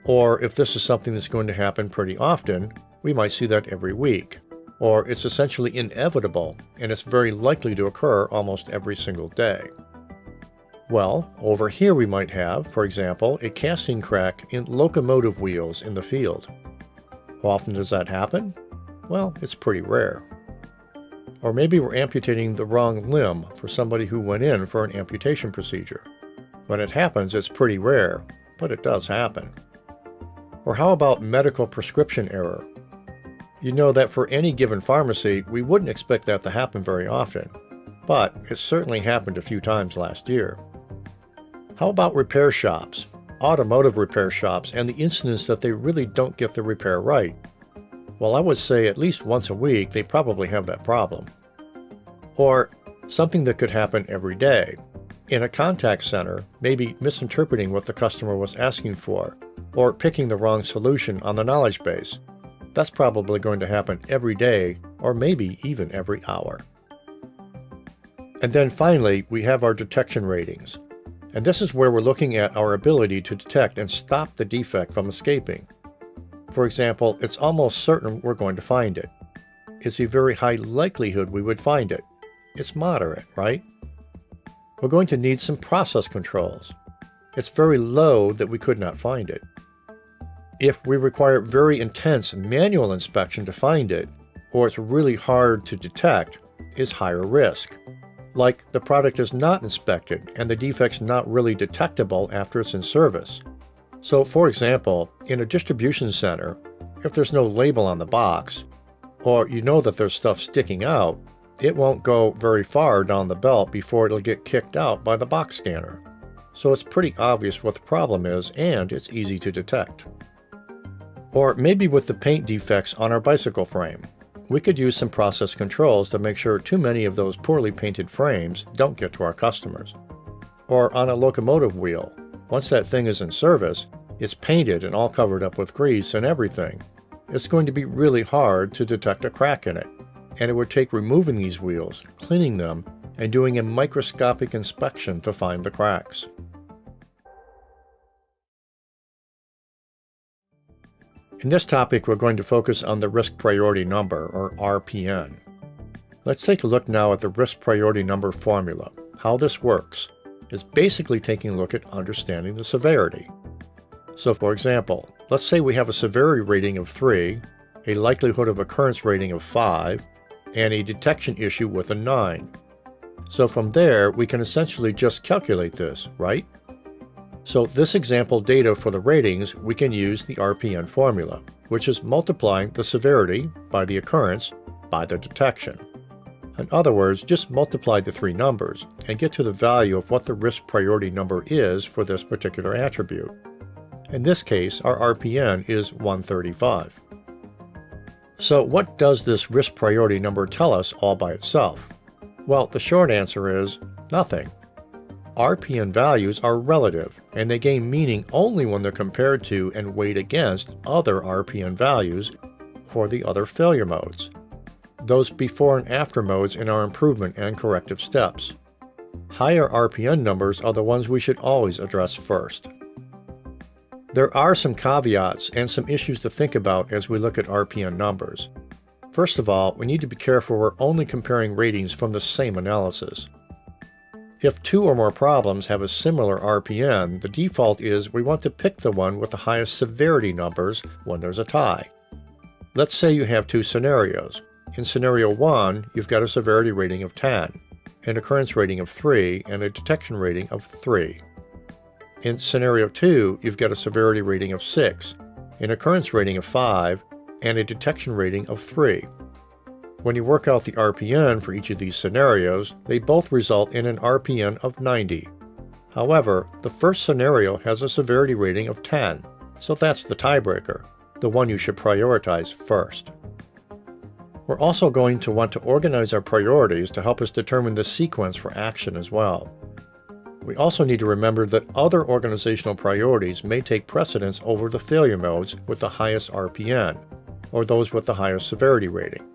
Or if this is something that's going to happen pretty often, we might see that every week. Or it's essentially inevitable, and it's very likely to occur almost every single day. Well, over here we might have, for example, a casting crack in locomotive wheels in the field. How often does that happen? Well, it's pretty rare. Or maybe we're amputating the wrong limb for somebody who went in for an amputation procedure. When it happens, it's pretty rare, but it does happen. Or how about medical prescription error? You know that for any given pharmacy, we wouldn't expect that to happen very often, but it certainly happened a few times last year. How about repair shops, automotive repair shops, and the incidents that they really don't get the repair right? Well, I would say at least once a week they probably have that problem. Or something that could happen every day. In a contact center, maybe misinterpreting what the customer was asking for, or picking the wrong solution on the knowledge base. That's probably going to happen every day, or maybe even every hour. And then finally, we have our detection ratings. And this is where we're looking at our ability to detect and stop the defect from escaping. For example, it's almost certain we're going to find it. It's a very high likelihood we would find it. It's moderate, right? We're going to need some process controls. It's very low that we could not find it. If we require very intense manual inspection to find it, or it's really hard to detect, is higher risk. Like the product is not inspected and the defect's not really detectable after it's in service. So for example, in a distribution center, if there's no label on the box, or you know that there's stuff sticking out, it won't go very far down the belt before it'll get kicked out by the box scanner. So it's pretty obvious what the problem is, and it's easy to detect. Or maybe with the paint defects on our bicycle frame, we could use some process controls to make sure too many of those poorly painted frames don't get to our customers. Or on a locomotive wheel, once that thing is in service, it's painted and all covered up with grease and everything. It's going to be really hard to detect a crack in it, and it would take removing these wheels, cleaning them, and doing a microscopic inspection to find the cracks. In this topic, we're going to focus on the risk priority number, or RPN. Let's take a look now at the risk priority number formula. How this works is basically taking a look at understanding the severity. So for example, let's say we have a severity rating of 3, a likelihood of occurrence rating of 5, and a detection issue with a 9. So from there, we can essentially just calculate this, right? So this example data for the ratings, we can use the RPN formula, which is multiplying the severity by the occurrence by the detection. In other words, just multiply the three numbers and get to the value of what the risk priority number is for this particular attribute. In this case, our RPN is 135. So what does this risk priority number tell us all by itself? Well, the short answer is nothing. RPN values are relative, and they gain meaning only when they're compared to and weighed against other RPN values for the other failure modes, those before and after modes in our improvement and corrective steps. Higher RPN numbers are the ones we should always address first. There are some caveats and some issues to think about as we look at RPN numbers. First of all, we need to be careful we're only comparing ratings from the same analysis. If two or more problems have a similar RPN, the default is we want to pick the one with the highest severity numbers when there's a tie. Let's say you have two scenarios. In scenario 1, you've got a severity rating of 10, an occurrence rating of 3, and a detection rating of 3. In scenario 2, you've got a severity rating of 6, an occurrence rating of 5, and a detection rating of 3. When you work out the RPN for each of these scenarios, they both result in an RPN of 90. However, the first scenario has a severity rating of 10, so that's the tiebreaker, the one you should prioritize first. We're also going to want to organize our priorities to help us determine the sequence for action as well. We also need to remember that other organizational priorities may take precedence over the failure modes with the highest RPN, or those with the highest severity rating.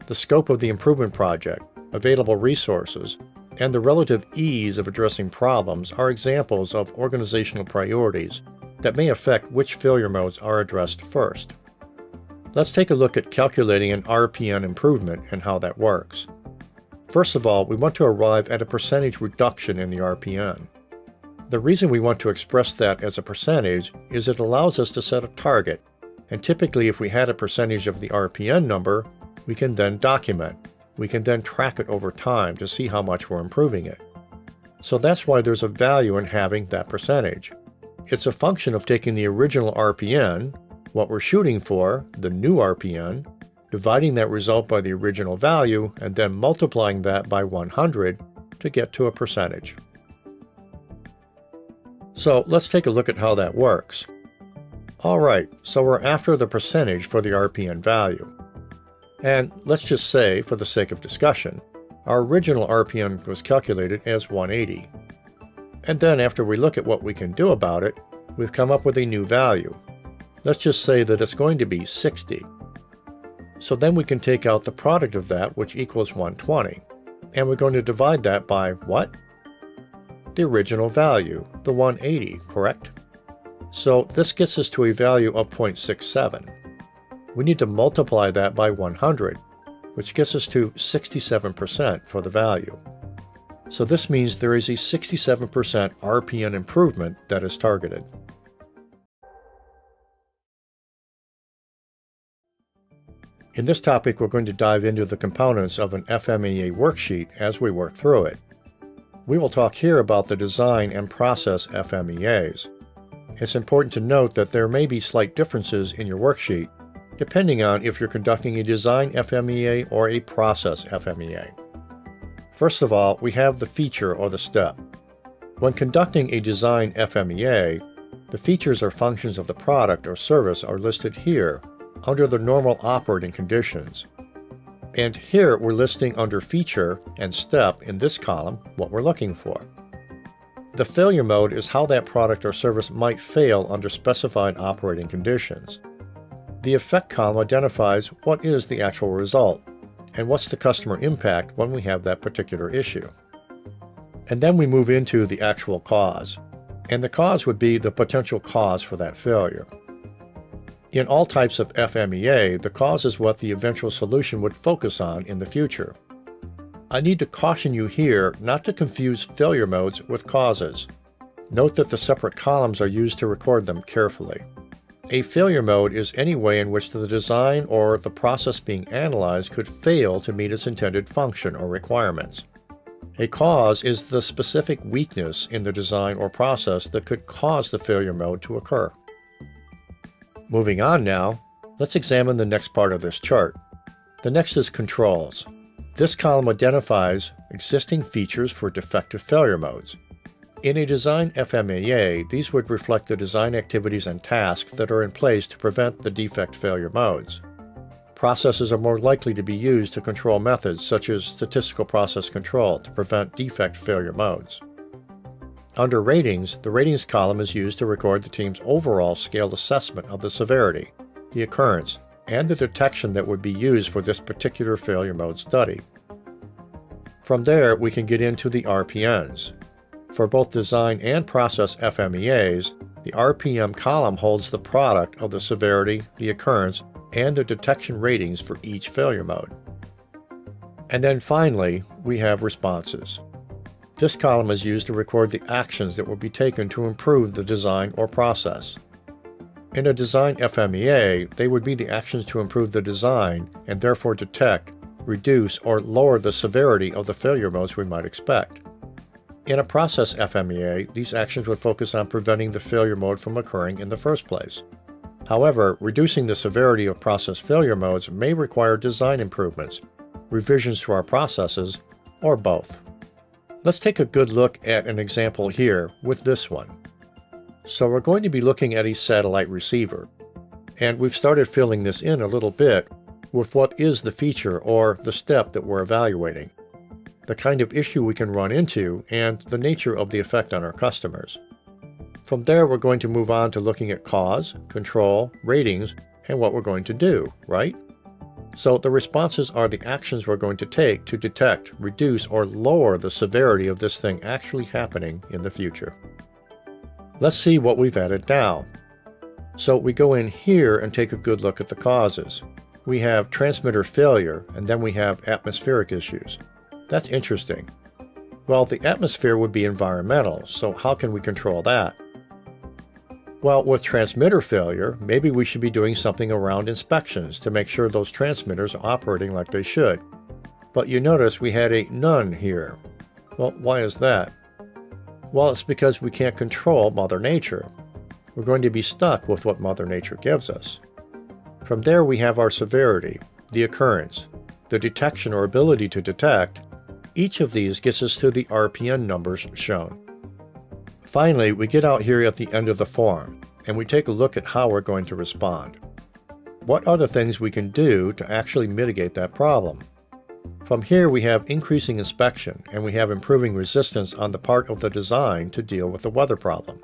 The scope of the improvement project, available resources, and the relative ease of addressing problems are examples of organizational priorities that may affect which failure modes are addressed first. Let's take a look at calculating an RPN improvement and how that works. First of all, we want to arrive at a percentage reduction in the RPN. The reason we want to express that as a percentage is it allows us to set a target, and typically if we had a percentage of the RPN number, we can then document. We can then track it over time to see how much we're improving it. So that's why there's a value in having that percentage. It's a function of taking the original RPN, what we're shooting for, the new RPN, dividing that result by the original value, and then multiplying that by 100 to get to a percentage. So let's take a look at how that works. Alright, so we're after the percentage for the RPN value. And let's just say, for the sake of discussion, our original RPN was calculated as 180. And then after we look at what we can do about it, we've come up with a new value. Let's just say that it's going to be 60. So then we can take out the product of that, which equals 120. And we're going to divide that by what? The original value, the 180, correct? So this gets us to a value of 0.67. We need to multiply that by 100, which gets us to 67% for the value. So this means there is a 67% RPN improvement that is targeted. In this topic, we're going to dive into the components of an FMEA worksheet as we work through it. We will talk here about the design and process FMEAs. It's important to note that there may be slight differences in your worksheet, depending on if you're conducting a design FMEA or a process FMEA. First of all, we have the feature or the step. When conducting a design FMEA, the features or functions of the product or service are listed here under the normal operating conditions. And here we're listing under feature and step in this column what we're looking for. The failure mode is how that product or service might fail under specified operating conditions. The effect column identifies what is the actual result and what's the customer impact when we have that particular issue. And then we move into the actual cause. And the cause would be the potential cause for that failure. In all types of FMEA, the cause is what the eventual solution would focus on in the future. I need to caution you here not to confuse failure modes with causes. Note that the separate columns are used to record them carefully. A failure mode is any way in which the design or the process being analyzed could fail to meet its intended function or requirements. A cause is the specific weakness in the design or process that could cause the failure mode to occur. Moving on now, let's examine the next part of this chart. The next is controls. This column identifies existing features for defective failure modes. In a design FMEA, these would reflect the design activities and tasks that are in place to prevent the defect failure modes. Processes are more likely to be used to control methods such as statistical process control to prevent defect failure modes. Under ratings, the ratings column is used to record the team's overall scaled assessment of the severity, the occurrence, and the detection that would be used for this particular failure mode study. From there, we can get into the RPNs. For both design and process FMEAs, the RPM column holds the product of the severity, the occurrence, and the detection ratings for each failure mode. And then finally, we have responses. This column is used to record the actions that will be taken to improve the design or process. In a design FMEA, they would be the actions to improve the design and therefore detect, reduce, or lower the severity of the failure modes we might expect. In a process FMEA, these actions would focus on preventing the failure mode from occurring in the first place. However, reducing the severity of process failure modes may require design improvements, revisions to our processes, or both. Let's take a good look at an example here with this one. So we're going to be looking at a satellite receiver, and we've started filling this in a little bit with what is the feature or the step that we're evaluating, the kind of issue we can run into, and the nature of the effect on our customers. From there, we're going to move on to looking at cause, control, ratings, and what we're going to do, right? So the responses are the actions we're going to take to detect, reduce, or lower the severity of this thing actually happening in the future. Let's see what we've added now. So we go in here and take a good look at the causes. We have transmitter failure, and then we have atmospheric issues. That's interesting. Well, the atmosphere would be environmental, so how can we control that? Well, with transmitter failure, maybe we should be doing something around inspections to make sure those transmitters are operating like they should. But you notice we had a none here. Well, why is that? Well, it's because we can't control Mother Nature. We're going to be stuck with what Mother Nature gives us. From there, we have our severity, the occurrence, the detection or ability to detect. Each of these gets us to the RPN numbers shown. Finally, we get out here at the end of the form, and we take a look at how we're going to respond. What are the things we can do to actually mitigate that problem? From here we have increasing inspection, and we have improving resistance on the part of the design to deal with the weather problem.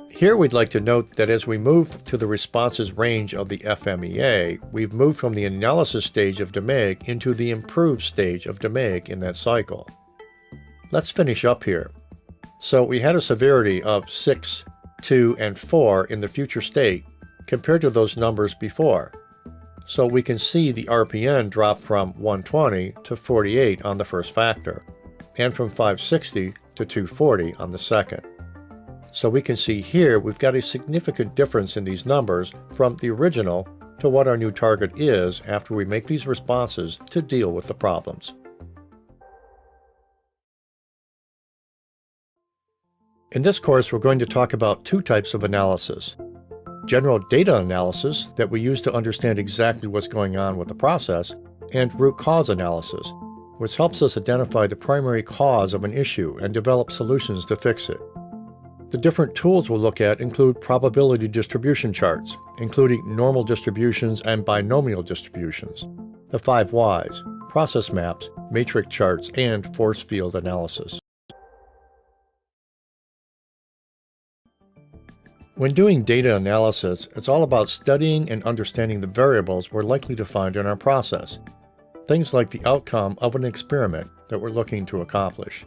Here we'd like to note that as we move to the responses range of the FMEA, we've moved from the analysis stage of DMAIC into the improved stage of DMAIC in that cycle. Let's finish up here. So we had a severity of 6, 2, and 4 in the future state compared to those numbers before. So we can see the RPN drop from 120 to 48 on the first factor, and from 560 to 240 on the second. So we can see here we've got a significant difference in these numbers from the original to what our new target is after we make these responses to deal with the problems. In this course, we're going to talk about two types of analysis. General data analysis that we use to understand exactly what's going on with the process, and root cause analysis, which helps us identify the primary cause of an issue and develop solutions to fix it. The different tools we'll look at include probability distribution charts, including normal distributions and binomial distributions, the 5 whys, process maps, matrix charts, and force field analysis. When doing data analysis, it's all about studying and understanding the variables we're likely to find in our process, things like the outcome of an experiment that we're looking to accomplish.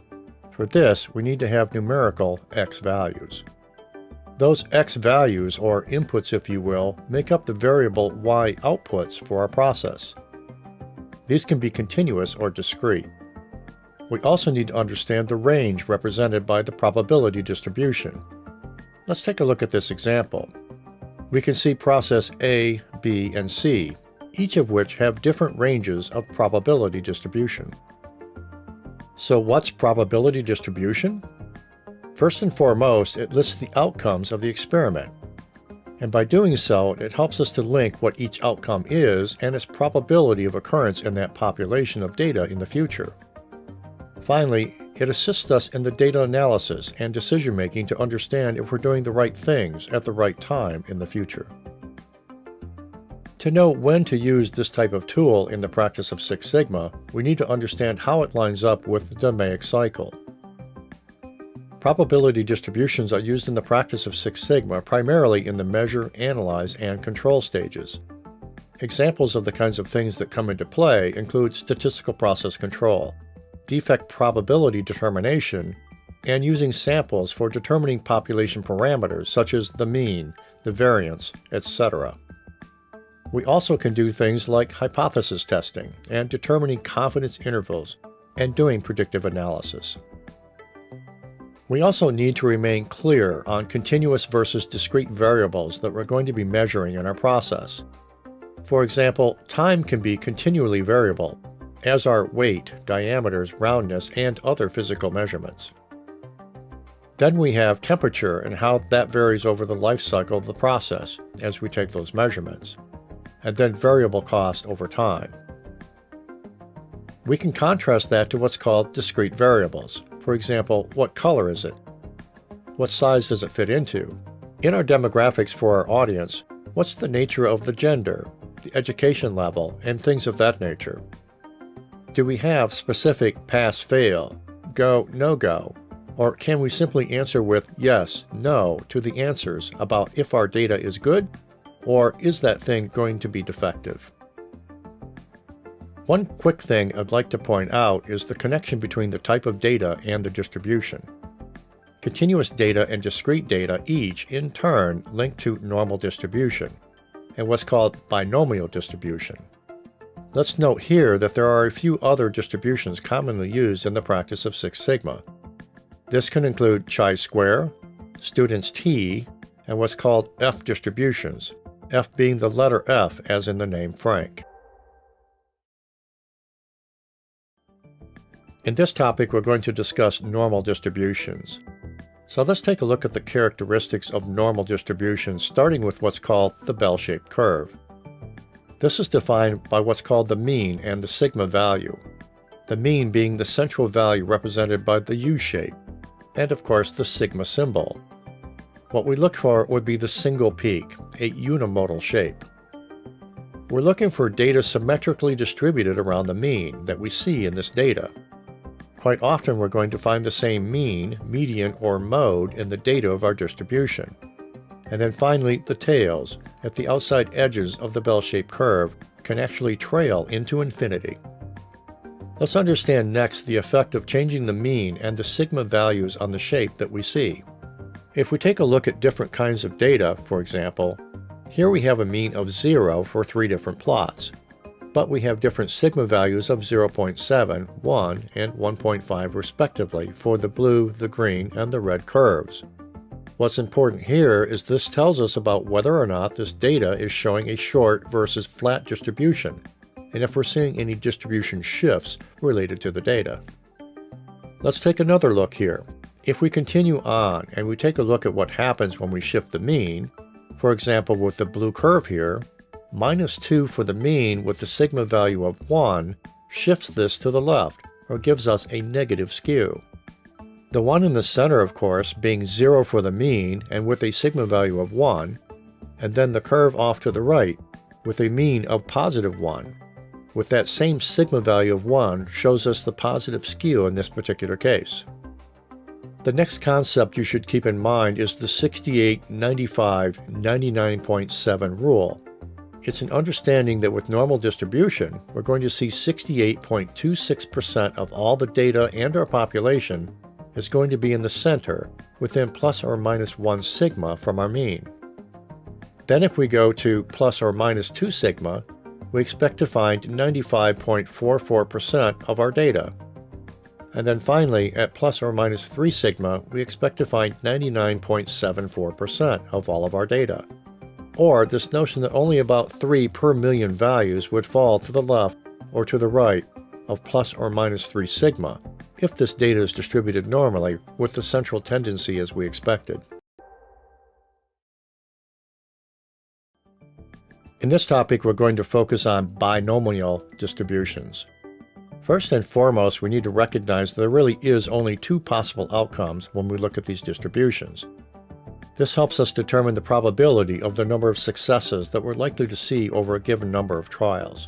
For this, we need to have numerical x values. Those x values, or inputs if you will, make up the variable y outputs for our process. These can be continuous or discrete. We also need to understand the range represented by the probability distribution. Let's take a look at this example. We can see process A, B, and C, each of which have different ranges of probability distribution. So what's probability distribution? First and foremost, it lists the outcomes of the experiment. And by doing so, it helps us to link what each outcome is and its probability of occurrence in that population of data in the future. Finally, it assists us in the data analysis and decision-making to understand if we're doing the right things at the right time in the future. To know when to use this type of tool in the practice of Six Sigma, we need to understand how it lines up with the DMAIC cycle. Probability distributions are used in the practice of Six Sigma primarily in the measure, analyze, and control stages. Examples of the kinds of things that come into play include statistical process control, defect probability determination, and using samples for determining population parameters such as the mean, the variance, etc. We also can do things like hypothesis testing and determining confidence intervals and doing predictive analysis. We also need to remain clear on continuous versus discrete variables that we're going to be measuring in our process. For example, time can be continually variable, as are weight, diameters, roundness, and other physical measurements. Then we have temperature and how that varies over the life cycle of the process as we take those measurements, and then variable cost over time. We can contrast that to what's called discrete variables. For example, what color is it? What size does it fit into? In our demographics for our audience, what's the nature of the gender, the education level, and things of that nature? Do we have specific pass-fail, go, no-go, or can we simply answer with yes, no to the answers about if our data is good, or is that thing going to be defective? One quick thing I'd like to point out is the connection between the type of data and the distribution. Continuous data and discrete data each, in turn, link to normal distribution, and what's called binomial distribution. Let's note here that there are a few other distributions commonly used in the practice of Six Sigma. This can include chi-square, student's t, and what's called F distributions, F being the letter F as in the name Frank. In this topic, we're going to discuss normal distributions. So let's take a look at the characteristics of normal distributions, starting with what's called the bell-shaped curve. This is defined by what's called the mean and the sigma value, the mean being the central value represented by the U shape, and of course the sigma symbol. What we look for would be the single peak, a unimodal shape. We're looking for data symmetrically distributed around the mean that we see in this data. Quite often we're going to find the same mean, median, or mode in the data of our distribution. And then finally, the tails, at the outside edges of the bell-shaped curve, can actually trail into infinity. Let's understand next the effect of changing the mean and the sigma values on the shape that we see. If we take a look at different kinds of data, for example, here we have a mean of 0 for 3 different plots, but we have different sigma values of 0.7, 1, and 1.5 respectively for the blue, the green, and the red curves. What's important here is this tells us about whether or not this data is showing a short versus flat distribution, and if we're seeing any distribution shifts related to the data. Let's take another look here. If we continue on and we take a look at what happens when we shift the mean, for example with the blue curve here, -2 for the mean with the sigma value of 1 shifts this to the left, or gives us a negative skew. The one in the center, of course, being 0 for the mean and with a sigma value of 1, and then the curve off to the right with a mean of +1. With that same sigma value of 1 shows us the positive skew in this particular case. The next concept you should keep in mind is the 68-95-99.7 rule. It's an understanding that with normal distribution, we're going to see 68.26% of all the data and our population is going to be in the center within ±1 sigma from our mean. Then if we go to ±2 sigma, we expect to find 95.44% of our data. And then finally, at ±3 sigma, we expect to find 99.74% of all of our data. Or this notion that only about 3 per million values would fall to the left or to the right of ±3 sigma, if this data is distributed normally with the central tendency as we expected. In this topic, we're going to focus on binomial distributions. First and foremost, we need to recognize that there really is only 2 possible outcomes when we look at these distributions. This helps us determine the probability of the number of successes that we're likely to see over a given number of trials.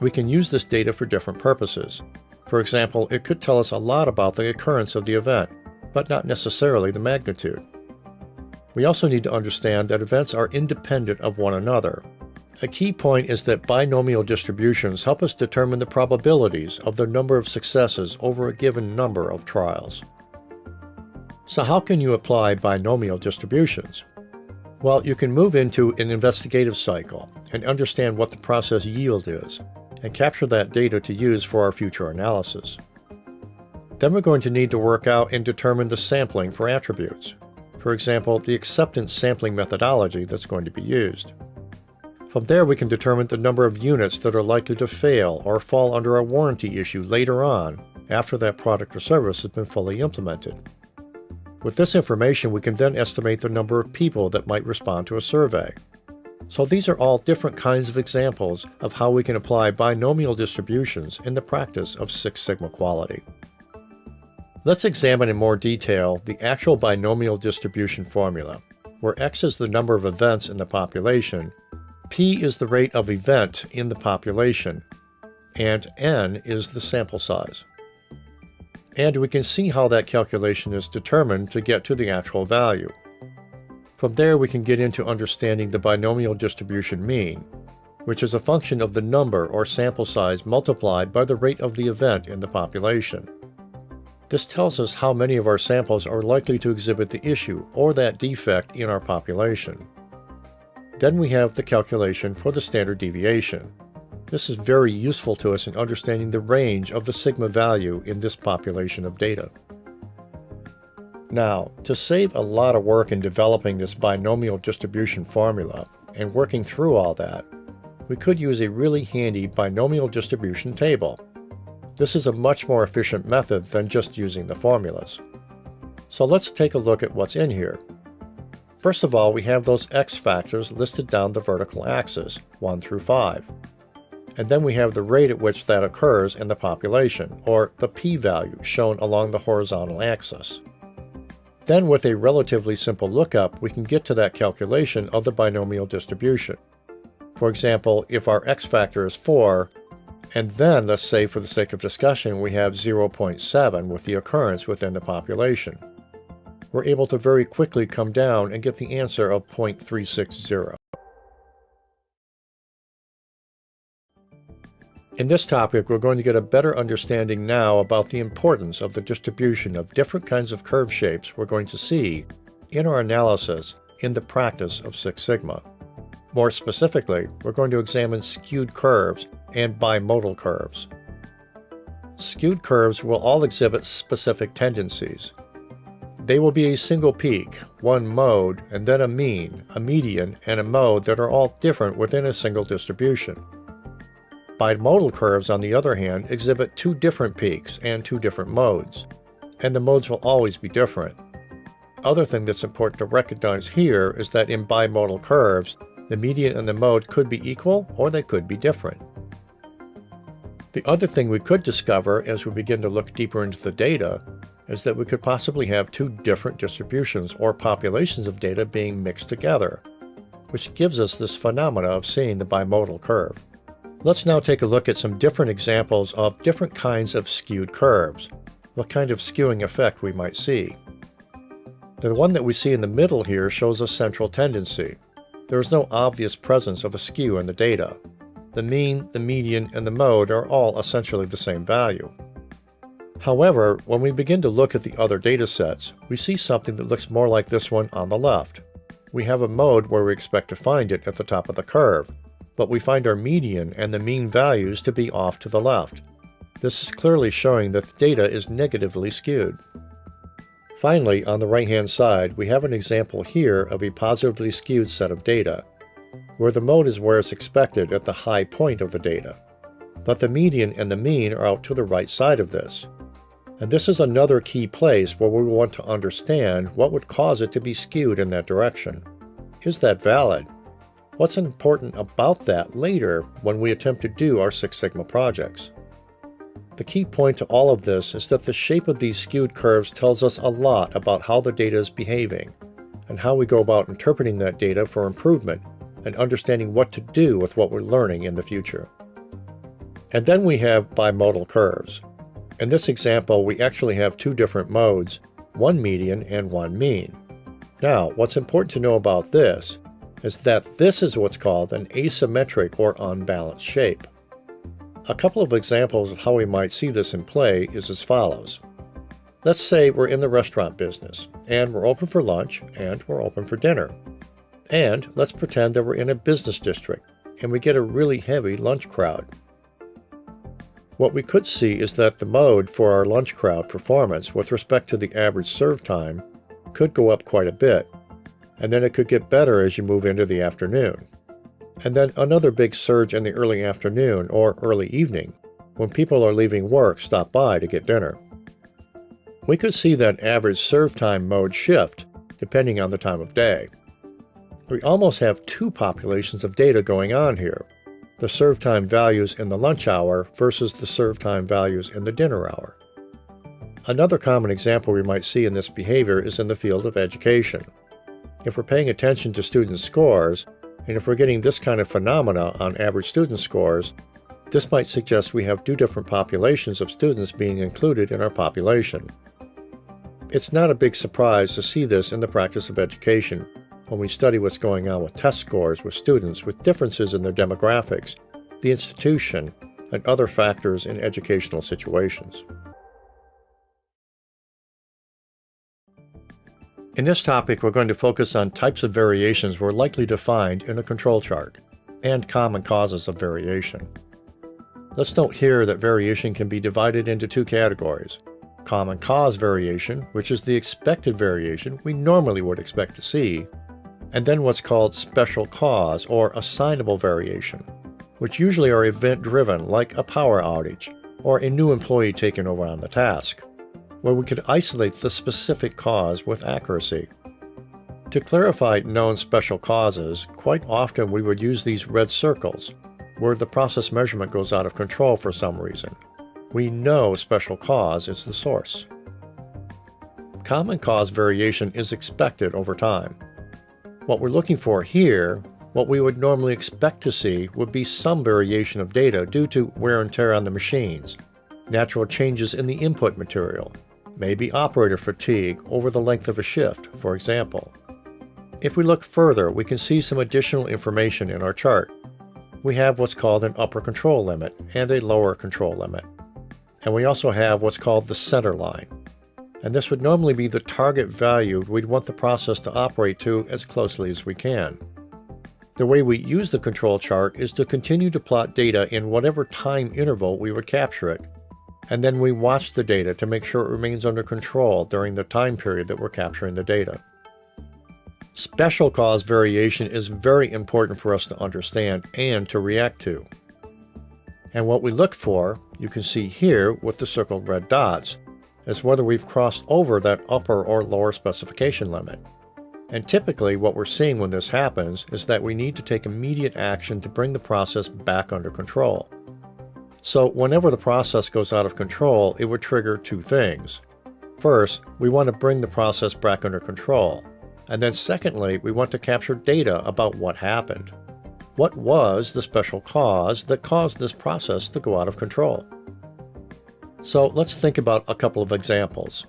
We can use this data for different purposes. For example, it could tell us a lot about the occurrence of the event, but not necessarily the magnitude. We also need to understand that events are independent of one another. A key point is that binomial distributions help us determine the probabilities of the number of successes over a given number of trials. So how can you apply binomial distributions? Well, you can move into an investigative cycle and understand what the process yield is, and capture that data to use for our future analysis. Then we're going to need to work out and determine the sampling for attributes. For example, the acceptance sampling methodology that's going to be used. From there, we can determine the number of units that are likely to fail or fall under a warranty issue later on, after that product or service has been fully implemented. With this information, we can then estimate the number of people that might respond to a survey. So these are all different kinds of examples of how we can apply binomial distributions in the practice of Six Sigma quality. Let's examine in more detail the actual binomial distribution formula, where X is the number of events in the population, P is the rate of event in the population, and N is the sample size. And we can see how that calculation is determined to get to the actual value. From there, we can get into understanding the binomial distribution mean, which is a function of the number or sample size multiplied by the rate of the event in the population. This tells us how many of our samples are likely to exhibit the issue or that defect in our population. Then we have the calculation for the standard deviation. This is very useful to us in understanding the range of the sigma value in this population of data. Now, to save a lot of work in developing this binomial distribution formula and working through all that, we could use a really handy binomial distribution table. This is a much more efficient method than just using the formulas. So let's take a look at what's in here. First of all, we have those X factors listed down the vertical axis, 1 through 5. And then we have the rate at which that occurs in the population, or the p-value shown along the horizontal axis. Then with a relatively simple lookup, we can get to that calculation of the binomial distribution. For example, if our x factor is 4, and then, let's say for the sake of discussion, we have 0.7 with the occurrence within the population, we're able to very quickly come down and get the answer of 0.360. In this topic, we're going to get a better understanding now about the importance of the distribution of different kinds of curve shapes we're going to see in our analysis in the practice of Six Sigma. More specifically, we're going to examine skewed curves and bimodal curves. Skewed curves will all exhibit specific tendencies. They will be a single peak, one mode, and then a mean, a median, and a mode that are all different within a single distribution. Bimodal curves, on the other hand, exhibit two different peaks and two different modes, and the modes will always be different. Other thing that's important to recognize here is that in bimodal curves, the median and the mode could be equal or they could be different. The other thing we could discover as we begin to look deeper into the data is that we could possibly have two different distributions or populations of data being mixed together, which gives us this phenomena of seeing the bimodal curve. Let's now take a look at some different examples of different kinds of skewed curves, what kind of skewing effect we might see. The one that we see in the middle here shows a central tendency. There is no obvious presence of a skew in the data. The mean, the median, and the mode are all essentially the same value. However, when we begin to look at the other data sets, we see something that looks more like this one on the left. We have a mode where we expect to find it at the top of the curve, but we find our median and the mean values to be off to the left. This is clearly showing that the data is negatively skewed. Finally, on the right-hand side, we have an example here of a positively skewed set of data, where the mode is where it's expected at the high point of the data, but the median and the mean are out to the right side of this. And this is another key place where we want to understand what would cause it to be skewed in that direction. Is that valid? What's important about that later when we attempt to do our Six Sigma projects? The key point to all of this is that the shape of these skewed curves tells us a lot about how the data is behaving, and how we go about interpreting that data for improvement and understanding what to do with what we're learning in the future. And then we have bimodal curves. In this example, we actually have two different modes, one median and one mean. Now, what's important to know about this is that this is what's called an asymmetric or unbalanced shape. A couple of examples of how we might see this in play is as follows. Let's say we're in the restaurant business, and we're open for lunch, and we're open for dinner. And let's pretend that we're in a business district, and we get a really heavy lunch crowd. What we could see is that the mode for our lunch crowd performance with respect to the average serve time could go up quite a bit, and then it could get better as you move into the afternoon. And then another big surge in the early afternoon or early evening, when people are leaving work, stop by to get dinner. We could see that average serve time mode shift depending on the time of day. We almost have two populations of data going on here, the serve time values in the lunch hour versus the serve time values in the dinner hour. Another common example we might see in this behavior is in the field of education. If we're paying attention to student scores, and if we're getting this kind of phenomena on average student scores, this might suggest we have two different populations of students being included in our population. It's not a big surprise to see this in the practice of education when we study what's going on with test scores with students with differences in their demographics, the institution, and other factors in educational situations. In this topic, we're going to focus on types of variations we're likely to find in a control chart, and common causes of variation. Let's note here that variation can be divided into two categories. Common cause variation, which is the expected variation we normally would expect to see, and then what's called special cause or assignable variation, which usually are event-driven like a power outage or a new employee taking over on the task, where we could isolate the specific cause with accuracy. To clarify known special causes, quite often we would use these red circles, where the process measurement goes out of control for some reason. We know special cause is the source. Common cause variation is expected over time. What we're looking for here, what we would normally expect to see would be some variation of data due to wear and tear on the machines, natural changes in the input material, maybe operator fatigue over the length of a shift, for example. If we look further, we can see some additional information in our chart. We have what's called an upper control limit and a lower control limit. And we also have what's called the center line. And this would normally be the target value we'd want the process to operate to as closely as we can. The way we use the control chart is to continue to plot data in whatever time interval we would capture it, and then we watch the data to make sure it remains under control during the time period that we're capturing the data. Special cause variation is very important for us to understand and to react to. And what we look for, you can see here with the circled red dots, is whether we've crossed over that upper or lower specification limit. And typically what we're seeing when this happens is that we need to take immediate action to bring the process back under control. So whenever the process goes out of control, it would trigger two things. First, we want to bring the process back under control. And then secondly, we want to capture data about what happened. What was the special cause that caused this process to go out of control? So let's think about a couple of examples.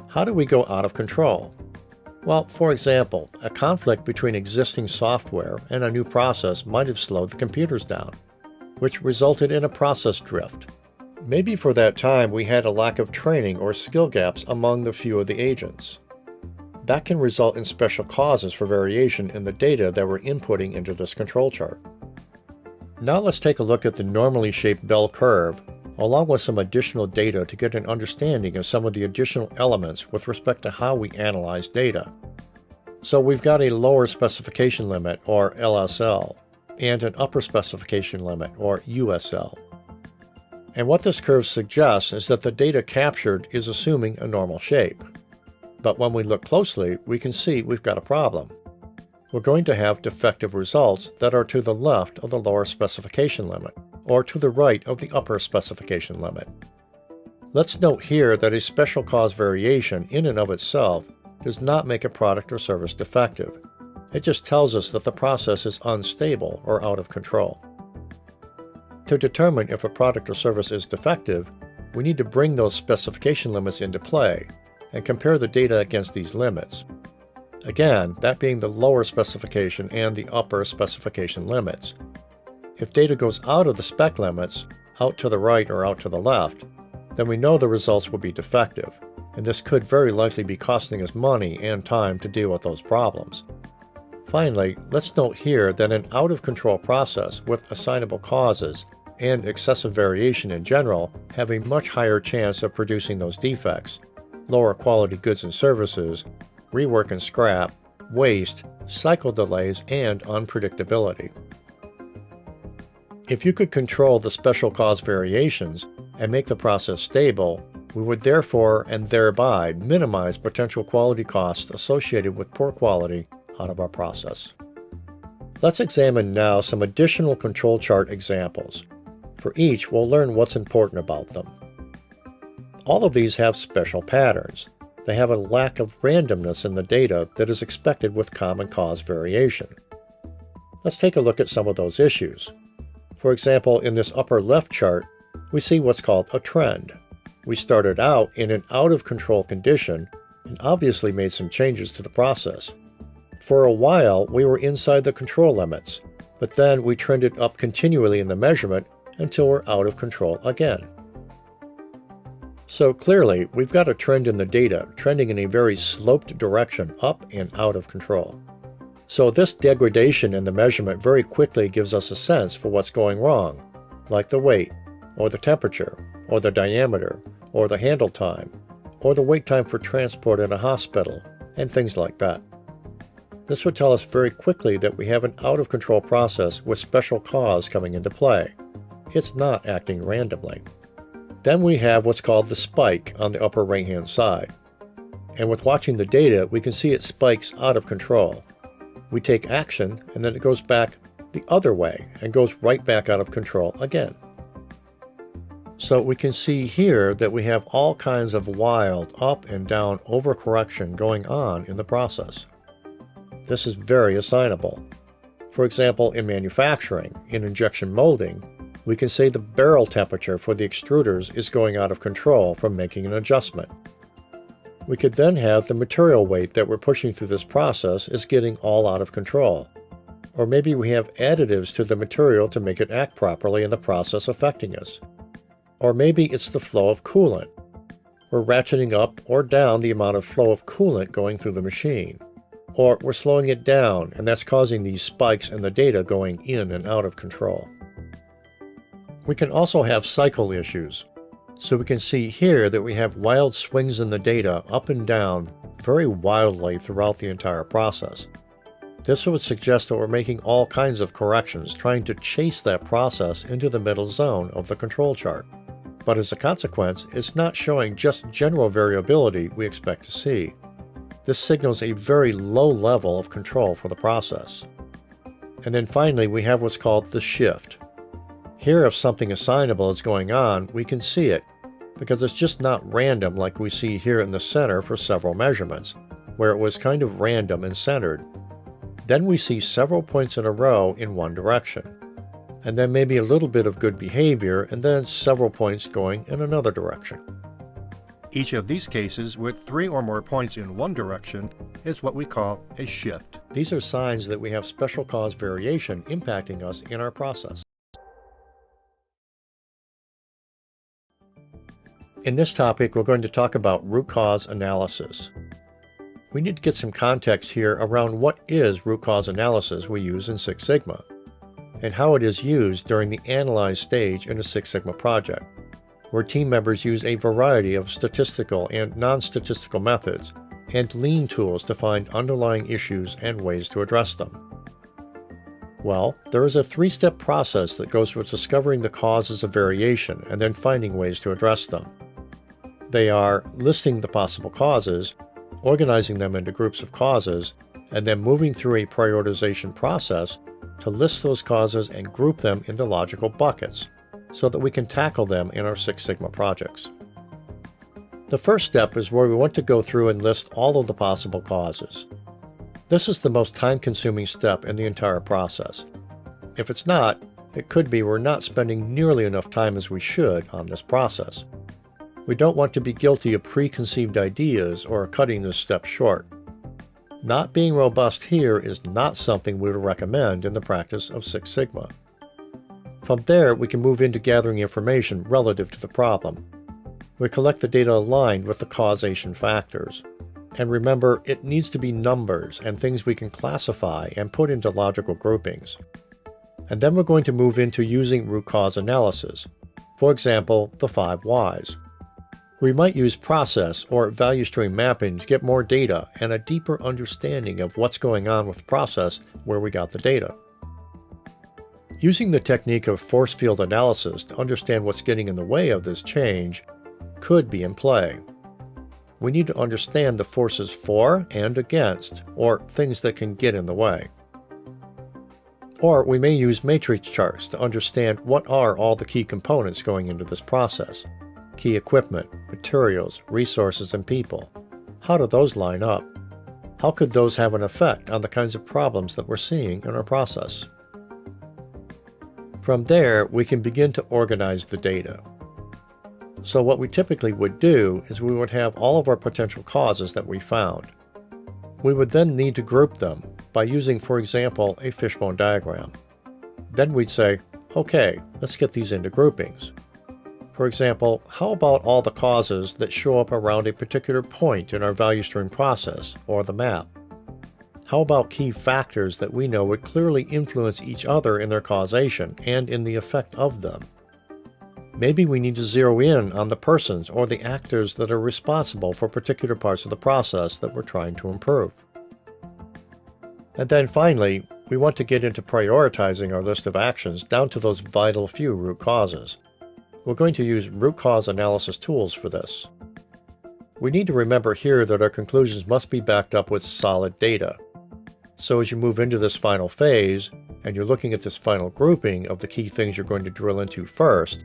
How do we go out of control? Well, for example, a conflict between existing software and a new process might have slowed the computers down, which resulted in a process drift. Maybe for that time we had a lack of training or skill gaps among the few of the agents. That can result in special causes for variation in the data that we're inputting into this control chart. Now let's take a look at the normally shaped bell curve, along with some additional data to get an understanding of some of the additional elements with respect to how we analyze data. So we've got a lower specification limit, or LSL, and an upper specification limit, or USL. And what this curve suggests is that the data captured is assuming a normal shape. But when we look closely, we can see we've got a problem. We're going to have defective results that are to the left of the lower specification limit, or to the right of the upper specification limit. Let's note here that a special cause variation in and of itself does not make a product or service defective. It just tells us that the process is unstable or out of control. To determine if a product or service is defective, we need to bring those specification limits into play and compare the data against these limits. Again, that being the lower specification and the upper specification limits. If data goes out of the spec limits, out to the right or out to the left, then we know the results will be defective, and this could very likely be costing us money and time to deal with those problems. Finally, let's note here that an out-of-control process with assignable causes and excessive variation in general have a much higher chance of producing those defects, lower quality goods and services, rework and scrap, waste, cycle delays, and unpredictability. If you could control the special cause variations and make the process stable, we would therefore and thereby minimize potential quality costs associated with poor quality out of our process. Let's examine now some additional control chart examples. For each, we'll learn what's important about them. All of these have special patterns. They have a lack of randomness in the data that is expected with common cause variation. Let's take a look at some of those issues. For example, in this upper left chart, we see what's called a trend. We started out in an out-of-control condition and obviously made some changes to the process. For a while, we were inside the control limits, but then we trended up continually in the measurement until we're out of control again. So clearly, we've got a trend in the data trending in a very sloped direction up and out of control. So this degradation in the measurement very quickly gives us a sense for what's going wrong, like the weight, or the temperature, or the diameter, or the handle time, or the wait time for transport in a hospital, and things like that. This would tell us very quickly that we have an out-of-control process with special cause coming into play. It's not acting randomly. Then we have what's called the spike on the upper right-hand side. And with watching the data, we can see it spikes out of control. We take action, and then it goes back the other way and goes right back out of control again. So we can see here that we have all kinds of wild up and down overcorrection going on in the process. This is very assignable. For example, in manufacturing, in injection molding, we can say the barrel temperature for the extruders is going out of control from making an adjustment. We could then have the material weight that we're pushing through this process is getting all out of control. Or maybe we have additives to the material to make it act properly in the process affecting us. Or maybe it's the flow of coolant. We're ratcheting up or down the amount of flow of coolant going through the machine. Or we're slowing it down, and that's causing these spikes in the data going in and out of control. We can also have cycle issues. So we can see here that we have wild swings in the data up and down very wildly throughout the entire process. This would suggest that we're making all kinds of corrections, trying to chase that process into the middle zone of the control chart. But as a consequence, it's not showing just general variability we expect to see. This signals a very low level of control for the process. And then finally, we have what's called the shift. Here, if something assignable is going on, we can see it, because it's just not random like we see here in the center for several measurements, where it was kind of random and centered. Then we see several points in a row in one direction, and then maybe a little bit of good behavior, and then several points going in another direction. Each of these cases with 3 or more points in one direction is what we call a shift. These are signs that we have special cause variation impacting us in our process. In this topic, we're going to talk about root cause analysis. We need to get some context here around what is root cause analysis we use in Six Sigma, and how it is used during the analyze stage in a Six Sigma project, where team members use a variety of statistical and non-statistical methods and lean tools to find underlying issues and ways to address them. Well, there is a 3-step process that goes with discovering the causes of variation and then finding ways to address them. They are listing the possible causes, organizing them into groups of causes, and then moving through a prioritization process to list those causes and group them into logical buckets so that we can tackle them in our Six Sigma projects. The first step is where we want to go through and list all of the possible causes. This is the most time-consuming step in the entire process. If it's not, it could be we're not spending nearly enough time as we should on this process. We don't want to be guilty of preconceived ideas or cutting this step short. Not being robust here is not something we would recommend in the practice of Six Sigma. From there, we can move into gathering information relative to the problem. We collect the data aligned with the causation factors. And remember, it needs to be numbers and things we can classify and put into logical groupings. And then we're going to move into using root cause analysis. For example, the 5 whys. We might use process or value stream mapping to get more data and a deeper understanding of what's going on with the process where we got the data. Using the technique of force field analysis to understand what's getting in the way of this change could be in play. We need to understand the forces for and against, or things that can get in the way. Or we may use matrix charts to understand what are all the key components going into this process. Key equipment, materials, resources, and people. How do those line up? How could those have an effect on the kinds of problems that we're seeing in our process? From there, we can begin to organize the data. So what we typically would do is we would have all of our potential causes that we found. We would then need to group them by using, for example, a fishbone diagram. Then we'd say, okay, let's get these into groupings. For example, how about all the causes that show up around a particular point in our value stream process, or the map? How about key factors that we know would clearly influence each other in their causation and in the effect of them? Maybe we need to zero in on the persons or the actors that are responsible for particular parts of the process that we're trying to improve. And then finally, we want to get into prioritizing our list of actions down to those vital few root causes. We're going to use root cause analysis tools for this. We need to remember here that our conclusions must be backed up with solid data. So as you move into this final phase, and you're looking at this final grouping of the key things you're going to drill into first,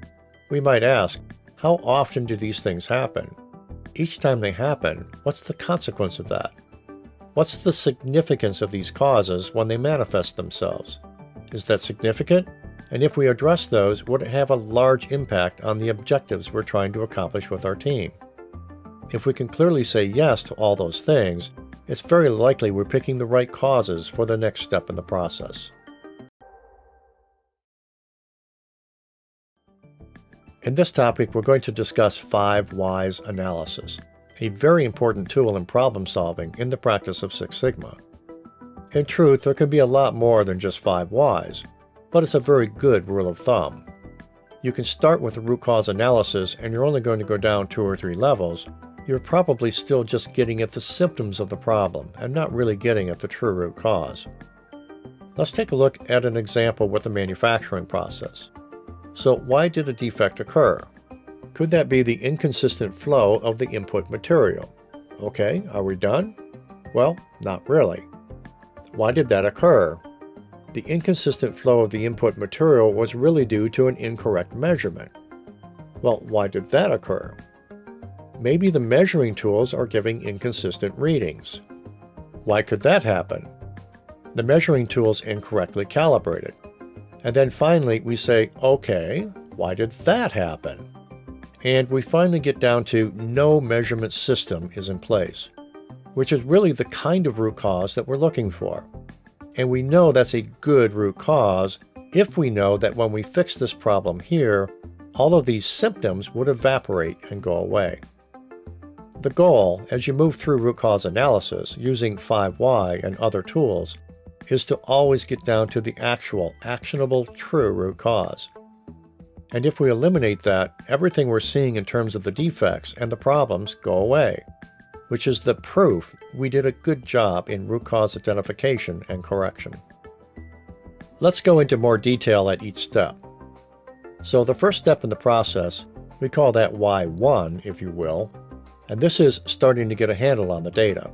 we might ask, how often do these things happen? Each time they happen, what's the consequence of that? What's the significance of these causes when they manifest themselves? Is that significant? And if we address those, would it have a large impact on the objectives we're trying to accomplish with our team? If we can clearly say yes to all those things, it's very likely we're picking the right causes for the next step in the process. In this topic, we're going to discuss 5 whys analysis, a very important tool in problem solving in the practice of Six Sigma. In truth, there can be a lot more than just 5 whys, but it's a very good rule of thumb. You can start with a root cause analysis and you're only going to go down 2 or 3 levels. You're probably still just getting at the symptoms of the problem and not really getting at the true root cause. Let's take a look at an example with the manufacturing process. So why did a defect occur? Could that be the inconsistent flow of the input material? Okay, are we done? Well, not really. Why did that occur? The inconsistent flow of the input material was really due to an incorrect measurement. Well, why did that occur? Maybe the measuring tools are giving inconsistent readings. Why could that happen? The measuring tools incorrectly calibrated. And then finally we say, okay, why did that happen? And we finally get down to no measurement system is in place, which is really the kind of root cause that we're looking for. And we know that's a good root cause if we know that when we fix this problem here, all of these symptoms would evaporate and go away. The goal, as you move through root cause analysis using 5Y and other tools, is to always get down to the actual, actionable, true root cause. And if we eliminate that, everything we're seeing in terms of the defects and the problems go away, which is the proof we did a good job in root cause identification and correction. Let's go into more detail at each step. So the first step in the process, we call that Y1, if you will, and this is starting to get a handle on the data.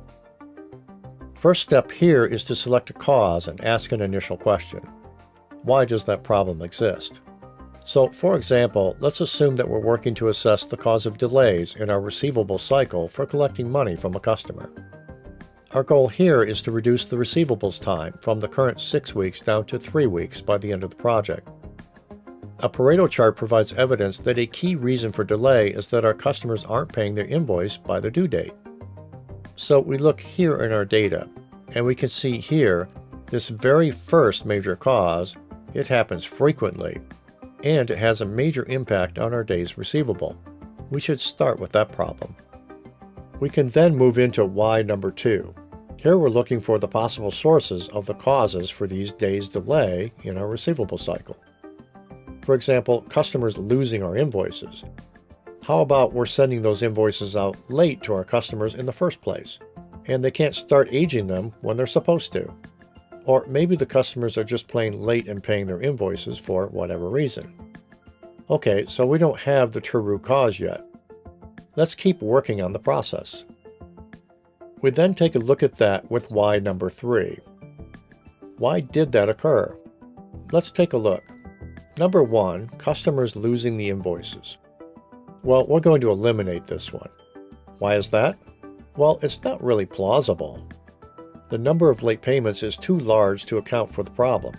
First step here is to select a cause and ask an initial question. Why does that problem exist? So, for example, let's assume that we're working to assess the cause of delays in our receivable cycle for collecting money from a customer. Our goal here is to reduce the receivables time from the current 6 weeks down to 3 weeks by the end of the project. A Pareto chart provides evidence that a key reason for delay is that our customers aren't paying their invoice by their due date. So we look here in our data, and we can see here this very first major cause. It happens frequently, and it has a major impact on our days receivable. We should start with that problem. We can then move into why number 2. Here we're looking for the possible sources of the causes for these days delay in our receivable cycle. For example, customers losing our invoices. How about we're sending those invoices out late to our customers in the first place, and they can't start aging them when they're supposed to? Or maybe the customers are just plain late in paying their invoices for whatever reason. Okay, so we don't have the true root cause yet. Let's keep working on the process. We then take a look at that with why number 3. Why did that occur? Let's take a look. Number 1, customers losing the invoices. Well, we're going to eliminate this one. Why is that? Well, it's not really plausible. The number of late payments is too large to account for the problem.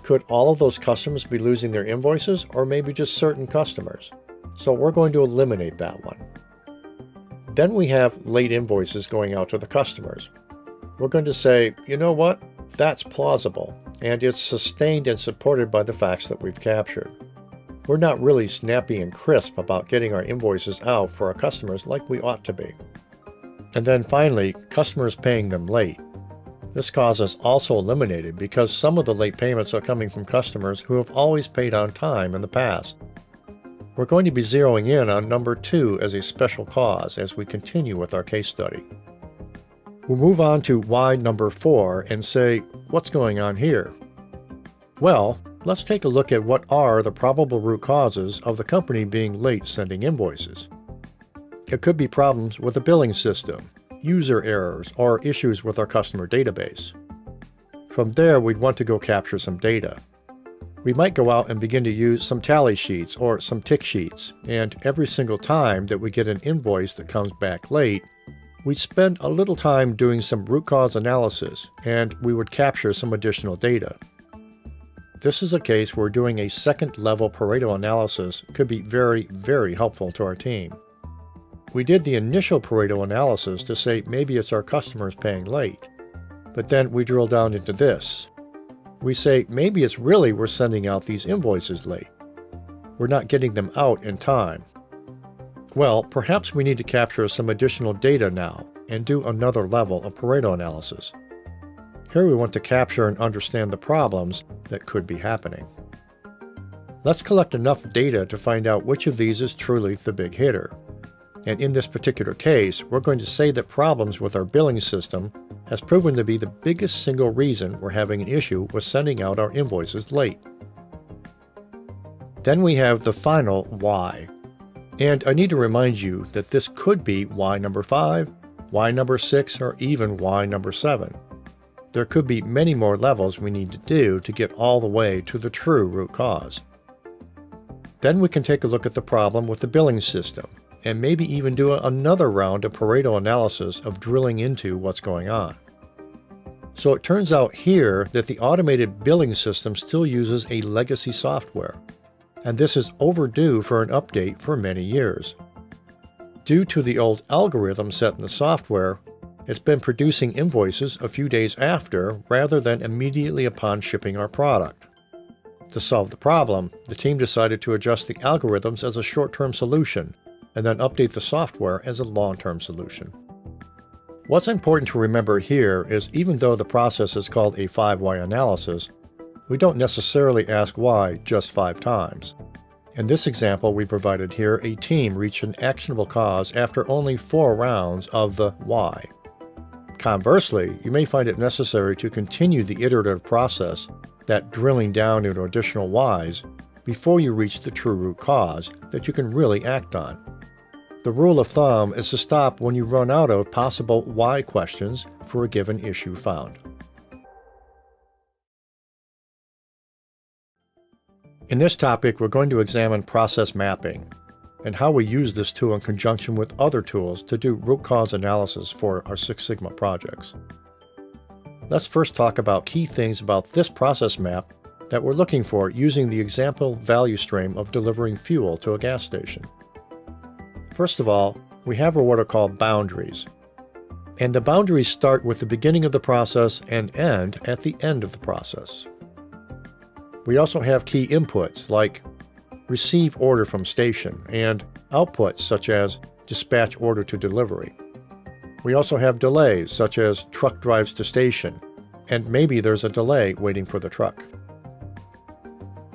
Could all of those customers be losing their invoices, or maybe just certain customers? So we're going to eliminate that one. Then we have late invoices going out to the customers. We're going to say, you know what? That's plausible, and it's sustained and supported by the facts that we've captured. We're not really snappy and crisp about getting our invoices out for our customers like we ought to be. And then finally, customers paying them late. This cause is also eliminated because some of the late payments are coming from customers who have always paid on time in the past. We're going to be zeroing in on number 2 as a special cause as we continue with our case study. We'll move on to why number 4 and say, what's going on here? Well, let's take a look at what are the probable root causes of the company being late sending invoices. It could be problems with the billing system, user errors, or issues with our customer database. From there, we'd want to go capture some data. We might go out and begin to use some tally sheets or some tick sheets, and every single time that we get an invoice that comes back late, we'd spend a little time doing some root cause analysis, and we would capture some additional data. This is a case where doing a second-level Pareto analysis could be very, very helpful to our team. We did the initial Pareto analysis to say maybe it's our customers paying late, but then we drill down into this. We say maybe it's really we're sending out these invoices late. We're not getting them out in time. Well, perhaps we need to capture some additional data now and do another level of Pareto analysis. Here we want to capture and understand the problems that could be happening. Let's collect enough data to find out which of these is truly the big hitter. And in this particular case, we're going to say that problems with our billing system has proven to be the biggest single reason we're having an issue with sending out our invoices late. Then we have the final why. And I need to remind you that this could be why number 5, why number 6, or even why number 7. There could be many more levels we need to do to get all the way to the true root cause. Then we can take a look at the problem with the billing system, and maybe even do another round of Pareto analysis of drilling into what's going on. So it turns out here that the automated billing system still uses a legacy software, and this is overdue for an update for many years. Due to the old algorithm set in the software, it's been producing invoices a few days after rather than immediately upon shipping our product. To solve the problem, the team decided to adjust the algorithms as a short-term solution and then update the software as a long-term solution. What's important to remember here is even though the process is called a 5-why analysis, we don't necessarily ask why just 5 times. In this example we provided here, a team reached an actionable cause after only 4 rounds of the why. Conversely, you may find it necessary to continue the iterative process, that drilling down into additional whys, before you reach the true root cause that you can really act on. The rule of thumb is to stop when you run out of possible why questions for a given issue found. In this topic, we're going to examine process mapping and how we use this tool in conjunction with other tools to do root cause analysis for our Six Sigma projects. Let's first talk about key things about this process map that we're looking for using the example value stream of delivering fuel to a gas station. First of all, we have what are called boundaries. And the boundaries start with the beginning of the process and end at the end of the process. We also have key inputs like receive order from station and outputs such as dispatch order to delivery. We also have delays such as truck drives to station, and maybe there's a delay waiting for the truck.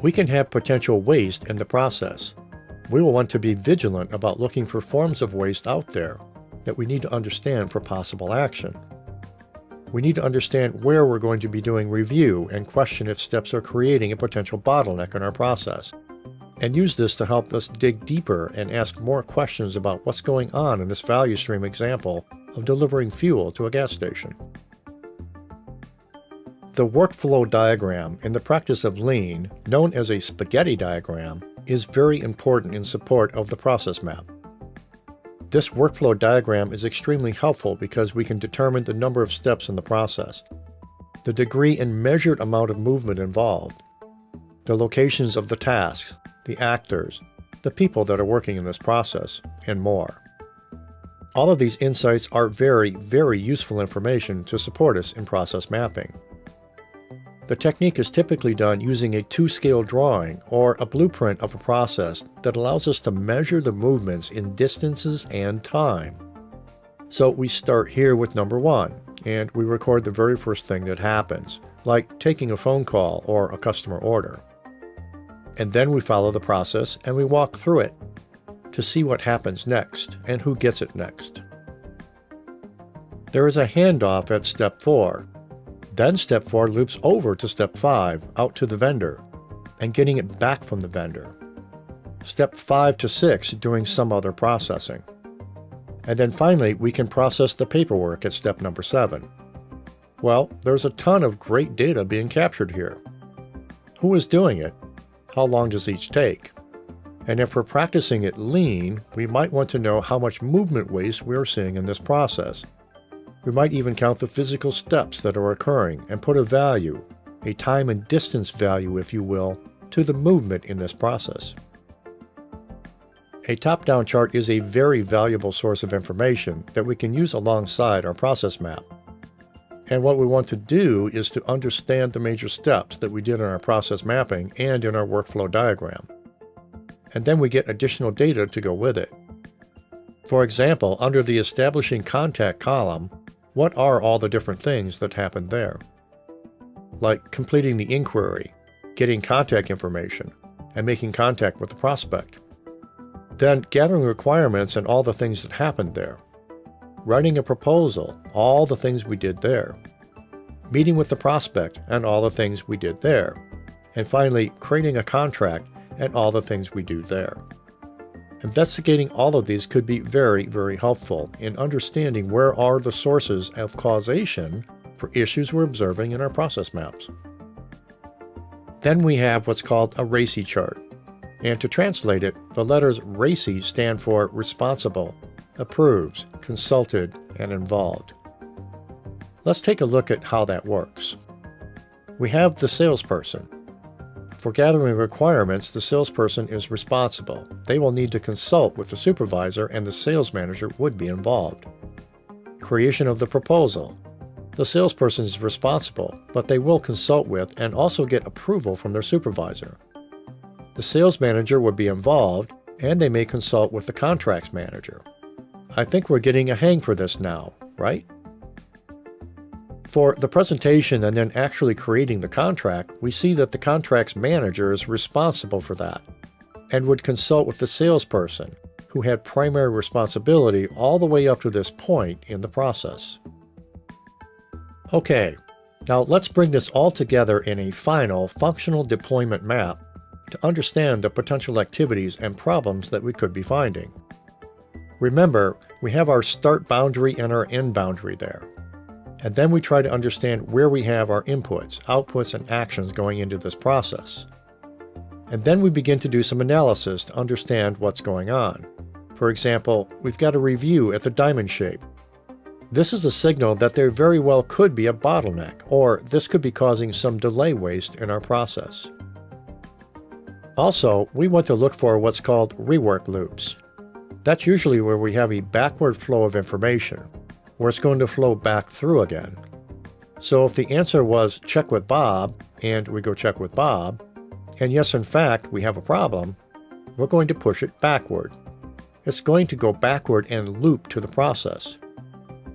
We can have potential waste in the process. We will want to be vigilant about looking for forms of waste out there that we need to understand for possible action. We need to understand where we're going to be doing review and question if steps are creating a potential bottleneck in our process, and use this to help us dig deeper and ask more questions about what's going on in this value stream example of delivering fuel to a gas station. The workflow diagram in the practice of Lean, known as a spaghetti diagram, is very important in support of the process map. This workflow diagram is extremely helpful because we can determine the number of steps in the process, the degree and measured amount of movement involved, the locations of the tasks, the actors, the people that are working in this process, and more. All of these insights are very, very useful information to support us in process mapping. The technique is typically done using a 2-scale drawing or a blueprint of a process that allows us to measure the movements in distances and time. So we start here with number 1, and we record the very first thing that happens, like taking a phone call or a customer order. And then we follow the process and we walk through it to see what happens next and who gets it next. There is a handoff at step 4. Then step 4 loops over to step 5, out to the vendor, and getting it back from the vendor. Step 5 to 6 doing some other processing. And then finally we can process the paperwork at step number 7. Well, there's a ton of great data being captured here. Who is doing it? How long does each take? And if we're practicing it lean, we might want to know how much movement waste we are seeing in this process. We might even count the physical steps that are occurring and put a value, a time and distance value if you will, to the movement in this process. A top-down chart is a very valuable source of information that we can use alongside our process map. And what we want to do is to understand the major steps that we did in our process mapping and in our workflow diagram. And then we get additional data to go with it. For example, under the Establishing Contact column, what are all the different things that happened there? Like completing the inquiry, getting contact information, and making contact with the prospect. Then gathering requirements and all the things that happened there. Writing a proposal, all the things we did there. Meeting with the prospect and all the things we did there. And finally, creating a contract and all the things we do there. Investigating all of these could be very, very helpful in understanding where are the sources of causation for issues we're observing in our process maps. Then we have what's called a RACI chart. And to translate it, the letters RACI stand for responsible, approves, consulted, and involved. Let's take a look at how that works. We have the salesperson. For gathering requirements, the salesperson is responsible. They will need to consult with the supervisor and the sales manager would be involved. Creation of the proposal. The salesperson is responsible, but they will consult with and also get approval from their supervisor. The sales manager would be involved, and they may consult with the contracts manager. I think we're getting a hang for this now, right? For the presentation and then actually creating the contract, we see that the contracts manager is responsible for that and would consult with the salesperson, who had primary responsibility all the way up to this point in the process. Okay, now let's bring this all together in a final functional deployment map to understand the potential activities and problems that we could be finding. Remember, we have our start boundary and our end boundary there. And then we try to understand where we have our inputs, outputs, and actions going into this process. And then we begin to do some analysis to understand what's going on. For example, we've got a review at the diamond shape. This is a signal that there very well could be a bottleneck, or this could be causing some delay waste in our process. Also, we want to look for what's called rework loops. That's usually where we have a backward flow of information, where it's going to flow back through again. So if the answer was check with Bob, and we go check with Bob, and yes, in fact, we have a problem, we're going to push it backward. It's going to go backward and loop to the process.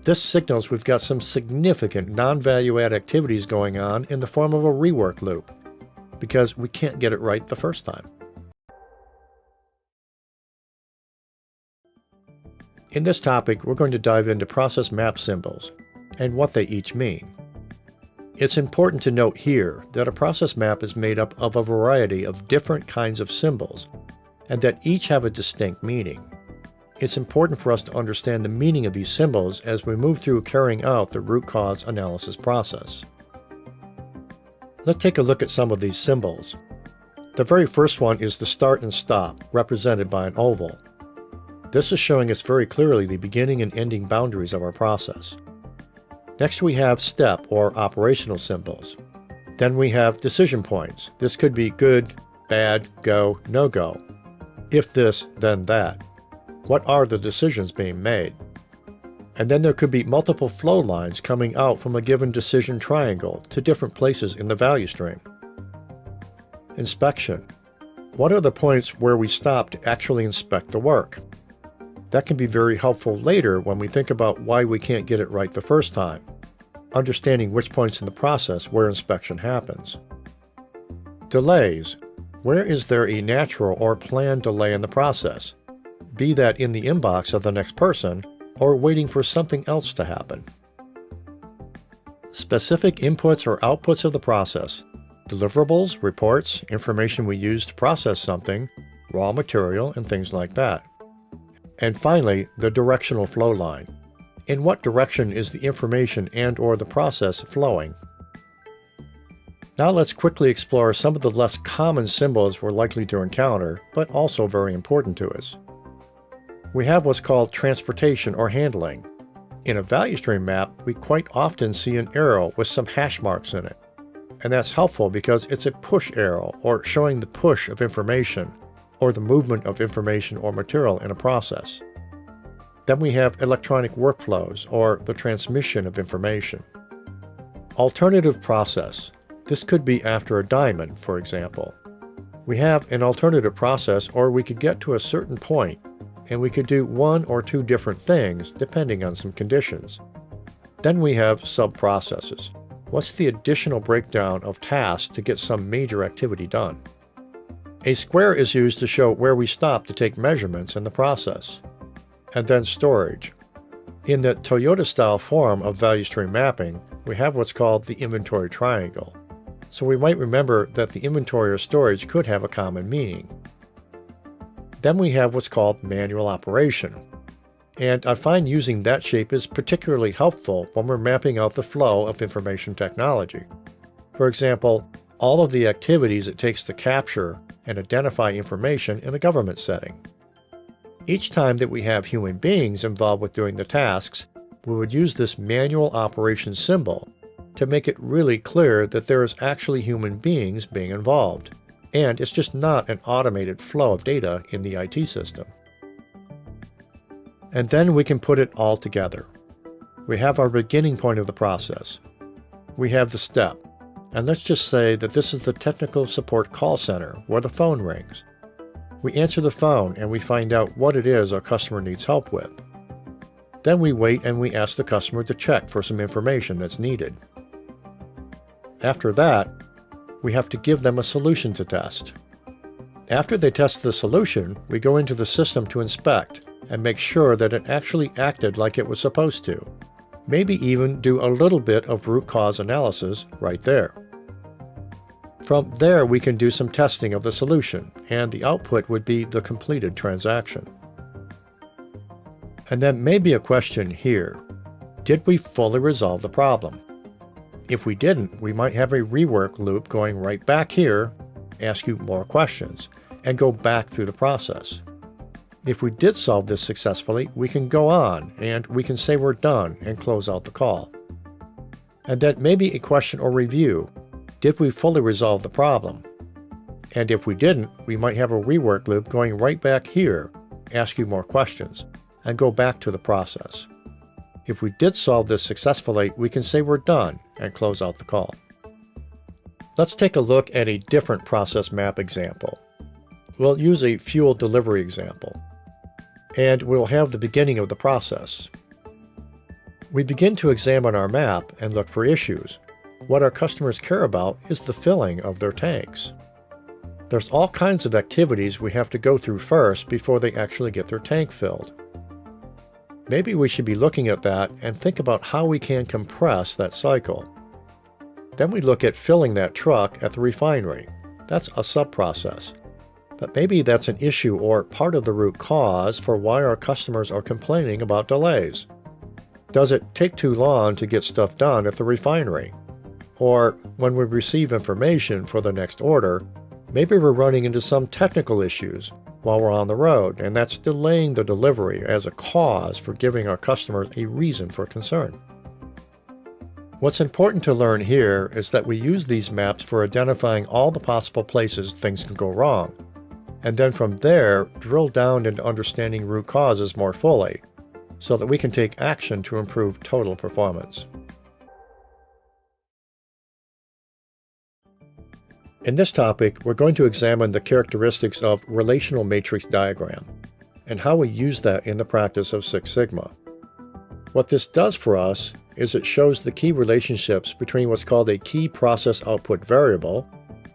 This signals we've got some significant non-value-add activities going on in the form of a rework loop, because we can't get it right the first time. In this topic, we're going to dive into process map symbols and what they each mean. It's important to note here that a process map is made up of a variety of different kinds of symbols and that each have a distinct meaning. It's important for us to understand the meaning of these symbols as we move through carrying out the root cause analysis process. Let's take a look at some of these symbols. The very first one is the start and stop, represented by an oval. This is showing us very clearly the beginning and ending boundaries of our process. Next we have step or operational symbols. Then we have decision points. This could be good, bad, go, no go. If this, then that. What are the decisions being made? And then there could be multiple flow lines coming out from a given decision triangle to different places in the value stream. Inspection. What are the points where we stop to actually inspect the work? That can be very helpful later when we think about why we can't get it right the first time, understanding which points in the process where inspection happens. Delays. Where is there a natural or planned delay in the process, be that in the inbox of the next person or waiting for something else to happen? Specific inputs or outputs of the process, deliverables, reports, information we use to process something, raw material, and things like that. And finally, the directional flow line. In what direction is the information and/or the process flowing? Now let's quickly explore some of the less common symbols we're likely to encounter, but also very important to us. We have what's called transportation or handling. In a value stream map, we quite often see an arrow with some hash marks in it. And that's helpful because it's a push arrow, or showing the push of information, or the movement of information or material in a process. Then we have electronic workflows, or the transmission of information. Alternative process. This could be after a diamond, for example. We have an alternative process, or we could get to a certain point, and we could do one or two different things depending on some conditions. Then we have sub-processes. What's the additional breakdown of tasks to get some major activity done? A square is used to show where we stop to take measurements in the process. And then storage. In the Toyota-style form of value stream mapping, we have what's called the inventory triangle. So we might remember that the inventory or storage could have a common meaning. Then we have what's called manual operation. And I find using that shape is particularly helpful when we're mapping out the flow of information technology. For example, all of the activities it takes to capture and identify information in a government setting. Each time that we have human beings involved with doing the tasks, we would use this manual operation symbol to make it really clear that there is actually human beings being involved, and it's just not an automated flow of data in the IT system. And then we can put it all together. We have our beginning point of the process. We have the step, and let's just say that this is the technical support call center where the phone rings. We answer the phone and we find out what it is our customer needs help with. Then we wait and we ask the customer to check for some information that's needed. After that, we have to give them a solution to test. After they test the solution, we go into the system to inspect and make sure that it actually acted like it was supposed to. Maybe even do a little bit of root cause analysis right there. From there, we can do some testing of the solution, and the output would be the completed transaction. And then maybe a question here. Did we fully resolve the problem? If we didn't, we might have a rework loop going right back here, ask you more questions, and go back through the process. If we did solve this successfully, we can go on, and we can say we're done and close out the call. And then maybe a question or review. Did we fully resolve the problem? And if we didn't, we might have a rework loop going right back here, ask you more questions, and go back to the process. If we did solve this successfully, we can say we're done and close out the call. Let's take a look at a different process map example. We'll use a fuel delivery example, and we'll have the beginning of the process. We begin to examine our map and look for issues. What our customers care about is the filling of their tanks. There's all kinds of activities we have to go through first before they actually get their tank filled. Maybe we should be looking at that and think about how we can compress that cycle. Then we look at filling that truck at the refinery. That's a sub-process. But maybe that's an issue or part of the root cause for why our customers are complaining about delays. Does it take too long to get stuff done at the refinery? Or when we receive information for the next order, maybe we're running into some technical issues while we're on the road, and that's delaying the delivery as a cause for giving our customers a reason for concern. What's important to learn here is that we use these maps for identifying all the possible places things can go wrong, and then from there drill down into understanding root causes more fully, so that we can take action to improve total performance. In this topic, we're going to examine the characteristics of relational matrix diagram and how we use that in the practice of Six Sigma. What this does for us is it shows the key relationships between what's called a key process output variable,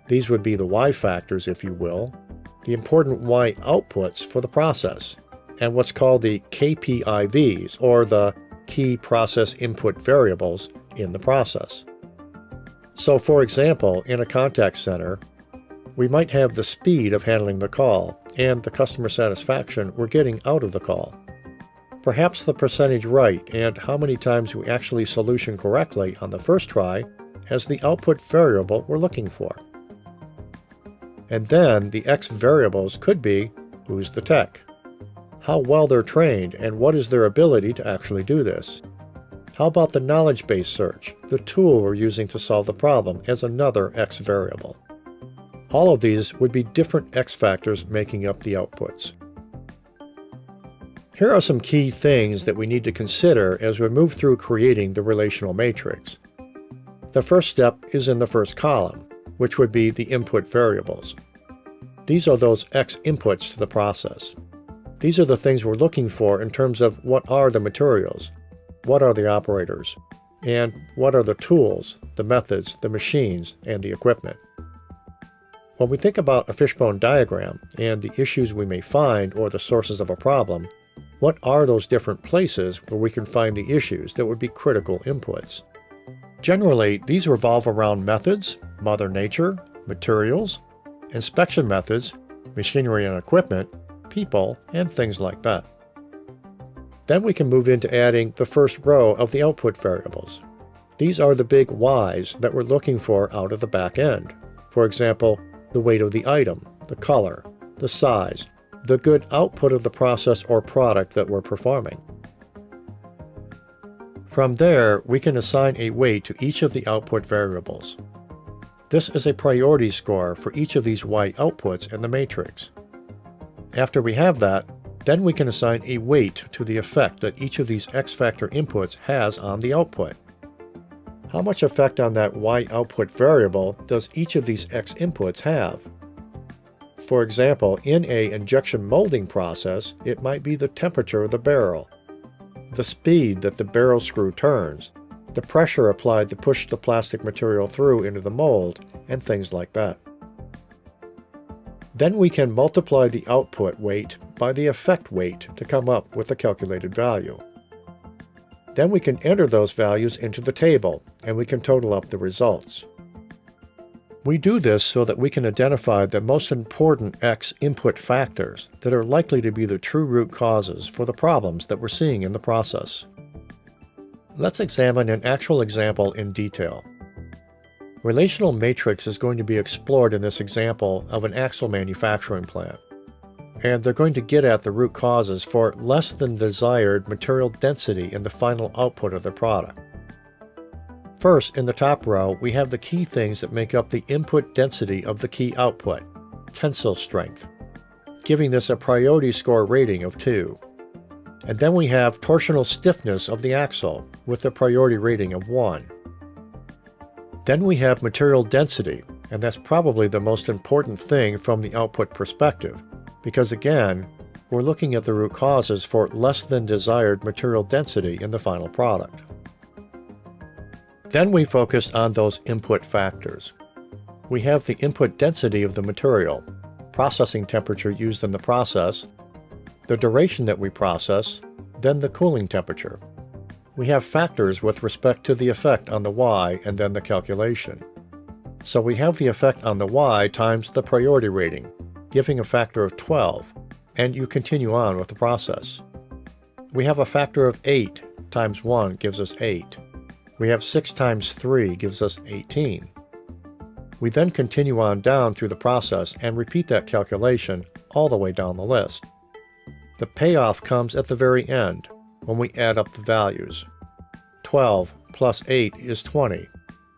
these would be the Y factors if you will, the important Y outputs for the process, and what's called the KPIVs, or the key process input variables in the process. So for example, in a contact center, we might have the speed of handling the call and the customer satisfaction we're getting out of the call. Perhaps the percentage right and how many times we actually solution correctly on the first try as the output variable we're looking for. And then the X variables could be who's the tech, how well they're trained, and what is their ability to actually do this. How about the knowledge base search, the tool we're using to solve the problem, as another X variable? All of these would be different X factors making up the outputs. Here are some key things that we need to consider as we move through creating the relational matrix. The first step is in the first column, which would be the input variables. These are those X inputs to the process. These are the things we're looking for in terms of what are the materials, what are the operators, and what are the tools, the methods, the machines, and the equipment. When we think about a fishbone diagram and the issues we may find or the sources of a problem, what are those different places where we can find the issues that would be critical inputs? Generally, these revolve around methods, Mother Nature, materials, inspection methods, machinery and equipment, people, and things like that. Then we can move into adding the first row of the output variables. These are the big Y's that we're looking for out of the back end. For example, the weight of the item, the color, the size, the good output of the process or product that we're performing. From there, we can assign a weight to each of the output variables. This is a priority score for each of these Y outputs in the matrix. After we have that, then we can assign a weight to the effect that each of these X factor inputs has on the output. How much effect on that Y output variable does each of these X inputs have? For example, in an injection molding process, it might be the temperature of the barrel, the speed that the barrel screw turns, the pressure applied to push the plastic material through into the mold, and things like that. Then we can multiply the output weight by the effect weight to come up with the calculated value. Then we can enter those values into the table, and we can total up the results. We do this so that we can identify the most important X input factors that are likely to be the true root causes for the problems that we're seeing in the process. Let's examine an actual example in detail. Relational matrix is going to be explored in this example of an axle manufacturing plant, and they're going to get at the root causes for less than desired material density in the final output of their product. First, in the top row, we have the key things that make up the input density of the key output, tensile strength, giving this a priority score rating of 2. And then we have torsional stiffness of the axle with a priority rating of 1. Then we have material density, and that's probably the most important thing from the output perspective, because again, we're looking at the root causes for less than desired material density in the final product. Then we focus on those input factors. We have the input density of the material, processing temperature used in the process, the duration that we process, then the cooling temperature. We have factors with respect to the effect on the Y and then the calculation. So we have the effect on the Y times the priority rating, giving a factor of 12, and you continue on with the process. We have a factor of 8 times 1 gives us 8. We have 6 times 3 gives us 18. We then continue on down through the process and repeat that calculation all the way down the list. The payoff comes at the very end, when we add up the values. 12 plus 8 is 20,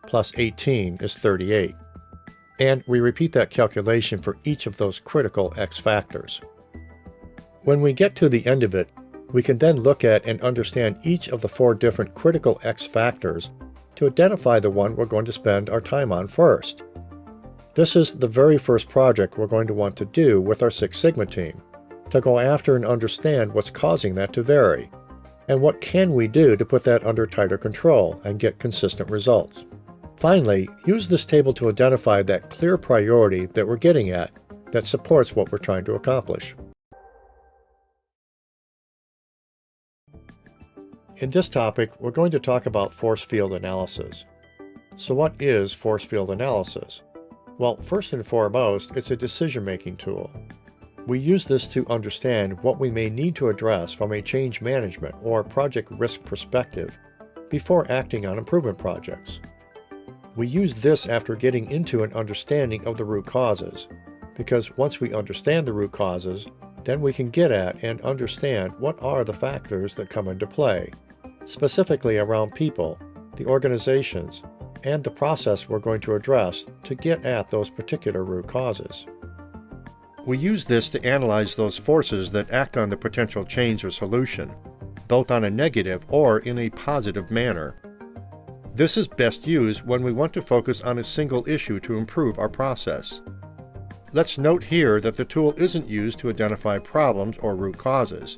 plus 18 is 38. And we repeat that calculation for each of those critical X factors. When we get to the end of it, we can then look at and understand each of the 4 different critical X factors to identify the one we're going to spend our time on first. This is the very first project we're going to want to do with our Six Sigma team, to go after and understand what's causing that to vary, and what can we do to put that under tighter control and get consistent results. Finally, use this table to identify that clear priority that we're getting at that supports what we're trying to accomplish. In this topic, we're going to talk about force field analysis. So what is force field analysis? Well, first and foremost, it's a decision-making tool. We use this to understand what we may need to address from a change management or project risk perspective before acting on improvement projects. We use this after getting into an understanding of the root causes, because once we understand the root causes, then we can get at and understand what are the factors that come into play, specifically around people, the organizations, and the process we're going to address to get at those particular root causes. We use this to analyze those forces that act on the potential change or solution, both on a negative or in a positive manner. This is best used when we want to focus on a single issue to improve our process. Let's note here that the tool isn't used to identify problems or root causes,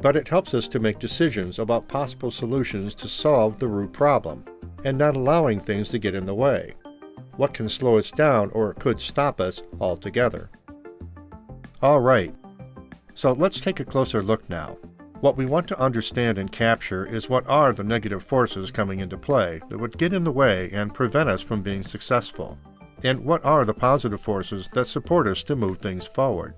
but it helps us to make decisions about possible solutions to solve the root problem, and not allowing things to get in the way, what can slow us down or could stop us altogether. Alright, so let's take a closer look now. What we want to understand and capture is what are the negative forces coming into play that would get in the way and prevent us from being successful, and what are the positive forces that support us to move things forward.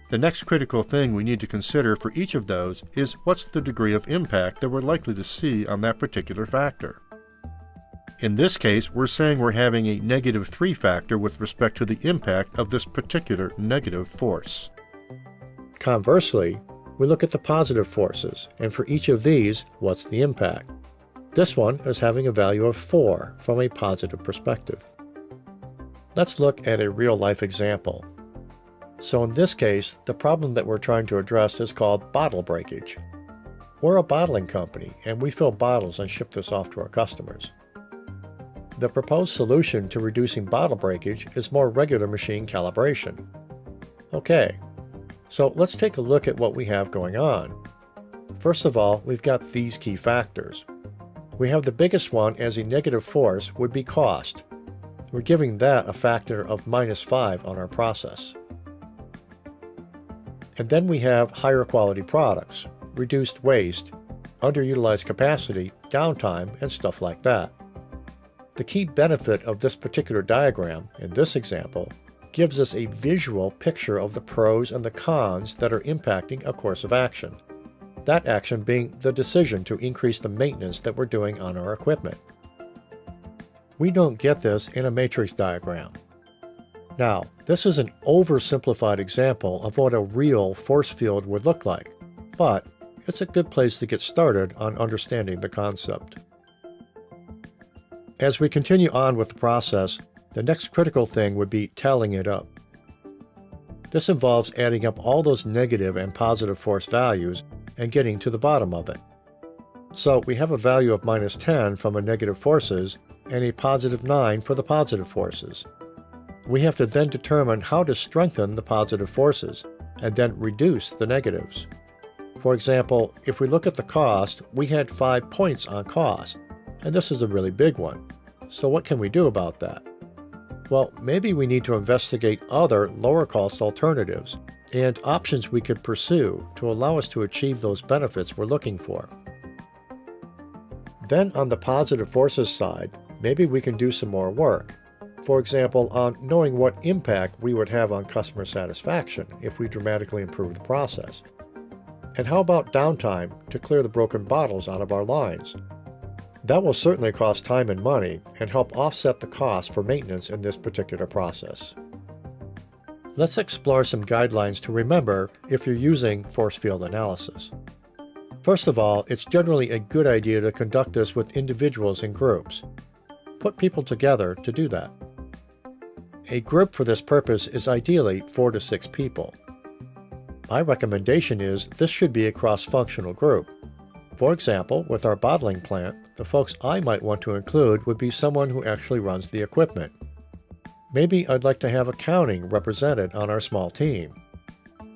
The next critical thing we need to consider for each of those is what's the degree of impact that we're likely to see on that particular factor. In this case, we're saying we're having a -3 factor with respect to the impact of this particular negative force. Conversely, we look at the positive forces, and for each of these, what's the impact? This one is having a value of 4 from a positive perspective. Let's look at a real-life example. So in this case, the problem that we're trying to address is called bottle breakage. We're a bottling company, and we fill bottles and ship this off to our customers. The proposed solution to reducing bottle breakage is more regular machine calibration. Okay. So let's take a look at what we have going on. First of all, we've got these key factors. We have the biggest one as a negative force would be cost. We're giving that a factor of -5 on our process. And then we have higher quality products, reduced waste, underutilized capacity, downtime, and stuff like that. The key benefit of this particular diagram, in this example, gives us a visual picture of the pros and the cons that are impacting a course of action. That action being the decision to increase the maintenance that we're doing on our equipment. We don't get this in a matrix diagram. Now, this is an oversimplified example of what a real force field would look like, but it's a good place to get started on understanding the concept. As we continue on with the process, the next critical thing would be tallying it up. This involves adding up all those negative and positive force values and getting to the bottom of it. So we have a value of -10 from the negative forces and a +9 for the positive forces. We have to then determine how to strengthen the positive forces and then reduce the negatives. For example, if we look at the cost, we had 5 points on cost, and this is a really big one. So what can we do about that? Well, maybe we need to investigate other lower-cost alternatives and options we could pursue to allow us to achieve those benefits we're looking for. Then on the positive forces side, maybe we can do some more work. For example, on knowing what impact we would have on customer satisfaction if we dramatically improve the process. And how about downtime to clear the broken bottles out of our lines? That will certainly cost time and money and help offset the cost for maintenance in this particular process. Let's explore some guidelines to remember if you're using force field analysis. First of all, it's generally a good idea to conduct this with individuals and groups. Put people together to do that. A group for this purpose is ideally 4 to 6 people. My recommendation is this should be a cross-functional group. For example, with our bottling plant, the folks I might want to include would be someone who actually runs the equipment. Maybe I'd like to have accounting represented on our small team.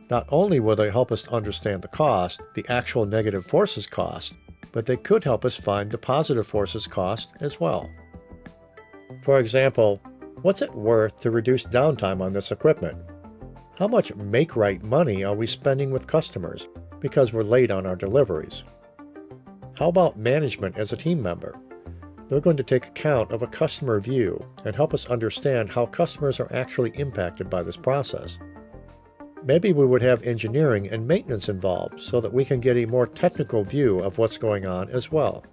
Not only will they help us understand the cost, the actual negative forces cost, but they could help us find the positive forces cost as well. For example, what's it worth to reduce downtime on this equipment? How much make-right money are we spending with customers because we're late on our deliveries? How about management as a team member? They're going to take account of a customer view and help us understand how customers are actually impacted by this process. Maybe we would have engineering and maintenance involved so that we can get a more technical view of what's going on as well.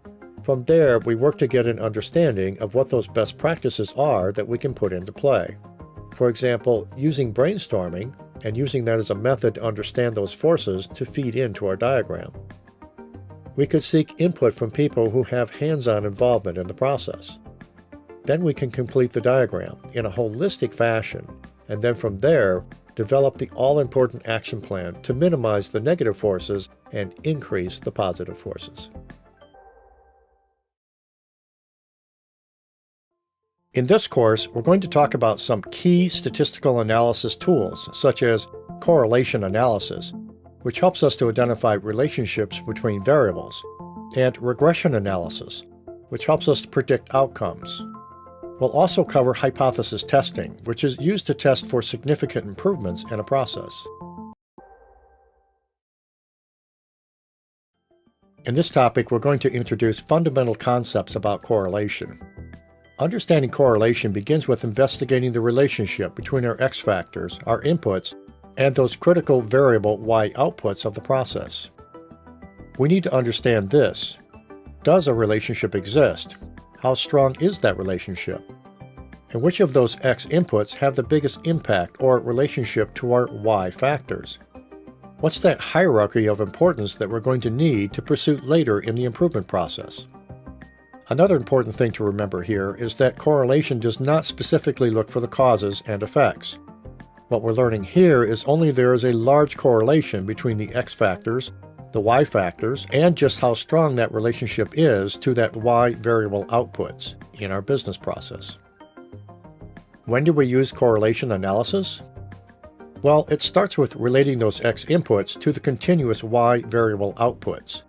From there, we work to get an understanding of what those best practices are that we can put into play. For example, using brainstorming and using that as a method to understand those forces to feed into our diagram. We could seek input from people who have hands-on involvement in the process. Then we can complete the diagram in a holistic fashion, and then from there, develop the all-important action plan to minimize the negative forces and increase the positive forces. In this course, we're going to talk about some key statistical analysis tools, such as correlation analysis, which helps us to identify relationships between variables, and regression analysis, which helps us to predict outcomes. We'll also cover hypothesis testing, which is used to test for significant improvements in a process. In this topic, we're going to introduce fundamental concepts about correlation. Understanding correlation begins with investigating the relationship between our X factors, our inputs, and those critical variable Y outputs of the process. We need to understand this. Does a relationship exist? How strong is that relationship? And which of those X inputs have the biggest impact or relationship to our Y factors? What's that hierarchy of importance that we're going to need to pursue later in the improvement process? Another important thing to remember here is that correlation does not specifically look for the causes and effects. What we're learning here is only there is a large correlation between the X factors, the Y factors, and just how strong that relationship is to that Y variable outputs in our business process. When do we use correlation analysis? Well, it starts with relating those X inputs to the continuous Y variable outputs.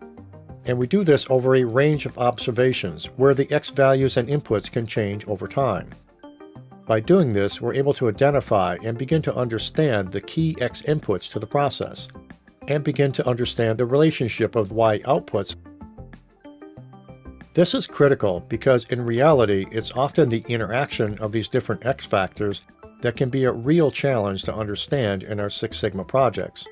And we do this over a range of observations where the X values and inputs can change over time. By doing this, we're able to identify and begin to understand the key X inputs to the process, and begin to understand the relationship of Y outputs. This is critical because in reality, it's often the interaction of these different X factors that can be a real challenge to understand in our Six Sigma projects.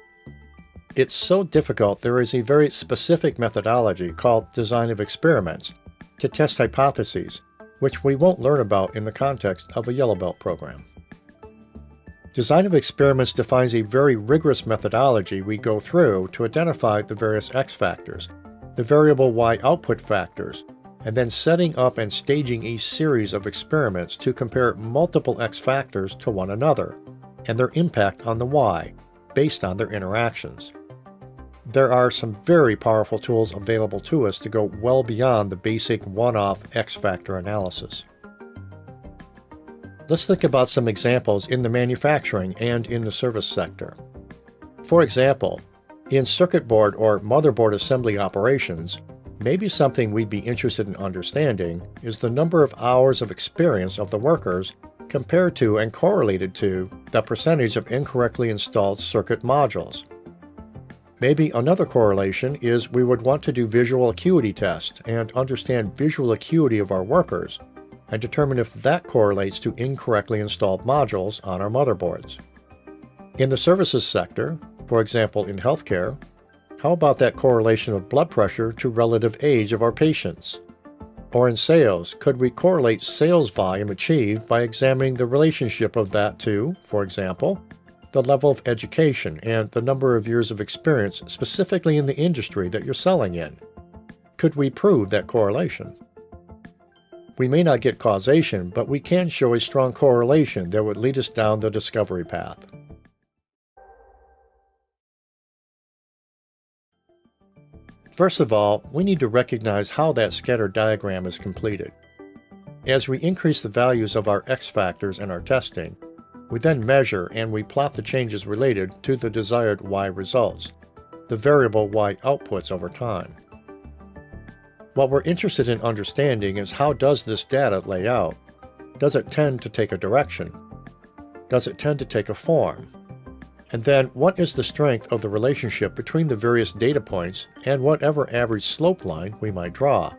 It's so difficult there is a very specific methodology called design of experiments to test hypotheses, which we won't learn about in the context of a Yellow Belt program. Design of experiments defines a very rigorous methodology we go through to identify the various X factors, the variable Y output factors, and then setting up and staging a series of experiments to compare multiple X factors to one another, and their impact on the Y, based on their interactions. There are some very powerful tools available to us to go well beyond the basic one-off X factor analysis. Let's think about some examples in the manufacturing and in the service sector. For example, in circuit board or motherboard assembly operations, maybe something we'd be interested in understanding is the number of hours of experience of the workers compared to and correlated to the percentage of incorrectly installed circuit modules. Maybe another correlation is we would want to do visual acuity tests and understand visual acuity of our workers and determine if that correlates to incorrectly installed modules on our motherboards. In the services sector, for example in healthcare, how about that correlation of blood pressure to relative age of our patients? Or in sales, could we correlate sales volume achieved by examining the relationship of that to, for example, the level of education and the number of years of experience specifically in the industry that you're selling in? Could we prove that correlation? We may not get causation, but we can show a strong correlation that would lead us down the discovery path. First of all, we need to recognize how that scatter diagram is completed. As we increase the values of our X factors in our testing, we then measure and we plot the changes related to the desired Y results, the variable Y outputs over time. What we're interested in understanding is how does this data lay out? Does it tend to take a direction? Does it tend to take a form? And then what is the strength of the relationship between the various data points and whatever average slope line we might draw?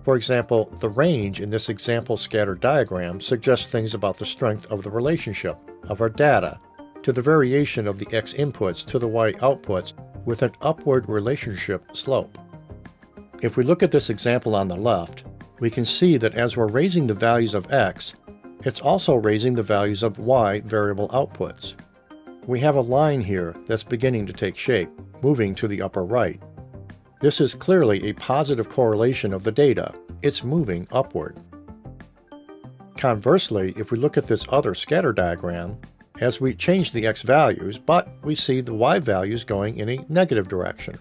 For example, the range in this example scatter diagram suggests things about the strength of the relationship of our data to the variation of the X inputs to the Y outputs with an upward relationship slope. If we look at this example on the left, we can see that as we're raising the values of x, it's also raising the values of y variable outputs. We have a line here that's beginning to take shape, moving to the upper right. This is clearly a positive correlation of the data. It's moving upward. Conversely, if we look at this other scatter diagram, as we change the x values, but we see the y values going in a negative direction.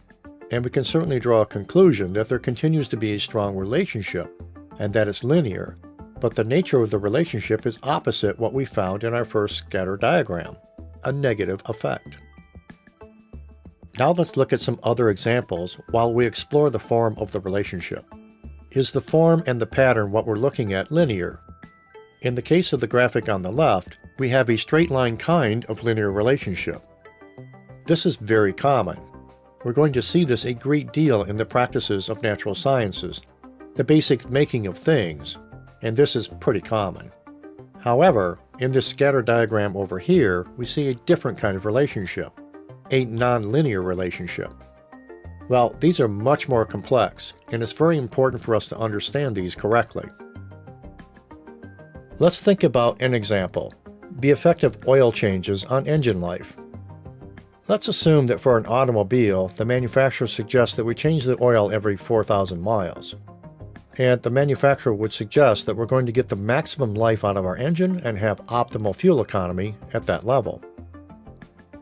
And we can certainly draw a conclusion that there continues to be a strong relationship, and that it's linear, but the nature of the relationship is opposite what we found in our first scatter diagram, a negative effect. Now let's look at some other examples while we explore the form of the relationship. Is the form and the pattern what we're looking at linear? In the case of the graphic on the left, we have a straight line kind of linear relationship. This is very common. We're going to see this a great deal in the practices of natural sciences, the basic making of things, and this is pretty common. However, in this scatter diagram over here, we see a different kind of relationship, a nonlinear relationship. Well, these are much more complex, and it's very important for us to understand these correctly. Let's think about an example, the effect of oil changes on engine life. Let's assume that for an automobile, the manufacturer suggests that we change the oil every 4,000 miles. And the manufacturer would suggest that we're going to get the maximum life out of our engine and have optimal fuel economy at that level.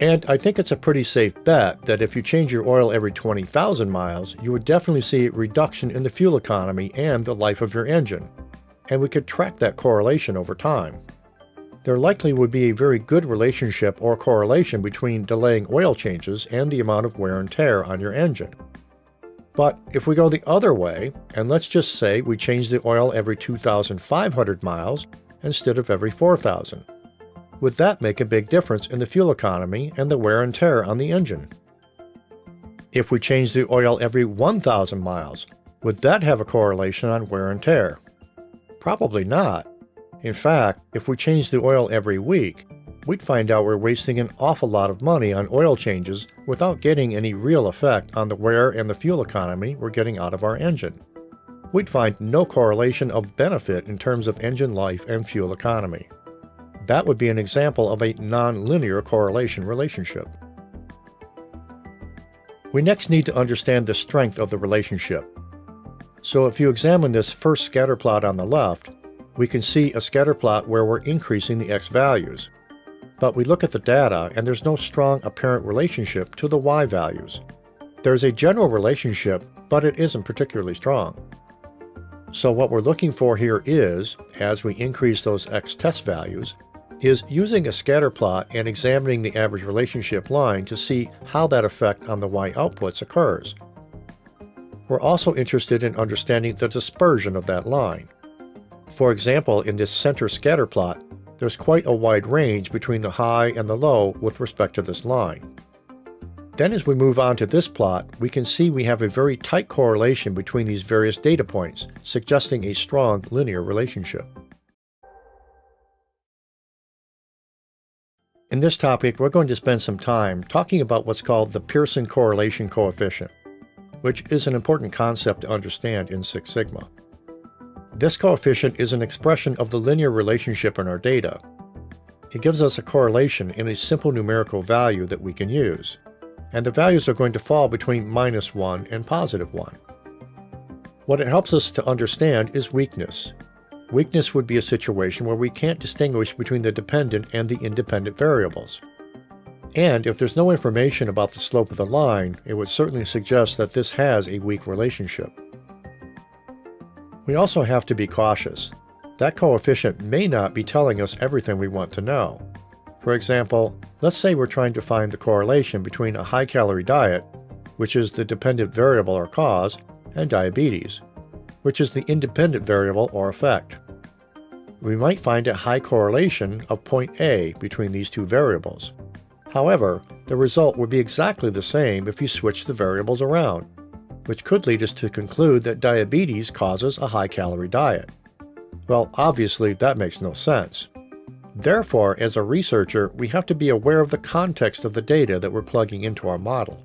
And I think it's a pretty safe bet that if you change your oil every 20,000 miles, you would definitely see a reduction in the fuel economy and the life of your engine. And we could track that correlation over time. There likely would be a very good relationship or correlation between delaying oil changes and the amount of wear and tear on your engine. But if we go the other way, and let's just say we change the oil every 2,500 miles instead of every 4,000, would that make a big difference in the fuel economy and the wear and tear on the engine? If we change the oil every 1,000 miles, would that have a correlation on wear and tear? Probably not. In fact, if we change the oil every week, we'd find out we're wasting an awful lot of money on oil changes without getting any real effect on the wear and the fuel economy we're getting out of our engine. We'd find no correlation of benefit in terms of engine life and fuel economy. That would be an example of a nonlinear correlation relationship. We next need to understand the strength of the relationship. So if you examine this first scatter plot on the left, we can see a scatter plot where we're increasing the x values. But we look at the data and there's no strong apparent relationship to the y values. There's a general relationship, but it isn't particularly strong. So what we're looking for here is, as we increase those x test values, is using a scatter plot and examining the average relationship line to see how that effect on the y outputs occurs. We're also interested in understanding the dispersion of that line. For example, in this center scatter plot, there's quite a wide range between the high and the low with respect to this line. Then as we move on to this plot, we can see we have a very tight correlation between these various data points, suggesting a strong linear relationship. In this topic, we're going to spend some time talking about what's called the Pearson correlation coefficient, which is an important concept to understand in Six Sigma. This coefficient is an expression of the linear relationship in our data. It gives us a correlation in a simple numerical value that we can use, and the values are going to fall between -1 and +1. What it helps us to understand is weakness. Weakness would be a situation where we can't distinguish between the dependent and the independent variables. And if there's no information about the slope of the line, it would certainly suggest that this has a weak relationship. We also have to be cautious. That coefficient may not be telling us everything we want to know. For example, let's say we're trying to find the correlation between a high-calorie diet, which is the dependent variable or cause, and diabetes, which is the independent variable or effect. We might find a high correlation of point A between these two variables. However, the result would be exactly the same if you switch the variables around, which could lead us to conclude that diabetes causes a high-calorie diet. Well, obviously that makes no sense. Therefore, as a researcher, we have to be aware of the context of the data that we're plugging into our model.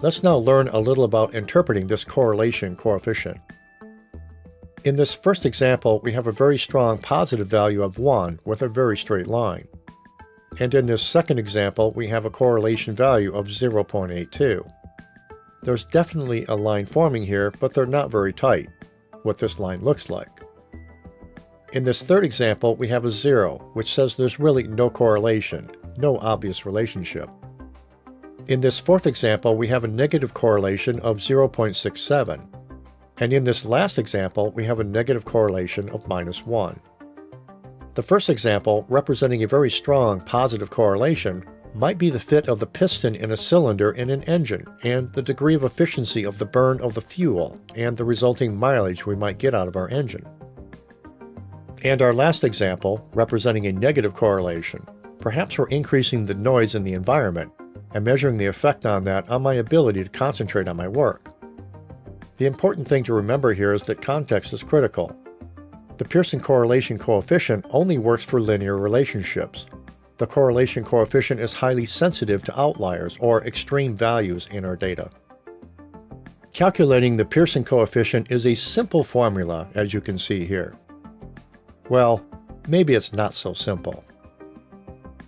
let's now learn a little about interpreting this correlation coefficient. In this first example, we have a very strong positive value of 1 with a very straight line. And in this second example, we have a correlation value of 0.82. There's definitely a line forming here, but they're not very tight, what this line looks like. In this third example, we have a 0, which says there's really no correlation, no obvious relationship. In this fourth example, we have a negative correlation of 0.67. And in this last example, we have a negative correlation of -1. The first example, representing a very strong positive correlation, might be the fit of the piston in a cylinder in an engine, and the degree of efficiency of the burn of the fuel, and the resulting mileage we might get out of our engine. And our last example, representing a negative correlation, perhaps we're increasing the noise in the environment, and measuring the effect on that on my ability to concentrate on my work. The important thing to remember here is that context is critical. The Pearson correlation coefficient only works for linear relationships. The correlation coefficient is highly sensitive to outliers or extreme values in our data. Calculating the Pearson coefficient is a simple formula, as you can see here. Well, maybe it's not so simple.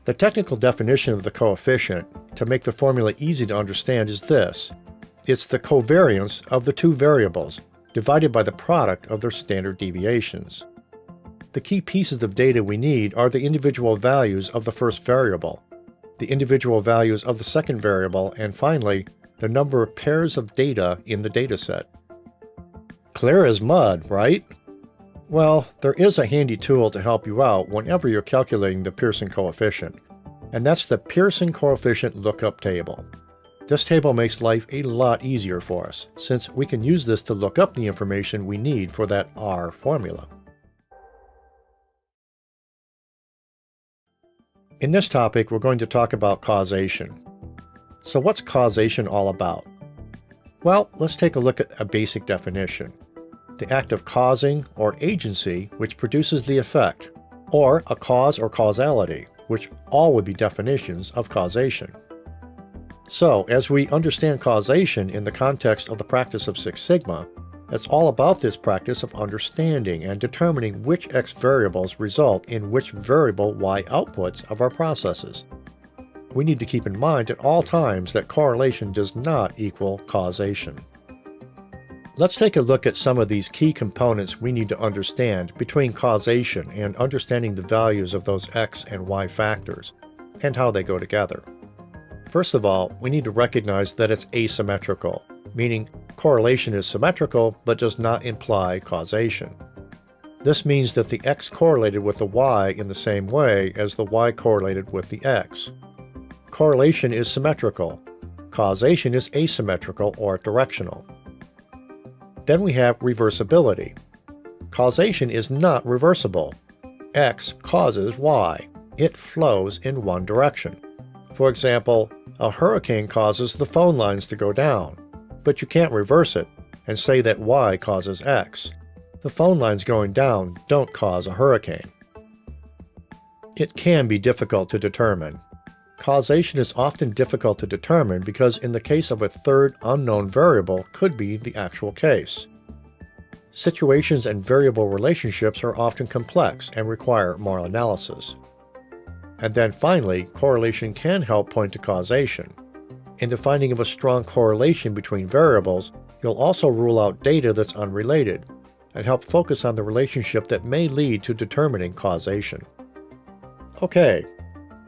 The technical definition of the coefficient, to make the formula easy to understand, is this. It's the covariance of the two variables, divided by the product of their standard deviations. The key pieces of data we need are the individual values of the first variable, the individual values of the second variable, and finally, the number of pairs of data in the dataset. Clear as mud, right? Well, there is a handy tool to help you out whenever you're calculating the Pearson coefficient, and that's the Pearson coefficient lookup table. This table makes life a lot easier for us, since we can use this to look up the information we need for that R formula. In this topic, we're going to talk about causation. So what's causation all about? Well, let's take a look at a basic definition. The act of causing or agency which produces the effect, or a cause or causality, which all would be definitions of causation. So, as we understand causation in the context of the practice of Six Sigma, it's all about this practice of understanding and determining which X variables result in which variable Y outputs of our processes. We need to keep in mind at all times that correlation does not equal causation. Let's take a look at some of these key components we need to understand between causation and understanding the values of those X and Y factors, and how they go together. First of all, we need to recognize that it's asymmetrical, meaning correlation is symmetrical but does not imply causation. This means that the X correlated with the Y in the same way as the Y correlated with the X. Correlation is symmetrical. Causation is asymmetrical or directional. Then we have reversibility. Causation is not reversible. X causes Y. It flows in one direction. For example, a hurricane causes the phone lines to go down, but you can't reverse it and say that Y causes X. The phone lines going down don't cause a hurricane. It can be difficult to determine. Causation is often difficult to determine because in the case of a third unknown variable could be the actual case. Situations and variable relationships are often complex and require more analysis. And then finally, correlation can help point to causation. In the finding of a strong correlation between variables, you'll also rule out data that's unrelated, and help focus on the relationship that may lead to determining causation. Okay,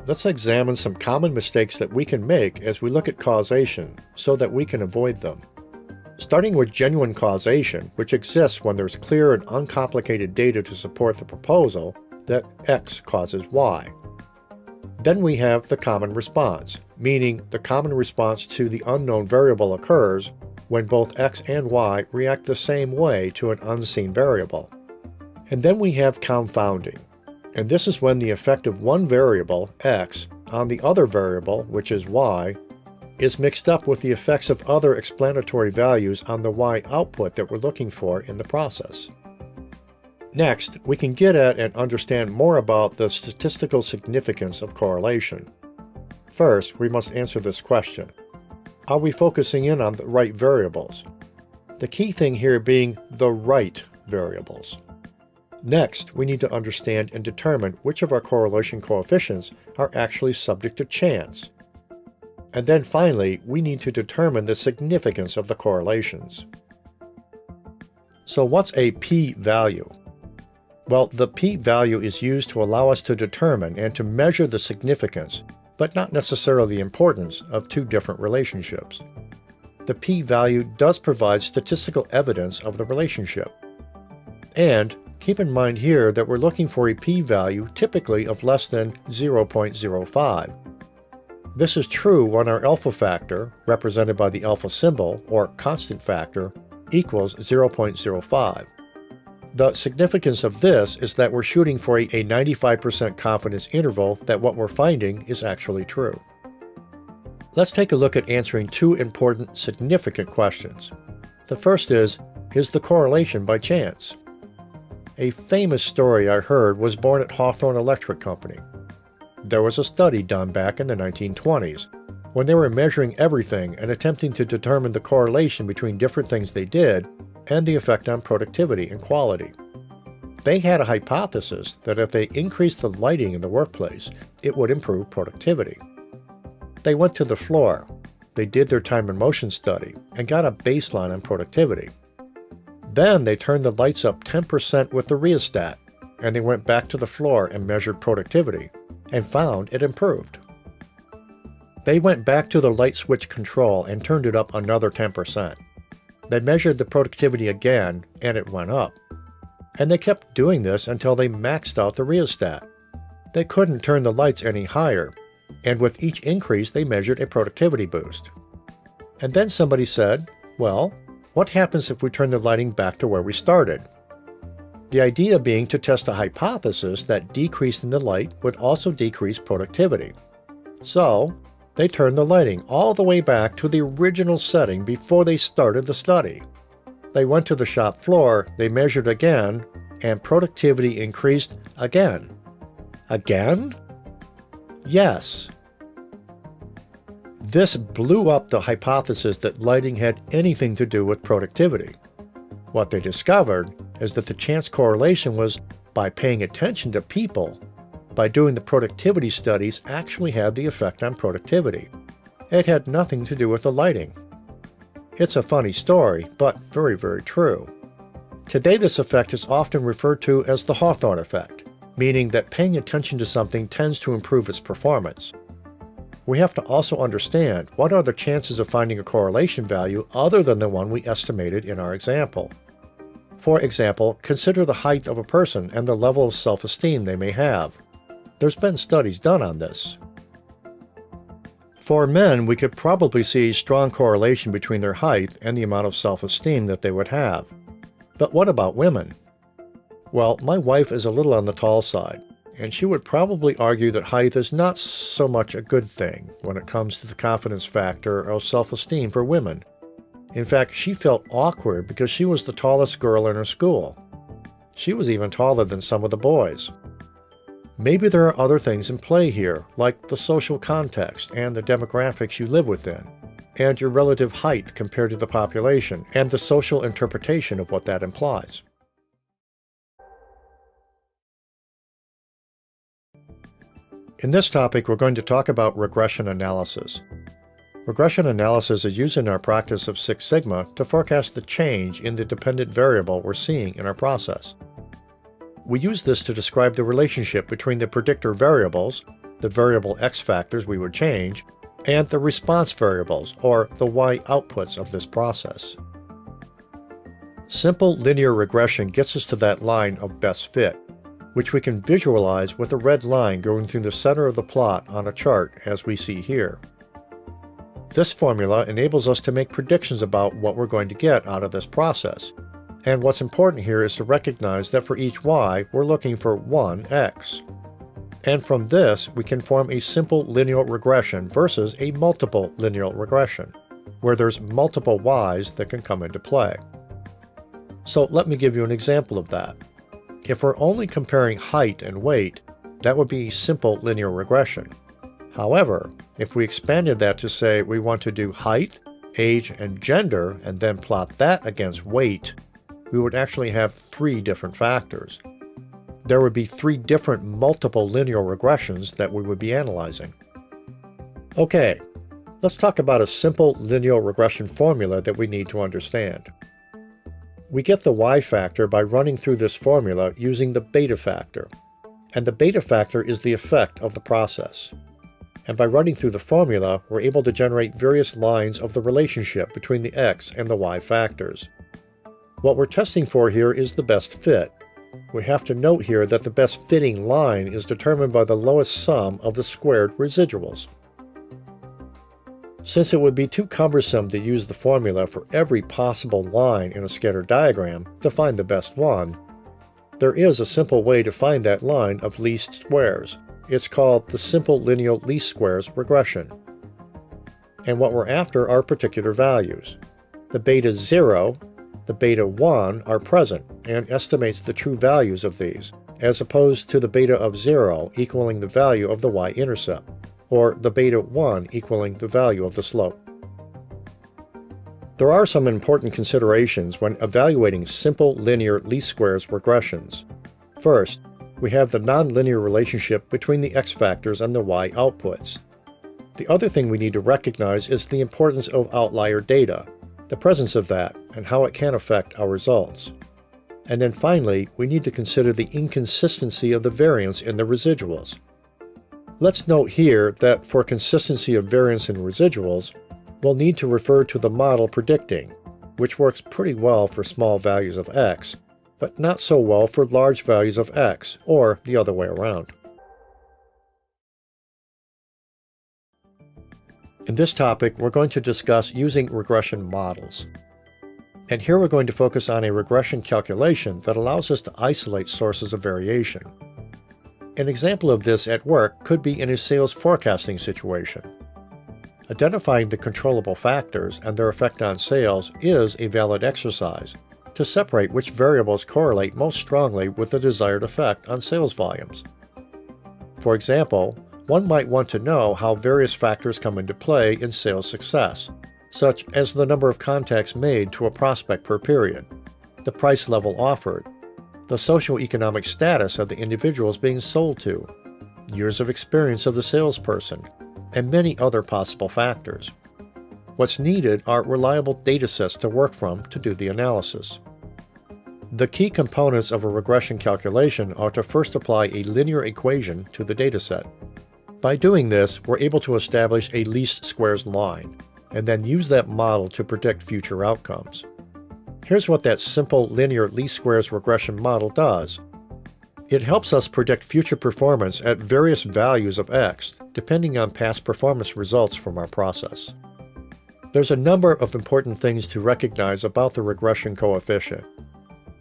let's examine some common mistakes that we can make as we look at causation so that we can avoid them. Starting with genuine causation, which exists when there's clear and uncomplicated data to support the proposal that X causes Y. Then we have the common response, meaning the common response to the unknown variable occurs when both X and Y react the same way to an unseen variable. And then we have confounding, and this is when the effect of one variable, X, on the other variable, which is Y, is mixed up with the effects of other explanatory values on the Y output that we're looking for in the process. Next, we can get at and understand more about the statistical significance of correlation. First, we must answer this question. Are we focusing in on the right variables? The key thing here being the right variables. Next, we need to understand and determine which of our correlation coefficients are actually subject to chance. And then finally, we need to determine the significance of the correlations. So what's a p-value? Well, the p-value is used to allow us to determine and to measure the significance, but not necessarily the importance, of two different relationships. The p-value does provide statistical evidence of the relationship. And keep in mind here that we're looking for a p-value typically of less than 0.05. This is true when our alpha factor, represented by the alpha symbol, or constant factor, equals 0.05. The significance of this is that we're shooting for a 95% confidence interval that what we're finding is actually true. Let's take a look at answering two important, significant questions. The first is the correlation by chance? A famous story I heard was born at Hawthorne Electric Company. There was a study done back in the 1920s when they were measuring everything and attempting to determine the correlation between different things they did and the effect on productivity and quality. They had a hypothesis that if they increased the lighting in the workplace, it would improve productivity. They went to the floor, they did their time and motion study, and got a baseline on productivity. Then they turned the lights up 10% with the rheostat, and they went back to the floor and measured productivity, and found it improved. They went back to the light switch control and turned it up another 10%. They measured the productivity again, and it went up. And they kept doing this until they maxed out the rheostat. They couldn't turn the lights any higher, and with each increase they measured a productivity boost. And then somebody said, well, what happens if we turn the lighting back to where we started? The idea being to test a hypothesis that decrease in the light would also decrease productivity. So, they turned the lighting all the way back to the original setting before they started the study. They went to the shop floor, they measured again, and productivity increased again. Again? Yes. This blew up the hypothesis that lighting had anything to do with productivity. What they discovered is that the chance correlation was by paying attention to people. By doing the productivity studies actually had the effect on productivity. It had nothing to do with the lighting. It's a funny story, but very, very true. Today this effect is often referred to as the Hawthorne effect, meaning that paying attention to something tends to improve its performance. We have to also understand what are the chances of finding a correlation value other than the one we estimated in our example. For example, consider the height of a person and the level of self-esteem they may have. There's been studies done on this. For men, we could probably see a strong correlation between their height and the amount of self-esteem that they would have. But what about women? Well, my wife is a little on the tall side, and she would probably argue that height is not so much a good thing when it comes to the confidence factor of self-esteem for women. In fact, she felt awkward because she was the tallest girl in her school. She was even taller than some of the boys. Maybe there are other things in play here, like the social context and the demographics you live within, and your relative height compared to the population, and the social interpretation of what that implies. In this topic, we're going to talk about regression analysis. Regression analysis is used in our practice of Six Sigma to forecast the change in the dependent variable we're seeing in our process. We use this to describe the relationship between the predictor variables, the variable X factors we would change, and the response variables, or the Y outputs of this process. Simple linear regression gets us to that line of best fit, which we can visualize with a red line going through the center of the plot on a chart as we see here. This formula enables us to make predictions about what we're going to get out of this process. And what's important here is to recognize that for each y, we're looking for one x. And from this, we can form a simple linear regression versus a multiple linear regression, where there's multiple y's that can come into play. So let me give you an example of that. If we're only comparing height and weight, that would be a simple linear regression. However, if we expanded that to say we want to do height, age, and gender, and then plot that against weight, we would actually have 3 different factors. There would be 3 different multiple linear regressions that we would be analyzing. Okay, let's talk about a simple linear regression formula that we need to understand. We get the y factor by running through this formula using the beta factor, and the beta factor is the effect of the process. And by running through the formula, we're able to generate various lines of the relationship between the x and the y factors. What we're testing for here is the best fit. We have to note here that the best fitting line is determined by the lowest sum of the squared residuals. Since it would be too cumbersome to use the formula for every possible line in a scatter diagram to find the best one, there is a simple way to find that line of least squares. It's called the simple linear least squares regression. And what we're after are particular values. The beta 0, the beta 1 are present and estimates the true values of these, as opposed to the beta of 0 equaling the value of the y-intercept, or the beta 1 equaling the value of the slope. There are some important considerations when evaluating simple linear least squares regressions. First, we have the nonlinear relationship between the x factors and the y outputs. The other thing we need to recognize is the importance of outlier data, the presence of that, and how it can affect our results. And then finally, we need to consider the inconsistency of the variance in the residuals. Let's note here that for consistency of variance in residuals, we'll need to refer to the model predicting, which works pretty well for small values of x, but not so well for large values of x, or the other way around. In this topic, we're going to discuss using regression models. And here we're going to focus on a regression calculation that allows us to isolate sources of variation. An example of this at work could be in a sales forecasting situation. Identifying the controllable factors and their effect on sales is a valid exercise to separate which variables correlate most strongly with the desired effect on sales volumes. For example, one might want to know how various factors come into play in sales success, such as the number of contacts made to a prospect per period, the price level offered, the socioeconomic status of the individuals being sold to, years of experience of the salesperson, and many other possible factors. What's needed are reliable datasets to work from to do the analysis. The key components of a regression calculation are to first apply a linear equation to the dataset. By doing this, we're able to establish a least squares line, and then use that model to predict future outcomes. Here's what that simple linear least squares regression model does. It helps us predict future performance at various values of x, depending on past performance results from our process. There's a number of important things to recognize about the regression coefficient.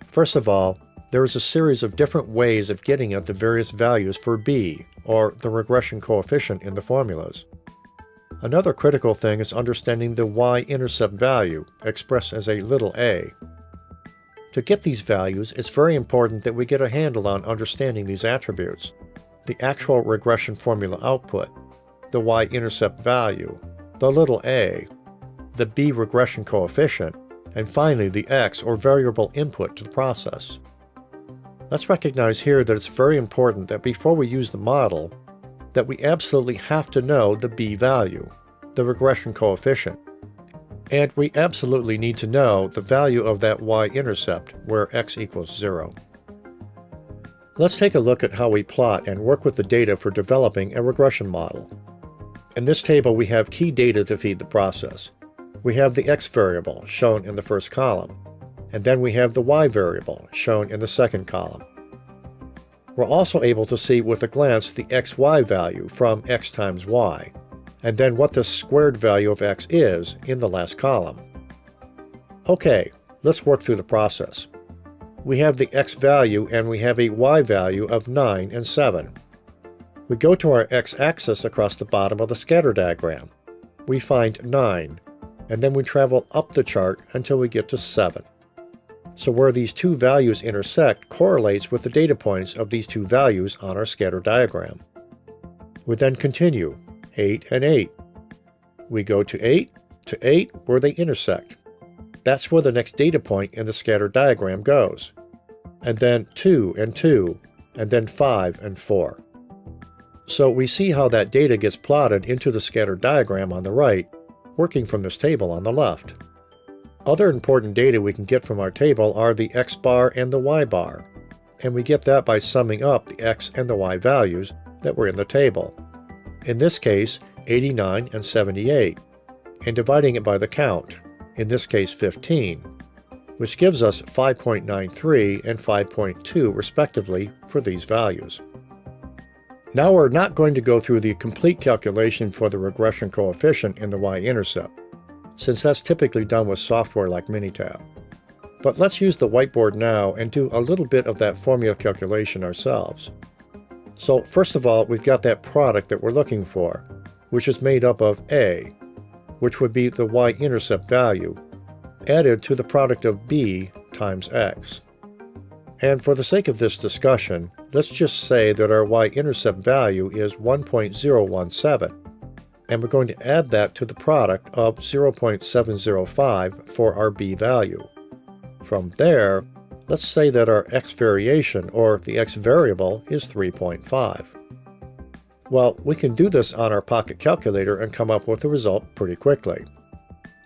First of all, there is a series of different ways of getting at the various values for b, or the regression coefficient in the formulas. Another critical thing is understanding the y-intercept value, expressed as a little a. To get these values, it's very important that we get a handle on understanding these attributes: the actual regression formula output, the y-intercept value, the little a, the b regression coefficient, and finally the x or variable input to the process. Let's recognize here that it's very important that before we use the model, that we absolutely have to know the b value, the regression coefficient. And we absolutely need to know the value of that y-intercept, where x equals 0. Let's take a look at how we plot and work with the data for developing a regression model. In this table, we have key data to feed the process. We have the x variable, shown in the first column, and then we have the y variable, shown in the second column. We're also able to see with a glance the xy value from x times y, and then what the squared value of x is in the last column. Okay, let's work through the process. We have the x value and we have a y value of 9 and 7. We go to our x-axis across the bottom of the scatter diagram. We find 9, and then we travel up the chart until we get to 7. So where these two values intersect correlates with the data points of these two values on our scatter diagram. We then continue, 8 and 8. We go to 8 where they intersect. That's where the next data point in the scatter diagram goes. And then 2 and 2, and then 5 and 4. So we see how that data gets plotted into the scatter diagram on the right, working from this table on the left. Other important data we can get from our table are the X bar and the Y bar, and we get that by summing up the X and the Y values that were in the table. In this case, 89 and 78, and dividing it by the count, in this case 15, which gives us 5.93 and 5.2 respectively for these values. Now we're not going to go through the complete calculation for the regression coefficient in the y-intercept, since that's typically done with software like Minitab. But let's use the whiteboard now and do a little bit of that formula calculation ourselves. So first of all, we've got that product that we're looking for, which is made up of A, which would be the y-intercept value, added to the product of B times X. And for the sake of this discussion, let's just say that our y-intercept value is 1.017, and we're going to add that to the product of 0.705 for our B value. From there, let's say that our X variation, or the X variable, is 3.5. Well, we can do this on our pocket calculator and come up with a result pretty quickly.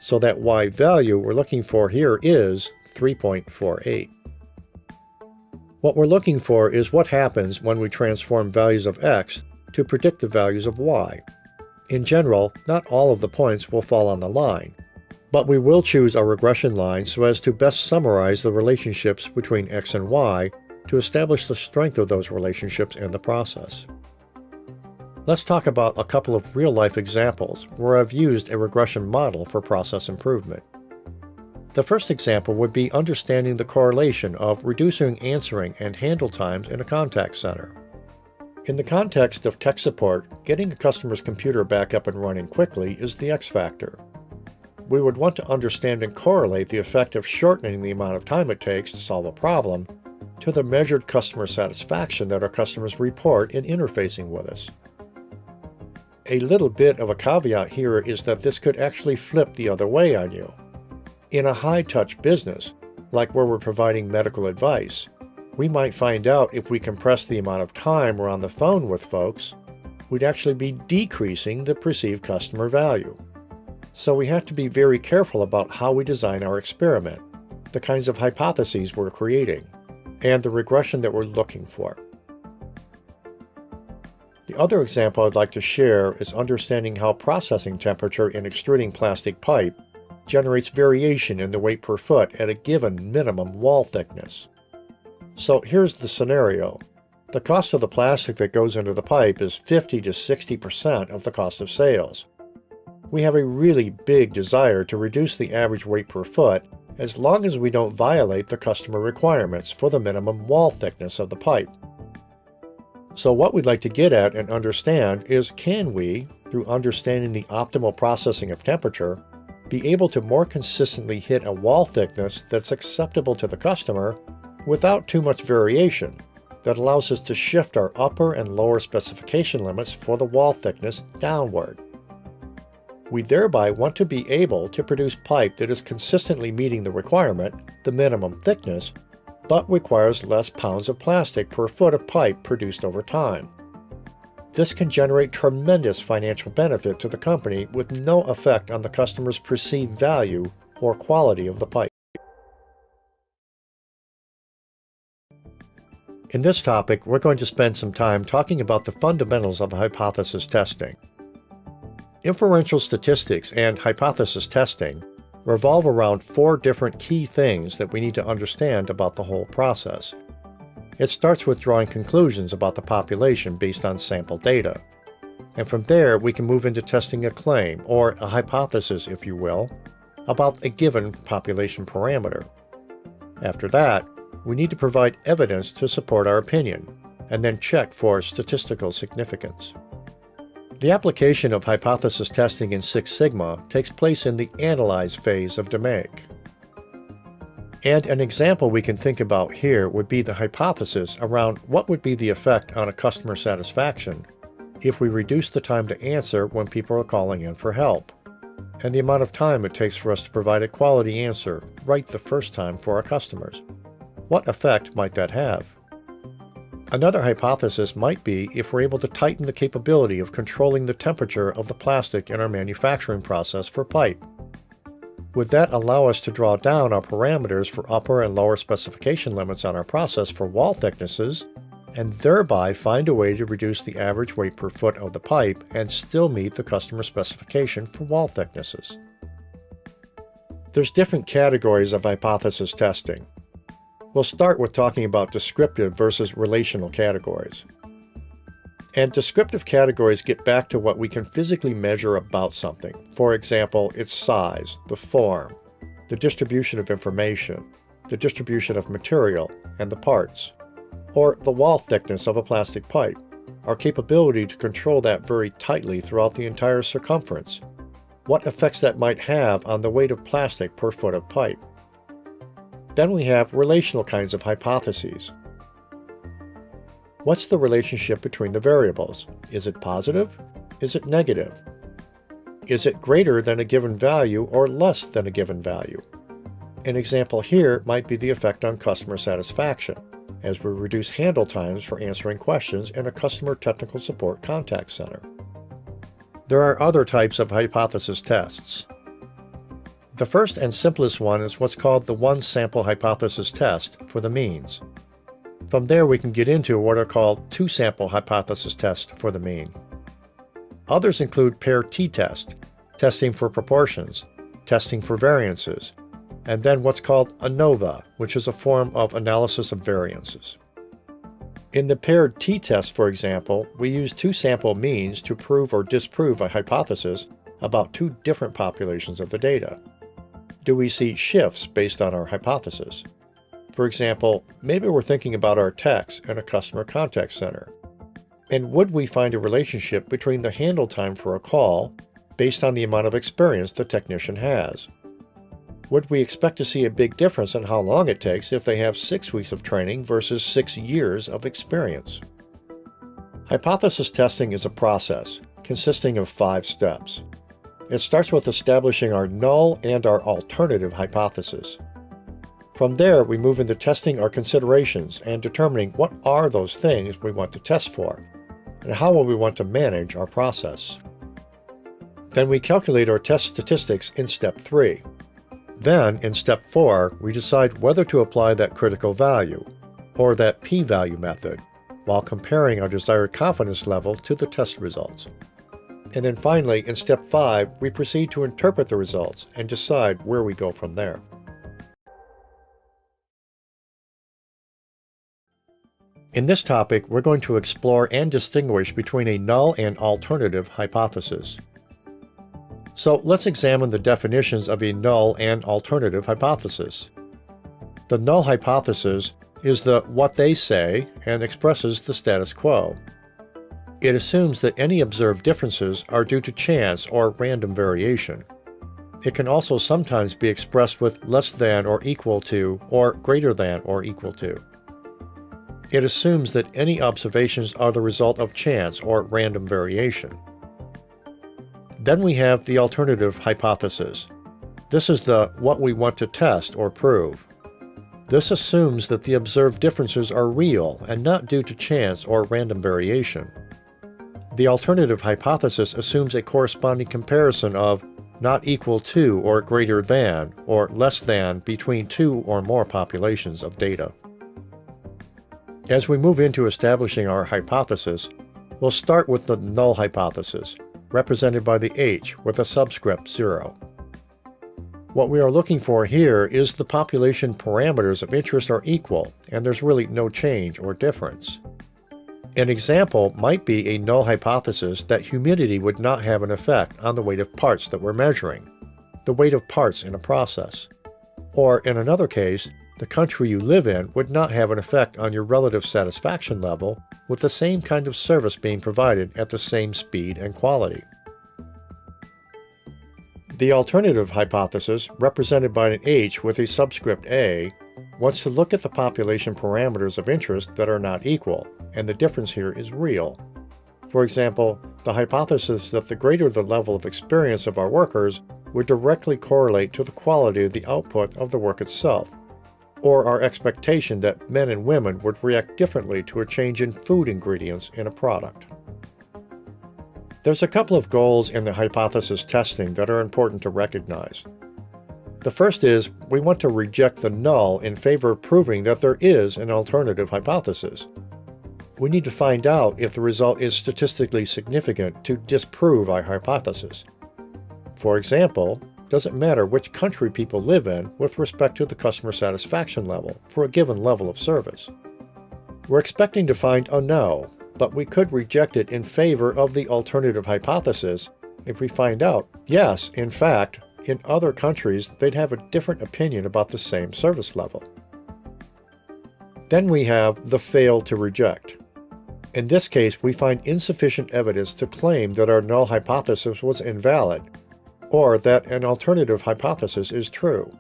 So that Y value we're looking for here is 3.48. What we're looking for is what happens when we transform values of X to predictive values of Y. In general, not all of the points will fall on the line, but we will choose our regression line so as to best summarize the relationships between X and Y to establish the strength of those relationships in the process. Let's talk about a couple of real-life examples where I've used a regression model for process improvement. The first example would be understanding the correlation of reducing answering and handle times in a contact center. In the context of tech support, getting a customer's computer back up and running quickly is the X factor. We would want to understand and correlate the effect of shortening the amount of time it takes to solve a problem to the measured customer satisfaction that our customers report in interfacing with us. A little bit of a caveat here is that this could actually flip the other way on you. In a high-touch business, like where we're providing medical advice, we might find out if we compress the amount of time we're on the phone with folks, we'd actually be decreasing the perceived customer value. So we have to be very careful about how we design our experiment, the kinds of hypotheses we're creating, and the regression that we're looking for. The other example I'd like to share is understanding how processing temperature in extruding plastic pipe generates variation in the weight per foot at a given minimum wall thickness. So here's the scenario. The cost of the plastic that goes into the pipe is 50 to 60% of the cost of sales. We have a really big desire to reduce the average weight per foot as long as we don't violate the customer requirements for the minimum wall thickness of the pipe. So what we'd like to get at and understand is, can we, through understanding the optimal processing of temperature, be able to more consistently hit a wall thickness that's acceptable to the customer without too much variation that allows us to shift our upper and lower specification limits for the wall thickness downward. We thereby want to be able to produce pipe that is consistently meeting the requirement, the minimum thickness, but requires less pounds of plastic per foot of pipe produced over time. This can generate tremendous financial benefit to the company with no effect on the customer's perceived value or quality of the pipe. In this topic, we're going to spend some time talking about the fundamentals of hypothesis testing. Inferential statistics and hypothesis testing revolve around 4 different key things that we need to understand about the whole process. It starts with drawing conclusions about the population based on sample data. And from there, we can move into testing a claim, or a hypothesis, if you will, about a given population parameter. After that, we need to provide evidence to support our opinion, and then check for statistical significance. The application of hypothesis testing in Six Sigma takes place in the analyze phase of DMAIC. And an example we can think about here would be the hypothesis around what would be the effect on a customer satisfaction if we reduce the time to answer when people are calling in for help, and the amount of time it takes for us to provide a quality answer right the first time for our customers. What effect might that have? Another hypothesis might be if we're able to tighten the capability of controlling the temperature of the plastic in our manufacturing process for pipe. Would that allow us to draw down our parameters for upper and lower specification limits on our process for wall thicknesses, and thereby find a way to reduce the average weight per foot of the pipe and still meet the customer specification for wall thicknesses? There's different categories of hypothesis testing. We'll start with talking about descriptive versus relational categories. And descriptive categories get back to what we can physically measure about something. For example, its size, the form, the distribution of information, the distribution of material, and the parts, or the wall thickness of a plastic pipe, our capability to control that very tightly throughout the entire circumference, what effects that might have on the weight of plastic per foot of pipe. Then we have relational kinds of hypotheses. What's the relationship between the variables? Is it positive? Is it negative? Is it greater than a given value or less than a given value? An example here might be the effect on customer satisfaction, as we reduce handle times for answering questions in a customer technical support contact center. There are other types of hypothesis tests. The first and simplest one is what's called the one-sample hypothesis test for the means. From there we can get into what are called two-sample hypothesis tests for the mean. Others include pair t-test, testing for proportions, testing for variances, and then what's called ANOVA, which is a form of analysis of variances. In the paired t-test, for example, we use two-sample means to prove or disprove a hypothesis about two different populations of the data. Do we see shifts based on our hypothesis? For example, maybe we're thinking about our techs in a customer contact center. And would we find a relationship between the handle time for a call based on the amount of experience the technician has? Would we expect to see a big difference in how long it takes if they have 6 weeks of training versus 6 years of experience? Hypothesis testing is a process consisting of 5 steps. It starts with establishing our null and our alternative hypothesis. From there, we move into testing our considerations and determining what are those things we want to test for, and how will we want to manage our process. Then we calculate our test statistics in step 3. Then, in step 4, we decide whether to apply that critical value, or that p-value method, while comparing our desired confidence level to the test results. And then finally, in step 5, we proceed to interpret the results and decide where we go from there. In this topic, we're going to explore and distinguish between a null and alternative hypothesis. So let's examine the definitions of a null and alternative hypothesis. The null hypothesis is the what they say and expresses the status quo. It assumes that any observed differences are due to chance or random variation. It can also sometimes be expressed with less than or equal to or greater than or equal to. It assumes that any observations are the result of chance or random variation. Then we have the alternative hypothesis. This is the what we want to test or prove. This assumes that the observed differences are real and not due to chance or random variation. The alternative hypothesis assumes a corresponding comparison of not equal to or greater than or less than between two or more populations of data. As we move into establishing our hypothesis, we'll start with the null hypothesis, represented by the H with a subscript 0. What we are looking for here is the population parameters of interest are equal, and there's really no change or difference. An example might be a null hypothesis that humidity would not have an effect on the weight of parts that we're measuring, the weight of parts in a process. Or in another case, the country you live in would not have an effect on your relative satisfaction level with the same kind of service being provided at the same speed and quality. The alternative hypothesis, represented by an H with a subscript A, wants to look at the population parameters of interest that are not equal, and the difference here is real. For example, the hypothesis that the greater the level of experience of our workers would directly correlate to the quality of the output of the work itself, or our expectation that men and women would react differently to a change in food ingredients in a product. There's a couple of goals in the hypothesis testing that are important to recognize. The first is we want to reject the null in favor of proving that there is an alternative hypothesis. We need to find out if the result is statistically significant to disprove our hypothesis. For example, does it matter which country people live in with respect to the customer satisfaction level for a given level of service? We're expecting to find a no, but we could reject it in favor of the alternative hypothesis if we find out, yes, in fact, in other countries they'd have a different opinion about the same service level. Then we have the fail to reject. In this case, we find insufficient evidence to claim that our null hypothesis was invalid, or that an alternative hypothesis is true.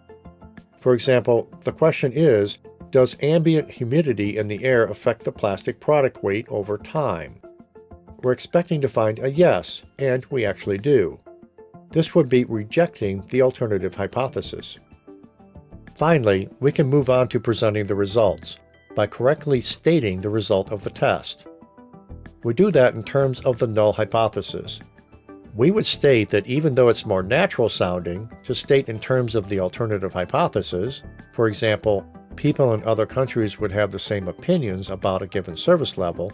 For example, the question is, does ambient humidity in the air affect the plastic product weight over time? We're expecting to find a yes, and we actually do. This would be rejecting the alternative hypothesis. Finally, we can move on to presenting the results by correctly stating the result of the test. We do that in terms of the null hypothesis. We would state that even though it's more natural sounding to state in terms of the alternative hypothesis, for example, people in other countries would have the same opinions about a given service level,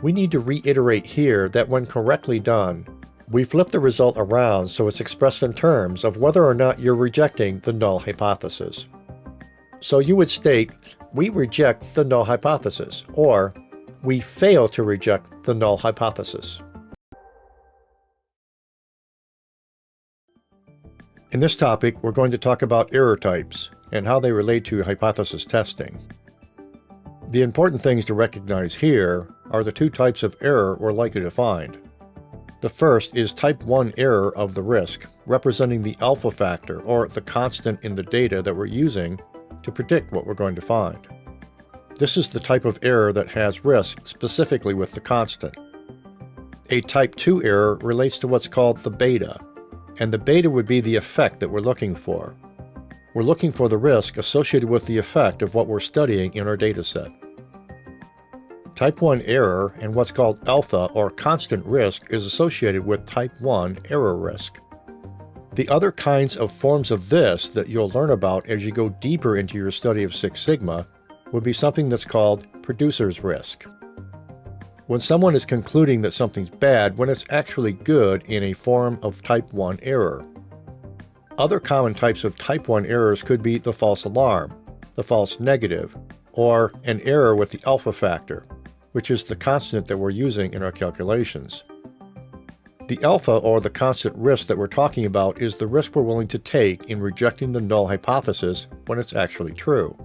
we need to reiterate here that when correctly done, we flip the result around so it's expressed in terms of whether or not you're rejecting the null hypothesis. So you would state, we reject the null hypothesis, or we fail to reject the null hypothesis. In this topic, we're going to talk about error types and how they relate to hypothesis testing. The important things to recognize here are the two types of error we're likely to find. The first is type 1 error of the risk, representing the alpha factor, or the constant in the data that we're using to predict what we're going to find. This is the type of error that has risk specifically with the constant. A type 2 error relates to what's called the beta, and the beta would be the effect that we're looking for. We're looking for the risk associated with the effect of what we're studying in our dataset. Type 1 error and what's called alpha or constant risk is associated with type 1 error risk. The other kinds of forms of this that you'll learn about as you go deeper into your study of Six Sigma would be something that's called producer's risk. When someone is concluding that something's bad when it's actually good in a form of type 1 error. Other common types of type 1 errors could be the false alarm, the false negative, or an error with the alpha factor, which is the constant that we're using in our calculations. The alpha, or the constant risk that we're talking about, is the risk we're willing to take in rejecting the null hypothesis when it's actually true,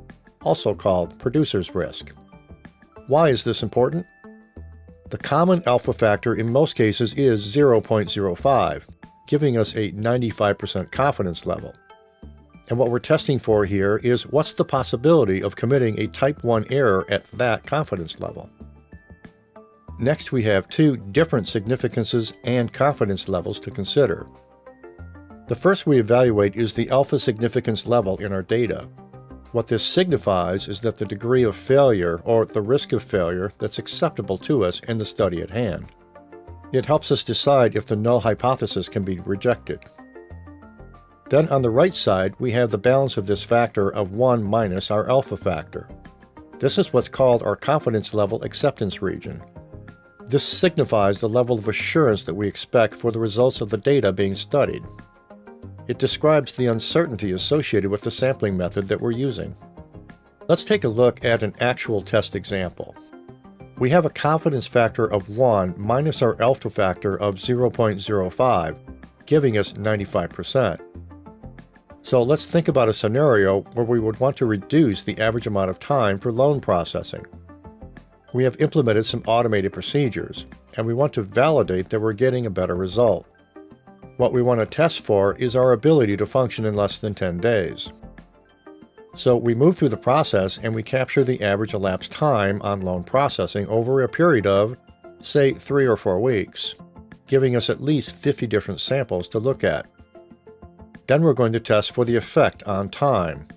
also called producer's risk. Why is this important? The common alpha factor in most cases is 0.05, giving us a 95% confidence level. And what we're testing for here is what's the possibility of committing a type 1 error at that confidence level. Next, we have two different significances and confidence levels to consider. The first we evaluate is the alpha significance level in our data. What this signifies is that the degree of failure, or the risk of failure, that's acceptable to us in the study at hand. It helps us decide if the null hypothesis can be rejected. Then on the right side, we have the balance of this factor of 1 minus our alpha factor. This is what's called our confidence level acceptance region. This signifies the level of assurance that we expect for the results of the data being studied. It describes the uncertainty associated with the sampling method that we're using. Let's take a look at an actual test example. We have a confidence factor of 1 minus our alpha factor of 0.05, giving us 95%. So let's think about a scenario where we would want to reduce the average amount of time for loan processing. We have implemented some automated procedures, and we want to validate that we're getting a better result. What we want to test for is our ability to function in less than 10 days. So we move through the process and we capture the average elapsed time on loan processing over a period of, say 3 or 4 weeks, giving us at least 50 different samples to look at. Then we're going to test for the effect on time.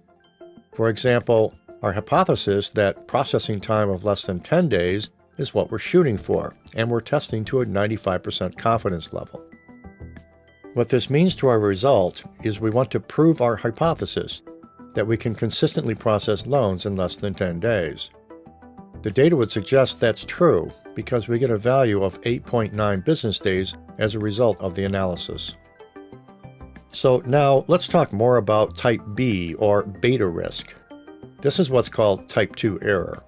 For example, our hypothesis that processing time of less than 10 days is what we're shooting for, and we're testing to a 95% confidence level. What this means to our result is we want to prove our hypothesis that we can consistently process loans in less than 10 days. The data would suggest that's true because we get a value of 8.9 business days as a result of the analysis. So now let's talk more about type B, or beta risk. This is what's called type 2 error.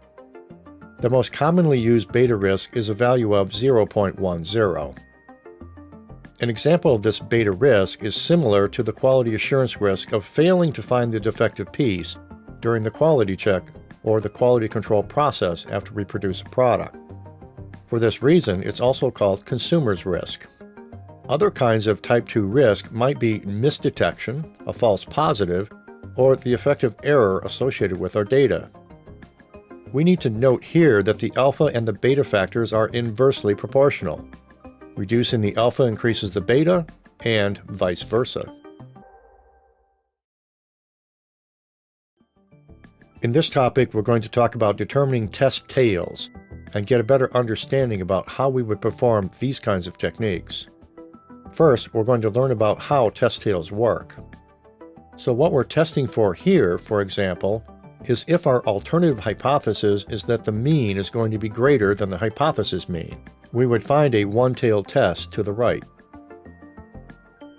The most commonly used beta risk is a value of 0.10. An example of this beta risk is similar to the quality assurance risk of failing to find the defective piece during the quality check or the quality control process after we produce a product. For this reason, it's also called consumer's risk. Other kinds of type 2 risk might be misdetection, a false positive, or the effective error associated with our data. We need to note here that the alpha and the beta factors are inversely proportional. Reducing the alpha increases the beta, and vice versa. In this topic, we're going to talk about determining test tails and get a better understanding about how we would perform these kinds of techniques. First, we're going to learn about how test tails work. So what we're testing for here, for example, is if our alternative hypothesis is that the mean is going to be greater than the hypothesis mean. We would find a one-tailed test to the right.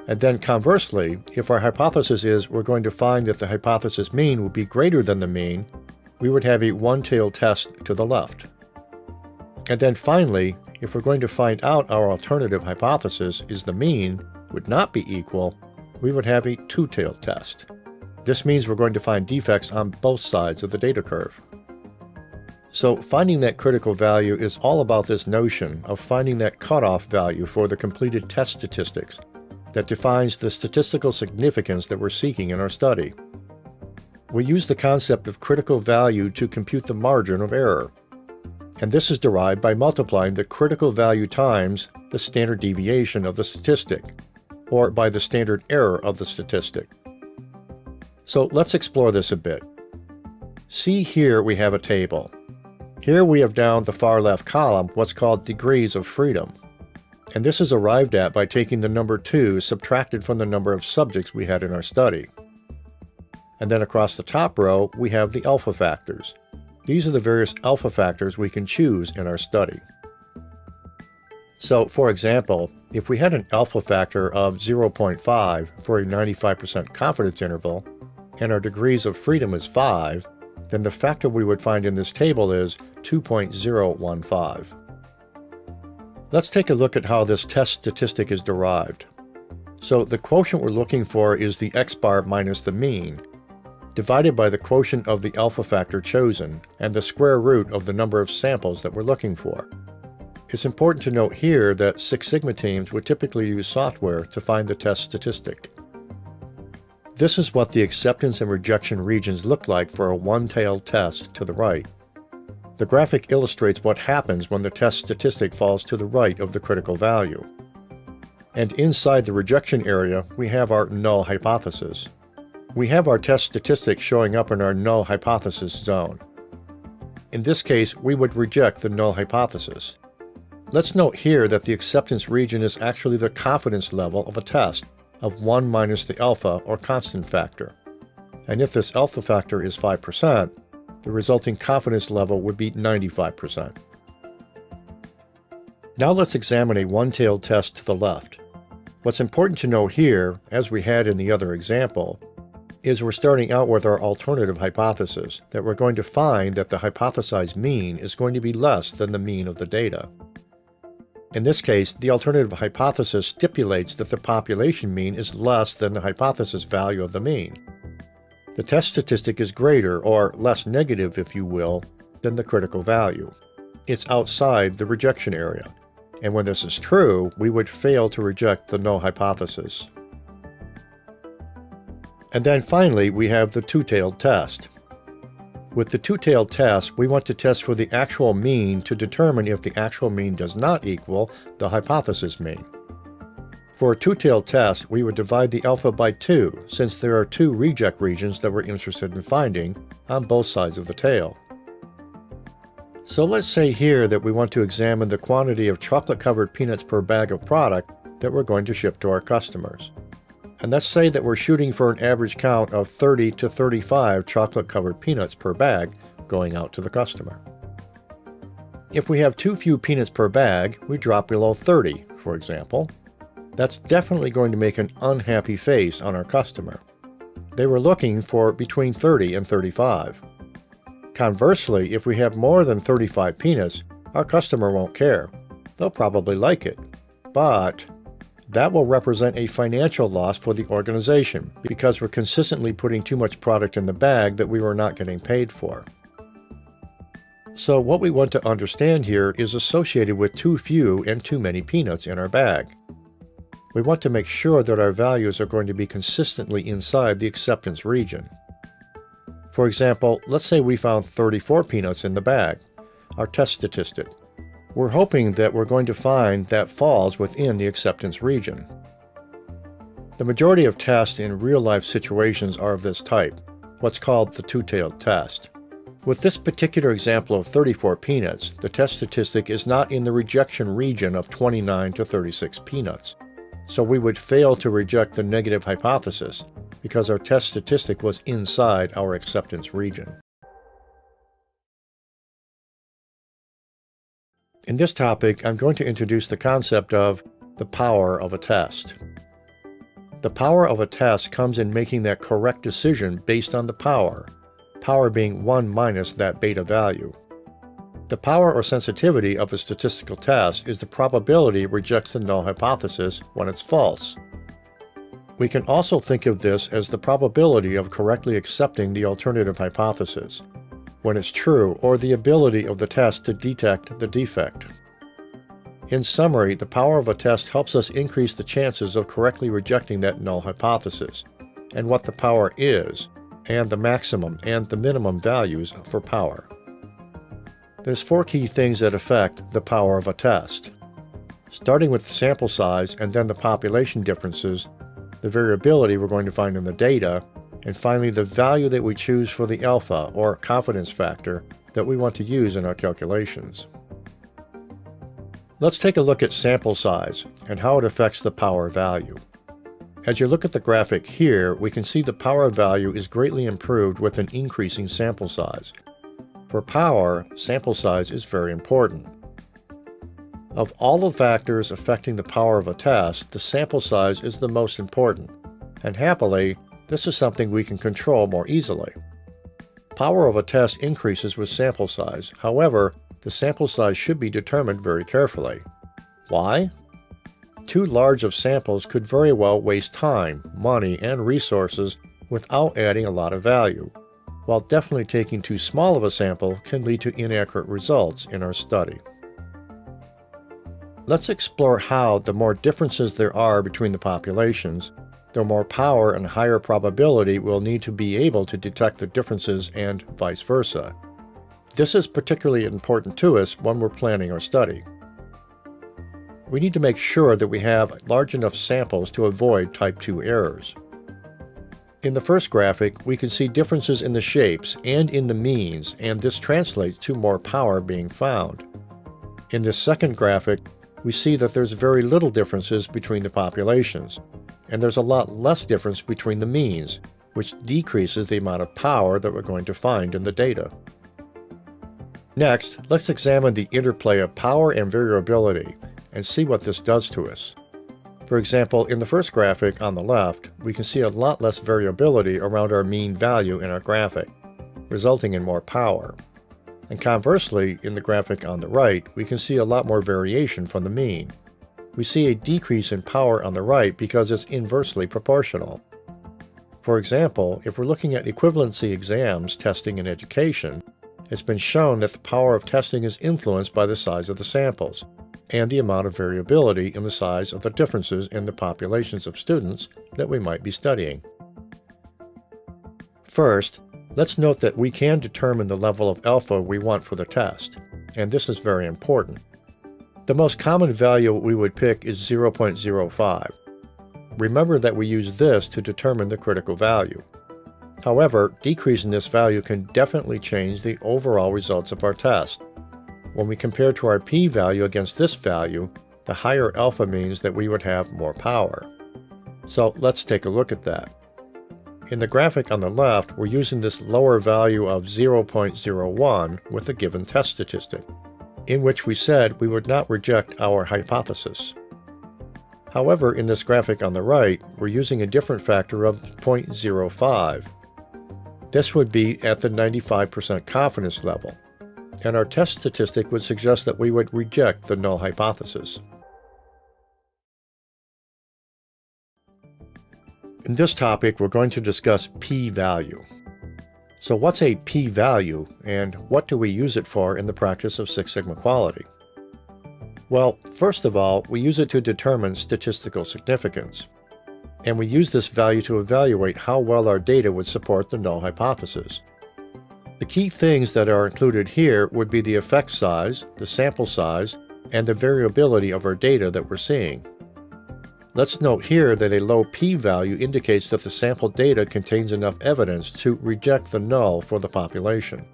And then conversely, if our hypothesis is we're going to find that the hypothesis mean will be greater than the mean, we would have a one-tailed test to the left. And then finally, if we're going to find out our alternative hypothesis is the mean would not be equal, we would have a two-tailed test. This means we're going to find defects on both sides of the data curve. So finding that critical value is all about this notion of finding that cutoff value for the completed test statistics that defines the statistical significance that we're seeking in our study. We use the concept of critical value to compute the margin of error, and this is derived by multiplying the critical value times the standard deviation of the statistic, or by the standard error of the statistic. So let's explore this a bit. See here we have a table. Here we have down the far left column what's called degrees of freedom. And this is arrived at by taking the number 2 subtracted from the number of subjects we had in our study. And then across the top row, we have the alpha factors. These are the various alpha factors we can choose in our study. So, for example, if we had an alpha factor of 0.5 for a 95% confidence interval, and our degrees of freedom is 5, then the factor we would find in this table is 2.015. Let's take a look at how this test statistic is derived. So the quotient we're looking for is the x-bar minus the mean, divided by the quotient of the alpha factor chosen, and the square root of the number of samples that we're looking for. It's important to note here that Six Sigma teams would typically use software to find the test statistic. This is what the acceptance and rejection regions look like for a one-tailed test to the right. The graphic illustrates what happens when the test statistic falls to the right of the critical value. And inside the rejection area, we have our null hypothesis. We have our test statistic showing up in our null hypothesis zone. In this case, we would reject the null hypothesis. Let's note here that the acceptance region is actually the confidence level of a test of 1 minus the alpha or constant factor. And if this alpha factor is 5%, the resulting confidence level would be 95%. Now let's examine a one-tailed test to the left. What's important to know here, as we had in the other example, is we're starting out with our alternative hypothesis, that we're going to find that the hypothesized mean is going to be less than the mean of the data. In this case, the alternative hypothesis stipulates that the population mean is less than the hypothesis value of the mean. The test statistic is greater, or less negative if you will, than the critical value. It's outside the rejection area, and when this is true, we would fail to reject the null hypothesis. And then finally, we have the two-tailed test. With the two-tailed test, we want to test for the actual mean to determine if the actual mean does not equal the hypothesis mean. For a two-tailed test, we would divide the alpha by 2, since there are 2 reject regions that we're interested in finding on both sides of the tail. So let's say here that we want to examine the quantity of chocolate-covered peanuts per bag of product that we're going to ship to our customers. And let's say that we're shooting for an average count of 30 to 35 chocolate-covered peanuts per bag going out to the customer. If we have too few peanuts per bag, we drop below 30, for example. That's definitely going to make an unhappy face on our customer. They were looking for between 30 and 35. Conversely, if we have more than 35 peanuts, our customer won't care. They'll probably like it. But that will represent a financial loss for the organization because we're consistently putting too much product in the bag that we were not getting paid for. So what we want to understand here is associated with too few and too many peanuts in our bag. We want to make sure that our values are going to be consistently inside the acceptance region. For example, let's say we found 34 peanuts in the bag, our test statistic. We're hoping that we're going to find that falls within the acceptance region. The majority of tests in real-life situations are of this type, what's called the two-tailed test. With this particular example of 34 peanuts, the test statistic is not in the rejection region of 29 to 36 peanuts. So we would fail to reject the negative hypothesis because our test statistic was inside our acceptance region. In this topic, I'm going to introduce the concept of the power of a test. The power of a test comes in making that correct decision based on the power being 1 minus that beta value. The power or sensitivity of a statistical test is the probability it rejects the null hypothesis when it's false. We can also think of this as the probability of correctly accepting the alternative hypothesis when it's true, or the ability of the test to detect the defect. In summary, the power of a test helps us increase the chances of correctly rejecting that null hypothesis, and what the power is, and the maximum and the minimum values for power. There's 4 key things that affect the power of a test. Starting with the sample size and then the population differences, the variability we're going to find in the data, and finally the value that we choose for the alpha or confidence factor that we want to use in our calculations. Let's take a look at sample size and how it affects the power value. As you look at the graphic here, we can see the power value is greatly improved with an increasing sample size. For power, sample size is very important. Of all the factors affecting the power of a test, the sample size is the most important, and happily, this is something we can control more easily. Power of a test increases with sample size. However, the sample size should be determined very carefully. Why? Too large of samples could very well waste time, money, and resources without adding a lot of value, while definitely taking too small of a sample can lead to inaccurate results in our study. Let's explore how the more differences there are between the populations, the more power and higher probability we'll need to be able to detect the differences and vice versa. This is particularly important to us when we're planning our study. We need to make sure that we have large enough samples to avoid type 2 errors. In the first graphic, we can see differences in the shapes and in the means, and this translates to more power being found. In this second graphic, we see that there's very little differences between the populations, and there's a lot less difference between the means, which decreases the amount of power that we're going to find in the data. Next, let's examine the interplay of power and variability and see what this does to us. For example, in the first graphic on the left, we can see a lot less variability around our mean value in our graphic, resulting in more power. And conversely, in the graphic on the right, we can see a lot more variation from the mean. We see a decrease in power on the right because it's inversely proportional. For example, if we're looking at equivalency exams testing in education, it's been shown that the power of testing is influenced by the size of the samples and the amount of variability in the size of the differences in the populations of students that we might be studying. First, Let's note that we can determine the level of alpha we want for the test, and this is very important. The most common value we would pick is 0.05. Remember that we use this to determine the critical value. However, decreasing this value can definitely change the overall results of our test. When we compare to our p-value against this value, the higher alpha means that we would have more power. So let's take a look at that. In the graphic on the left, we're using this lower value of 0.01 with a given test statistic, in which we said we would not reject our hypothesis. However, in this graphic on the right, we're using a different factor of 0.05. This would be at the 95% confidence level, and our test statistic would suggest that we would reject the null hypothesis. In this topic, we're going to discuss p-value. So what's a p-value, and what do we use it for in the practice of Six Sigma quality? Well, first of all, we use it to determine statistical significance. And we use this value to evaluate how well our data would support the null hypothesis. The key things that are included here would be the effect size, the sample size, and the variability of our data that we're seeing. Let's note here that a low p-value indicates that the sample data contains enough evidence to reject the null for the population.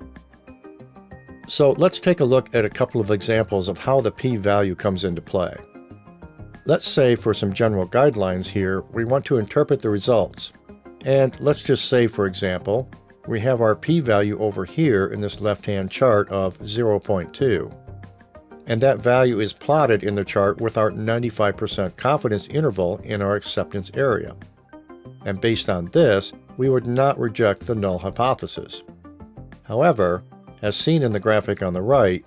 So let's take a look at a couple of examples of how the p-value comes into play. Let's say for some general guidelines here, we want to interpret the results. And let's just say, for example, we have our p-value over here in this left-hand chart of 0.2. And that value is plotted in the chart with our 95% confidence interval in our acceptance area. And based on this, we would not reject the null hypothesis. However, as seen in the graphic on the right,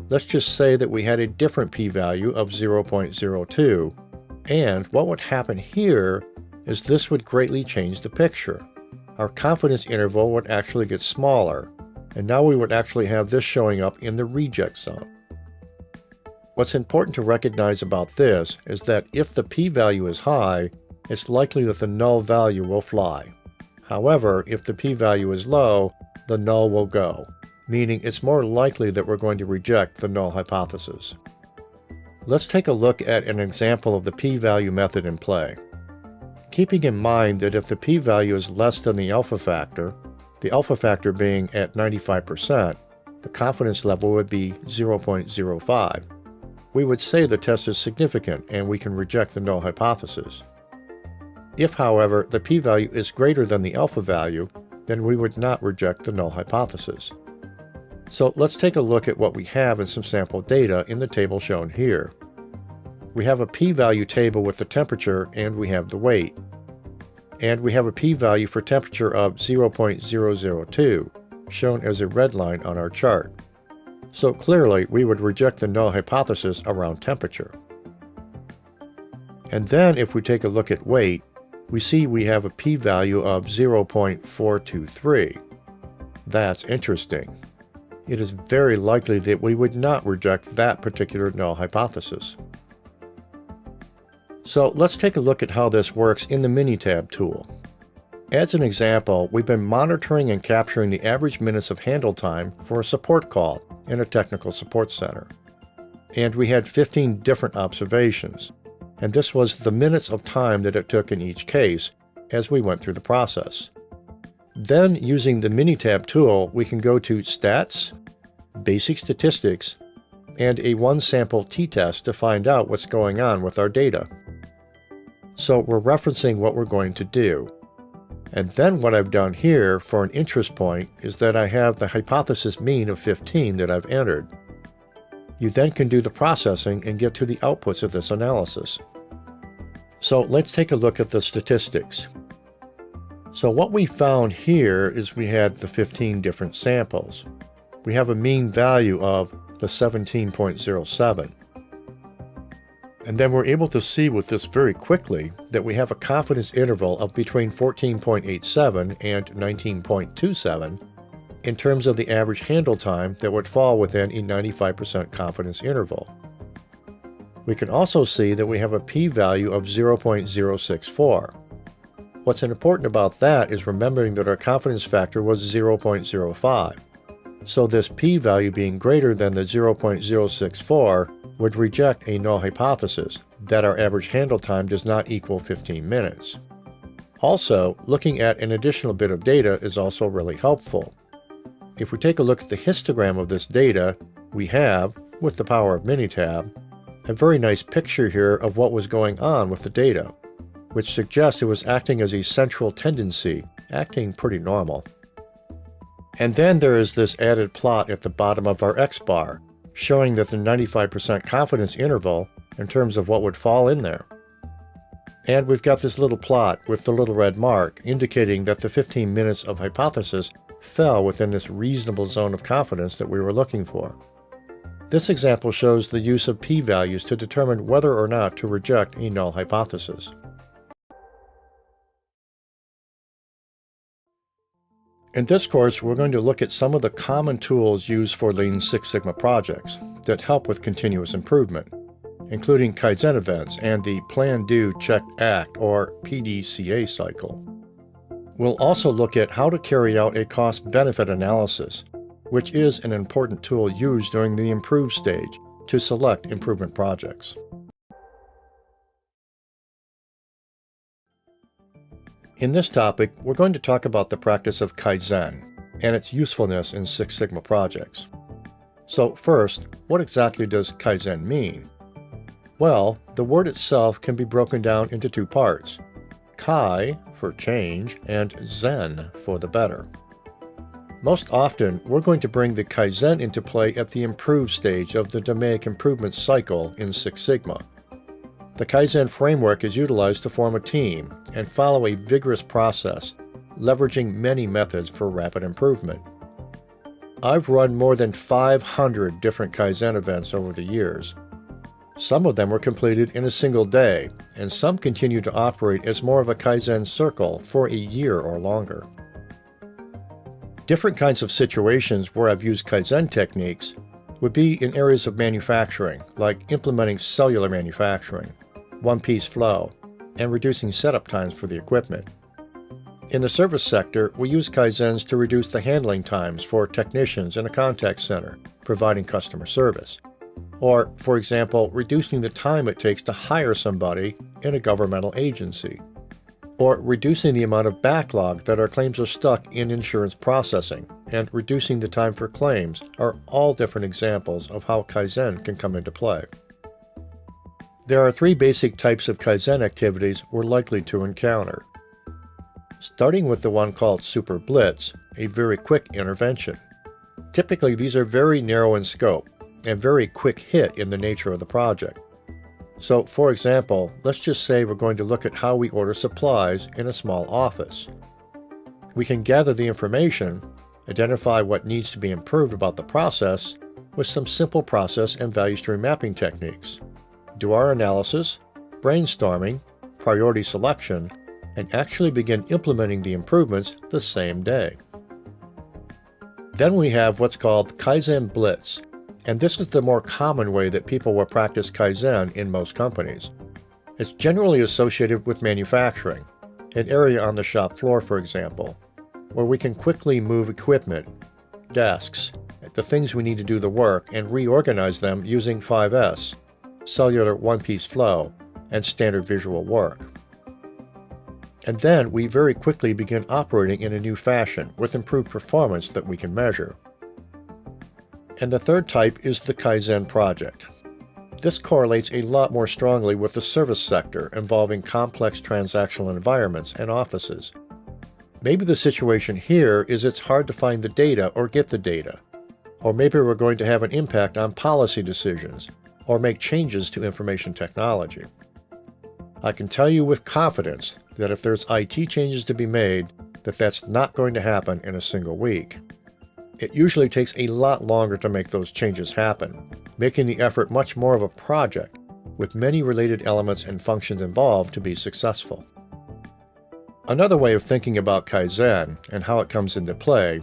let's just say that we had a different p-value of 0.02, and what would happen here is this would greatly change the picture. Our confidence interval would actually get smaller, and now we would actually have this showing up in the reject zone. What's important to recognize about this is that if the p-value is high, it's likely that the null value will fly. However, if the p-value is low, the null will go, meaning it's more likely that we're going to reject the null hypothesis. Let's take a look at an example of the p-value method in play. Keeping in mind that if the p-value is less than the alpha factor being at 95%, the confidence level would be 0.05. We would say the test is significant and we can reject the null hypothesis. If, however, the p-value is greater than the alpha value, then we would not reject the null hypothesis. So let's take a look at what we have in some sample data in the table shown here. We have a p-value table with the temperature and we have the weight. And we have a p-value for temperature of 0.002, shown as a red line on our chart. So clearly, we would reject the null hypothesis around temperature. And then if we take a look at weight, we see we have a p-value of 0.423. That's interesting. It is very likely that we would not reject that particular null hypothesis. So let's take a look at how this works in the Minitab tool. As an example, we've been monitoring and capturing the average minutes of handle time for a support call in a technical support center. And we had 15 different observations, and this was the minutes of time that it took in each case as we went through the process. Then, using the Minitab tool, we can go to Stats, Basic Statistics, and a one-sample t-test to find out what's going on with our data. So we're referencing what we're going to do. And then what I've done here for an interest point is that I have the hypothesis mean of 15 that I've entered. You then can do the processing and get to the outputs of this analysis. So let's take a look at the statistics. So what we found here is we had the 15 different samples. We have a mean value of the 17.07. And then we're able to see with this very quickly that we have a confidence interval of between 14.87 and 19.27 in terms of the average handle time that would fall within a 95% confidence interval. We can also see that we have a p-value of 0.064. What's important about that is remembering that our confidence factor was 0.05. So this p-value being greater than the 0.064 would reject a null hypothesis that our average handle time does not equal 15 minutes. Also, looking at an additional bit of data is also really helpful. If we take a look at the histogram of this data, we have, with the power of Minitab, a very nice picture here of what was going on with the data, which suggests it was acting as a central tendency, acting pretty normal. And then there is this added plot at the bottom of our X-bar, showing that the 95% confidence interval in terms of what would fall in there. And we've got this little plot with the little red mark indicating that the 15 minutes of hypothesis fell within this reasonable zone of confidence that we were looking for. This example shows the use of p-values to determine whether or not to reject a null hypothesis. In this course, we're going to look at some of the common tools used for Lean Six Sigma projects that help with continuous improvement, including Kaizen events and the Plan, Do, Check, Act, or PDCA cycle. We'll also look at how to carry out a cost-benefit analysis, which is an important tool used during the improve stage to select improvement projects. In this topic, we're going to talk about the practice of Kaizen and its usefulness in Six Sigma projects. So first, what exactly does Kaizen mean? Well, the word itself can be broken down into two parts: Kai for change and Zen for the better. Most often, we're going to bring the Kaizen into play at the improve stage of the DMAIC improvement cycle in Six Sigma. The Kaizen framework is utilized to form a team and follow a vigorous process, leveraging many methods for rapid improvement. I've run more than 500 different Kaizen events over the years. Some of them were completed in a single day, and some continue to operate as more of a Kaizen circle for a year or longer. Different kinds of situations where I've used Kaizen techniques would be in areas of manufacturing, like implementing cellular manufacturing, one-piece flow, and reducing setup times for the equipment. In the service sector, we use Kaizens to reduce the handling times for technicians in a contact center providing customer service, or, for example, reducing the time it takes to hire somebody in a governmental agency, or reducing the amount of backlog that our claims are stuck in insurance processing, and reducing the time for claims are all different examples of how Kaizen can come into play. There are three basic types of Kaizen activities we're likely to encounter. Starting with the one called Super Blitz, a very quick intervention. Typically, these are very narrow in scope and very quick hit in the nature of the project. So, for example, let's just say we're going to look at how we order supplies in a small office. We can gather the information, identify what needs to be improved about the process with some simple process and value stream mapping techniques, do our analysis, brainstorming, priority selection, and actually begin implementing the improvements the same day. Then we have what's called Kaizen Blitz, and this is the more common way that people will practice Kaizen in most companies. It's generally associated with manufacturing, an area on the shop floor, for example, where we can quickly move equipment, desks, the things we need to do the work, and reorganize them using 5S, cellular one-piece flow, and standard visual work. And then we very quickly begin operating in a new fashion with improved performance that we can measure. And the third type is the Kaizen project. This correlates a lot more strongly with the service sector involving complex transactional environments and offices. Maybe the situation here is it's hard to find the data or get the data, or maybe we're going to have an impact on policy decisions or make changes to information technology. I can tell you with confidence that if there's IT changes to be made, that's not going to happen in a single week. It usually takes a lot longer to make those changes happen, making the effort much more of a project with many related elements and functions involved to be successful. Another way of thinking about Kaizen and how it comes into play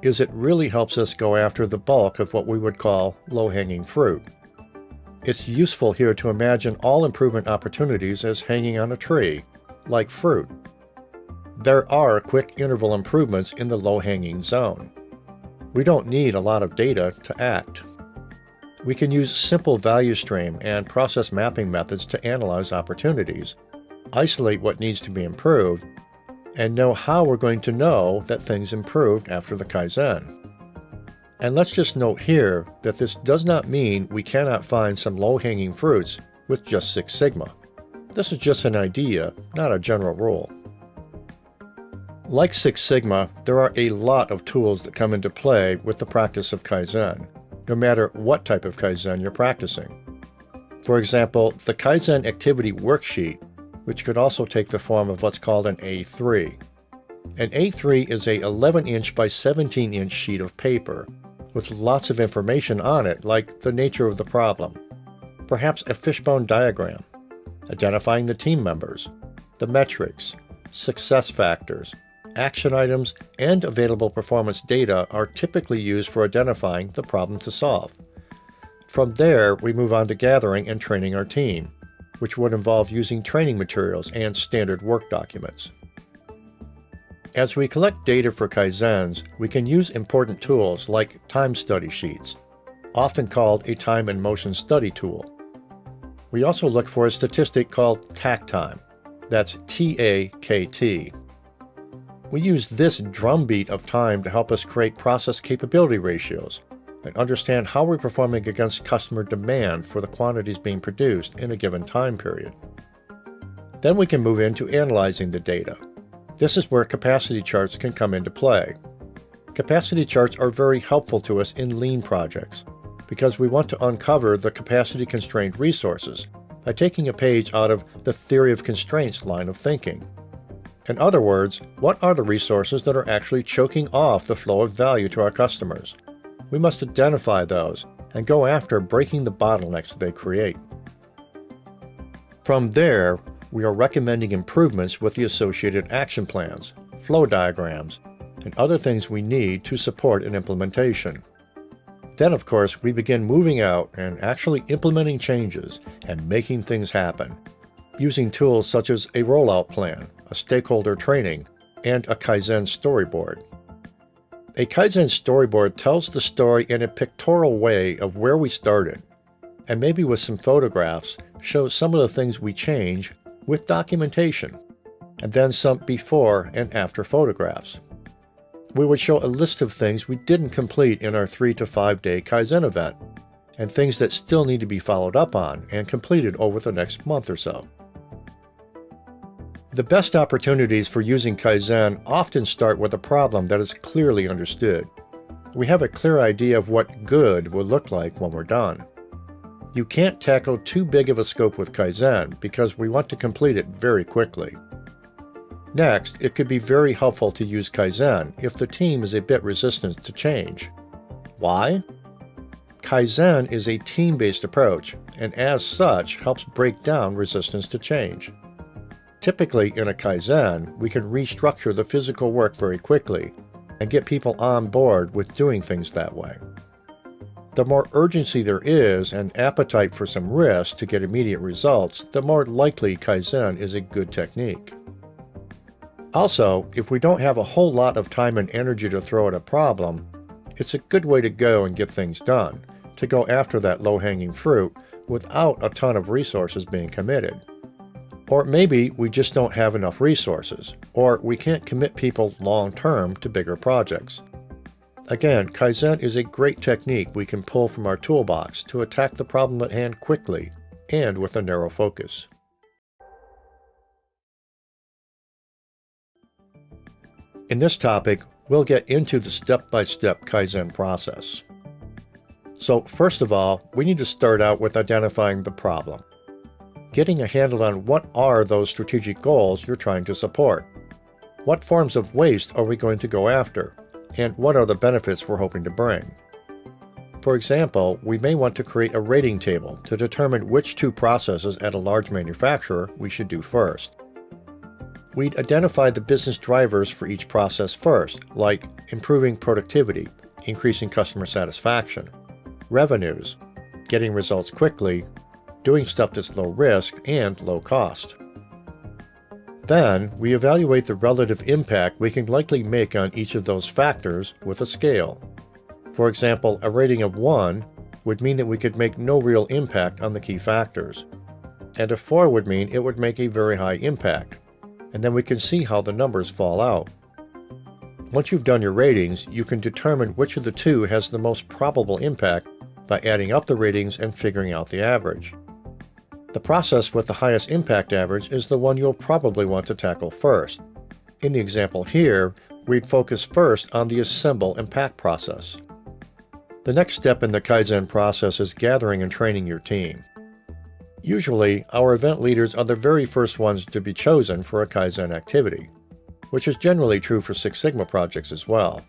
is it really helps us go after the bulk of what we would call low-hanging fruit. It's useful here to imagine all improvement opportunities as hanging on a tree, like fruit. There are quick interval improvements in the low-hanging zone. We don't need a lot of data to act. We can use simple value stream and process mapping methods to analyze opportunities, isolate what needs to be improved, and know how we're going to know that things improved after the Kaizen. And let's just note here that this does not mean we cannot find some low-hanging fruits with just Six Sigma. This is just an idea, not a general rule. Like Six Sigma, there are a lot of tools that come into play with the practice of Kaizen, no matter what type of Kaizen you're practicing. For example, the Kaizen Activity Worksheet, which could also take the form of what's called an A3. An A3 is a 11-inch by 17-inch sheet of paper with lots of information on it, like the nature of the problem, perhaps a fishbone diagram, identifying the team members, the metrics, success factors, action items, and available performance data are typically used for identifying the problem to solve. From there, we move on to gathering and training our team, which would involve using training materials and standard work documents. As we collect data for Kaizens, we can use important tools like time study sheets, often called a time and motion study tool. We also look for a statistic called takt time. That's TAKT. We use this drumbeat of time to help us create process capability ratios and understand how we're performing against customer demand for the quantities being produced in a given time period. Then we can move into analyzing the data. This is where capacity charts can come into play. Capacity charts are very helpful to us in lean projects because we want to uncover the capacity-constrained resources by taking a page out of the theory of constraints line of thinking. In other words, what are the resources that are actually choking off the flow of value to our customers? We must identify those and go after breaking the bottlenecks they create. From there, we are recommending improvements with the associated action plans, flow diagrams, and other things we need to support an implementation. Then, of course, we begin moving out and actually implementing changes and making things happen, using tools such as a rollout plan, a stakeholder training, and a Kaizen storyboard. A Kaizen storyboard tells the story in a pictorial way of where we started, and maybe with some photographs shows some of the things we change with documentation, and then some before and after photographs. We would show a list of things we didn't complete in our 3 to 5 day Kaizen event, and things that still need to be followed up on and completed over the next month or so. The best opportunities for using Kaizen often start with a problem that is clearly understood. We have a clear idea of what good will look like when we're done. You can't tackle too big of a scope with Kaizen because we want to complete it very quickly. Next, it could be very helpful to use Kaizen if the team is a bit resistant to change. Why? Kaizen is a team-based approach, and as such helps break down resistance to change. Typically, in a Kaizen, we can restructure the physical work very quickly and get people on board with doing things that way. The more urgency there is and appetite for some risk to get immediate results, the more likely Kaizen is a good technique. Also, if we don't have a whole lot of time and energy to throw at a problem, it's a good way to go and get things done, to go after that low-hanging fruit without a ton of resources being committed. Or maybe we just don't have enough resources, or we can't commit people long-term to bigger projects. Again, Kaizen is a great technique we can pull from our toolbox to attack the problem at hand quickly and with a narrow focus. In this topic, we'll get into the step-by-step Kaizen process. So first of all, we need to start out with identifying the problem. Getting a handle on what are those strategic goals you're trying to support. What forms of waste are we going to go after? And what are the benefits we're hoping to bring? For example, we may want to create a rating table to determine which 2 processes at a large manufacturer we should do first. We'd identify the business drivers for each process first, like improving productivity, increasing customer satisfaction, revenues, getting results quickly, doing stuff that's low risk and low cost. Then, we evaluate the relative impact we can likely make on each of those factors with a scale. For example, a rating of 1 would mean that we could make no real impact on the key factors, and a 4 would mean it would make a very high impact, and then we can see how the numbers fall out. Once you've done your ratings, you can determine which of the two has the most probable impact by adding up the ratings and figuring out the average. The process with the highest impact average is the one you'll probably want to tackle first. In the example here, we'd focus first on the assemble and pack process. The next step in the Kaizen process is gathering and training your team. Usually, our event leaders are the very first ones to be chosen for a Kaizen activity, which is generally true for Six Sigma projects as well.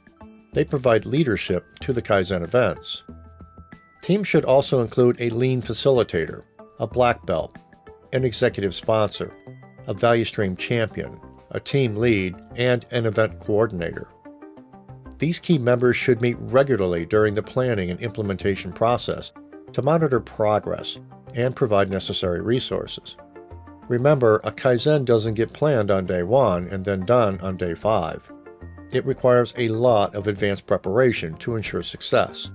They provide leadership to the Kaizen events. Teams should also include a lean facilitator, a black belt, an executive sponsor, a value stream champion, a team lead, and an event coordinator. These key members should meet regularly during the planning and implementation process to monitor progress and provide necessary resources. Remember, a Kaizen doesn't get planned on day 1 and then done on day 5. It requires a lot of advanced preparation to ensure success.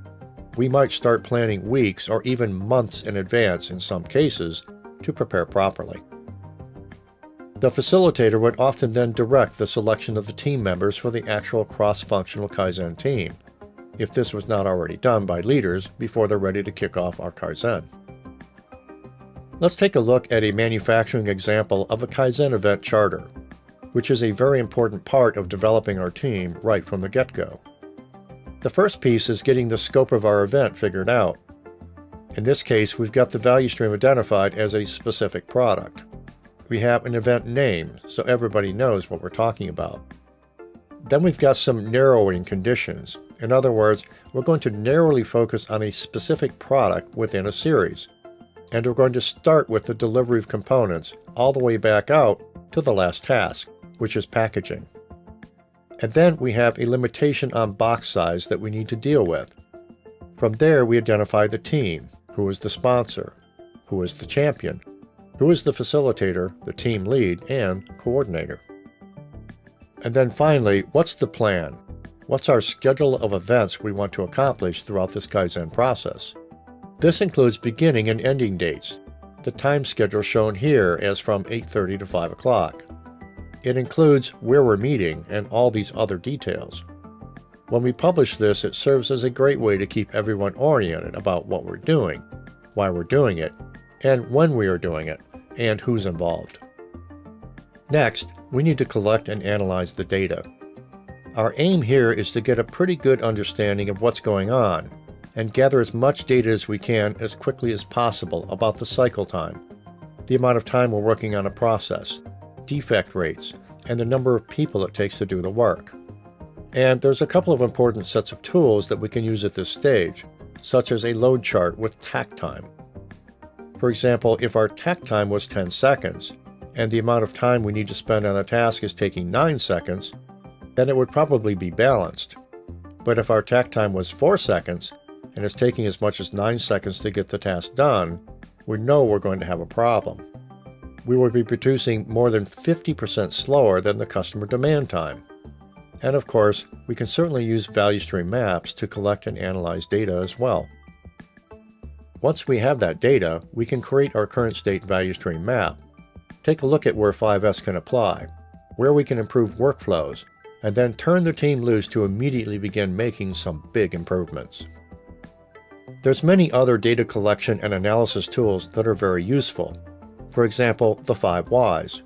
We might start planning weeks or even months in advance in some cases to prepare properly. The facilitator would often then direct the selection of the team members for the actual cross-functional Kaizen team, if this was not already done by leaders before they're ready to kick off our Kaizen. Let's take a look at a manufacturing example of a Kaizen event charter, which is a very important part of developing our team right from the get-go. The first piece is getting the scope of our event figured out. In this case, we've got the value stream identified as a specific product. We have an event name, so everybody knows what we're talking about. Then we've got some narrowing conditions. In other words, we're going to narrowly focus on a specific product within a series, and we're going to start with the delivery of components all the way back out to the last task, which is packaging. And then we have a limitation on box size that we need to deal with. From there, we identify the team, who is the sponsor, who is the champion, who is the facilitator, the team lead, and coordinator. And then finally, what's the plan? What's our schedule of events we want to accomplish throughout this Kaizen process? This includes beginning and ending dates, the time schedule shown here as from 8:30 to 5 o'clock. It includes where we're meeting and all these other details. When we publish this, it serves as a great way to keep everyone oriented about what we're doing, why we're doing it, and when we are doing it, and who's involved. Next, we need to collect and analyze the data. Our aim here is to get a pretty good understanding of what's going on and gather as much data as we can as quickly as possible about the cycle time, the amount of time we're working on a process, defect rates, and the number of people it takes to do the work. And there's a couple of important sets of tools that we can use at this stage, such as a load chart with takt time. For example, if our takt time was 10 seconds, and the amount of time we need to spend on a task is taking 9 seconds, then it would probably be balanced. But if our takt time was 4 seconds, and it's taking as much as 9 seconds to get the task done, we know we're going to have a problem. We would be producing more than 50% slower than the customer demand time. And of course, we can certainly use value stream maps to collect and analyze data as well. Once we have that data, we can create our current state value stream map, take a look at where 5S can apply, where we can improve workflows, and then turn the team loose to immediately begin making some big improvements. There's many other data collection and analysis tools that are very useful. For example, the 5 whys.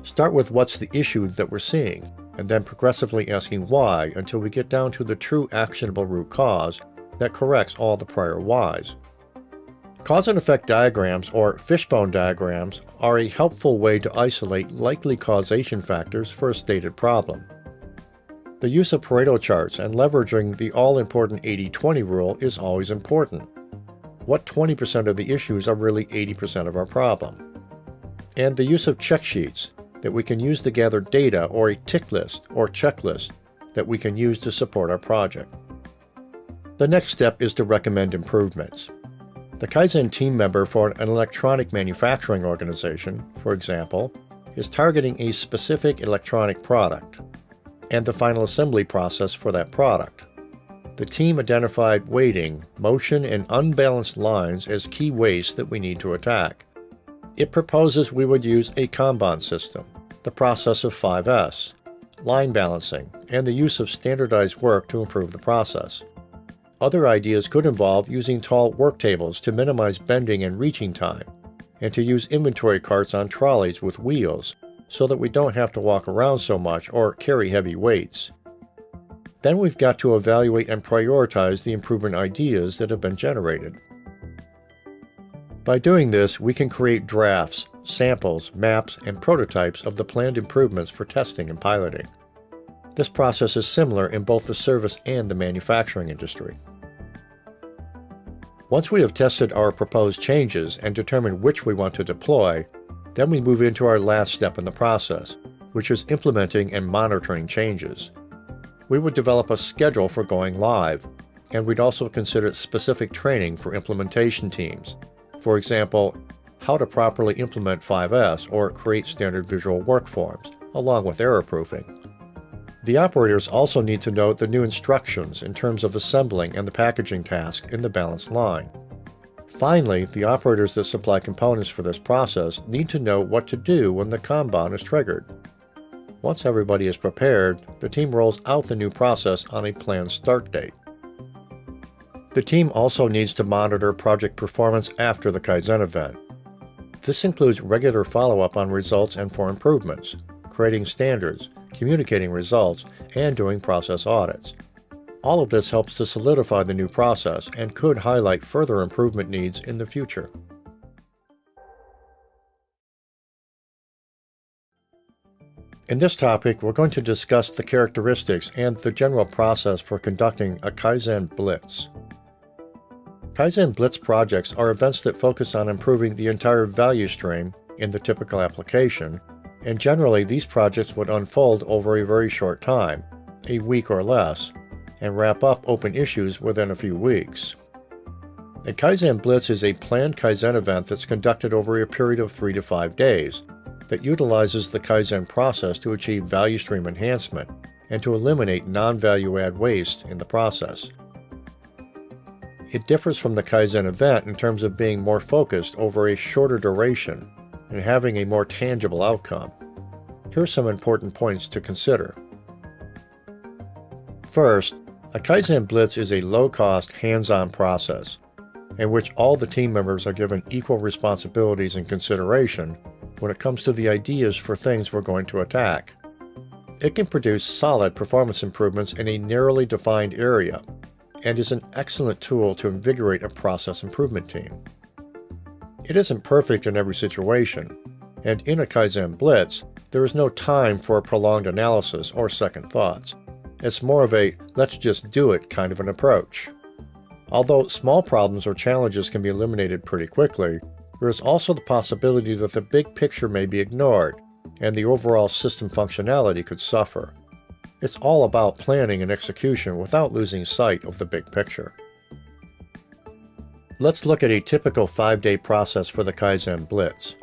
Start with what's the issue that we're seeing, and then progressively asking why until we get down to the true actionable root cause that corrects all the prior whys. Cause and effect diagrams, or fishbone diagrams, are a helpful way to isolate likely causation factors for a stated problem. The use of Pareto charts and leveraging the all-important 80-20 rule is always important. What 20% of the issues are really 80% of our problem? And the use of check sheets that we can use to gather data, or a tick list or checklist that we can use to support our project. The next step is to recommend improvements. The Kaizen team member for an electronic manufacturing organization, for example, is targeting a specific electronic product and the final assembly process for that product. The team identified weighting, motion, and unbalanced lines as key wastes that we need to attack. It proposes we would use a Kanban system, the process of 5S, line balancing, and the use of standardized work to improve the process. Other ideas could involve using tall work tables to minimize bending and reaching time, and to use inventory carts on trolleys with wheels so that we don't have to walk around so much or carry heavy weights. Then we've got to evaluate and prioritize the improvement ideas that have been generated. By doing this, we can create drafts, samples, maps, and prototypes of the planned improvements for testing and piloting. This process is similar in both the service and the manufacturing industry. Once we have tested our proposed changes and determined which we want to deploy, then we move into our last step in the process, which is implementing and monitoring changes. We would develop a schedule for going live, and we'd also consider specific training for implementation teams. For example, how to properly implement 5S or create standard visual work forms, along with error proofing. The operators also need to know the new instructions in terms of assembling and the packaging task in the balanced line. Finally, the operators that supply components for this process need to know what to do when the Kanban is triggered. Once everybody is prepared, the team rolls out the new process on a planned start date. The team also needs to monitor project performance after the Kaizen event. This includes regular follow-up on results and for improvements, creating standards, communicating results, and doing process audits. All of this helps to solidify the new process and could highlight further improvement needs in the future. In this topic, we're going to discuss the characteristics and the general process for conducting a Kaizen Blitz. Kaizen Blitz projects are events that focus on improving the entire value stream in the typical application, and generally these projects would unfold over a very short time, a week or less, and wrap up open issues within a few weeks. A Kaizen Blitz is a planned Kaizen event that's conducted over a period of 3 to 5 days that utilizes the Kaizen process to achieve value stream enhancement and to eliminate non-value add waste in the process. It differs from the Kaizen event in terms of being more focused over a shorter duration and having a more tangible outcome. Here are some important points to consider. First, a Kaizen Blitz is a low-cost, hands-on process in which all the team members are given equal responsibilities and consideration when it comes to the ideas for things we're going to attack. It can produce solid performance improvements in a narrowly defined area and is an excellent tool to invigorate a process improvement team. It isn't perfect in every situation, and in a Kaizen Blitz, there is no time for a prolonged analysis or second thoughts. It's more of a let's just do it kind of an approach. Although small problems or challenges can be eliminated pretty quickly, there is also the possibility that the big picture may be ignored, and the overall system functionality could suffer. It's all about planning and execution without losing sight of the big picture. Let's look at a typical 5-day process for the Kaizen Blitz.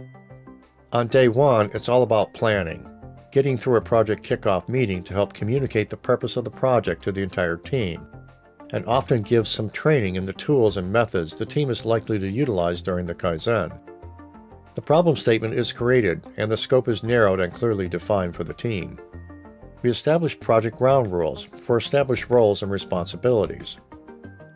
On day 1, it's all about planning, getting through a project kickoff meeting to help communicate the purpose of the project to the entire team, and often gives some training in the tools and methods the team is likely to utilize during the Kaizen. The problem statement is created, and the scope is narrowed and clearly defined for the team. We establish project ground rules for established roles and responsibilities.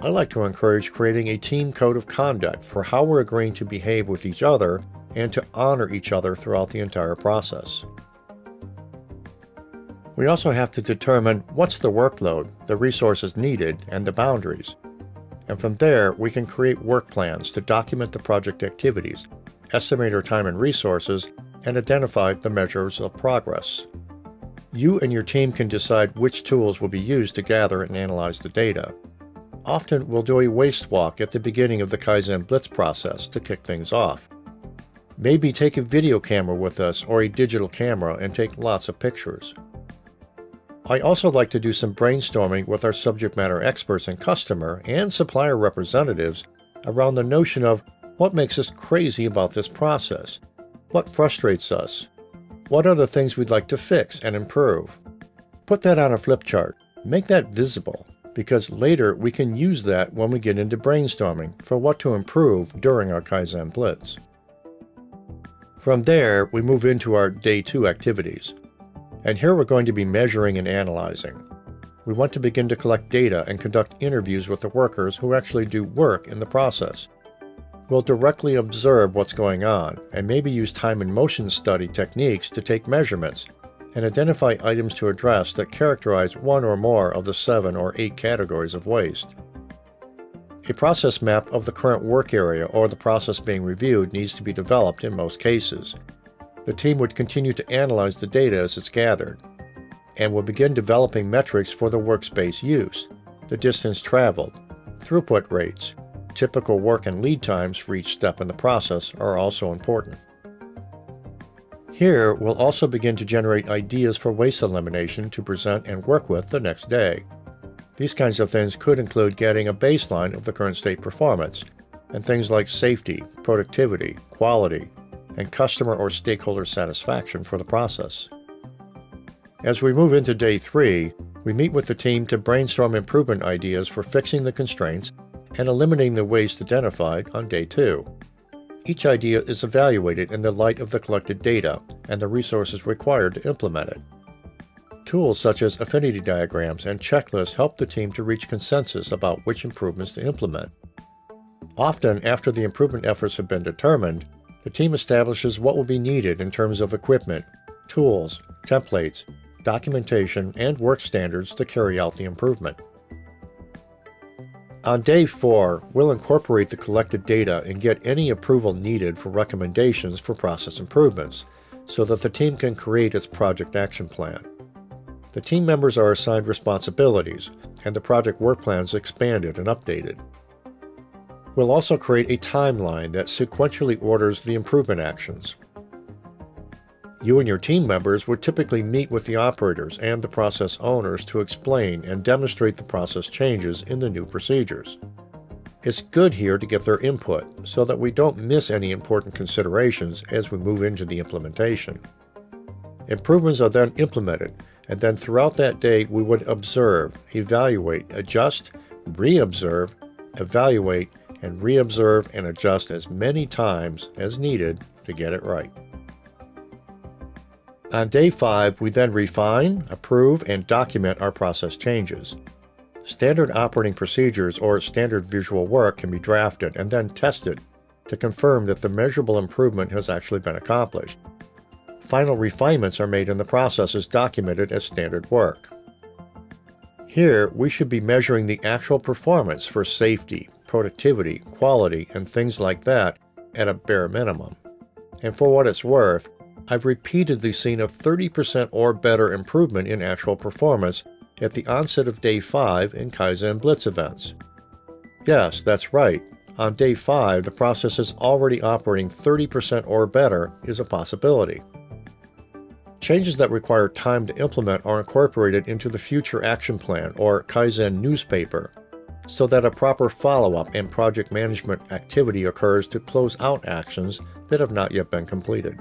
I like to encourage creating a team code of conduct for how we're agreeing to behave with each other and to honor each other throughout the entire process. We also have to determine what's the workload, the resources needed, and the boundaries. And from there, we can create work plans to document the project activities, estimate our time and resources, and identify the measures of progress. You and your team can decide which tools will be used to gather and analyze the data. Often, we'll do a waste walk at the beginning of the Kaizen Blitz process to kick things off. Maybe take a video camera with us or a digital camera and take lots of pictures. I also like to do some brainstorming with our subject matter experts and customer and supplier representatives around the notion of what makes us crazy about this process, what frustrates us, What are the things we'd like to fix and improve? Put that on a flip chart. Make that visible, because later we can use that when we get into brainstorming for what to improve during our Kaizen Blitz. From there, we move into our Day 2 activities. And here we're going to be measuring and analyzing. We want to begin to collect data and conduct interviews with the workers who actually do work in the process. We'll directly observe what's going on and maybe use time and motion study techniques to take measurements and identify items to address that characterize one or more of the 7 or 8 categories of waste. A process map of the current work area or the process being reviewed needs to be developed in most cases. The team would continue to analyze the data as it's gathered, and will begin developing metrics for the workspace use. The distance traveled, throughput rates, typical work and lead times for each step in the process are also important. Here, we'll also begin to generate ideas for waste elimination to present and work with the next day. These kinds of things could include getting a baseline of the current state performance, and things like safety, productivity, quality, and customer or stakeholder satisfaction for the process. As we move into Day 3, we meet with the team to brainstorm improvement ideas for fixing the constraints and eliminating the waste identified on Day 2. Each idea is evaluated in the light of the collected data and the resources required to implement it. Tools such as affinity diagrams and checklists help the team to reach consensus about which improvements to implement. Often, after the improvement efforts have been determined, the team establishes what will be needed in terms of equipment, tools, templates, documentation, and work standards to carry out the improvement. On Day 4, we'll incorporate the collected data and get any approval needed for recommendations for process improvements, so that the team can create its project action plan. The team members are assigned responsibilities, and the project work plans expanded and updated. We'll also create a timeline that sequentially orders the improvement actions. You and your team members would typically meet with the operators and the process owners to explain and demonstrate the process changes in the new procedures. It's good here to get their input so that we don't miss any important considerations as we move into the implementation. Improvements are then implemented, and then throughout that day we would observe, evaluate, adjust, reobserve, evaluate, and reobserve and adjust as many times as needed to get it right. On Day 5, we then refine, approve, and document our process changes. Standard operating procedures or standard visual work can be drafted and then tested to confirm that the measurable improvement has actually been accomplished. Final refinements are made and the process is documented as standard work. Here, we should be measuring the actual performance for safety, productivity, quality, and things like that at a bare minimum. And for what it's worth, I've repeatedly seen a 30% or better improvement in actual performance at the onset of Day 5 in Kaizen Blitz events. Yes, that's right. On Day 5, the process is already operating 30% or better is a possibility. Changes that require time to implement are incorporated into the future action plan or Kaizen newspaper, so that a proper follow-up and project management activity occurs to close out actions that have not yet been completed.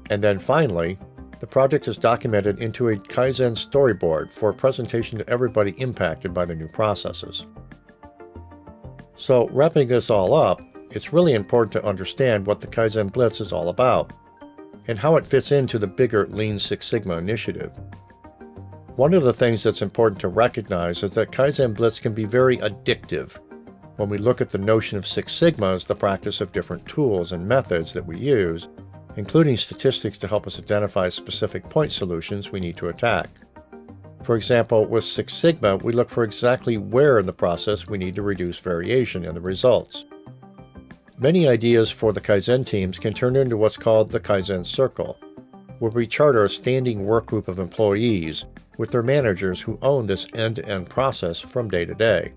And then finally, the project is documented into a Kaizen storyboard for presentation to everybody impacted by the new processes. So, wrapping this all up, it's really important to understand what the Kaizen Blitz is all about, and how it fits into the bigger Lean Six Sigma initiative. One of the things that's important to recognize is that Kaizen Blitz can be very addictive. When we look at the notion of Six Sigma as the practice of different tools and methods that we use, including statistics to help us identify specific point solutions we need to attack. For example, with Six Sigma, we look for exactly where in the process we need to reduce variation in the results. Many ideas for the Kaizen teams can turn into what's called the Kaizen Circle, where we charter a standing work group of employees with their managers who own this end-to-end process from day to day.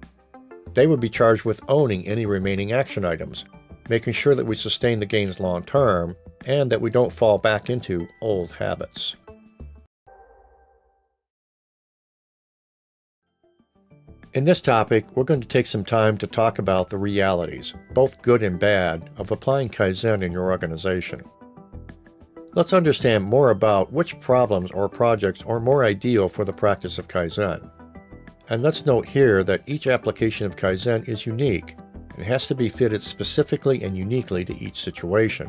They would be charged with owning any remaining action items, making sure that we sustain the gains long term and that we don't fall back into old habits. In this topic, we're going to take some time to talk about the realities, both good and bad, of applying Kaizen in your organization. Let's understand more about which problems or projects are more ideal for the practice of Kaizen. And let's note here that each application of Kaizen is unique and has to be fitted specifically and uniquely to each situation.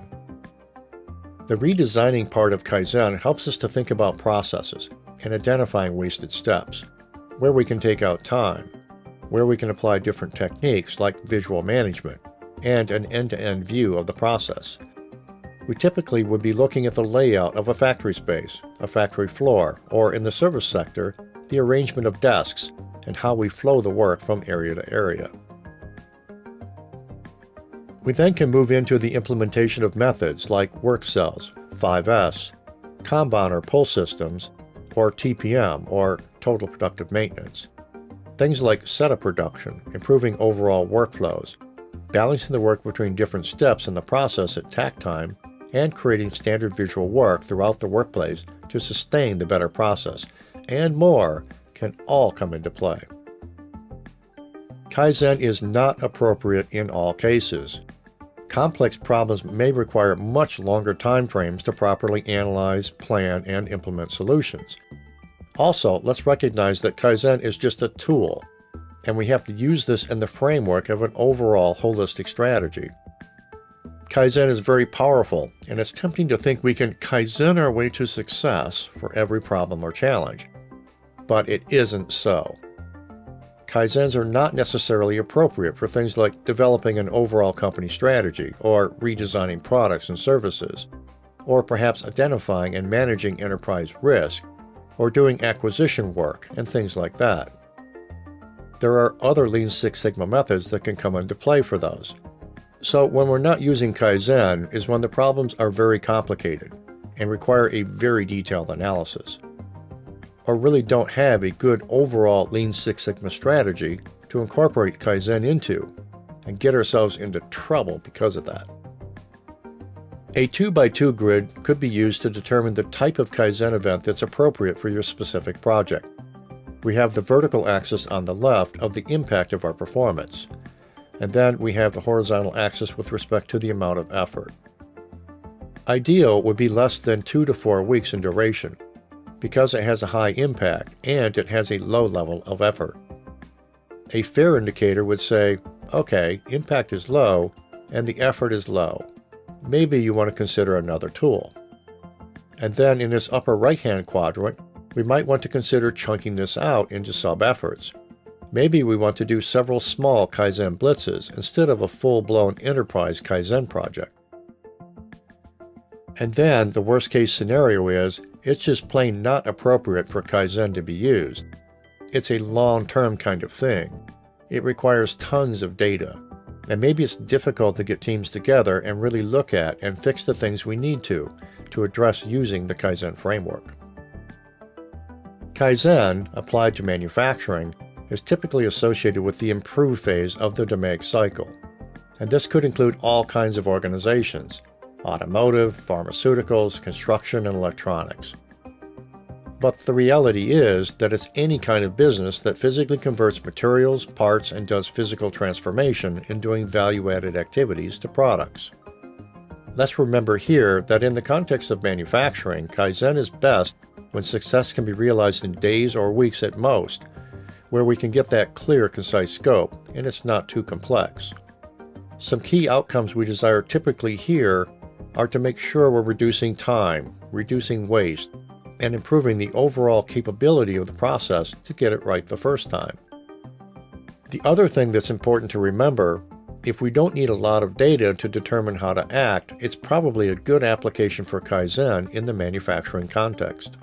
The redesigning part of Kaizen helps us to think about processes and identifying wasted steps, where we can take out time, where we can apply different techniques like visual management, and an end-to-end view of the process. We typically would be looking at the layout of a factory space, a factory floor, or in the service sector, the arrangement of desks, and how we flow the work from area to area. We then can move into the implementation of methods like work cells, 5S, Kanban or pull systems, or TPM or total productive maintenance. Things like setup production, improving overall workflows, balancing the work between different steps in the process at takt time, and creating standard visual work throughout the workplace to sustain the better process, and more can all come into play. Kaizen is not appropriate in all cases. Complex problems may require much longer time frames to properly analyze, plan, and implement solutions. Also, let's recognize that Kaizen is just a tool, and we have to use this in the framework of an overall holistic strategy. Kaizen is very powerful, and it's tempting to think we can Kaizen our way to success for every problem or challenge. But it isn't so. Kaizens are not necessarily appropriate for things like developing an overall company strategy, or redesigning products and services, or perhaps identifying and managing enterprise risk, or doing acquisition work and things like that. There are other Lean Six Sigma methods that can come into play for those. So when we're not using Kaizen is when the problems are very complicated and require a very detailed analysis, or really don't have a good overall Lean Six Sigma strategy to incorporate Kaizen into, and get ourselves into trouble because of that. A 2x2 grid could be used to determine the type of Kaizen event that's appropriate for your specific project. We have the vertical axis on the left of the impact of our performance, and then we have the horizontal axis with respect to the amount of effort. Ideal would be less than 2 to 4 weeks in duration, because it has a high impact and it has a low level of effort. A fair indicator would say, okay, impact is low and the effort is low. Maybe you want to consider another tool. And then in this upper right-hand quadrant, we might want to consider chunking this out into sub-efforts. Maybe we want to do several small Kaizen blitzes instead of a full-blown enterprise Kaizen project. And then the worst-case scenario is, it's just plain not appropriate for Kaizen to be used. It's a long-term kind of thing. It requires tons of data, and maybe it's difficult to get teams together and really look at and fix the things we need to address using the Kaizen framework. Kaizen, applied to manufacturing, is typically associated with the improve phase of the DMAIC cycle, and this could include all kinds of organizations: automotive, pharmaceuticals, construction, and electronics. But the reality is that it's any kind of business that physically converts materials, parts, and does physical transformation in doing value-added activities to products. Let's remember here that in the context of manufacturing, Kaizen is best when success can be realized in days or weeks at most, where we can get that clear, concise scope, and it's not too complex. Some key outcomes we desire typically here are to make sure we're reducing time, reducing waste, and improving the overall capability of the process to get it right the first time. The other thing that's important to remember, if we don't need a lot of data to determine how to act, it's probably a good application for Kaizen in the manufacturing context.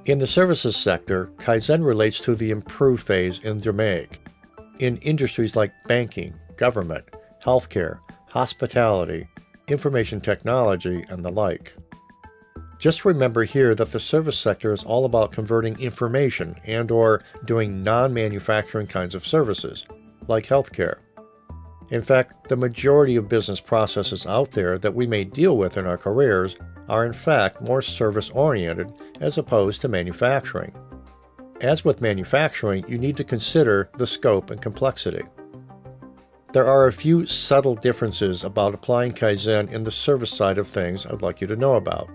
In the services sector, Kaizen relates to the improve phase in DMAIC. In industries like banking, government, healthcare, hospitality, information technology, and the like. Just remember here that the service sector is all about converting information and/or doing non-manufacturing kinds of services, like healthcare. In fact, the majority of business processes out there that we may deal with in our careers are in fact more service-oriented as opposed to manufacturing. As with manufacturing, you need to consider the scope and complexity. There are a few subtle differences about applying Kaizen in the service side of things I'd like you to know about.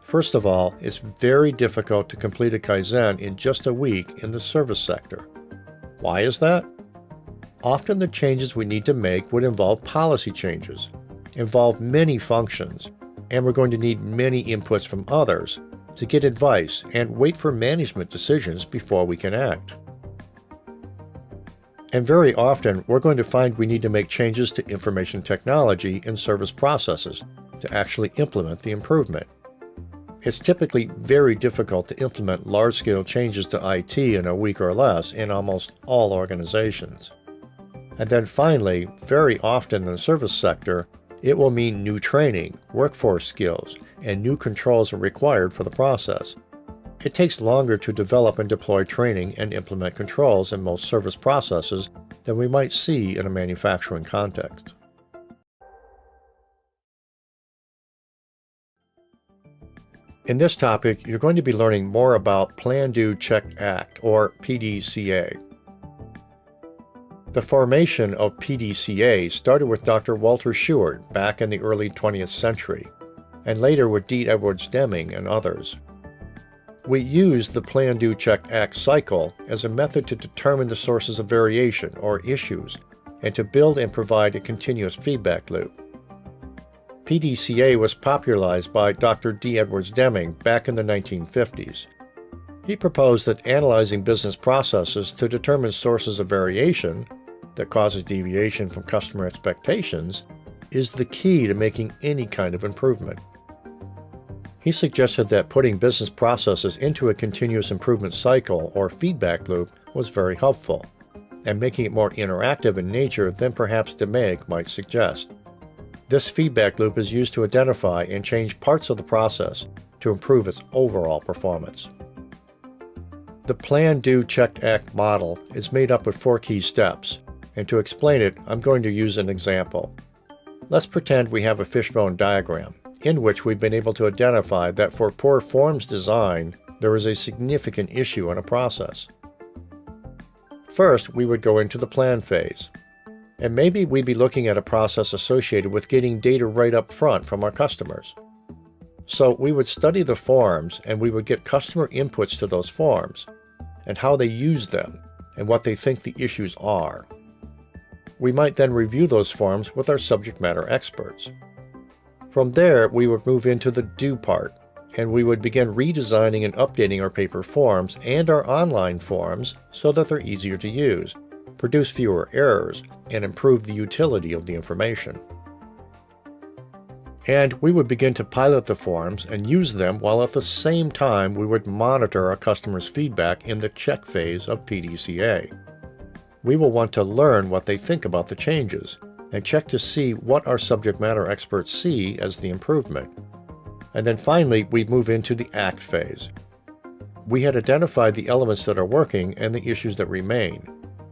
First of all, it's very difficult to complete a Kaizen in just a week in the service sector. Why is that? Often the changes we need to make would involve policy changes, involve many functions, and we're going to need many inputs from others to get advice and wait for management decisions before we can act. And very often, we're going to find we need to make changes to information technology and service processes to actually implement the improvement. It's typically very difficult to implement large-scale changes to IT in a week or less in almost all organizations. And then finally, very often in the service sector, it will mean new training, workforce skills, and new controls are required for the process. It takes longer to develop and deploy training and implement controls in most service processes than we might see in a manufacturing context. In this topic, you're going to be learning more about Plan, Do, Check, Act, or PDCA. The formation of PDCA started with Dr. Walter Shewhart back in the early 20th century, and later with D. Edwards Deming and others. We use the Plan, Do, Check, Act cycle as a method to determine the sources of variation or issues and to build and provide a continuous feedback loop. PDCA was popularized by Dr. D. Edwards Deming back in the 1950s. He proposed that analyzing business processes to determine sources of variation that causes deviation from customer expectations is the key to making any kind of improvement. He suggested that putting business processes into a continuous improvement cycle or feedback loop was very helpful, and making it more interactive in nature than perhaps DeMake might suggest. This feedback loop is used to identify and change parts of the process to improve its overall performance. The Plan, Do, Check, Act model is made up of 4 key steps, and to explain it, I'm going to use an example. Let's pretend we have a fishbone diagram, in which we've been able to identify that for poor forms design, there is a significant issue in a process. First, we would go into the plan phase, and maybe we'd be looking at a process associated with getting data right up front from our customers. So we would study the forms and we would get customer inputs to those forms, and how they use them, and what they think the issues are. We might then review those forms with our subject matter experts. From there, we would move into the do part, and we would begin redesigning and updating our paper forms and our online forms so that they're easier to use, produce fewer errors, and improve the utility of the information. And we would begin to pilot the forms and use them while at the same time we would monitor our customers' feedback in the check phase of PDCA. We will want to learn what they think about the changes, and check to see what our subject matter experts see as the improvement. And then finally, we move into the act phase. We had identified the elements that are working and the issues that remain,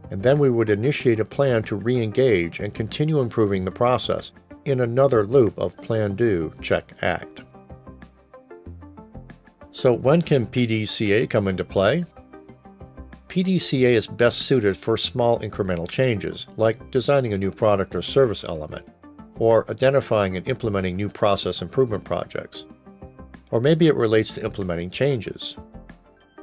and then we would initiate a plan to re-engage and continue improving the process in another loop of Plan, Do, Check, Act. So when can PDCA come into play? PDCA is best suited for small incremental changes, like designing a new product or service element, or identifying and implementing new process improvement projects. Or maybe it relates to implementing changes.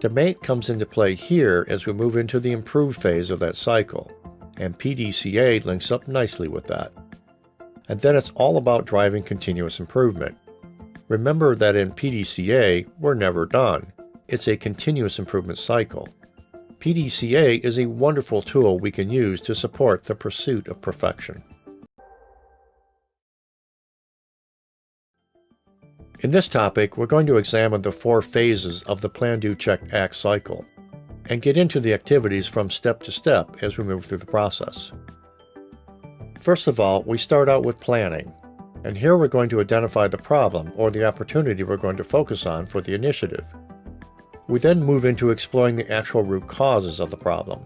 DeMake comes into play here as we move into the improve phase of that cycle, and PDCA links up nicely with that. And then it's all about driving continuous improvement. Remember that in PDCA, we're never done. It's a continuous improvement cycle. PDCA is a wonderful tool we can use to support the pursuit of perfection. In this topic, we're going to examine the 4 phases of the Plan, Do, Check, Act cycle, and get into the activities from step to step as we move through the process. First of all, we start out with planning, and here we're going to identify the problem or the opportunity we're going to focus on for the initiative. We then move into exploring the actual root causes of the problem,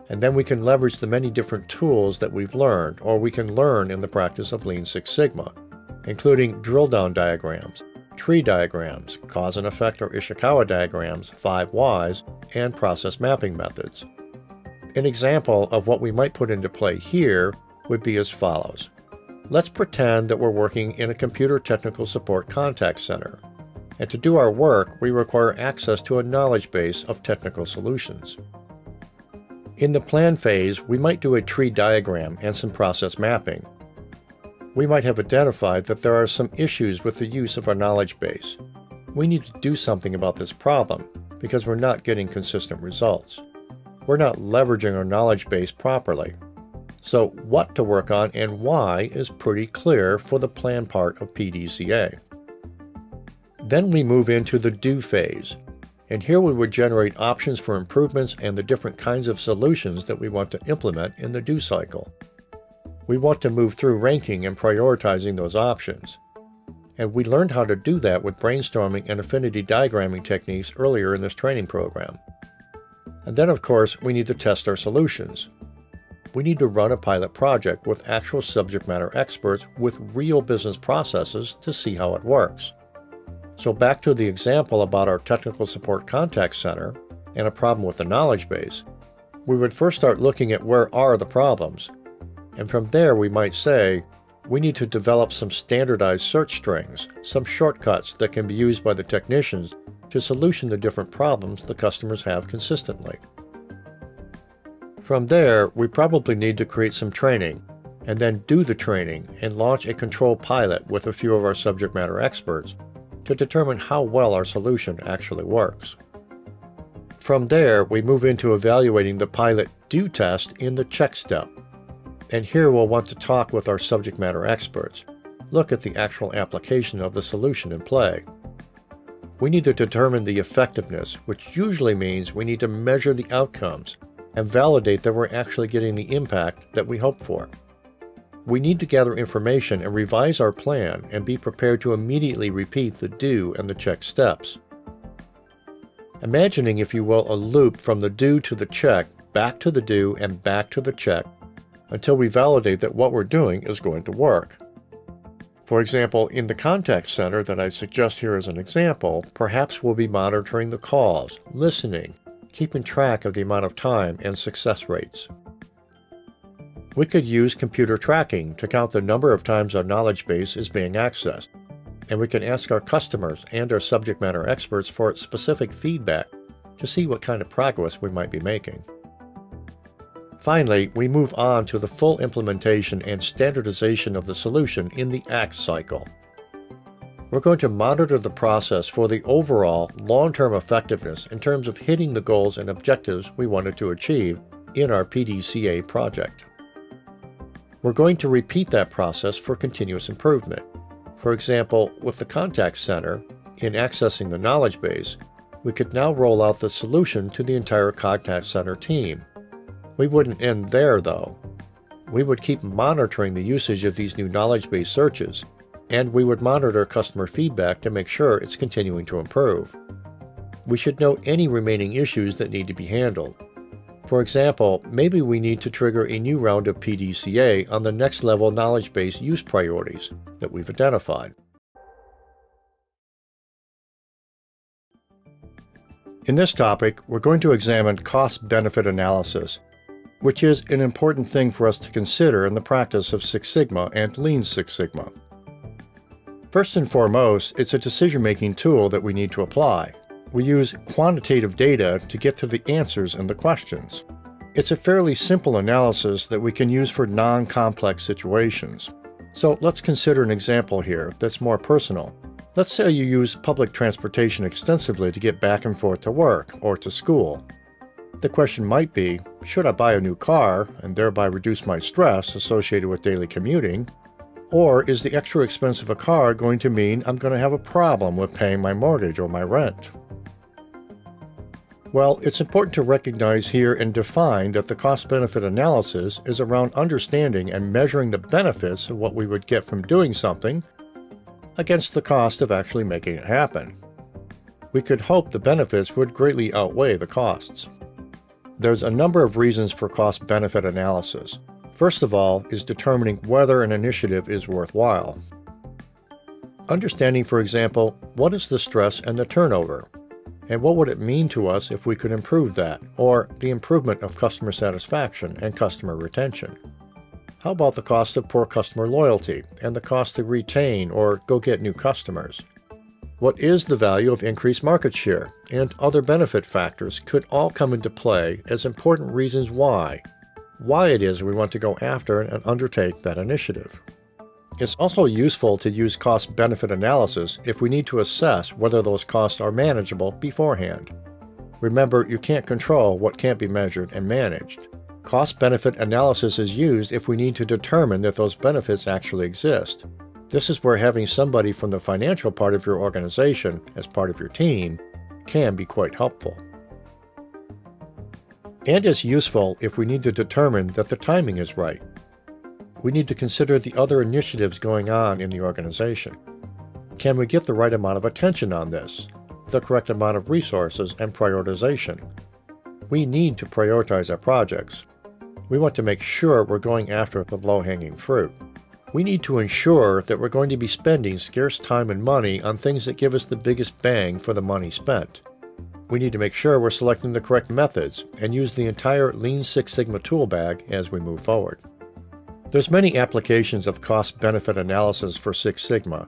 and then we can leverage the many different tools that we've learned or we can learn in the practice of Lean Six Sigma, including drill-down diagrams, tree diagrams, cause and effect or Ishikawa diagrams, 5 whys, and process mapping methods. An example of what we might put into play here would be as follows. Let's pretend that we're working in a computer technical support contact center, and to do our work, we require access to a knowledge base of technical solutions. In the plan phase, we might do a tree diagram and some process mapping. We might have identified that there are some issues with the use of our knowledge base. We need to do something about this problem because we're not getting consistent results. We're not leveraging our knowledge base properly. So what to work on and why is pretty clear for the plan part of PDCA. Then we move into the do phase, and here we would generate options for improvements and the different kinds of solutions that we want to implement in the do cycle. We want to move through ranking and prioritizing those options. And we learned how to do that with brainstorming and affinity diagramming techniques earlier in this training program. And then, of course, we need to test our solutions. We need to run a pilot project with actual subject matter experts with real business processes to see how it works. So back to the example about our technical support contact center and a problem with the knowledge base, we would first start looking at where are the problems. And from there we might say, we need to develop some standardized search strings, some shortcuts that can be used by the technicians to solution the different problems the customers have consistently. From there, we probably need to create some training, and then do the training and launch a control pilot with a few of our subject matter experts to determine how well our solution actually works. From there, we move into evaluating the pilot do test in the check step. And here we'll want to talk with our subject matter experts, look at the actual application of the solution in play. We need to determine the effectiveness, which usually means we need to measure the outcomes and validate that we're actually getting the impact that we hope for. We need to gather information and revise our plan and be prepared to immediately repeat the do and the check steps. Imagining, if you will, a loop from the do to the check, back to the do and back to the check until we validate that what we're doing is going to work. For example, in the contact center that I suggest here as an example, perhaps we'll be monitoring the calls, listening, keeping track of the amount of time and success rates. We could use computer tracking to count the number of times our knowledge base is being accessed, and we can ask our customers and our subject matter experts for specific feedback to see what kind of progress we might be making. Finally, we move on to the full implementation and standardization of the solution in the ACT cycle. We're going to monitor the process for the overall long-term effectiveness in terms of hitting the goals and objectives we wanted to achieve in our PDCA project. We're going to repeat that process for continuous improvement. For example, with the contact center, in accessing the knowledge base, we could now roll out the solution to the entire contact center team. We wouldn't end there, though. We would keep monitoring the usage of these new knowledge base searches, and we would monitor customer feedback to make sure it's continuing to improve. We should know any remaining issues that need to be handled. For example, maybe we need to trigger a new round of PDCA on the next level knowledge base use priorities that we've identified. In this topic, we're going to examine cost-benefit analysis, which is an important thing for us to consider in the practice of Six Sigma and Lean Six Sigma. First and foremost, it's a decision-making tool that we need to apply. We use quantitative data to get to the answers in the questions. It's a fairly simple analysis that we can use for non-complex situations. So let's consider an example here that's more personal. Let's say you use public transportation extensively to get back and forth to work or to school. The question might be, should I buy a new car and thereby reduce my stress associated with daily commuting? Or is the extra expense of a car going to mean I'm going to have a problem with paying my mortgage or my rent? Well, it's important to recognize here and define that the cost-benefit analysis is around understanding and measuring the benefits of what we would get from doing something against the cost of actually making it happen. We could hope the benefits would greatly outweigh the costs. There's a number of reasons for cost-benefit analysis. First of all is determining whether an initiative is worthwhile. Understanding, for example, what is the stress and the turnover, and what would it mean to us if we could improve that, or the improvement of customer satisfaction and customer retention. How about the cost of poor customer loyalty and the cost to retain or go get new customers? What is the value of increased market share and other benefit factors could all come into play as important reasons why it is we want to go after and undertake that initiative. It's also useful to use cost-benefit analysis if we need to assess whether those costs are manageable beforehand. Remember, you can't control what can't be measured and managed. Cost-benefit analysis is used if we need to determine that those benefits actually exist. This is where having somebody from the financial part of your organization as part of your team can be quite helpful. And is useful if we need to determine that the timing is right. We need to consider the other initiatives going on in the organization. Can we get the right amount of attention on this? The correct amount of resources and prioritization? We need to prioritize our projects. We want to make sure we're going after the low-hanging fruit. We need to ensure that we're going to be spending scarce time and money on things that give us the biggest bang for the money spent. We need to make sure we're selecting the correct methods and use the entire Lean Six Sigma tool bag as we move forward. There's many applications of cost-benefit analysis for Six Sigma,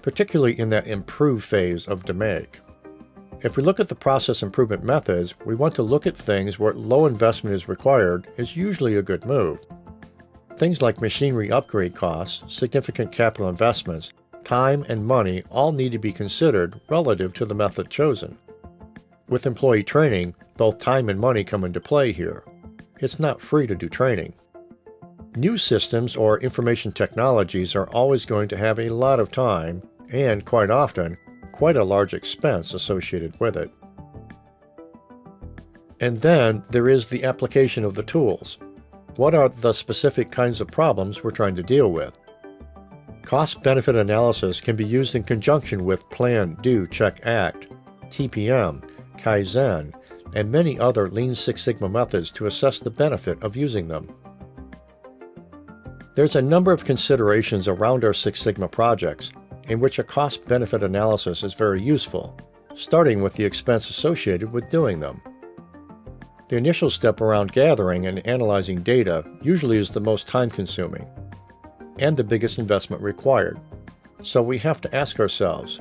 particularly in that improve phase of DMAIC. If we look at the process improvement methods, we want to look at things where low investment is required is usually a good move. Things like machinery upgrade costs, significant capital investments, time and money all need to be considered relative to the method chosen. With employee training, both time and money come into play here. It's not free to do training. New systems or information technologies are always going to have a lot of time and, quite often, quite a large expense associated with it. And then there is the application of the tools. What are the specific kinds of problems we're trying to deal with? Cost-benefit analysis can be used in conjunction with Plan, Do, Check, Act, TPM, Kaizen, and many other Lean Six Sigma methods to assess the benefit of using them. There's a number of considerations around our Six Sigma projects in which a cost-benefit analysis is very useful, starting with the expense associated with doing them. The initial step around gathering and analyzing data usually is the most time-consuming and the biggest investment required. So we have to ask ourselves,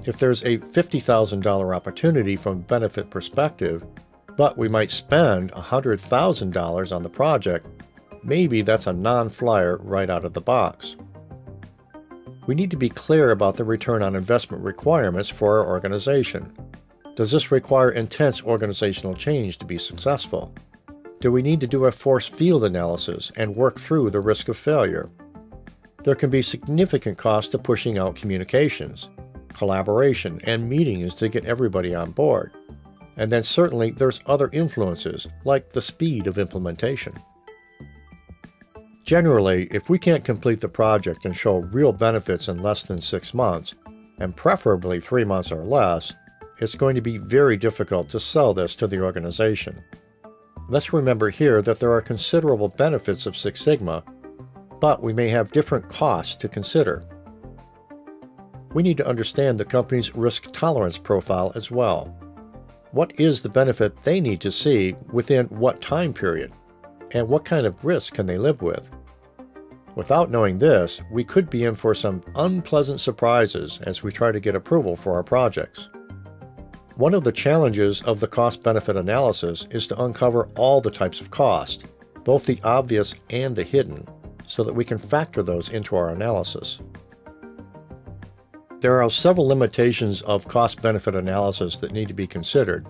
if there's a $50,000 opportunity from a benefit perspective, but we might spend $100,000 on the project, maybe that's a non-flyer right out of the box. We need to be clear about the return on investment requirements for our organization. Does this require intense organizational change to be successful? Do we need to do a force field analysis and work through the risk of failure? There can be significant cost to pushing out communications, collaboration, and meetings to get everybody on board. And then certainly there's other influences, like the speed of implementation. Generally, if we can't complete the project and show real benefits in less than 6 months, and preferably 3 months or less, it's going to be very difficult to sell this to the organization. Let's remember here that there are considerable benefits of Six Sigma, but we may have different costs to consider. We need to understand the company's risk tolerance profile as well. What is the benefit they need to see within what time period? And what kind of risk can they live with? Without knowing this, we could be in for some unpleasant surprises as we try to get approval for our projects. One of the challenges of the cost-benefit analysis is to uncover all the types of cost, both the obvious and the hidden, so that we can factor those into our analysis. There are several limitations of cost-benefit analysis that need to be considered.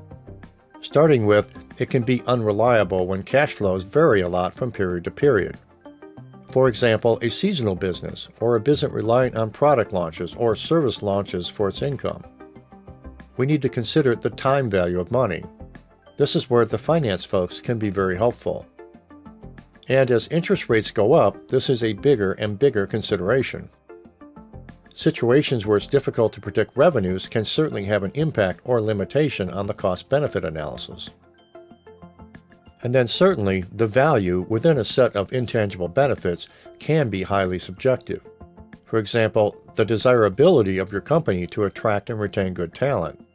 Starting with, it can be unreliable when cash flows vary a lot from period to period. For example, a seasonal business or a business reliant on product launches or service launches for its income. We need to consider the time value of money. This is where the finance folks can be very helpful. And as interest rates go up, this is a bigger and bigger consideration. Situations where it's difficult to predict revenues can certainly have an impact or limitation on the cost-benefit analysis. And then certainly, the value within a set of intangible benefits can be highly subjective. For example, the desirability of your company to attract and retain good talent,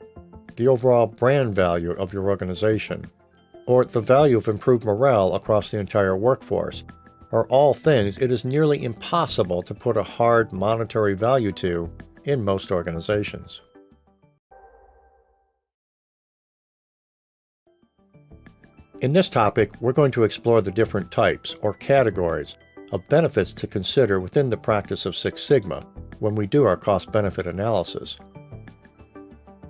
the overall brand value of your organization, or the value of improved morale across the entire workforce. are all things it is nearly impossible to put a hard monetary value to in most organizations. In this topic, we're going to explore the different types or categories of benefits to consider within the practice of Six Sigma when we do our cost-benefit analysis.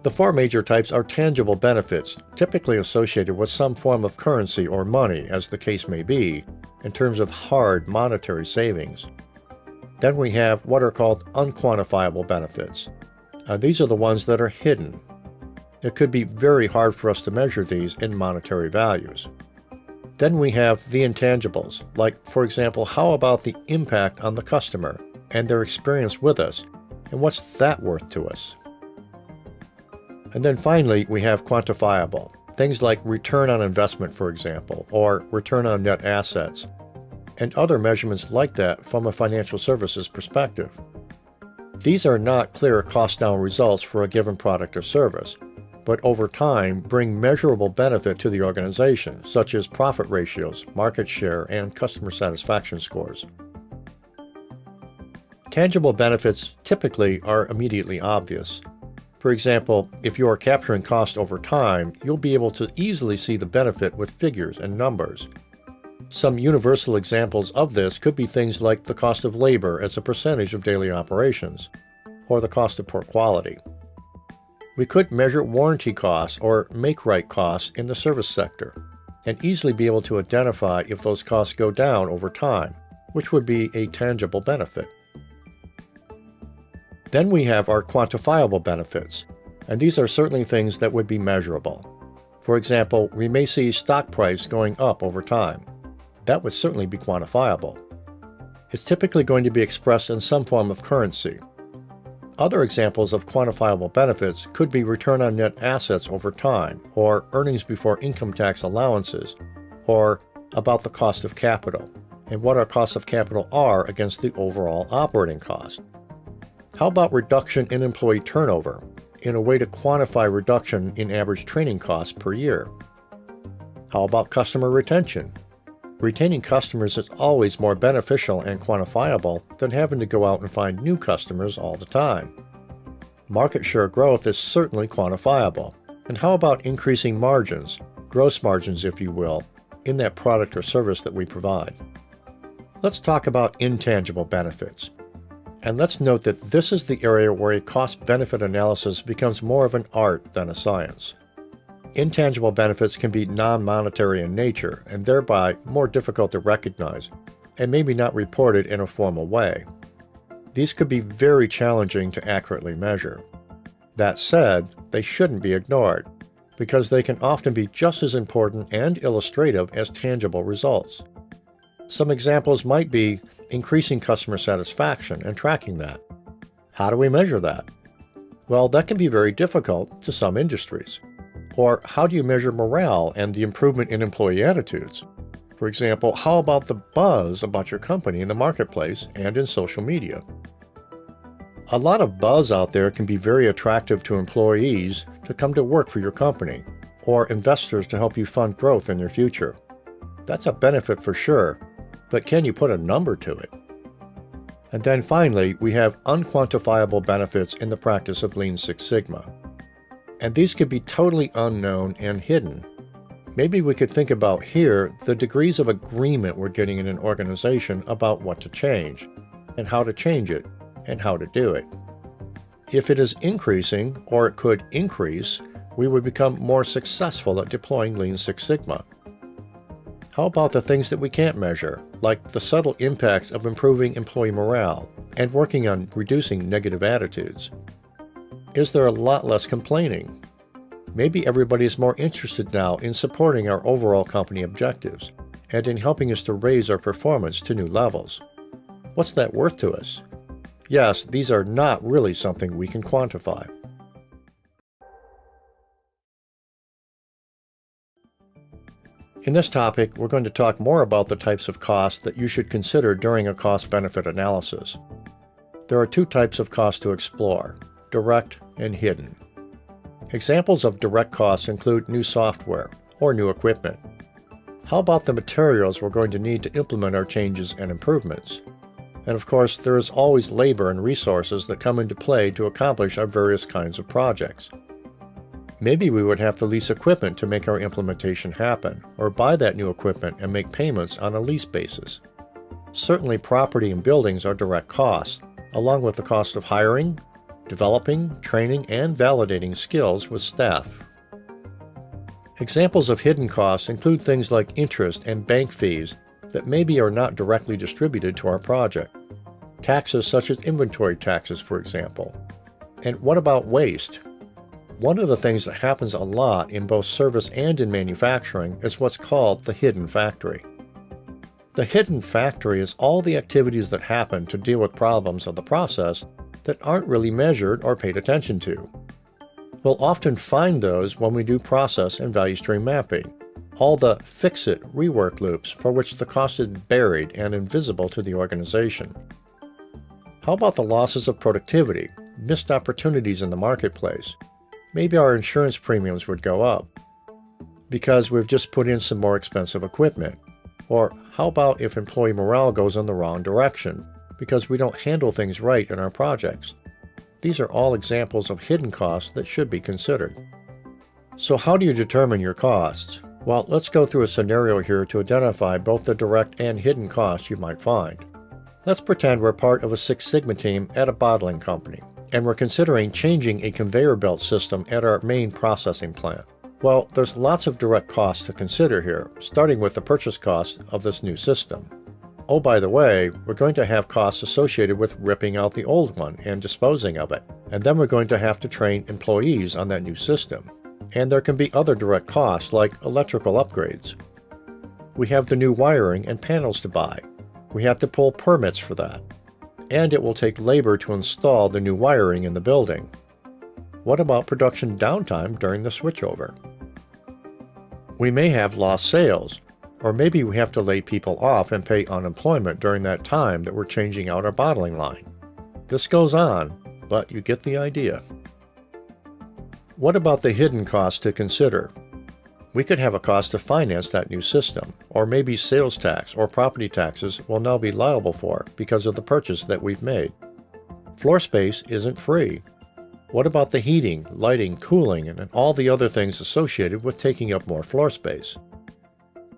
The four major types are tangible benefits, typically associated with some form of currency or money, as the case may be, in terms of hard monetary savings. Then we have what are called unquantifiable benefits. These are the ones that are hidden. It could be very hard for us to measure these in monetary values. Then we have the intangibles, like, for example, how about the impact on the customer and their experience with us, and what's that worth to us? And then finally, we have quantifiable, things like return on investment, for example, or return on net assets, and other measurements like that from a financial services perspective. These are not clear cost-down results for a given product or service, but over time bring measurable benefit to the organization, such as profit ratios, market share, and customer satisfaction scores. Tangible benefits typically are immediately obvious. For example, if you are capturing cost over time, you'll be able to easily see the benefit with figures and numbers. Some universal examples of this could be things like the cost of labor as a percentage of daily operations, or the cost of poor quality. We could measure warranty costs or make-right costs in the service sector, and easily be able to identify if those costs go down over time, which would be a tangible benefit. Then we have our quantifiable benefits, and these are certainly things that would be measurable. For example, we may see stock price going up over time. That would certainly be quantifiable. It's typically going to be expressed in some form of currency. Other examples of quantifiable benefits could be return on net assets over time, or earnings before income tax allowances, or about the cost of capital, and what our costs of capital are against the overall operating cost. How about reduction in employee turnover, in a way to quantify reduction in average training costs per year? How about customer retention? Retaining customers is always more beneficial and quantifiable than having to go out and find new customers all the time. Market share growth is certainly quantifiable. And how about increasing margins, gross margins if you will, in that product or service that we provide? Let's talk about intangible benefits. And let's note that this is the area where a cost-benefit analysis becomes more of an art than a science. Intangible benefits can be non-monetary in nature and thereby more difficult to recognize and maybe not reported in a formal way. These could be very challenging to accurately measure. That said, they shouldn't be ignored because they can often be just as important and illustrative as tangible results. Some examples might be increasing customer satisfaction and tracking that. How do we measure that? Well, that can be very difficult to some industries. Or how do you measure morale and the improvement in employee attitudes? For example, how about the buzz about your company in the marketplace and in social media? A lot of buzz out there can be very attractive to employees to come to work for your company, or investors to help you fund growth in your future. That's a benefit for sure, but can you put a number to it? And then finally, we have unquantifiable benefits in the practice of Lean Six Sigma. And these could be totally unknown and hidden. Maybe we could think about here the degrees of agreement we're getting in an organization about what to change, and how to change it, and how to do it. If it is increasing, or it could increase, we would become more successful at deploying Lean Six Sigma. How about the things that we can't measure, like the subtle impacts of improving employee morale and working on reducing negative attitudes? Is there a lot less complaining? Maybe everybody is more interested now in supporting our overall company objectives and in helping us to raise our performance to new levels. What's that worth to us? Yes, these are not really something we can quantify. In this topic, we're going to talk more about the types of costs that you should consider during a cost-benefit analysis. There are two types of costs to explore: direct and hidden. Examples of direct costs include new software or new equipment. How about the materials we're going to need to implement our changes and improvements? And of course, there is always labor and resources that come into play to accomplish our various kinds of projects. Maybe we would have to lease equipment to make our implementation happen, or buy that new equipment and make payments on a lease basis. Certainly, property and buildings are direct costs, along with the cost of hiring, developing, training, and validating skills with staff. Examples of hidden costs include things like interest and bank fees that maybe are not directly distributed to our project. Taxes such as inventory taxes, for example. And what about waste? One of the things that happens a lot in both service and in manufacturing is what's called the hidden factory. The hidden factory is all the activities that happen to deal with problems of the process that aren't really measured or paid attention to. We'll often find those when we do process and value stream mapping, all the fix-it, rework loops for which the cost is buried and invisible to the organization. How about the losses of productivity, missed opportunities in the marketplace? Maybe our insurance premiums would go up because we've just put in some more expensive equipment. Or how about if employee morale goes in the wrong direction because we don't handle things right in our projects? These are all examples of hidden costs that should be considered. So how do you determine your costs? Well, let's go through a scenario here to identify both the direct and hidden costs you might find. Let's pretend we're part of a Six Sigma team at a bottling company, and we're considering changing a conveyor belt system at our main processing plant. Well, there's lots of direct costs to consider here, starting with the purchase cost of this new system. Oh, by the way, we're going to have costs associated with ripping out the old one and disposing of it, and then we're going to have to train employees on that new system. And there can be other direct costs like electrical upgrades. We have the new wiring and panels to buy. We have to pull permits for that. And it will take labor to install the new wiring in the building. What about production downtime during the switchover? We may have lost sales, or maybe we have to lay people off and pay unemployment during that time that we're changing out our bottling line. This goes on, but you get the idea. What about the hidden costs to consider? We could have a cost to finance that new system, or maybe sales tax or property taxes we'll now be liable for because of the purchase that we've made. Floor space isn't free. What about the heating, lighting, cooling, and all the other things associated with taking up more floor space?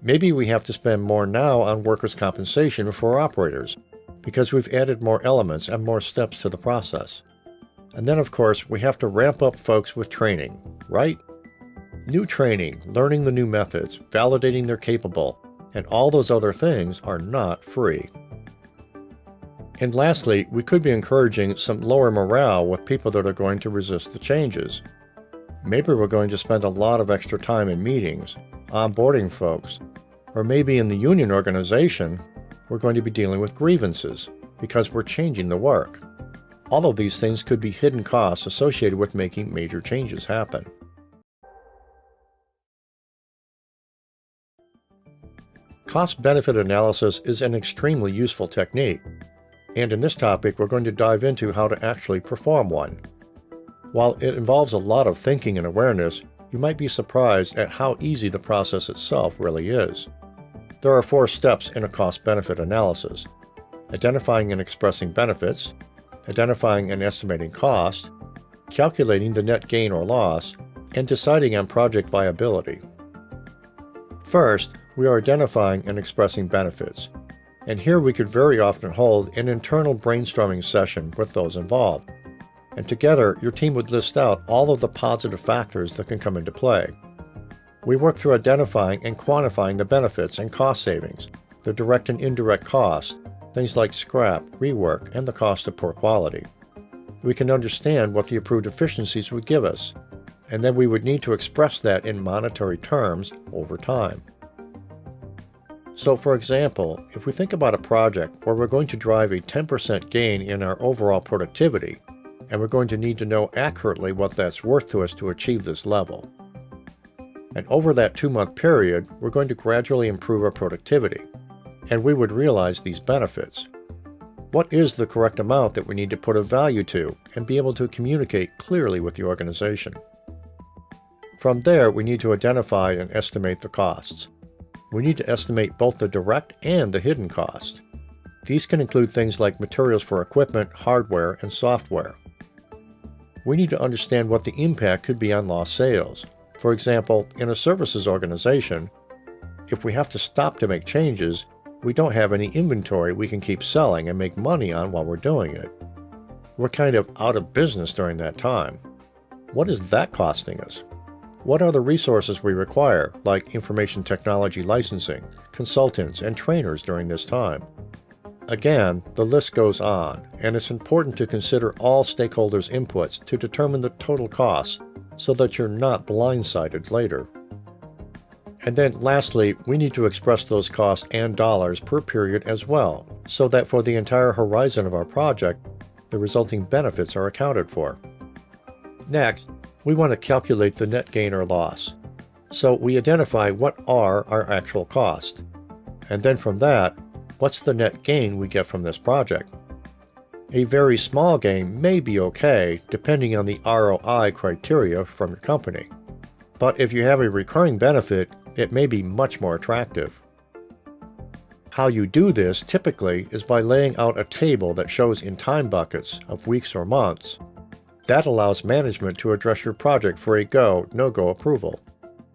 Maybe we have to spend more now on workers' compensation for operators because we've added more elements and more steps to the process. And then, of course, we have to ramp up folks with training, right? New training, learning the new methods, validating they're capable, and all those other things are not free. And lastly, we could be encouraging some lower morale with people that are going to resist the changes. Maybe we're going to spend a lot of extra time in meetings, onboarding folks, or maybe in the union organization, we're going to be dealing with grievances because we're changing the work. All of these things could be hidden costs associated with making major changes happen. Cost-benefit analysis is an extremely useful technique, and in this topic we're going to dive into how to actually perform one. While it involves a lot of thinking and awareness, you might be surprised at how easy the process itself really is. There are 4 steps in a cost-benefit analysis: identifying and expressing benefits, identifying and estimating cost, calculating the net gain or loss, and deciding on project viability. First, we are identifying and expressing benefits, and here we could very often hold an internal brainstorming session with those involved, and together your team would list out all of the positive factors that can come into play. We work through identifying and quantifying the benefits and cost savings, the direct and indirect costs, things like scrap, rework, and the cost of poor quality. We can understand what the improved efficiencies would give us, and then we would need to express that in monetary terms over time. So for example, if we think about a project where we're going to drive a 10% gain in our overall productivity, and we're going to need to know accurately what that's worth to us to achieve this level. And over that 2-month period, we're going to gradually improve our productivity, and we would realize these benefits. What is the correct amount that we need to put a value to and be able to communicate clearly with the organization? From there, we need to identify and estimate the costs. we need to estimate both the direct and the hidden cost. These can include things like materials for equipment, hardware, and software. We need to understand what the impact could be on lost sales. For example, in a services organization, if we have to stop to make changes, we don't have any inventory we can keep selling and make money on while we're doing it. We're kind of out of business during that time. What is that costing us? What are the resources we require, like information technology licensing, consultants, and trainers during this time? Again, the list goes on, and it's important to consider all stakeholders' inputs to determine the total cost so that you're not blindsided later. And then lastly, we need to express those costs and dollars per period as well, so that for the entire horizon of our project, the resulting benefits are accounted for. Next, we want to calculate the net gain or loss. So we identify what are our actual costs. And then from that, what's the net gain we get from this project? A very small gain may be okay, depending on the ROI criteria from your company. But if you have a recurring benefit, it may be much more attractive. How you do this typically is by laying out a table that shows in time buckets of weeks or months. That allows management to address your project for a go, no-go approval.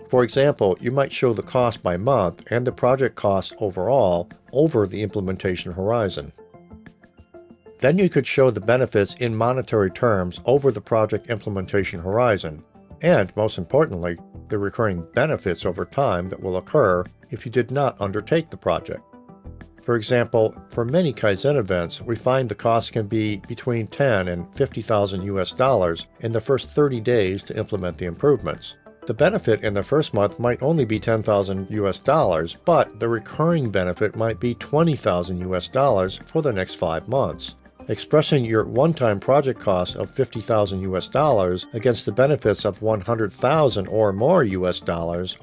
For example, you might show the cost by month and the project cost overall over the implementation horizon. Then you could show the benefits in monetary terms over the project implementation horizon, and most importantly, the recurring benefits over time that will occur if you did not undertake the project. For example, for many Kaizen events, we find the cost can be between $10,000 and $50,000 in the first 30 days to implement the improvements. The benefit in the first month might only be $10,000, but the recurring benefit might be $20,000 for the next 5 months. Expressing your one-time project cost of $50,000 against the benefits of $100,000 or more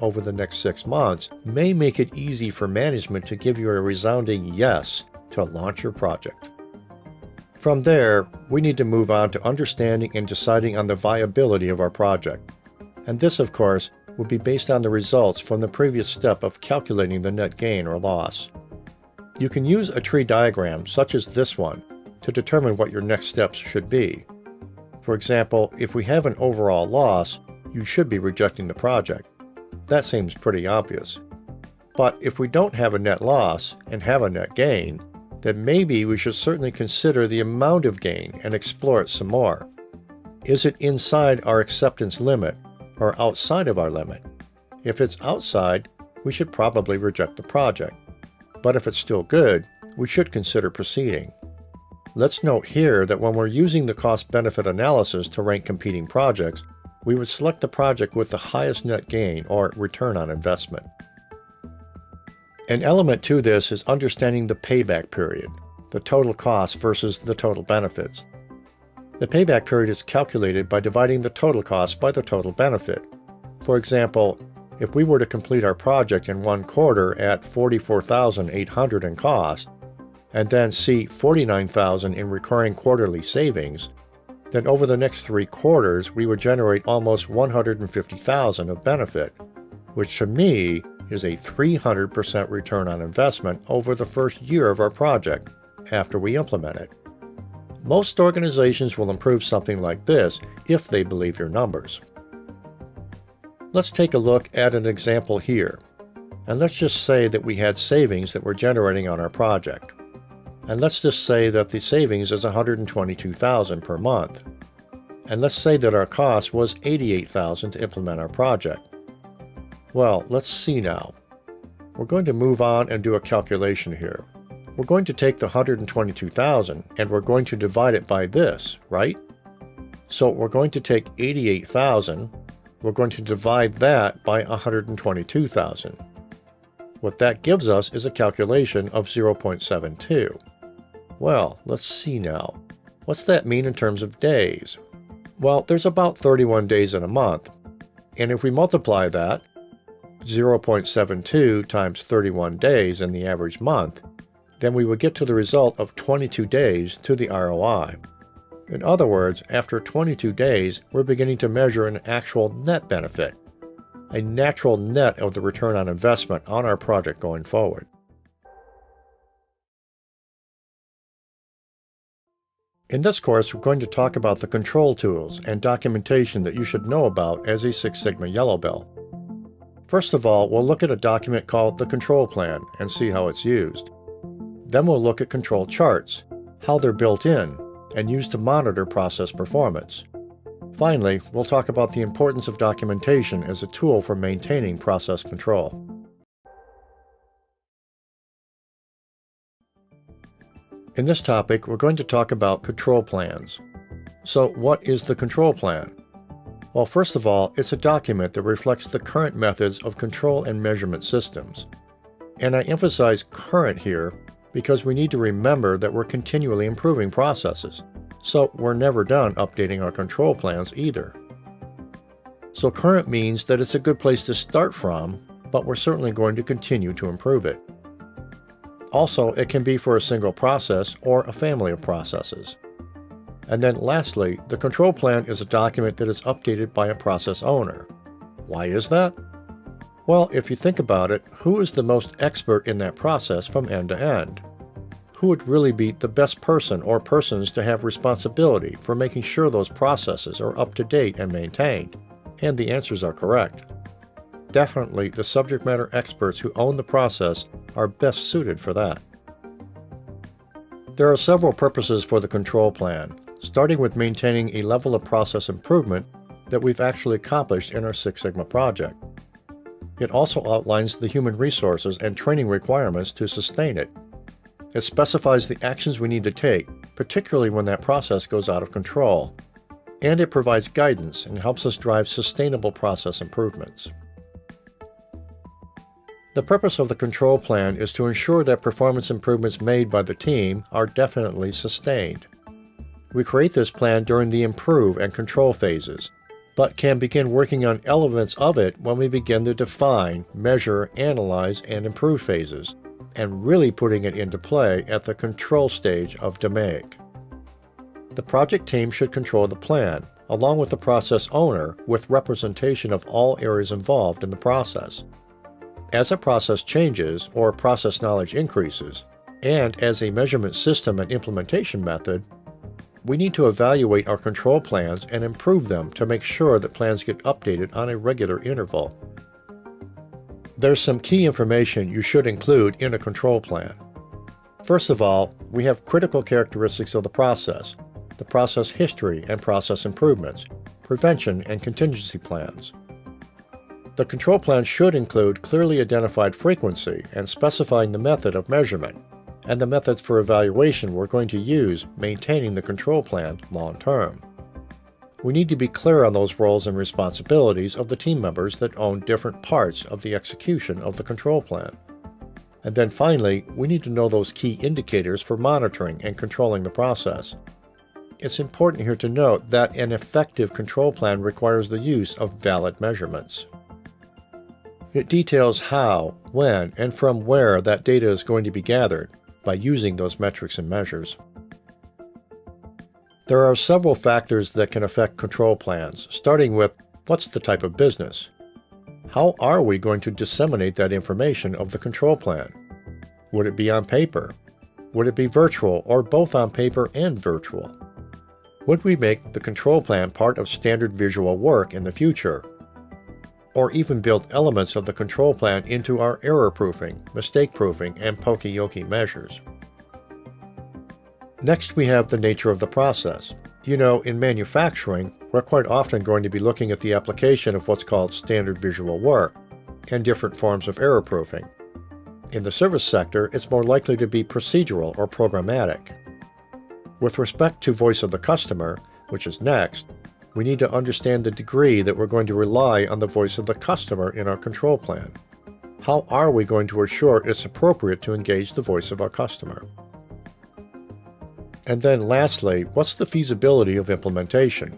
over the next 6 months may make it easy for management to give you a resounding yes to launch your project. From there, we need to move on to understanding and deciding on the viability of our project. And this, of course, will be based on the results from the previous step of calculating the net gain or loss. You can use a tree diagram such as this one to determine what your next steps should be. For example, if we have an overall loss, you should be rejecting the project. That seems pretty obvious. But if we don't have a net loss and have a net gain, then maybe we should certainly consider the amount of gain and explore it some more. Is it inside our acceptance limit or outside of our limit? If it's outside, we should probably reject the project. But if it's still good, we should consider proceeding. Let's note here that when we're using the cost-benefit analysis to rank competing projects, we would select the project with the highest net gain or return on investment. An element to this is understanding the payback period, the total cost versus the total benefits. The payback period is calculated by dividing the total cost by the total benefit. For example, if we were to complete our project in 1 quarter at $44,800 in cost, and then see $49,000 in recurring quarterly savings, then over the next 3 quarters we would generate almost $150,000 of benefit, which to me is a 300% return on investment over the first year of our project after we implement it. Most organizations will improve something like this if they believe your numbers. Let's take a look at an example here, and let's just say that we had savings that we're generating on our project. And let's just say that the savings is $122,000 per month. And let's say that our cost was $88,000 to implement our project. Well, let's see now. We're going to move on and do a calculation here. We're going to take the $122,000 and we're going to divide it by this, right? So we're going to take $88,000, we're going to divide that by $122,000. What that gives us is a calculation of 0.72. Well, let's see now. What's that mean in terms of days? Well, there's about 31 days in a month. And if we multiply that, 0.72 times 31 days in the average month, then we would get to the result of 22 days to the ROI. In other words, after 22 days, we're beginning to measure an actual net benefit. a natural net of the return on investment on our project going forward. In this course, we're going to talk about the control tools and documentation that you should know about as a Six Sigma Yellow Belt. First of all, we'll look at a document called the control plan and see how it's used. Then we'll look at control charts, how they're built in and used to monitor process performance. Finally, we'll talk about the importance of documentation as a tool for maintaining process control. In this topic, we're going to talk about control plans. So, what is the control plan? Well, first of all, it's a document that reflects the current methods of control and measurement systems. And I emphasize current here because we need to remember that we're continually improving processes, so we're never done updating our control plans either. So current means that it's a good place to start from, but we're certainly going to continue to improve it. Also, it can be for a single process or a family of processes. And then lastly, the control plan is a document that is updated by a process owner. Why is that? Well, if you think about it, who is the most expert in that process from end to end? Who would really be the best person or persons to have responsibility for making sure those processes are up to date and maintained? And the answers are correct. Definitely, the subject matter experts who own the process are best suited for that. There are several purposes for the control plan, starting with maintaining a level of process improvement that we've actually accomplished in our Six Sigma project. It also outlines the human resources and training requirements to sustain it. It specifies the actions we need to take, particularly when that process goes out of control. And it provides guidance and helps us drive sustainable process improvements. The purpose of the control plan is to ensure that performance improvements made by the team are definitely sustained. We create this plan during the improve and control phases, but can begin working on elements of it when we begin the define, measure, analyze, and improve phases, and really putting it into play at the control stage of DMAIC. The project team should control the plan, along with the process owner, with representation of all areas involved in the process. As a process changes or process knowledge increases, and as a measurement system and implementation method, we need to evaluate our control plans and improve them to make sure that plans get updated on a regular interval. There's some key information you should include in a control plan. First of all, we have critical characteristics of the process history and process improvements, prevention and contingency plans. The control plan should include clearly identified frequency and specifying the method of measurement, and the methods for evaluation we're going to use maintaining the control plan long term. We need to be clear on those roles and responsibilities of the team members that own different parts of the execution of the control plan. And then finally, we need to know those key indicators for monitoring and controlling the process. It's important here to note that an effective control plan requires the use of valid measurements. It details how, when, and from where that data is going to be gathered by using those metrics and measures. There are several factors that can affect control plans, starting with what's the type of business? How are we going to disseminate that information of the control plan? Would it be on paper? Would it be virtual or both on paper and virtual? Would we make the control plan part of standard visual work in the future? Or even build elements of the control plan into our error proofing, mistake proofing, and Poka-Yoke measures. Next, we have the nature of the process. You know, in manufacturing, we're quite often going to be looking at the application of what's called standard visual work and different forms of error proofing. In the service sector, it's more likely to be procedural or programmatic. With respect to voice of the customer, which is next, we need to understand the degree that we're going to rely on the voice of the customer in our control plan. How are we going to assure it's appropriate to engage the voice of our customer? And then lastly, what's the feasibility of implementation?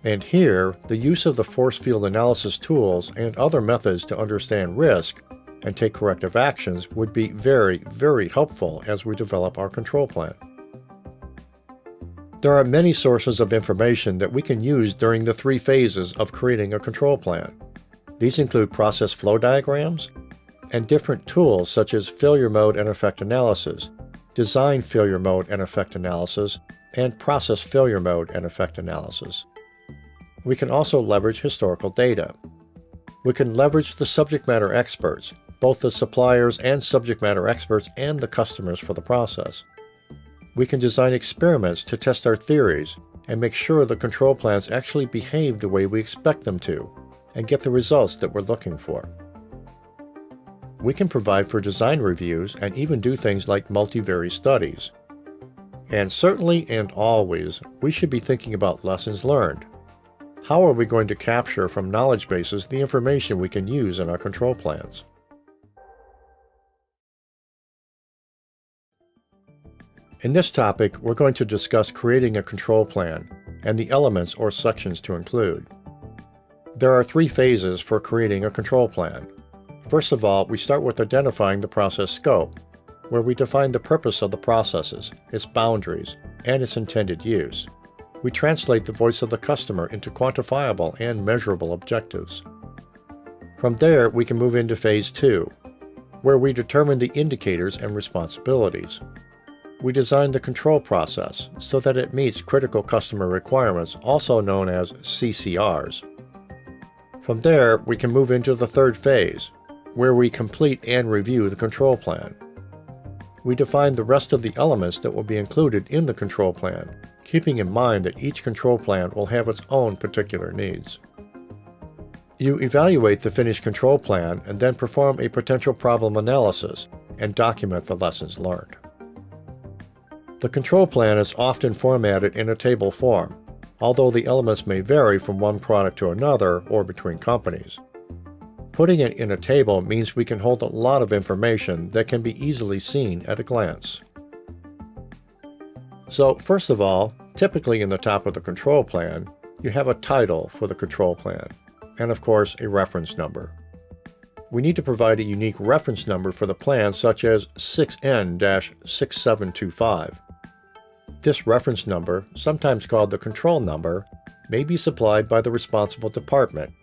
And here, the use of the force field analysis tools and other methods to understand risk and take corrective actions would be very, very helpful as we develop our control plan. There are many sources of information that we can use during the 3 phases of creating a control plan. These include process flow diagrams and different tools such as failure mode and effect analysis, design failure mode and effect analysis, and process failure mode and effect analysis. We can also leverage historical data. We can leverage the subject matter experts, both the suppliers and subject matter experts and the customers for the process. We can design experiments to test our theories and make sure the control plans actually behave the way we expect them to and get the results that we're looking for. We can provide for design reviews and even do things like multivariate studies. And certainly and always, we should be thinking about lessons learned. How are we going to capture from knowledge bases the information we can use in our control plans? In this topic, we're going to discuss creating a control plan and the elements or sections to include. There are 3 phases for creating a control plan. First of all, we start with identifying the process scope, where we define the purpose of the processes, its boundaries, and its intended use. We translate the voice of the customer into quantifiable and measurable objectives. From there, we can move into Phase 2, where we determine the indicators and responsibilities. We design the control process so that it meets critical customer requirements, also known as CCRs. From there, we can move into the 3rd phase, where we complete and review the control plan. We define the rest of the elements that will be included in the control plan, keeping in mind that each control plan will have its own particular needs. You evaluate the finished control plan and then perform a potential problem analysis and document the lessons learned. The control plan is often formatted in a table form, although the elements may vary from one product to another or between companies. Putting it in a table means we can hold a lot of information that can be easily seen at a glance. So, first of all, typically in the top of the control plan, you have a title for the control plan, and of course a reference number. We need to provide a unique reference number for the plan, such as 6N-6725. This reference number, sometimes called the control number, may be supplied by the responsible department,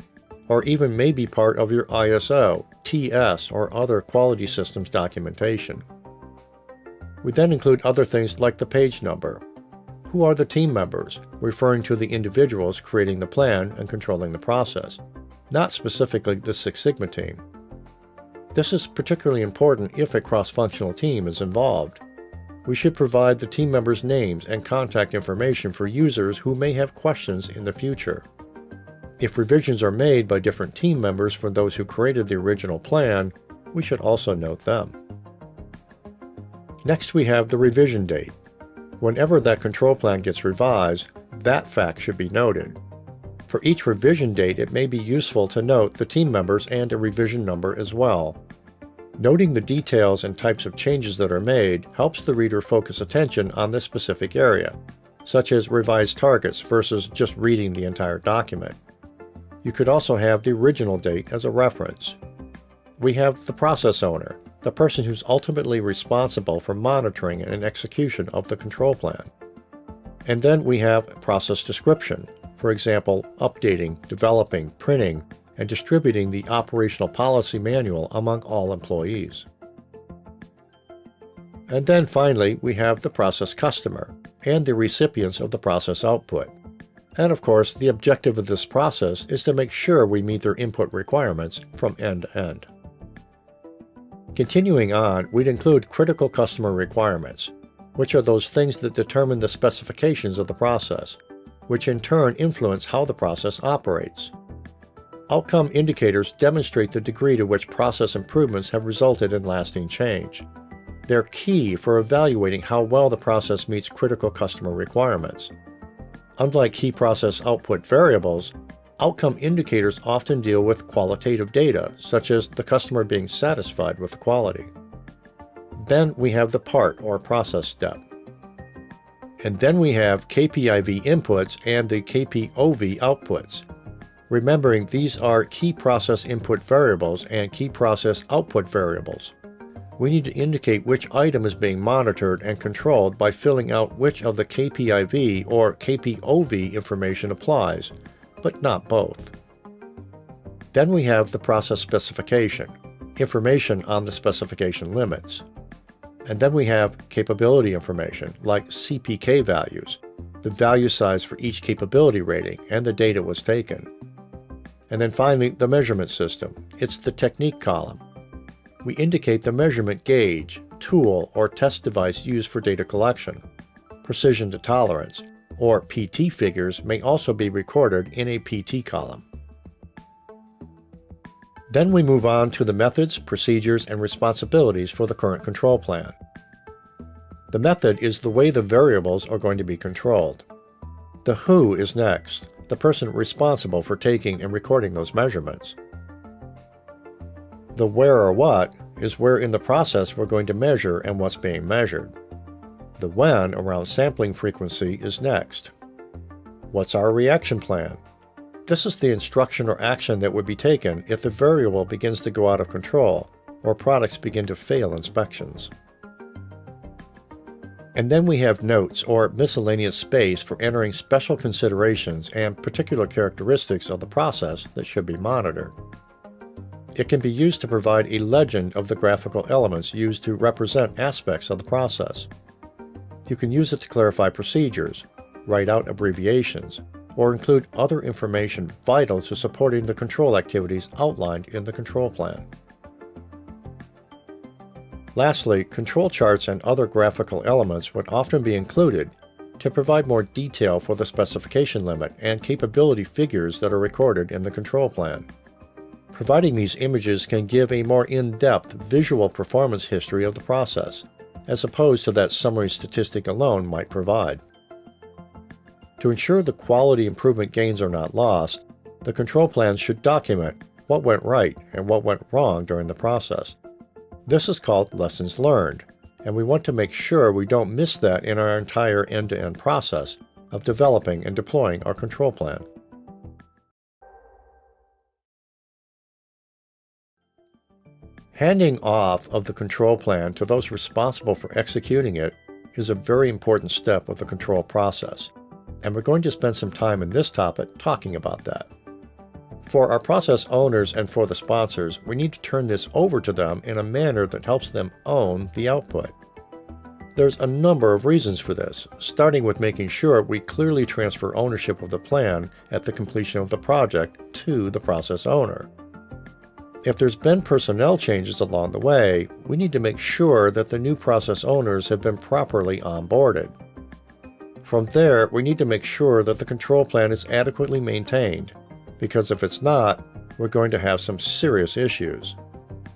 or even may be part of your ISO, TS, or other quality systems documentation. We then include other things like the page number. Who are the team members, referring to the individuals creating the plan and controlling the process, not specifically the Six Sigma team. This is particularly important if a cross-functional team is involved. We should provide the team members' names and contact information for users who may have questions in the future. If revisions are made by different team members from those who created the original plan, we should also note them. Next, we have the revision date. Whenever that control plan gets revised, that fact should be noted. For each revision date, it may be useful to note the team members and a revision number as well. Noting the details and types of changes that are made helps the reader focus attention on this specific area, such as revised targets versus just reading the entire document. You could also have the original date as a reference. We have the process owner, the person who's ultimately responsible for monitoring and execution of the control plan. And then we have process description, for example, updating, developing, printing, and distributing the operational policy manual among all employees. And then finally, we have the process customer and the recipients of the process output. And of course, the objective of this process is to make sure we meet their input requirements from end to end. Continuing on, we'd include critical customer requirements, which are those things that determine the specifications of the process, which in turn influence how the process operates. Outcome indicators demonstrate the degree to which process improvements have resulted in lasting change. They're key for evaluating how well the process meets critical customer requirements. Unlike key process output variables, outcome indicators often deal with qualitative data, such as the customer being satisfied with the quality. Then we have the part or process step. And then we have KPIV inputs and the KPOV outputs. Remembering these are key process input variables and key process output variables. We need to indicate which item is being monitored and controlled by filling out which of the KPIV or KPOV information applies, but not both. Then we have the process specification, information on the specification limits. And then we have capability information like CPK values, the value size for each capability rating, and the date it was taken. And then finally, the measurement system. It's the technique column. We indicate the measurement gauge, tool, or test device used for data collection. Precision to tolerance, or PT figures, may also be recorded in a PT column. Then we move on to the methods, procedures, and responsibilities for the current control plan. The method is the way the variables are going to be controlled. The who is next, the person responsible for taking and recording those measurements. The where or what is where in the process we're going to measure and what's being measured. The when around sampling frequency is next. What's our reaction plan? This is the instruction or action that would be taken if the variable begins to go out of control or products begin to fail inspections. And then we have notes or miscellaneous space for entering special considerations and particular characteristics of the process that should be monitored. It can be used to provide a legend of the graphical elements used to represent aspects of the process. You can use it to clarify procedures, write out abbreviations, or include other information vital to supporting the control activities outlined in the control plan. Lastly, control charts and other graphical elements would often be included to provide more detail for the specification limit and capability figures that are recorded in the control plan. Providing these images can give a more in-depth visual performance history of the process, as opposed to that summary statistic alone might provide. To ensure the quality improvement gains are not lost, the control plans should document what went right and what went wrong during the process. This is called lessons learned, and we want to make sure we don't miss that in our entire end-to-end process of developing and deploying our control plan. Handing off of the control plan to those responsible for executing it is a very important step of the control process, and we're going to spend some time in this topic talking about that. For our process owners and for the sponsors, we need to turn this over to them in a manner that helps them own the output. There's a number of reasons for this, starting with making sure we clearly transfer ownership of the plan at the completion of the project to the process owner. If there's been personnel changes along the way, we need to make sure that the new process owners have been properly onboarded. From there, we need to make sure that the control plan is adequately maintained, because if it's not, we're going to have some serious issues.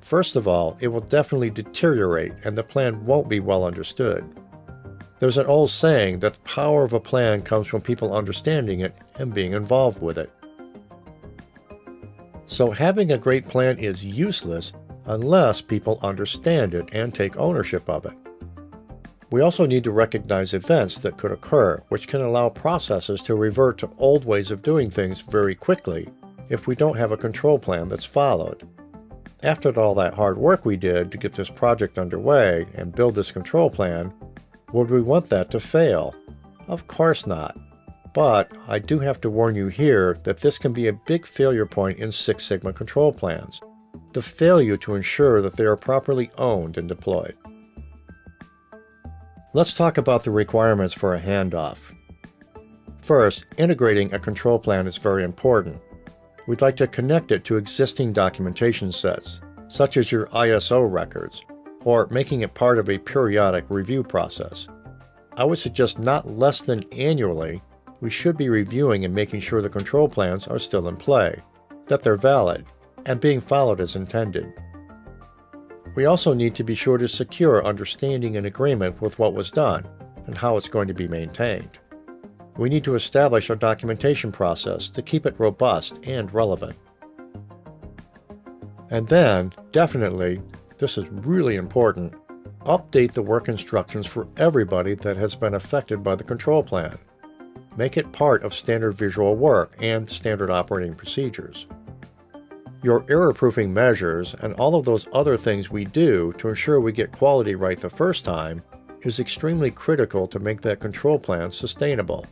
First of all, it will definitely deteriorate and the plan won't be well understood. There's an old saying that the power of a plan comes from people understanding it and being involved with it. So having a great plan is useless unless people understand it and take ownership of it. We also need to recognize events that could occur, which can allow processes to revert to old ways of doing things very quickly if we don't have a control plan that's followed. After all that hard work we did to get this project underway and build this control plan, would we want that to fail? Of course not. But I do have to warn you here that this can be a big failure point in Six Sigma control plans, the failure to ensure that they are properly owned and deployed. Let's talk about the requirements for a handoff. First, integrating a control plan is very important. We'd like to connect it to existing documentation sets, such as your ISO records, or making it part of a periodic review process. I would suggest not less than annually, we should be reviewing and making sure the control plans are still in play, that they're valid, and being followed as intended. We also need to be sure to secure understanding and agreement with what was done and how it's going to be maintained. We need to establish our documentation process to keep it robust and relevant. And then, definitely, this is really important, update the work instructions for everybody that has been affected by the control plan. Make it part of standard visual work and standard operating procedures. Your error-proofing measures and all of those other things we do to ensure we get quality right the first time is extremely critical to make that control plan sustainable.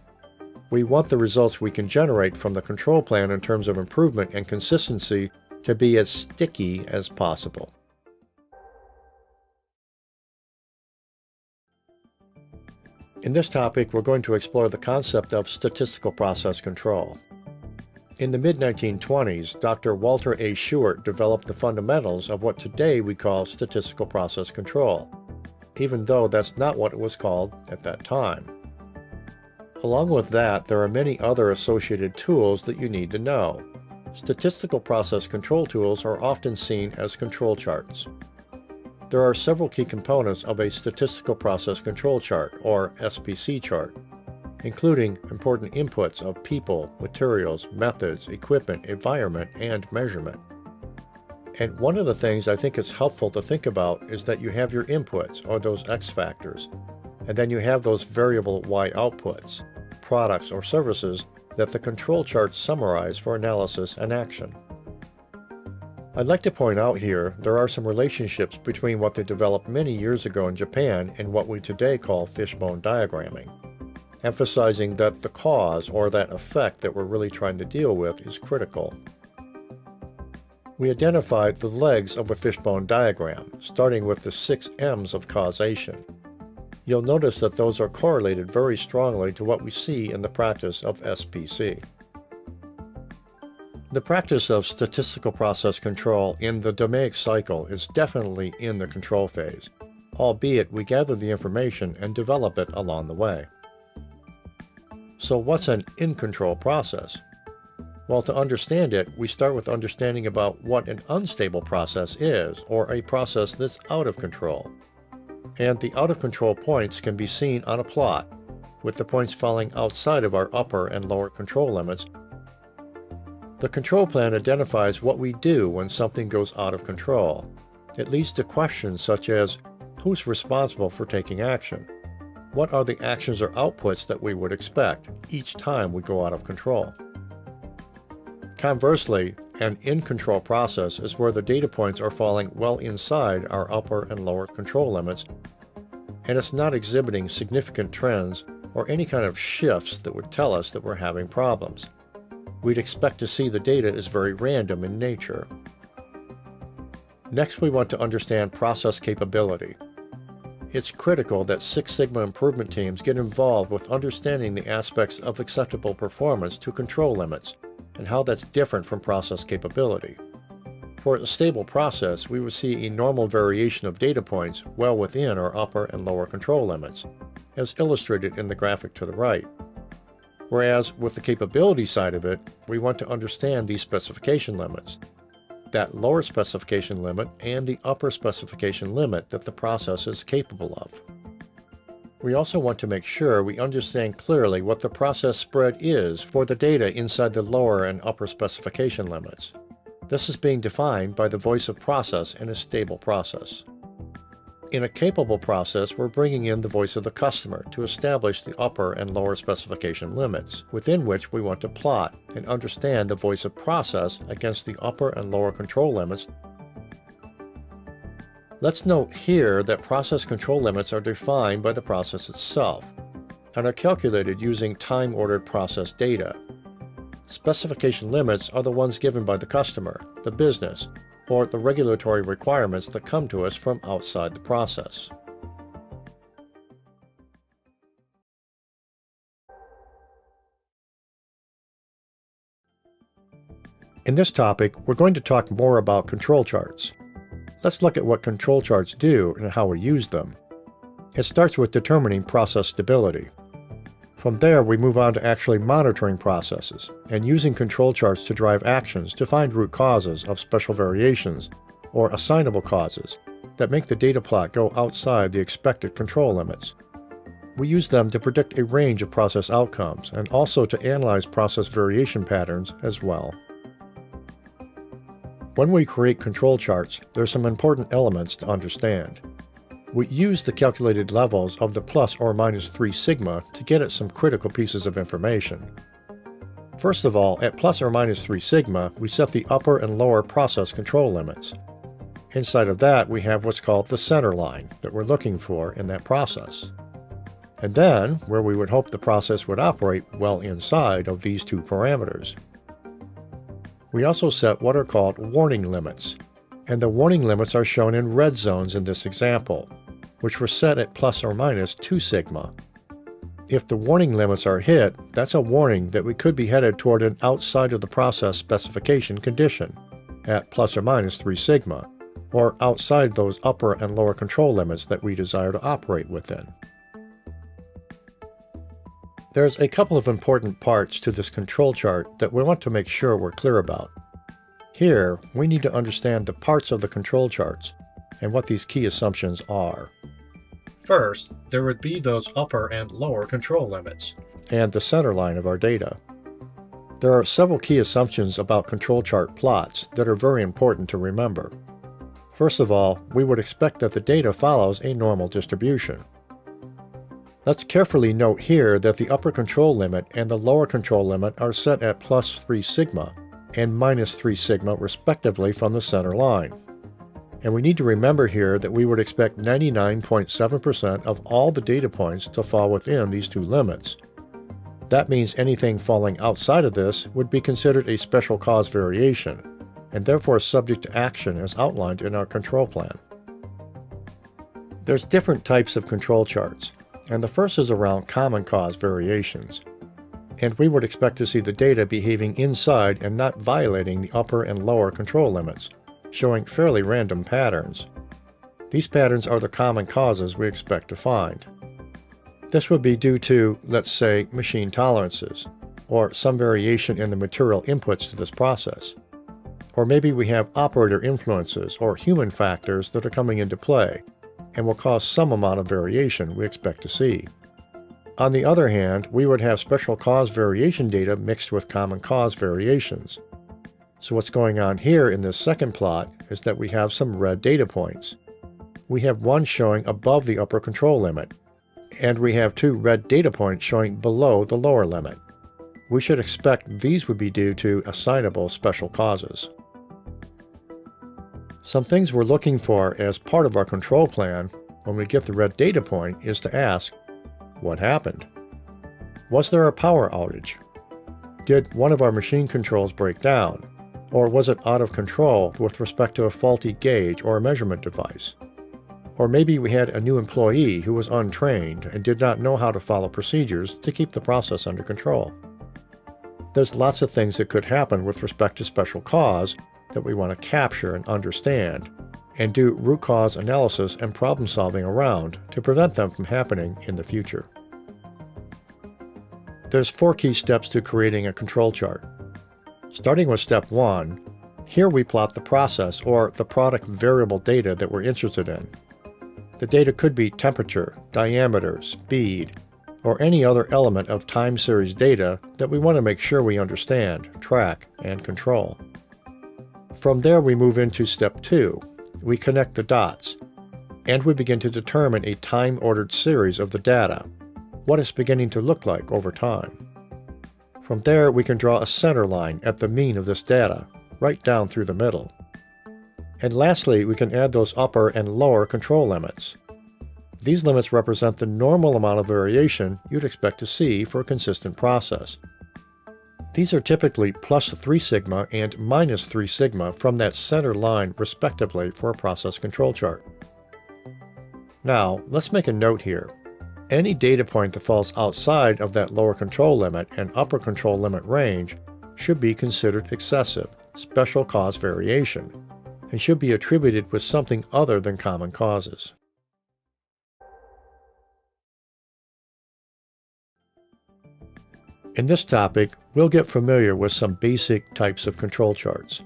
We want the results we can generate from the control plan in terms of improvement and consistency to be as sticky as possible. In this topic, we're going to explore the concept of statistical process control. In the mid-1920s, Dr. Walter A. Shewhart developed the fundamentals of what today we call statistical process control, even though that's not what it was called at that time. Along with that, there are many other associated tools that you need to know. Statistical process control tools are often seen as control charts. There are several key components of a statistical process control chart, or SPC chart, including important inputs of people, materials, methods, equipment, environment, and measurement. And one of the things I think it's helpful to think about is that you have your inputs, or those X factors, and then you have those variable Y outputs, products or services that the control charts summarize for analysis and action. I'd like to point out here there are some relationships between what they developed many years ago in Japan and what we today call fishbone diagramming, emphasizing that the cause or that effect that we're really trying to deal with is critical. We identified the legs of a fishbone diagram, starting with the 6 M's of causation. You'll notice that those are correlated very strongly to what we see in the practice of SPC. The practice of statistical process control in the DMAIC cycle is definitely in the control phase, albeit we gather the information and develop it along the way. So what's an in-control process? Well, to understand it, we start with understanding about what an unstable process is, or a process that's out of control. And the out-of-control points can be seen on a plot, with the points falling outside of our upper and lower control limits. The control plan identifies what we do when something goes out of control. It leads to questions such as, who's responsible for taking action? What are the actions or outputs that we would expect each time we go out of control? Conversely, an in-control process is where the data points are falling well inside our upper and lower control limits, and it's not exhibiting significant trends or any kind of shifts that would tell us that we're having problems. We'd expect to see the data is very random in nature. Next, we want to understand process capability. It's critical that Six Sigma improvement teams get involved with understanding the aspects of acceptable performance to control limits and how that's different from process capability. For a stable process, we would see a normal variation of data points well within our upper and lower control limits, as illustrated in the graphic to the right. Whereas with the capability side of it, we want to understand these specification limits, that lower specification limit and the upper specification limit that the process is capable of. We also want to make sure we understand clearly what the process spread is for the data inside the lower and upper specification limits. This is being defined by the voice of process in a stable process. In a capable process, we're bringing in the voice of the customer to establish the upper and lower specification limits, within which we want to plot and understand the voice of process against the upper and lower control limits. Let's note here that process control limits are defined by the process itself and are calculated using time-ordered process data. Specification limits are the ones given by the customer, the business, or the regulatory requirements that come to us from outside the process. In this topic, we're going to talk more about control charts. Let's look at what control charts do and how we use them. It starts with determining process stability. From there, we move on to actually monitoring processes and using control charts to drive actions to find root causes of special variations or assignable causes that make the data plot go outside the expected control limits. We use them to predict a range of process outcomes and also to analyze process variation patterns as well. When we create control charts, there are some important elements to understand. We use the calculated levels of the plus or minus 3 sigma to get at some critical pieces of information. First of all, at plus or minus 3 sigma, we set the upper and lower process control limits. Inside of that, we have what's called the center line that we're looking for in that process. and then where we would hope the process would operate well inside of these two parameters. We also set what are called warning limits, and the warning limits are shown in red zones in this example, which were set at plus or minus 2 sigma. If the warning limits are hit, that's a warning that we could be headed toward an outside of the process specification condition at plus or minus 3 sigma, or outside those upper and lower control limits that we desire to operate within. There's a couple of important parts to this control chart that we want to make sure we're clear about. Here, we need to understand the parts of the control charts and what these key assumptions are. First, there would be those upper and lower control limits, and the center line of our data. There are several key assumptions about control chart plots that are very important to remember. First of all, we would expect that the data follows a normal distribution. Let's carefully note here that the upper control limit and the lower control limit are set at plus 3 sigma and minus 3 sigma respectively from the center line. And we need to remember here that we would expect 99.7% of all the data points to fall within these two limits. That means anything falling outside of this would be considered a special cause variation, and therefore subject to action as outlined in our control plan. There's different types of control charts, and the first is around common cause variations. And we would expect to see the data behaving inside and not violating the upper and lower control limits, showing fairly random patterns. These patterns are the common causes we expect to find. This would be due to, let's say, machine tolerances, or some variation in the material inputs to this process. Or maybe we have operator influences or human factors that are coming into play and will cause some amount of variation we expect to see. On the other hand, we would have special cause variation data mixed with common cause variations. So what's going on here in this second plot is that we have some red data points. We have one showing above the upper control limit, and we have two red data points showing below the lower limit. We should expect these would be due to assignable special causes. Some things we're looking for as part of our control plan when we get the red data point is to ask, what happened? Was there a power outage? Did one of our machine controls break down? Or was it out of control with respect to a faulty gauge or a measurement device? Or maybe we had a new employee who was untrained and did not know how to follow procedures to keep the process under control. There's lots of things that could happen with respect to special cause that we want to capture and understand, and do root cause analysis and problem solving around to prevent them from happening in the future. There's 4 key steps to creating a control chart. Starting with step 1, here we plot the process or the product variable data that we're interested in. The data could be temperature, diameter, speed, or any other element of time series data that we want to make sure we understand, track, and control. From there we move into step 2. We connect the dots, and we begin to determine a time-ordered series of the data, what it's beginning to look like over time. From there, we can draw a center line at the mean of this data, right down through the middle. And lastly, we can add those upper and lower control limits. These limits represent the normal amount of variation you'd expect to see for a consistent process. These are typically plus 3 sigma and minus 3 sigma from that center line respectively for a process control chart. Now, let's make a note here. Any data point that falls outside of that lower control limit and upper control limit range should be considered excessive, special cause variation, and should be attributed with something other than common causes. In this topic, we'll get familiar with some basic types of control charts.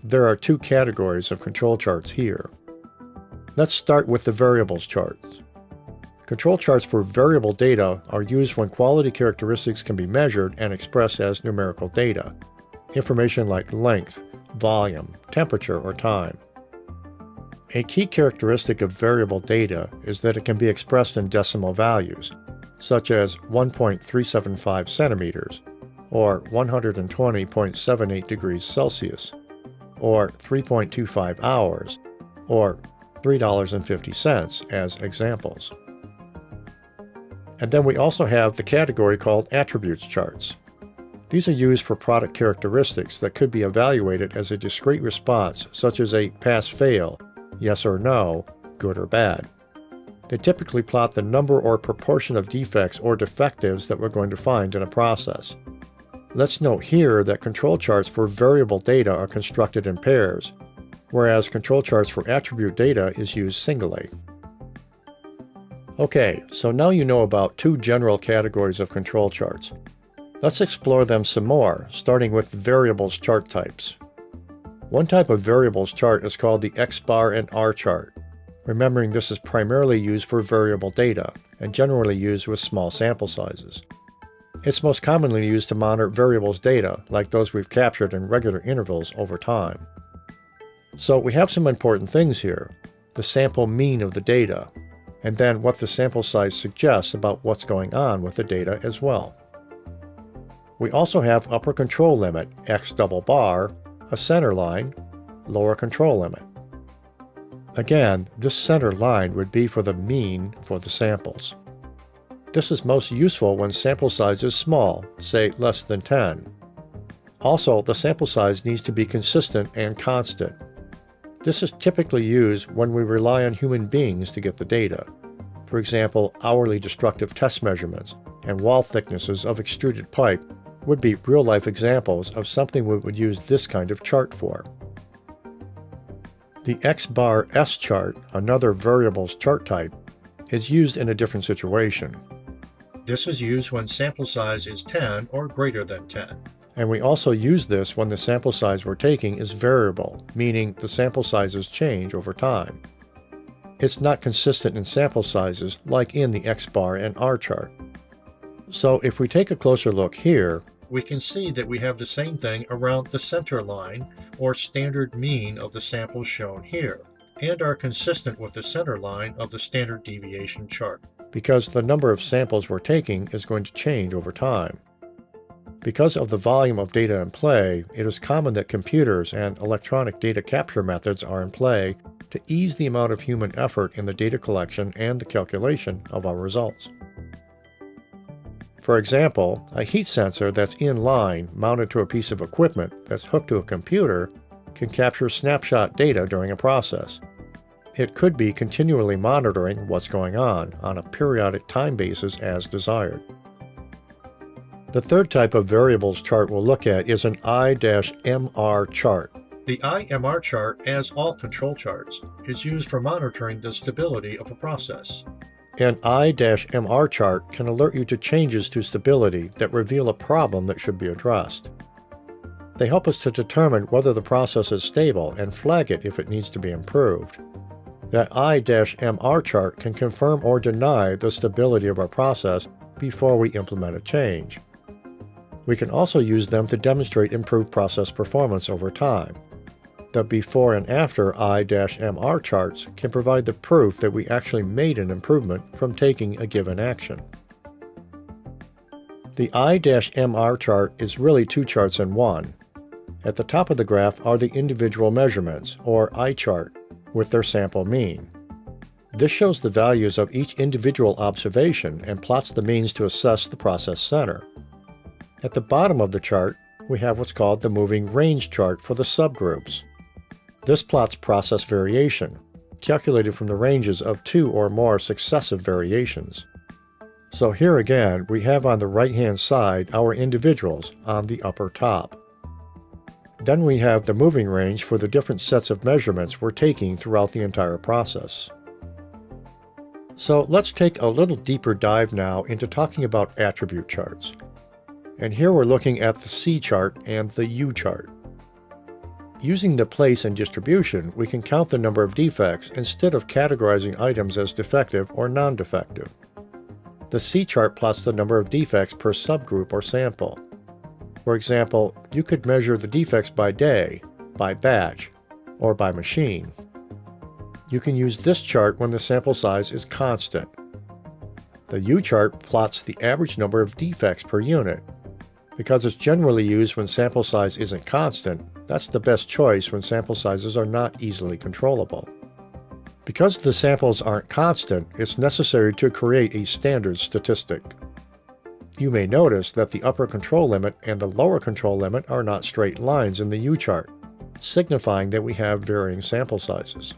There are 2 categories of control charts here. Let's start with the variables charts. Control charts for variable data are used when quality characteristics can be measured and expressed as numerical data, information like length, volume, temperature, or time. A key characteristic of variable data is that it can be expressed in decimal values, such as 1.375 centimeters, or 120.78 degrees Celsius, or 3.25 hours, or $3.50 as examples. And then we also have the category called attributes charts. These are used for product characteristics that could be evaluated as a discrete response, such as a pass-fail, yes or no, good or bad. They typically plot the number or proportion of defects or defectives that we're going to find in a process. Let's note here that control charts for variable data are constructed in pairs, whereas control charts for attribute data is used singly. Okay, so now you know about two general categories of control charts. Let's explore them some more, starting with variables chart types. One type of variables chart is called the X-bar and R chart. Remembering this is primarily used for variable data, and generally used with small sample sizes. It's most commonly used to monitor variables data, like those we've captured in regular intervals over time. So we have some important things here: the sample mean of the data, and then what the sample size suggests about what's going on with the data as well. We also have upper control limit, X double bar, a center line, lower control limit. Again, this center line would be for the mean for the samples. This is most useful when sample size is small, say less than 10. Also, the sample size needs to be consistent and constant. This is typically used when we rely on human beings to get the data. For example, hourly destructive test measurements and wall thicknesses of extruded pipe would be real-life examples of something we would use this kind of chart for. The X-bar S chart, another variables chart type, is used in a different situation. This is used when sample size is 10 or greater than 10. And we also use this when the sample size we're taking is variable, meaning the sample sizes change over time. It's not consistent in sample sizes like in the X-bar and R chart. So if we take a closer look here, we can see that we have the same thing around the center line, or standard mean of the samples shown here, and are consistent with the center line of the standard deviation chart, because the number of samples we're taking is going to change over time. Because of the volume of data in play, it is common that computers and electronic data capture methods are in play to ease the amount of human effort in the data collection and the calculation of our results. For example, a heat sensor that's in line mounted to a piece of equipment that's hooked to a computer can capture snapshot data during a process. It could be continually monitoring what's going on a periodic time basis as desired. The third type of variables chart we'll look at is an I-MR chart. The I-MR chart, as all control charts, is used for monitoring the stability of a process. An I-MR chart can alert you to changes to stability that reveal a problem that should be addressed. They help us to determine whether the process is stable and flag it if it needs to be improved. That I-MR chart can confirm or deny the stability of our process before we implement a change. We can also use them to demonstrate improved process performance over time. The before and after I-MR charts can provide the proof that we actually made an improvement from taking a given action. The I-MR chart is really two charts in one. At the top of the graph are the individual measurements, or I chart, with their sample mean. This shows the values of each individual observation and plots the means to assess the process center. At the bottom of the chart, we have what's called the moving range chart for the subgroups. This plots process variation, calculated from the ranges of two or more successive variations. So here again, we have on the right-hand side our individuals on the upper top. Then we have the moving range for the different sets of measurements we're taking throughout the entire process. So let's take a little deeper dive now into talking about attribute charts. And here we're looking at the C chart and the U chart. Using the place and distribution, we can count the number of defects instead of categorizing items as defective or non-defective. The C chart plots the number of defects per subgroup or sample. For example, you could measure the defects by day, by batch, or by machine. You can use this chart when the sample size is constant. The U chart plots the average number of defects per unit. Because it's generally used when sample size isn't constant, that's the best choice when sample sizes are not easily controllable. Because the samples aren't constant, it's necessary to create a standard statistic. You may notice that the upper control limit and the lower control limit are not straight lines in the U-chart, signifying that we have varying sample sizes.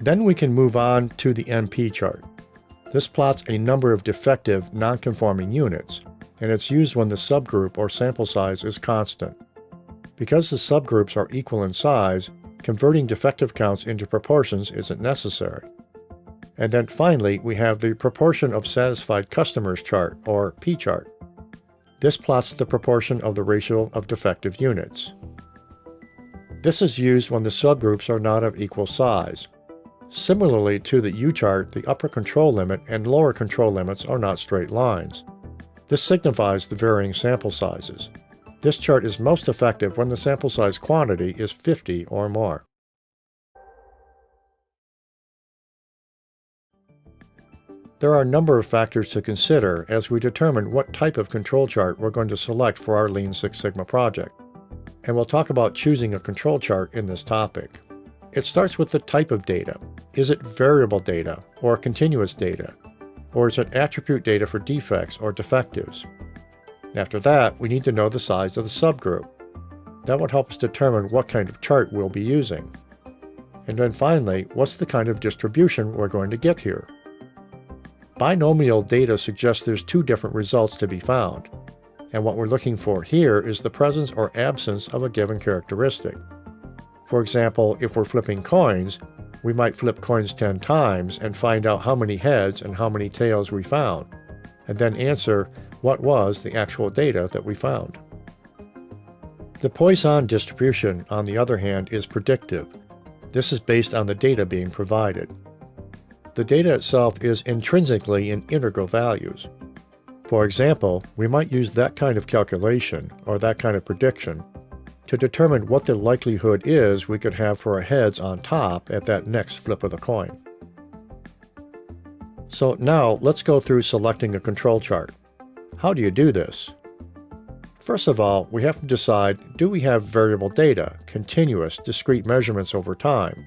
Then we can move on to the NP chart. This plots a number of defective, non-conforming units, and it's used when the subgroup or sample size is constant. Because the subgroups are equal in size, converting defective counts into proportions isn't necessary. And then finally, we have the proportion of satisfied customers chart, or P chart. This plots the proportion of the ratio of defective units. This is used when the subgroups are not of equal size. Similarly to the U-chart, the upper control limit and lower control limits are not straight lines. This signifies the varying sample sizes. This chart is most effective when the sample size quantity is 50 or more. There are a number of factors to consider as we determine what type of control chart we're going to select for our Lean Six Sigma project, and we'll talk about choosing a control chart in this topic. It starts with the type of data. Is it variable data or continuous data? Or is it attribute data for defects or defectives? After that, we need to know the size of the subgroup. That would help us determine what kind of chart we'll be using. And then finally, what's the kind of distribution we're going to get here? Binomial data suggests there's two different results to be found, and what we're looking for here is the presence or absence of a given characteristic. For example, if we're flipping coins, we might flip coins 10 times and find out how many heads and how many tails we found, and then answer what was the actual data that we found. The Poisson distribution, on the other hand, is predictive. This is based on the data being provided. The data itself is intrinsically in integral values. For example, we might use that kind of calculation, or that kind of prediction, to determine what the likelihood is we could have for our heads on top at that next flip of the coin. So now let's go through selecting a control chart. How do you do this? First of all, we have to decide, do we have variable data, continuous, discrete measurements over time?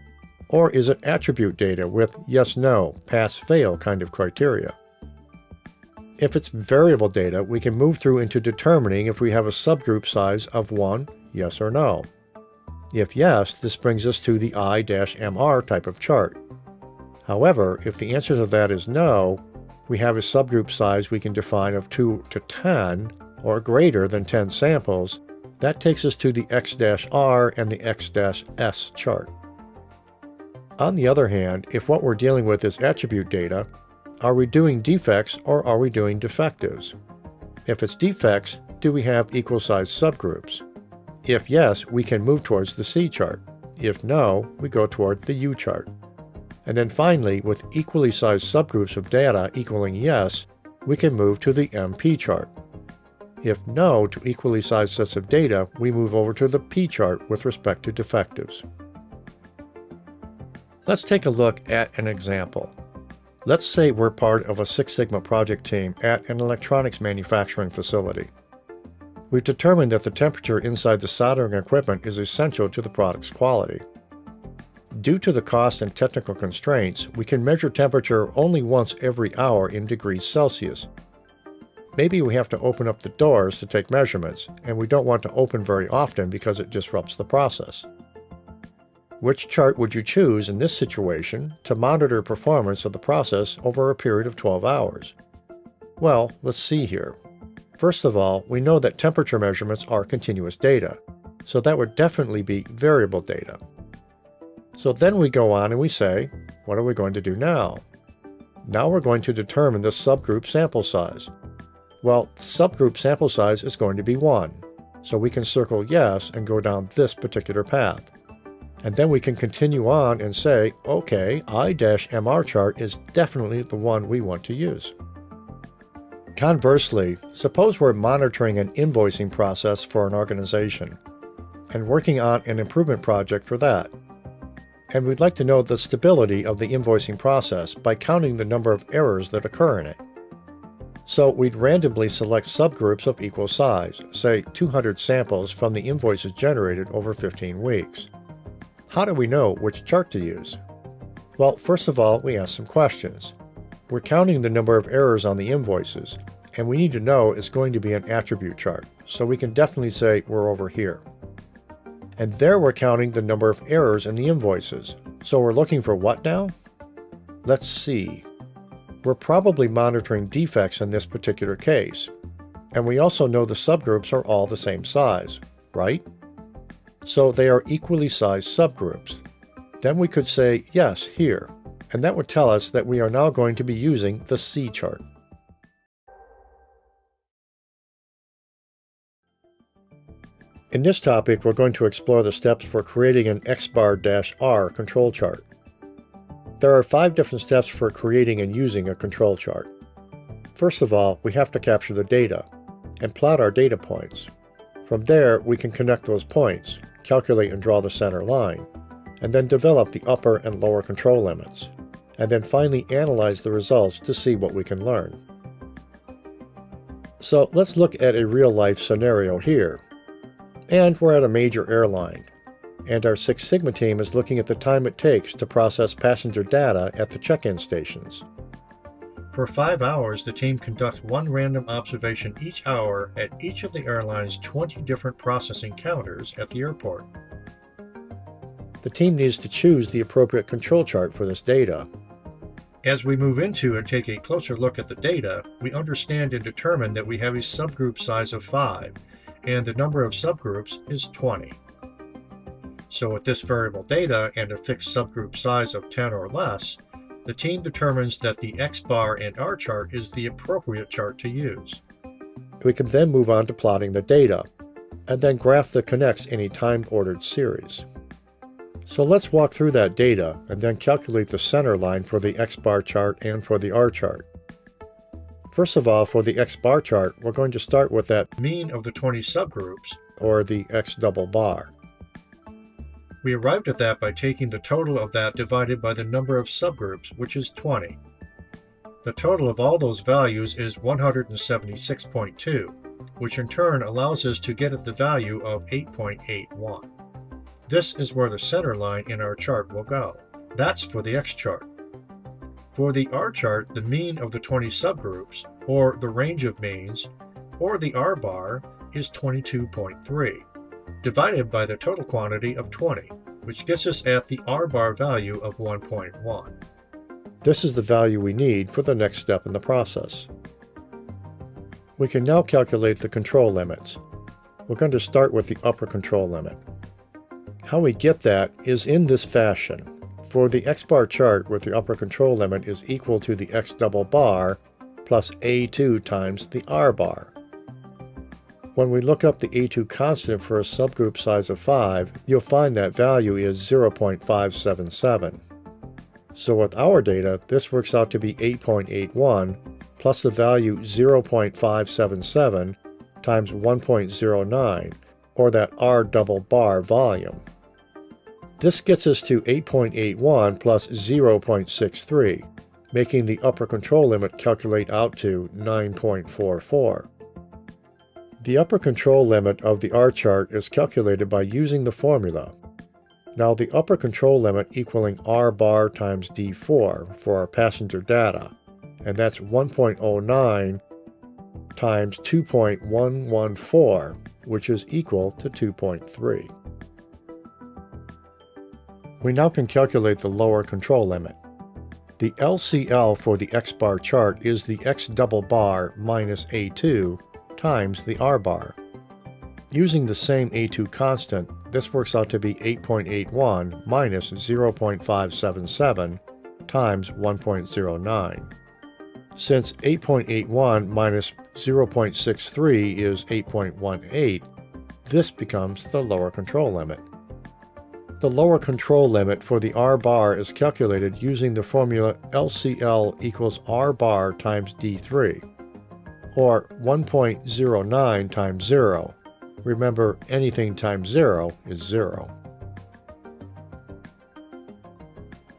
Or is it attribute data with yes, no, pass, fail kind of criteria? If it's variable data, we can move through into determining if we have a subgroup size of 1, yes or no. If yes, this brings us to the I-MR type of chart. However, if the answer to that is no, we have a subgroup size we can define of 2 to 10 or greater than 10 samples. That takes us to the X-R and the X-S chart. On the other hand, if what we're dealing with is attribute data, are we doing defects or are we doing defectives? If it's defects, do we have equal sized subgroups? If yes, we can move towards the C chart. If no, we go toward the U chart. And then finally, with equally sized subgroups of data equaling yes, we can move to the MP chart. If no to equally sized sets of data, we move over to the P chart with respect to defectives. Let's take a look at an example. Let's say we're part of a Six Sigma project team at an electronics manufacturing facility. We've determined that the temperature inside the soldering equipment is essential to the product's quality. Due to the cost and technical constraints, we can measure temperature only once every hour in degrees Celsius. Maybe we have to open up the doors to take measurements, and we don't want to open very often because it disrupts the process. Which chart would you choose in this situation to monitor performance of the process over a period of 12 hours? Well, let's see here. First of all, we know that temperature measurements are continuous data, so that would definitely be variable data. So then we go on and we say, what are we going to do now? Now we're going to determine the subgroup sample size. Well, the subgroup sample size is going to be 1, so we can circle yes and go down this particular path. And then we can continue on and say, okay, I-MR chart is definitely the one we want to use. Conversely, suppose we're monitoring an invoicing process for an organization and working on an improvement project for that. And we'd like to know the stability of the invoicing process by counting the number of errors that occur in it. So we'd randomly select subgroups of equal size, say 200 samples from the invoices generated over 15 weeks. How do we know which chart to use? Well, first of all, we ask some questions. We're counting the number of errors on the invoices, and we need to know it's going to be an attribute chart, so we can definitely say we're over here. And there we're counting the number of errors in the invoices. So we're looking for what now? Let's see. We're probably monitoring defects in this particular case. And we also know the subgroups are all the same size, right? So they are equally sized subgroups. Then we could say yes here, and that would tell us that we are now going to be using the C chart. In this topic, we're going to explore the steps for creating an X-bar-R control chart. There are 5 different steps for creating and using a control chart. First of all, we have to capture the data and plot our data points. From there, we can connect those points, calculate and draw the center line, and then develop the upper and lower control limits, and then finally analyze the results to see what we can learn. So let's look at a real-life scenario here. And we're at a major airline, and our Six Sigma team is looking at the time it takes to process passenger data at the check-in stations. For 5 hours, the team conducts one random observation each hour at each of the airline's 20 different processing counters at the airport. The team needs to choose the appropriate control chart for this data. As we move into and take a closer look at the data, we understand and determine that we have a subgroup size of 5, and the number of subgroups is 20. So with this variable data and a fixed subgroup size of 10 or less, the team determines that the X-bar and R chart is the appropriate chart to use. We can then move on to plotting the data, and then graph that connects any time-ordered series. So let's walk through that data and then calculate the center line for the X-bar chart and for the R chart. First of all, for the X-bar chart, we're going to start with that mean of the 20 subgroups, or the X-double bar. We arrived at that by taking the total of that divided by the number of subgroups, which is 20. The total of all those values is 176.2, which in turn allows us to get at the value of 8.81. This is where the center line in our chart will go. That's for the X chart. For the R chart, the mean of the 20 subgroups, or the range of means, or the R bar, is 22.3, divided by the total quantity of 20, which gets us at the R bar value of 1.1. This is the value we need for the next step in the process. We can now calculate the control limits. We're going to start with the upper control limit. How we get that is in this fashion. For the X-bar chart, where the upper control limit is equal to the X-double bar plus A2 times the R bar. When we look up the A2 constant for a subgroup size of 5, you'll find that value is 0.577. So with our data, this works out to be 8.81 plus the value 0.577 times 1.09, or that R double bar volume. This gets us to 8.81 plus 0.63, making the upper control limit calculate out to 9.44. The upper control limit of the R chart is calculated by using the formula. Now the upper control limit equaling R bar times D4 for our passenger data, and that's 1.09 times 2.114, which is equal to 2.3. We now can calculate the lower control limit. The LCL for the X-bar chart is the X double bar minus A2 times the R bar. Using the same A2 constant, this works out to be 8.81 minus 0.577 times 1.09. Since 8.81 minus 0.63 is 8.18, this becomes the lower control limit. The lower control limit for the R bar is calculated using the formula LCL equals R bar times D3, or 1.09 times 0. Remember, anything times 0 is 0.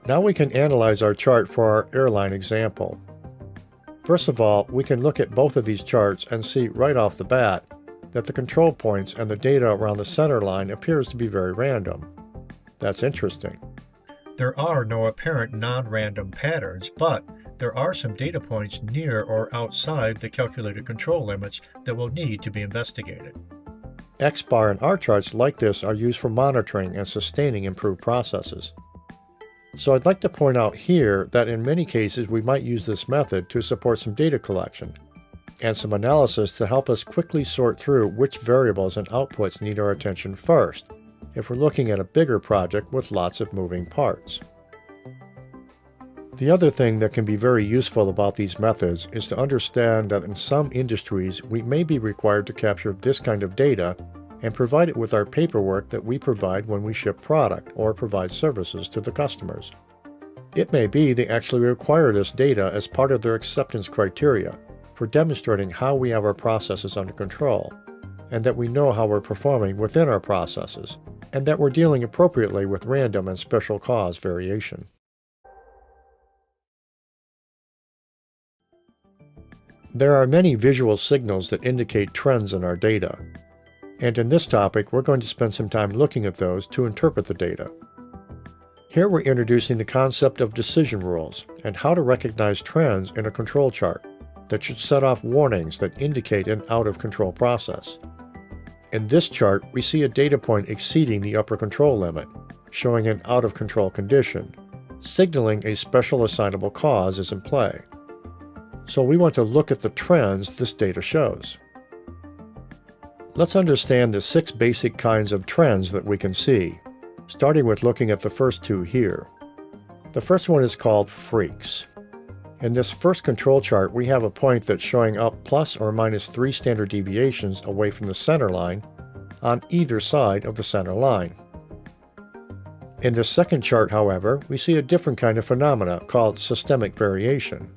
Now we can analyze our chart for our airline example. First of all, we can look at both of these charts and see right off the bat that the control points and the data around the center line appears to be very random. That's interesting. There are no apparent non-random patterns, but there are some data points near or outside the calculated control limits that will need to be investigated. X-bar and R-charts like this are used for monitoring and sustaining improved processes. So I'd like to point out here that in many cases we might use this method to support some data collection and some analysis to help us quickly sort through which variables and outputs need our attention first, if we're looking at a bigger project with lots of moving parts. The other thing that can be very useful about these methods is to understand that in some industries we may be required to capture this kind of data and provide it with our paperwork that we provide when we ship product or provide services to the customers. It may be they actually require this data as part of their acceptance criteria for demonstrating how we have our processes under control, and that we know how we're performing within our processes, and that we're dealing appropriately with random and special cause variation. There are many visual signals that indicate trends in our data, and in this topic we're going to spend some time looking at those to interpret the data. Here we're introducing the concept of decision rules and how to recognize trends in a control chart that should set off warnings that indicate an out-of-control process. In this chart, we see a data point exceeding the upper control limit, showing an out-of-control condition, signaling a special assignable cause is in play. So we want to look at the trends this data shows. Let's understand the 6 basic kinds of trends that we can see, starting with looking at the first 2 here. The first one is called freaks. In this first control chart, we have a point that's showing up plus or minus 3 standard deviations away from the center line on either side of the center line. In the second chart, however, we see a different kind of phenomena called systemic variation.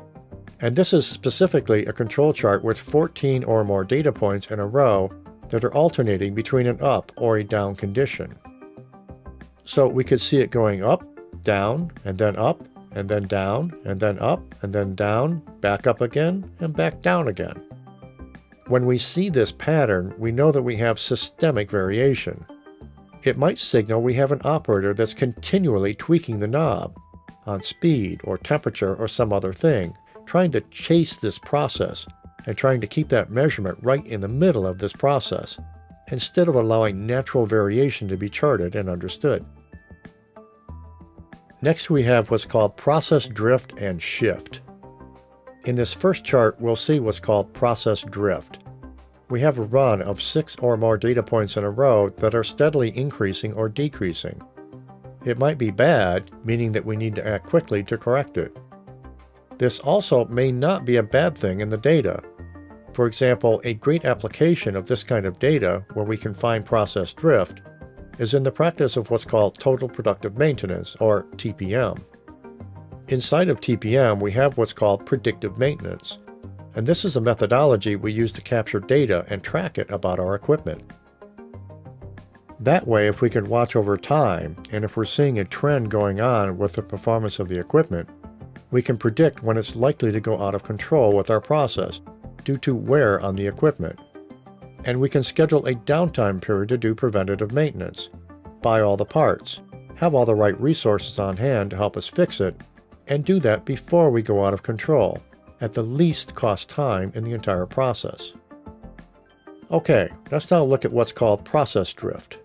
And this is specifically a control chart with 14 or more data points in a row that are alternating between an up or a down condition. So we could see it going up, down, and then up, and then down, and then up, and then down, back up again, and back down again. When we see this pattern, we know that we have systemic variation. It might signal we have an operator that's continually tweaking the knob on speed or temperature or some other thing, trying to chase this process and trying to keep that measurement right in the middle of this process, instead of allowing natural variation to be charted and understood. Next we have what's called process drift and shift. In this first chart, we'll see what's called process drift. We have a run of 6 or more data points in a row that are steadily increasing or decreasing. It might be bad, meaning that we need to act quickly to correct it. This also may not be a bad thing in the data. For example, a great application of this kind of data where we can find process drift is in the practice of what's called total productive maintenance, or TPM. Inside of TPM, we have what's called predictive maintenance, and this is a methodology we use to capture data and track it about our equipment. That way, if we can watch over time, and if we're seeing a trend going on with the performance of the equipment, we can predict when it's likely to go out of control with our process due to wear on the equipment. And we can schedule a downtime period to do preventative maintenance, buy all the parts, have all the right resources on hand to help us fix it, and do that before we go out of control, at the least cost time in the entire process. Okay, let's now look at what's called process drift.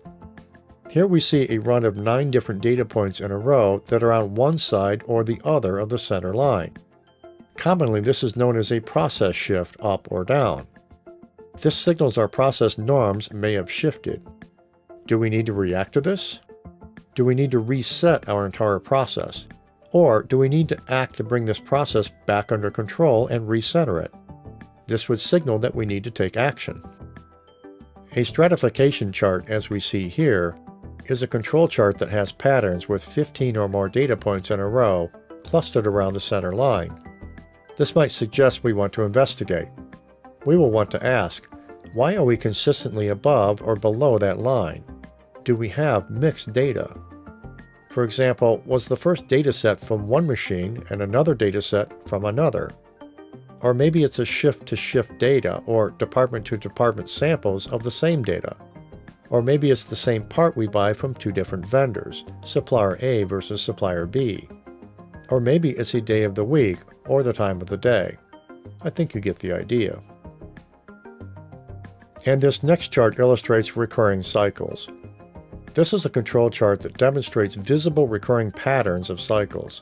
Here we see a run of 9 different data points in a row that are on one side or the other of the center line. Commonly, this is known as a process shift up or down. This signals our process norms may have shifted. Do we need to react to this? Do we need to reset our entire process? Or do we need to act to bring this process back under control and recenter it? This would signal that we need to take action. A stratification chart, as we see here, is a control chart that has patterns with 15 or more data points in a row clustered around the center line. This might suggest we want to investigate. We will want to ask, why are we consistently above or below that line? Do we have mixed data? For example, was the first data set from one machine and another data set from another? Or maybe it's a shift-to-shift data or department-to-department samples of the same data. Or maybe it's the same part we buy from two different vendors, supplier A versus supplier B. Or maybe it's a day of the week or the time of the day. I think you get the idea. And this next chart illustrates recurring cycles. This is a control chart that demonstrates visible recurring patterns of cycles.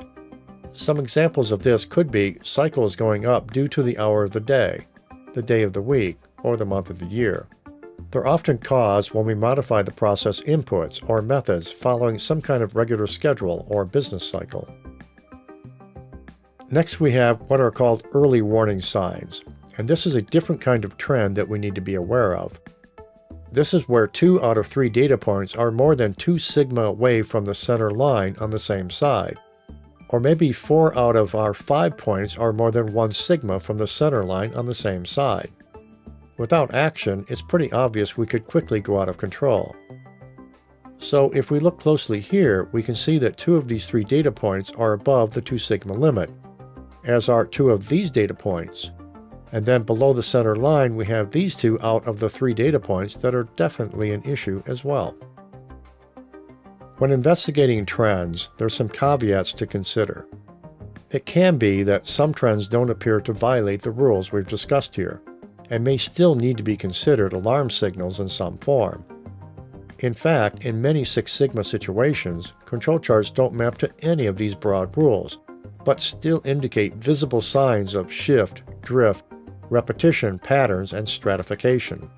Some examples of this could be cycles going up due to the hour of the day of the week, or the month of the year. They're often caused when we modify the process inputs or methods following some kind of regular schedule or business cycle. Next we have what are called early warning signs, and this is a different kind of trend that we need to be aware of. This is where 2 out of 3 data points are more than 2 sigma away from the center line on the same side. Or maybe 4 out of our 5 points are more than 1 sigma from the center line on the same side. Without action, it's pretty obvious we could quickly go out of control. So if we look closely here, we can see that 2 of these 3 data points are above the 2 sigma limit, as are 2 of these data points. And then below the center line, we have these 2 out of the 3 data points that are definitely an issue as well. When investigating trends, there's some caveats to consider. It can be that some trends don't appear to violate the rules we've discussed here, and may still need to be considered alarm signals in some form. In fact, in many Six Sigma situations, control charts don't map to any of these broad rules, but still indicate visible signs of shift, drift, repetition, patterns, and stratification.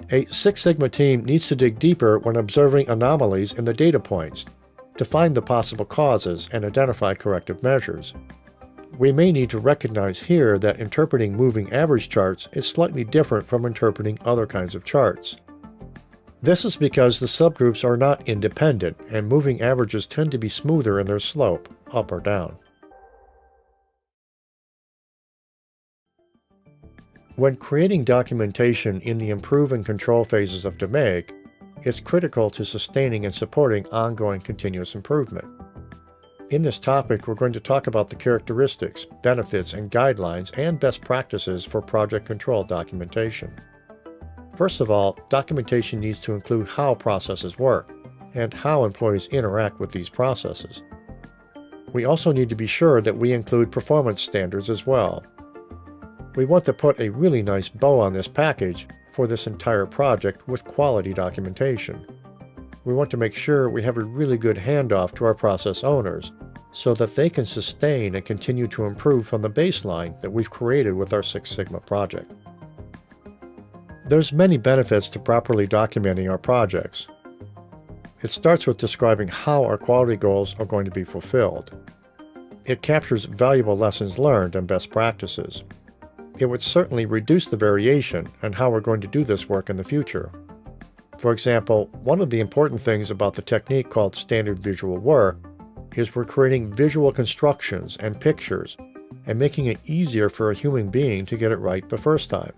A Six Sigma team needs to dig deeper when observing anomalies in the data points to find the possible causes and identify corrective measures. We may need to recognize here that interpreting moving average charts is slightly different from interpreting other kinds of charts. This is because the subgroups are not independent, and moving averages tend to be smoother in their slope, up or down. When creating documentation in the improve and control phases of DMAIC, it's critical to sustaining and supporting ongoing continuous improvement. In this topic, we're going to talk about the characteristics, benefits, and guidelines and best practices for project control documentation. First of all, documentation needs to include how processes work and how employees interact with these processes. We also need to be sure that we include performance standards as well. We want to put a really nice bow on this package for this entire project with quality documentation. We want to make sure we have a really good handoff to our process owners so that they can sustain and continue to improve from the baseline that we've created with our Six Sigma project. There's many benefits to properly documenting our projects. It starts with describing how our quality goals are going to be fulfilled. It captures valuable lessons learned and best practices. It would certainly reduce the variation in how we're going to do this work in the future. For example, one of the important things about the technique called standard visual work is we're creating visual constructions and pictures and making it easier for a human being to get it right the first time.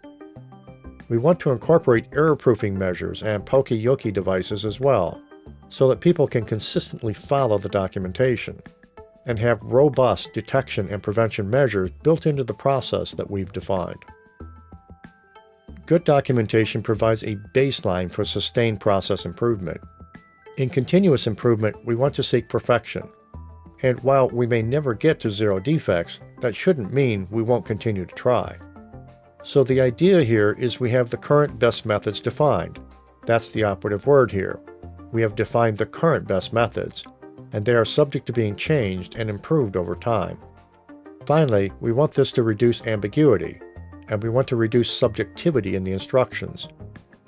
We want to incorporate error-proofing measures and poke-yoke devices as well, so that people can consistently follow the documentation and have robust detection and prevention measures built into the process that we've defined. Good documentation provides a baseline for sustained process improvement. In continuous improvement, we want to seek perfection. And while we may never get to 0 defects, that shouldn't mean we won't continue to try. So the idea here is we have the current best methods defined. That's the operative word here. We have defined the current best methods, and they are subject to being changed and improved over time. Finally, we want this to reduce ambiguity, and we want to reduce subjectivity in the instructions.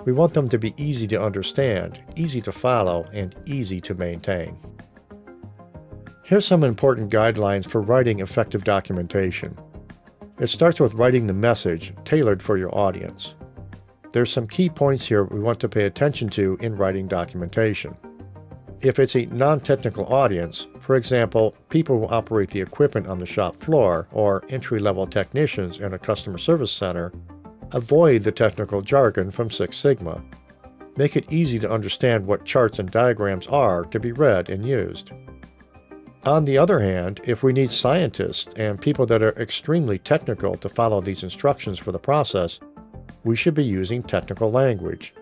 We want them to be easy to understand, easy to follow, and easy to maintain. Here's some important guidelines for writing effective documentation. It starts with writing the message tailored for your audience. There's some key points here we want to pay attention to in writing documentation. If it's a non-technical audience, for example, people who operate the equipment on the shop floor or entry-level technicians in a customer service center, avoid the technical jargon from Six Sigma. Make it easy to understand what charts and diagrams are to be read and used. On the other hand, if we need scientists and people that are extremely technical to follow these instructions for the process, we should be using technical language.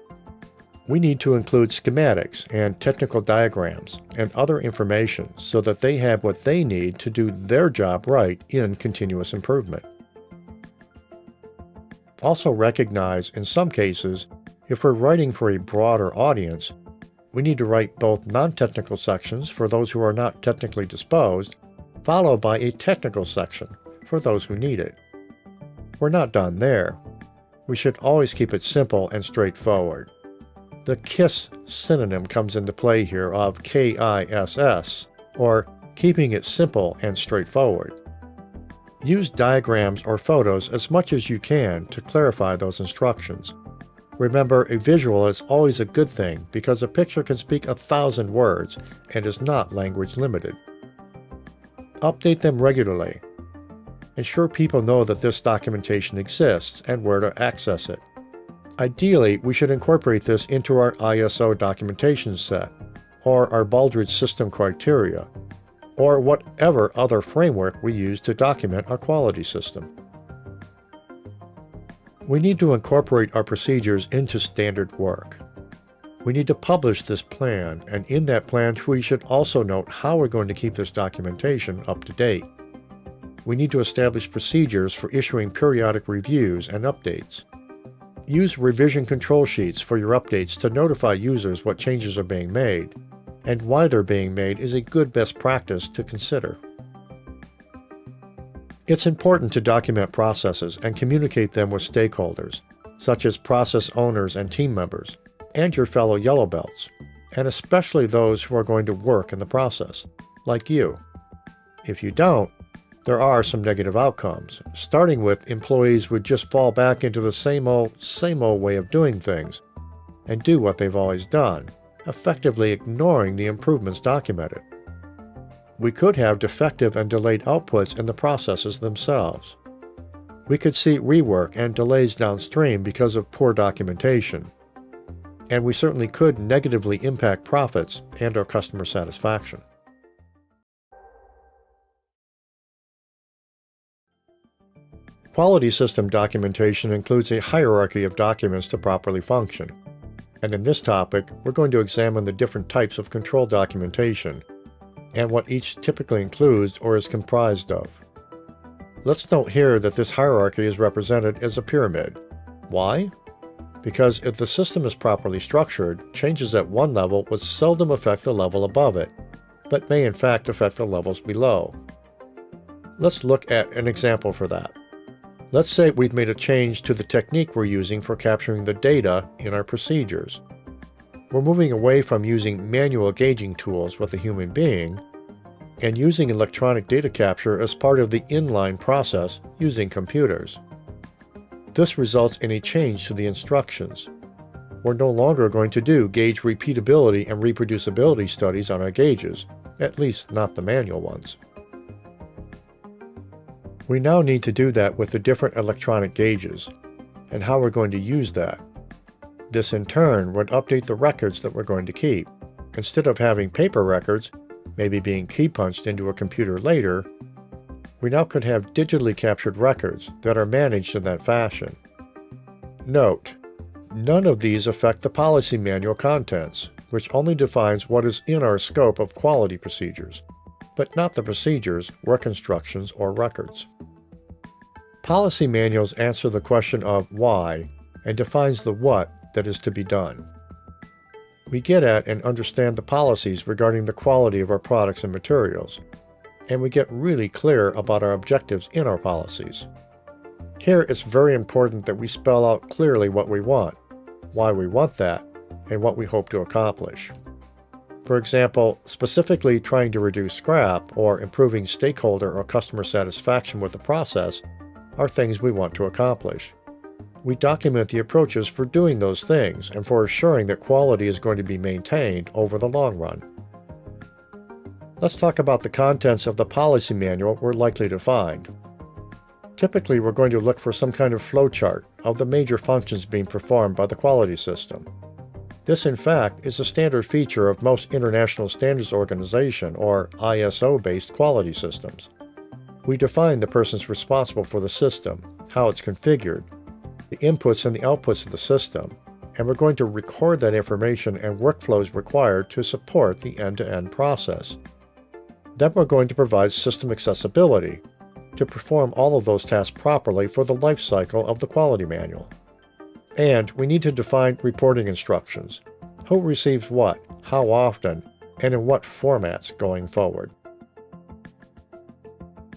We need to include schematics and technical diagrams and other information so that they have what they need to do their job right in continuous improvement. Also recognize, in some cases, if we're writing for a broader audience, we need to write both non-technical sections for those who are not technically disposed, followed by a technical section for those who need it. We're not done there. We should always keep it simple and straightforward. The KISS synonym comes into play here of KISS, or keeping it simple and straightforward. Use diagrams or photos as much as you can to clarify those instructions. Remember, a visual is always a good thing because a picture can speak 1,000 words and is not language limited. Update them regularly. Ensure people know that this documentation exists and where to access it. Ideally, we should incorporate this into our ISO documentation set, or our Baldrige system criteria, or whatever other framework we use to document our quality system. We need to incorporate our procedures into standard work. We need to publish this plan, and in that plan we should also note how we're going to keep this documentation up to date. We need to establish procedures for issuing periodic reviews and updates. Use revision control sheets for your updates to notify users what changes are being made, and why they're being made is a good best practice to consider. It's important to document processes and communicate them with stakeholders, such as process owners and team members, and your fellow Yellow Belts, and especially those who are going to work in the process, like you. If you don't, there are some negative outcomes, starting with employees would just fall back into the same old way of doing things and do what they've always done, effectively ignoring the improvements documented. We could have defective and delayed outputs in the processes themselves. We could see rework and delays downstream because of poor documentation. And we certainly could negatively impact profits and our customer satisfaction. Quality system documentation includes a hierarchy of documents to properly function. And in this topic, we're going to examine the different types of control documentation and what each typically includes or is comprised of. Let's note here that this hierarchy is represented as a pyramid. Why? Because if the system is properly structured, changes at one level would seldom affect the level above it, but may in fact affect the levels below. Let's look at an example for that. Let's say we've made a change to the technique we're using for capturing the data in our procedures. We're moving away from using manual gauging tools with a human being and using electronic data capture as part of the inline process using computers. This results in a change to the instructions. We're no longer going to do gauge repeatability and reproducibility studies on our gauges, at least not the manual ones. We now need to do that with the different electronic gauges, and how we're going to use that. This in turn would update the records that we're going to keep. Instead of having paper records, maybe being key punched into a computer later, we now could have digitally captured records that are managed in that fashion. Note, none of these affect the policy manual contents, which only defines what is in our scope of quality procedures, but not the procedures, work instructions, or records. Policy manuals answer the question of why and defines the what that is to be done. We get at and understand the policies regarding the quality of our products and materials, and we get really clear about our objectives in our policies. Here it's very important that we spell out clearly what we want, why we want that, and what we hope to accomplish. For example, specifically trying to reduce scrap or improving stakeholder or customer satisfaction with the process are things we want to accomplish. We document the approaches for doing those things and for assuring that quality is going to be maintained over the long run. Let's talk about the contents of the policy manual we're likely to find. Typically, we're going to look for some kind of flowchart of the major functions being performed by the quality system. This, in fact, is a standard feature of most International Standards Organization or ISO-based quality systems. We define the persons responsible for the system, how it's configured, the inputs and the outputs of the system, and we're going to record that information and workflows required to support the end-to-end process. Then we're going to provide system accessibility to perform all of those tasks properly for the life cycle of the quality manual. And we need to define reporting instructions. Who receives what, how often, and in what formats going forward.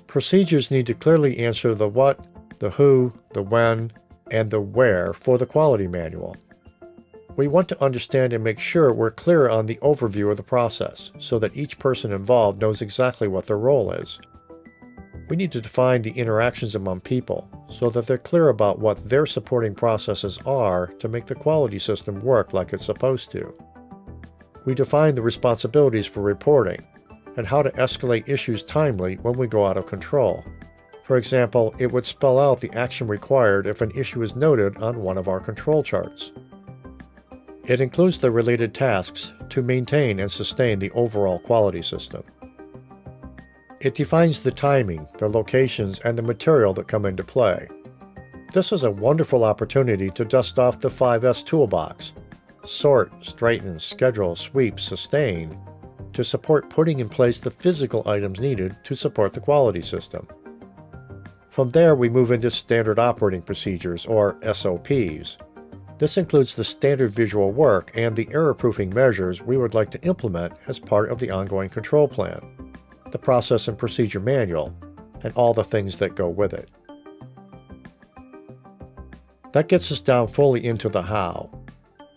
Procedures need to clearly answer the what, the who, the when, and the where for the quality manual. We want to understand and make sure we're clear on the overview of the process so that each person involved knows exactly what their role is. We need to define the interactions among people so that they're clear about what their supporting processes are to make the quality system work like it's supposed to. We define the responsibilities for reporting and how to escalate issues timely when we go out of control. For example, it would spell out the action required if an issue is noted on one of our control charts. It includes the related tasks to maintain and sustain the overall quality system. It defines the timing, the locations, and the material that come into play. This is a wonderful opportunity to dust off the 5S toolbox: sort, straighten, schedule, sweep, sustain, to support putting in place the physical items needed to support the quality system. From there, we move into standard operating procedures, or SOPs. This includes the standard visual work and the error-proofing measures we would like to implement as part of the ongoing control plan, the process and procedure manual, and all the things that go with it. That gets us down fully into the how.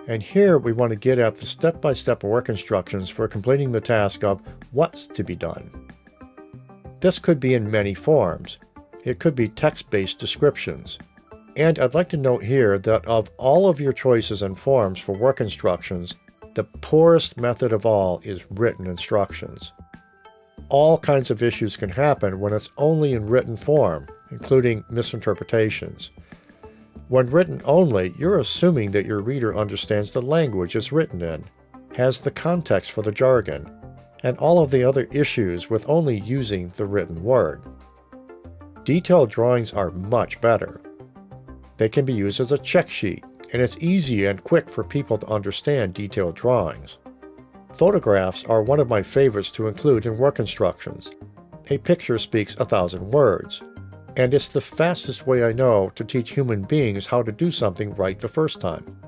And here we want to get at the step-by-step work instructions for completing the task of what's to be done. This could be in many forms. It could be text-based descriptions. And I'd like to note here that of all of your choices and forms for work instructions, the poorest method of all is written instructions. All kinds of issues can happen when it's only in written form, including misinterpretations. When written only, you're assuming that your reader understands the language it's written in, has the context for the jargon, and all of the other issues with only using the written word. Detailed drawings are much better. They can be used as a check sheet, and it's easy and quick for people to understand detailed drawings. Photographs are one of my favorites to include in work instructions. A picture speaks 1,000 words, and it's the fastest way I know to teach human beings how to do something right the first time.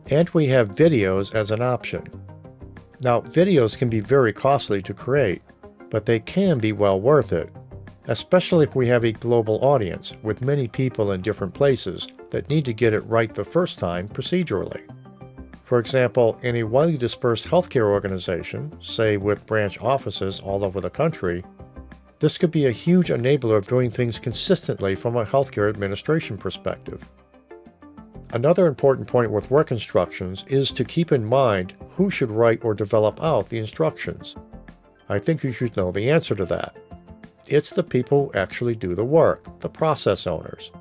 And we have videos as an option. Now, videos can be very costly to create, but they can be well worth it, especially if we have a global audience with many people in different places that need to get it right the first time procedurally. For example, in a widely dispersed healthcare organization, say with branch offices all over the country, this could be a huge enabler of doing things consistently from a healthcare administration perspective. Another important point with work instructions is to keep in mind who should write or develop out the instructions. I think you should know the answer to that. It's the people who actually do the work, the process owners.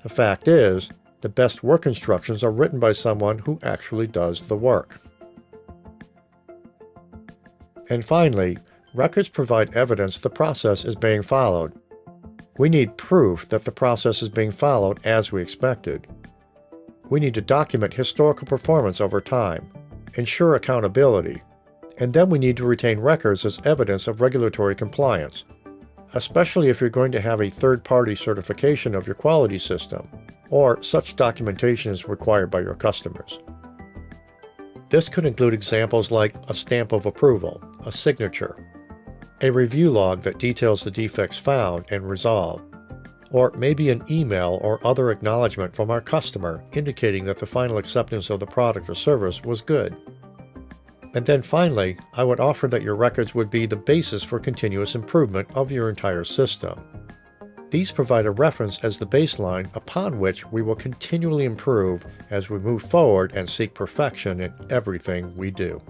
The fact is, the best work instructions are written by someone who actually does the work. And finally, records provide evidence the process is being followed. We need proof that the process is being followed as we expected. We need to document historical performance over time, ensure accountability, and then we need to retain records as evidence of regulatory compliance, especially if you're going to have a third-party certification of your quality system, or such documentation is required by your customers. This could include examples like a stamp of approval, a signature, a review log that details the defects found and resolved, or maybe an email or other acknowledgement from our customer indicating that the final acceptance of the product or service was good. And then finally, I would offer that your records would be the basis for continuous improvement of your entire system. These provide a reference as the baseline upon which we will continually improve as we move forward and seek perfection in everything we do.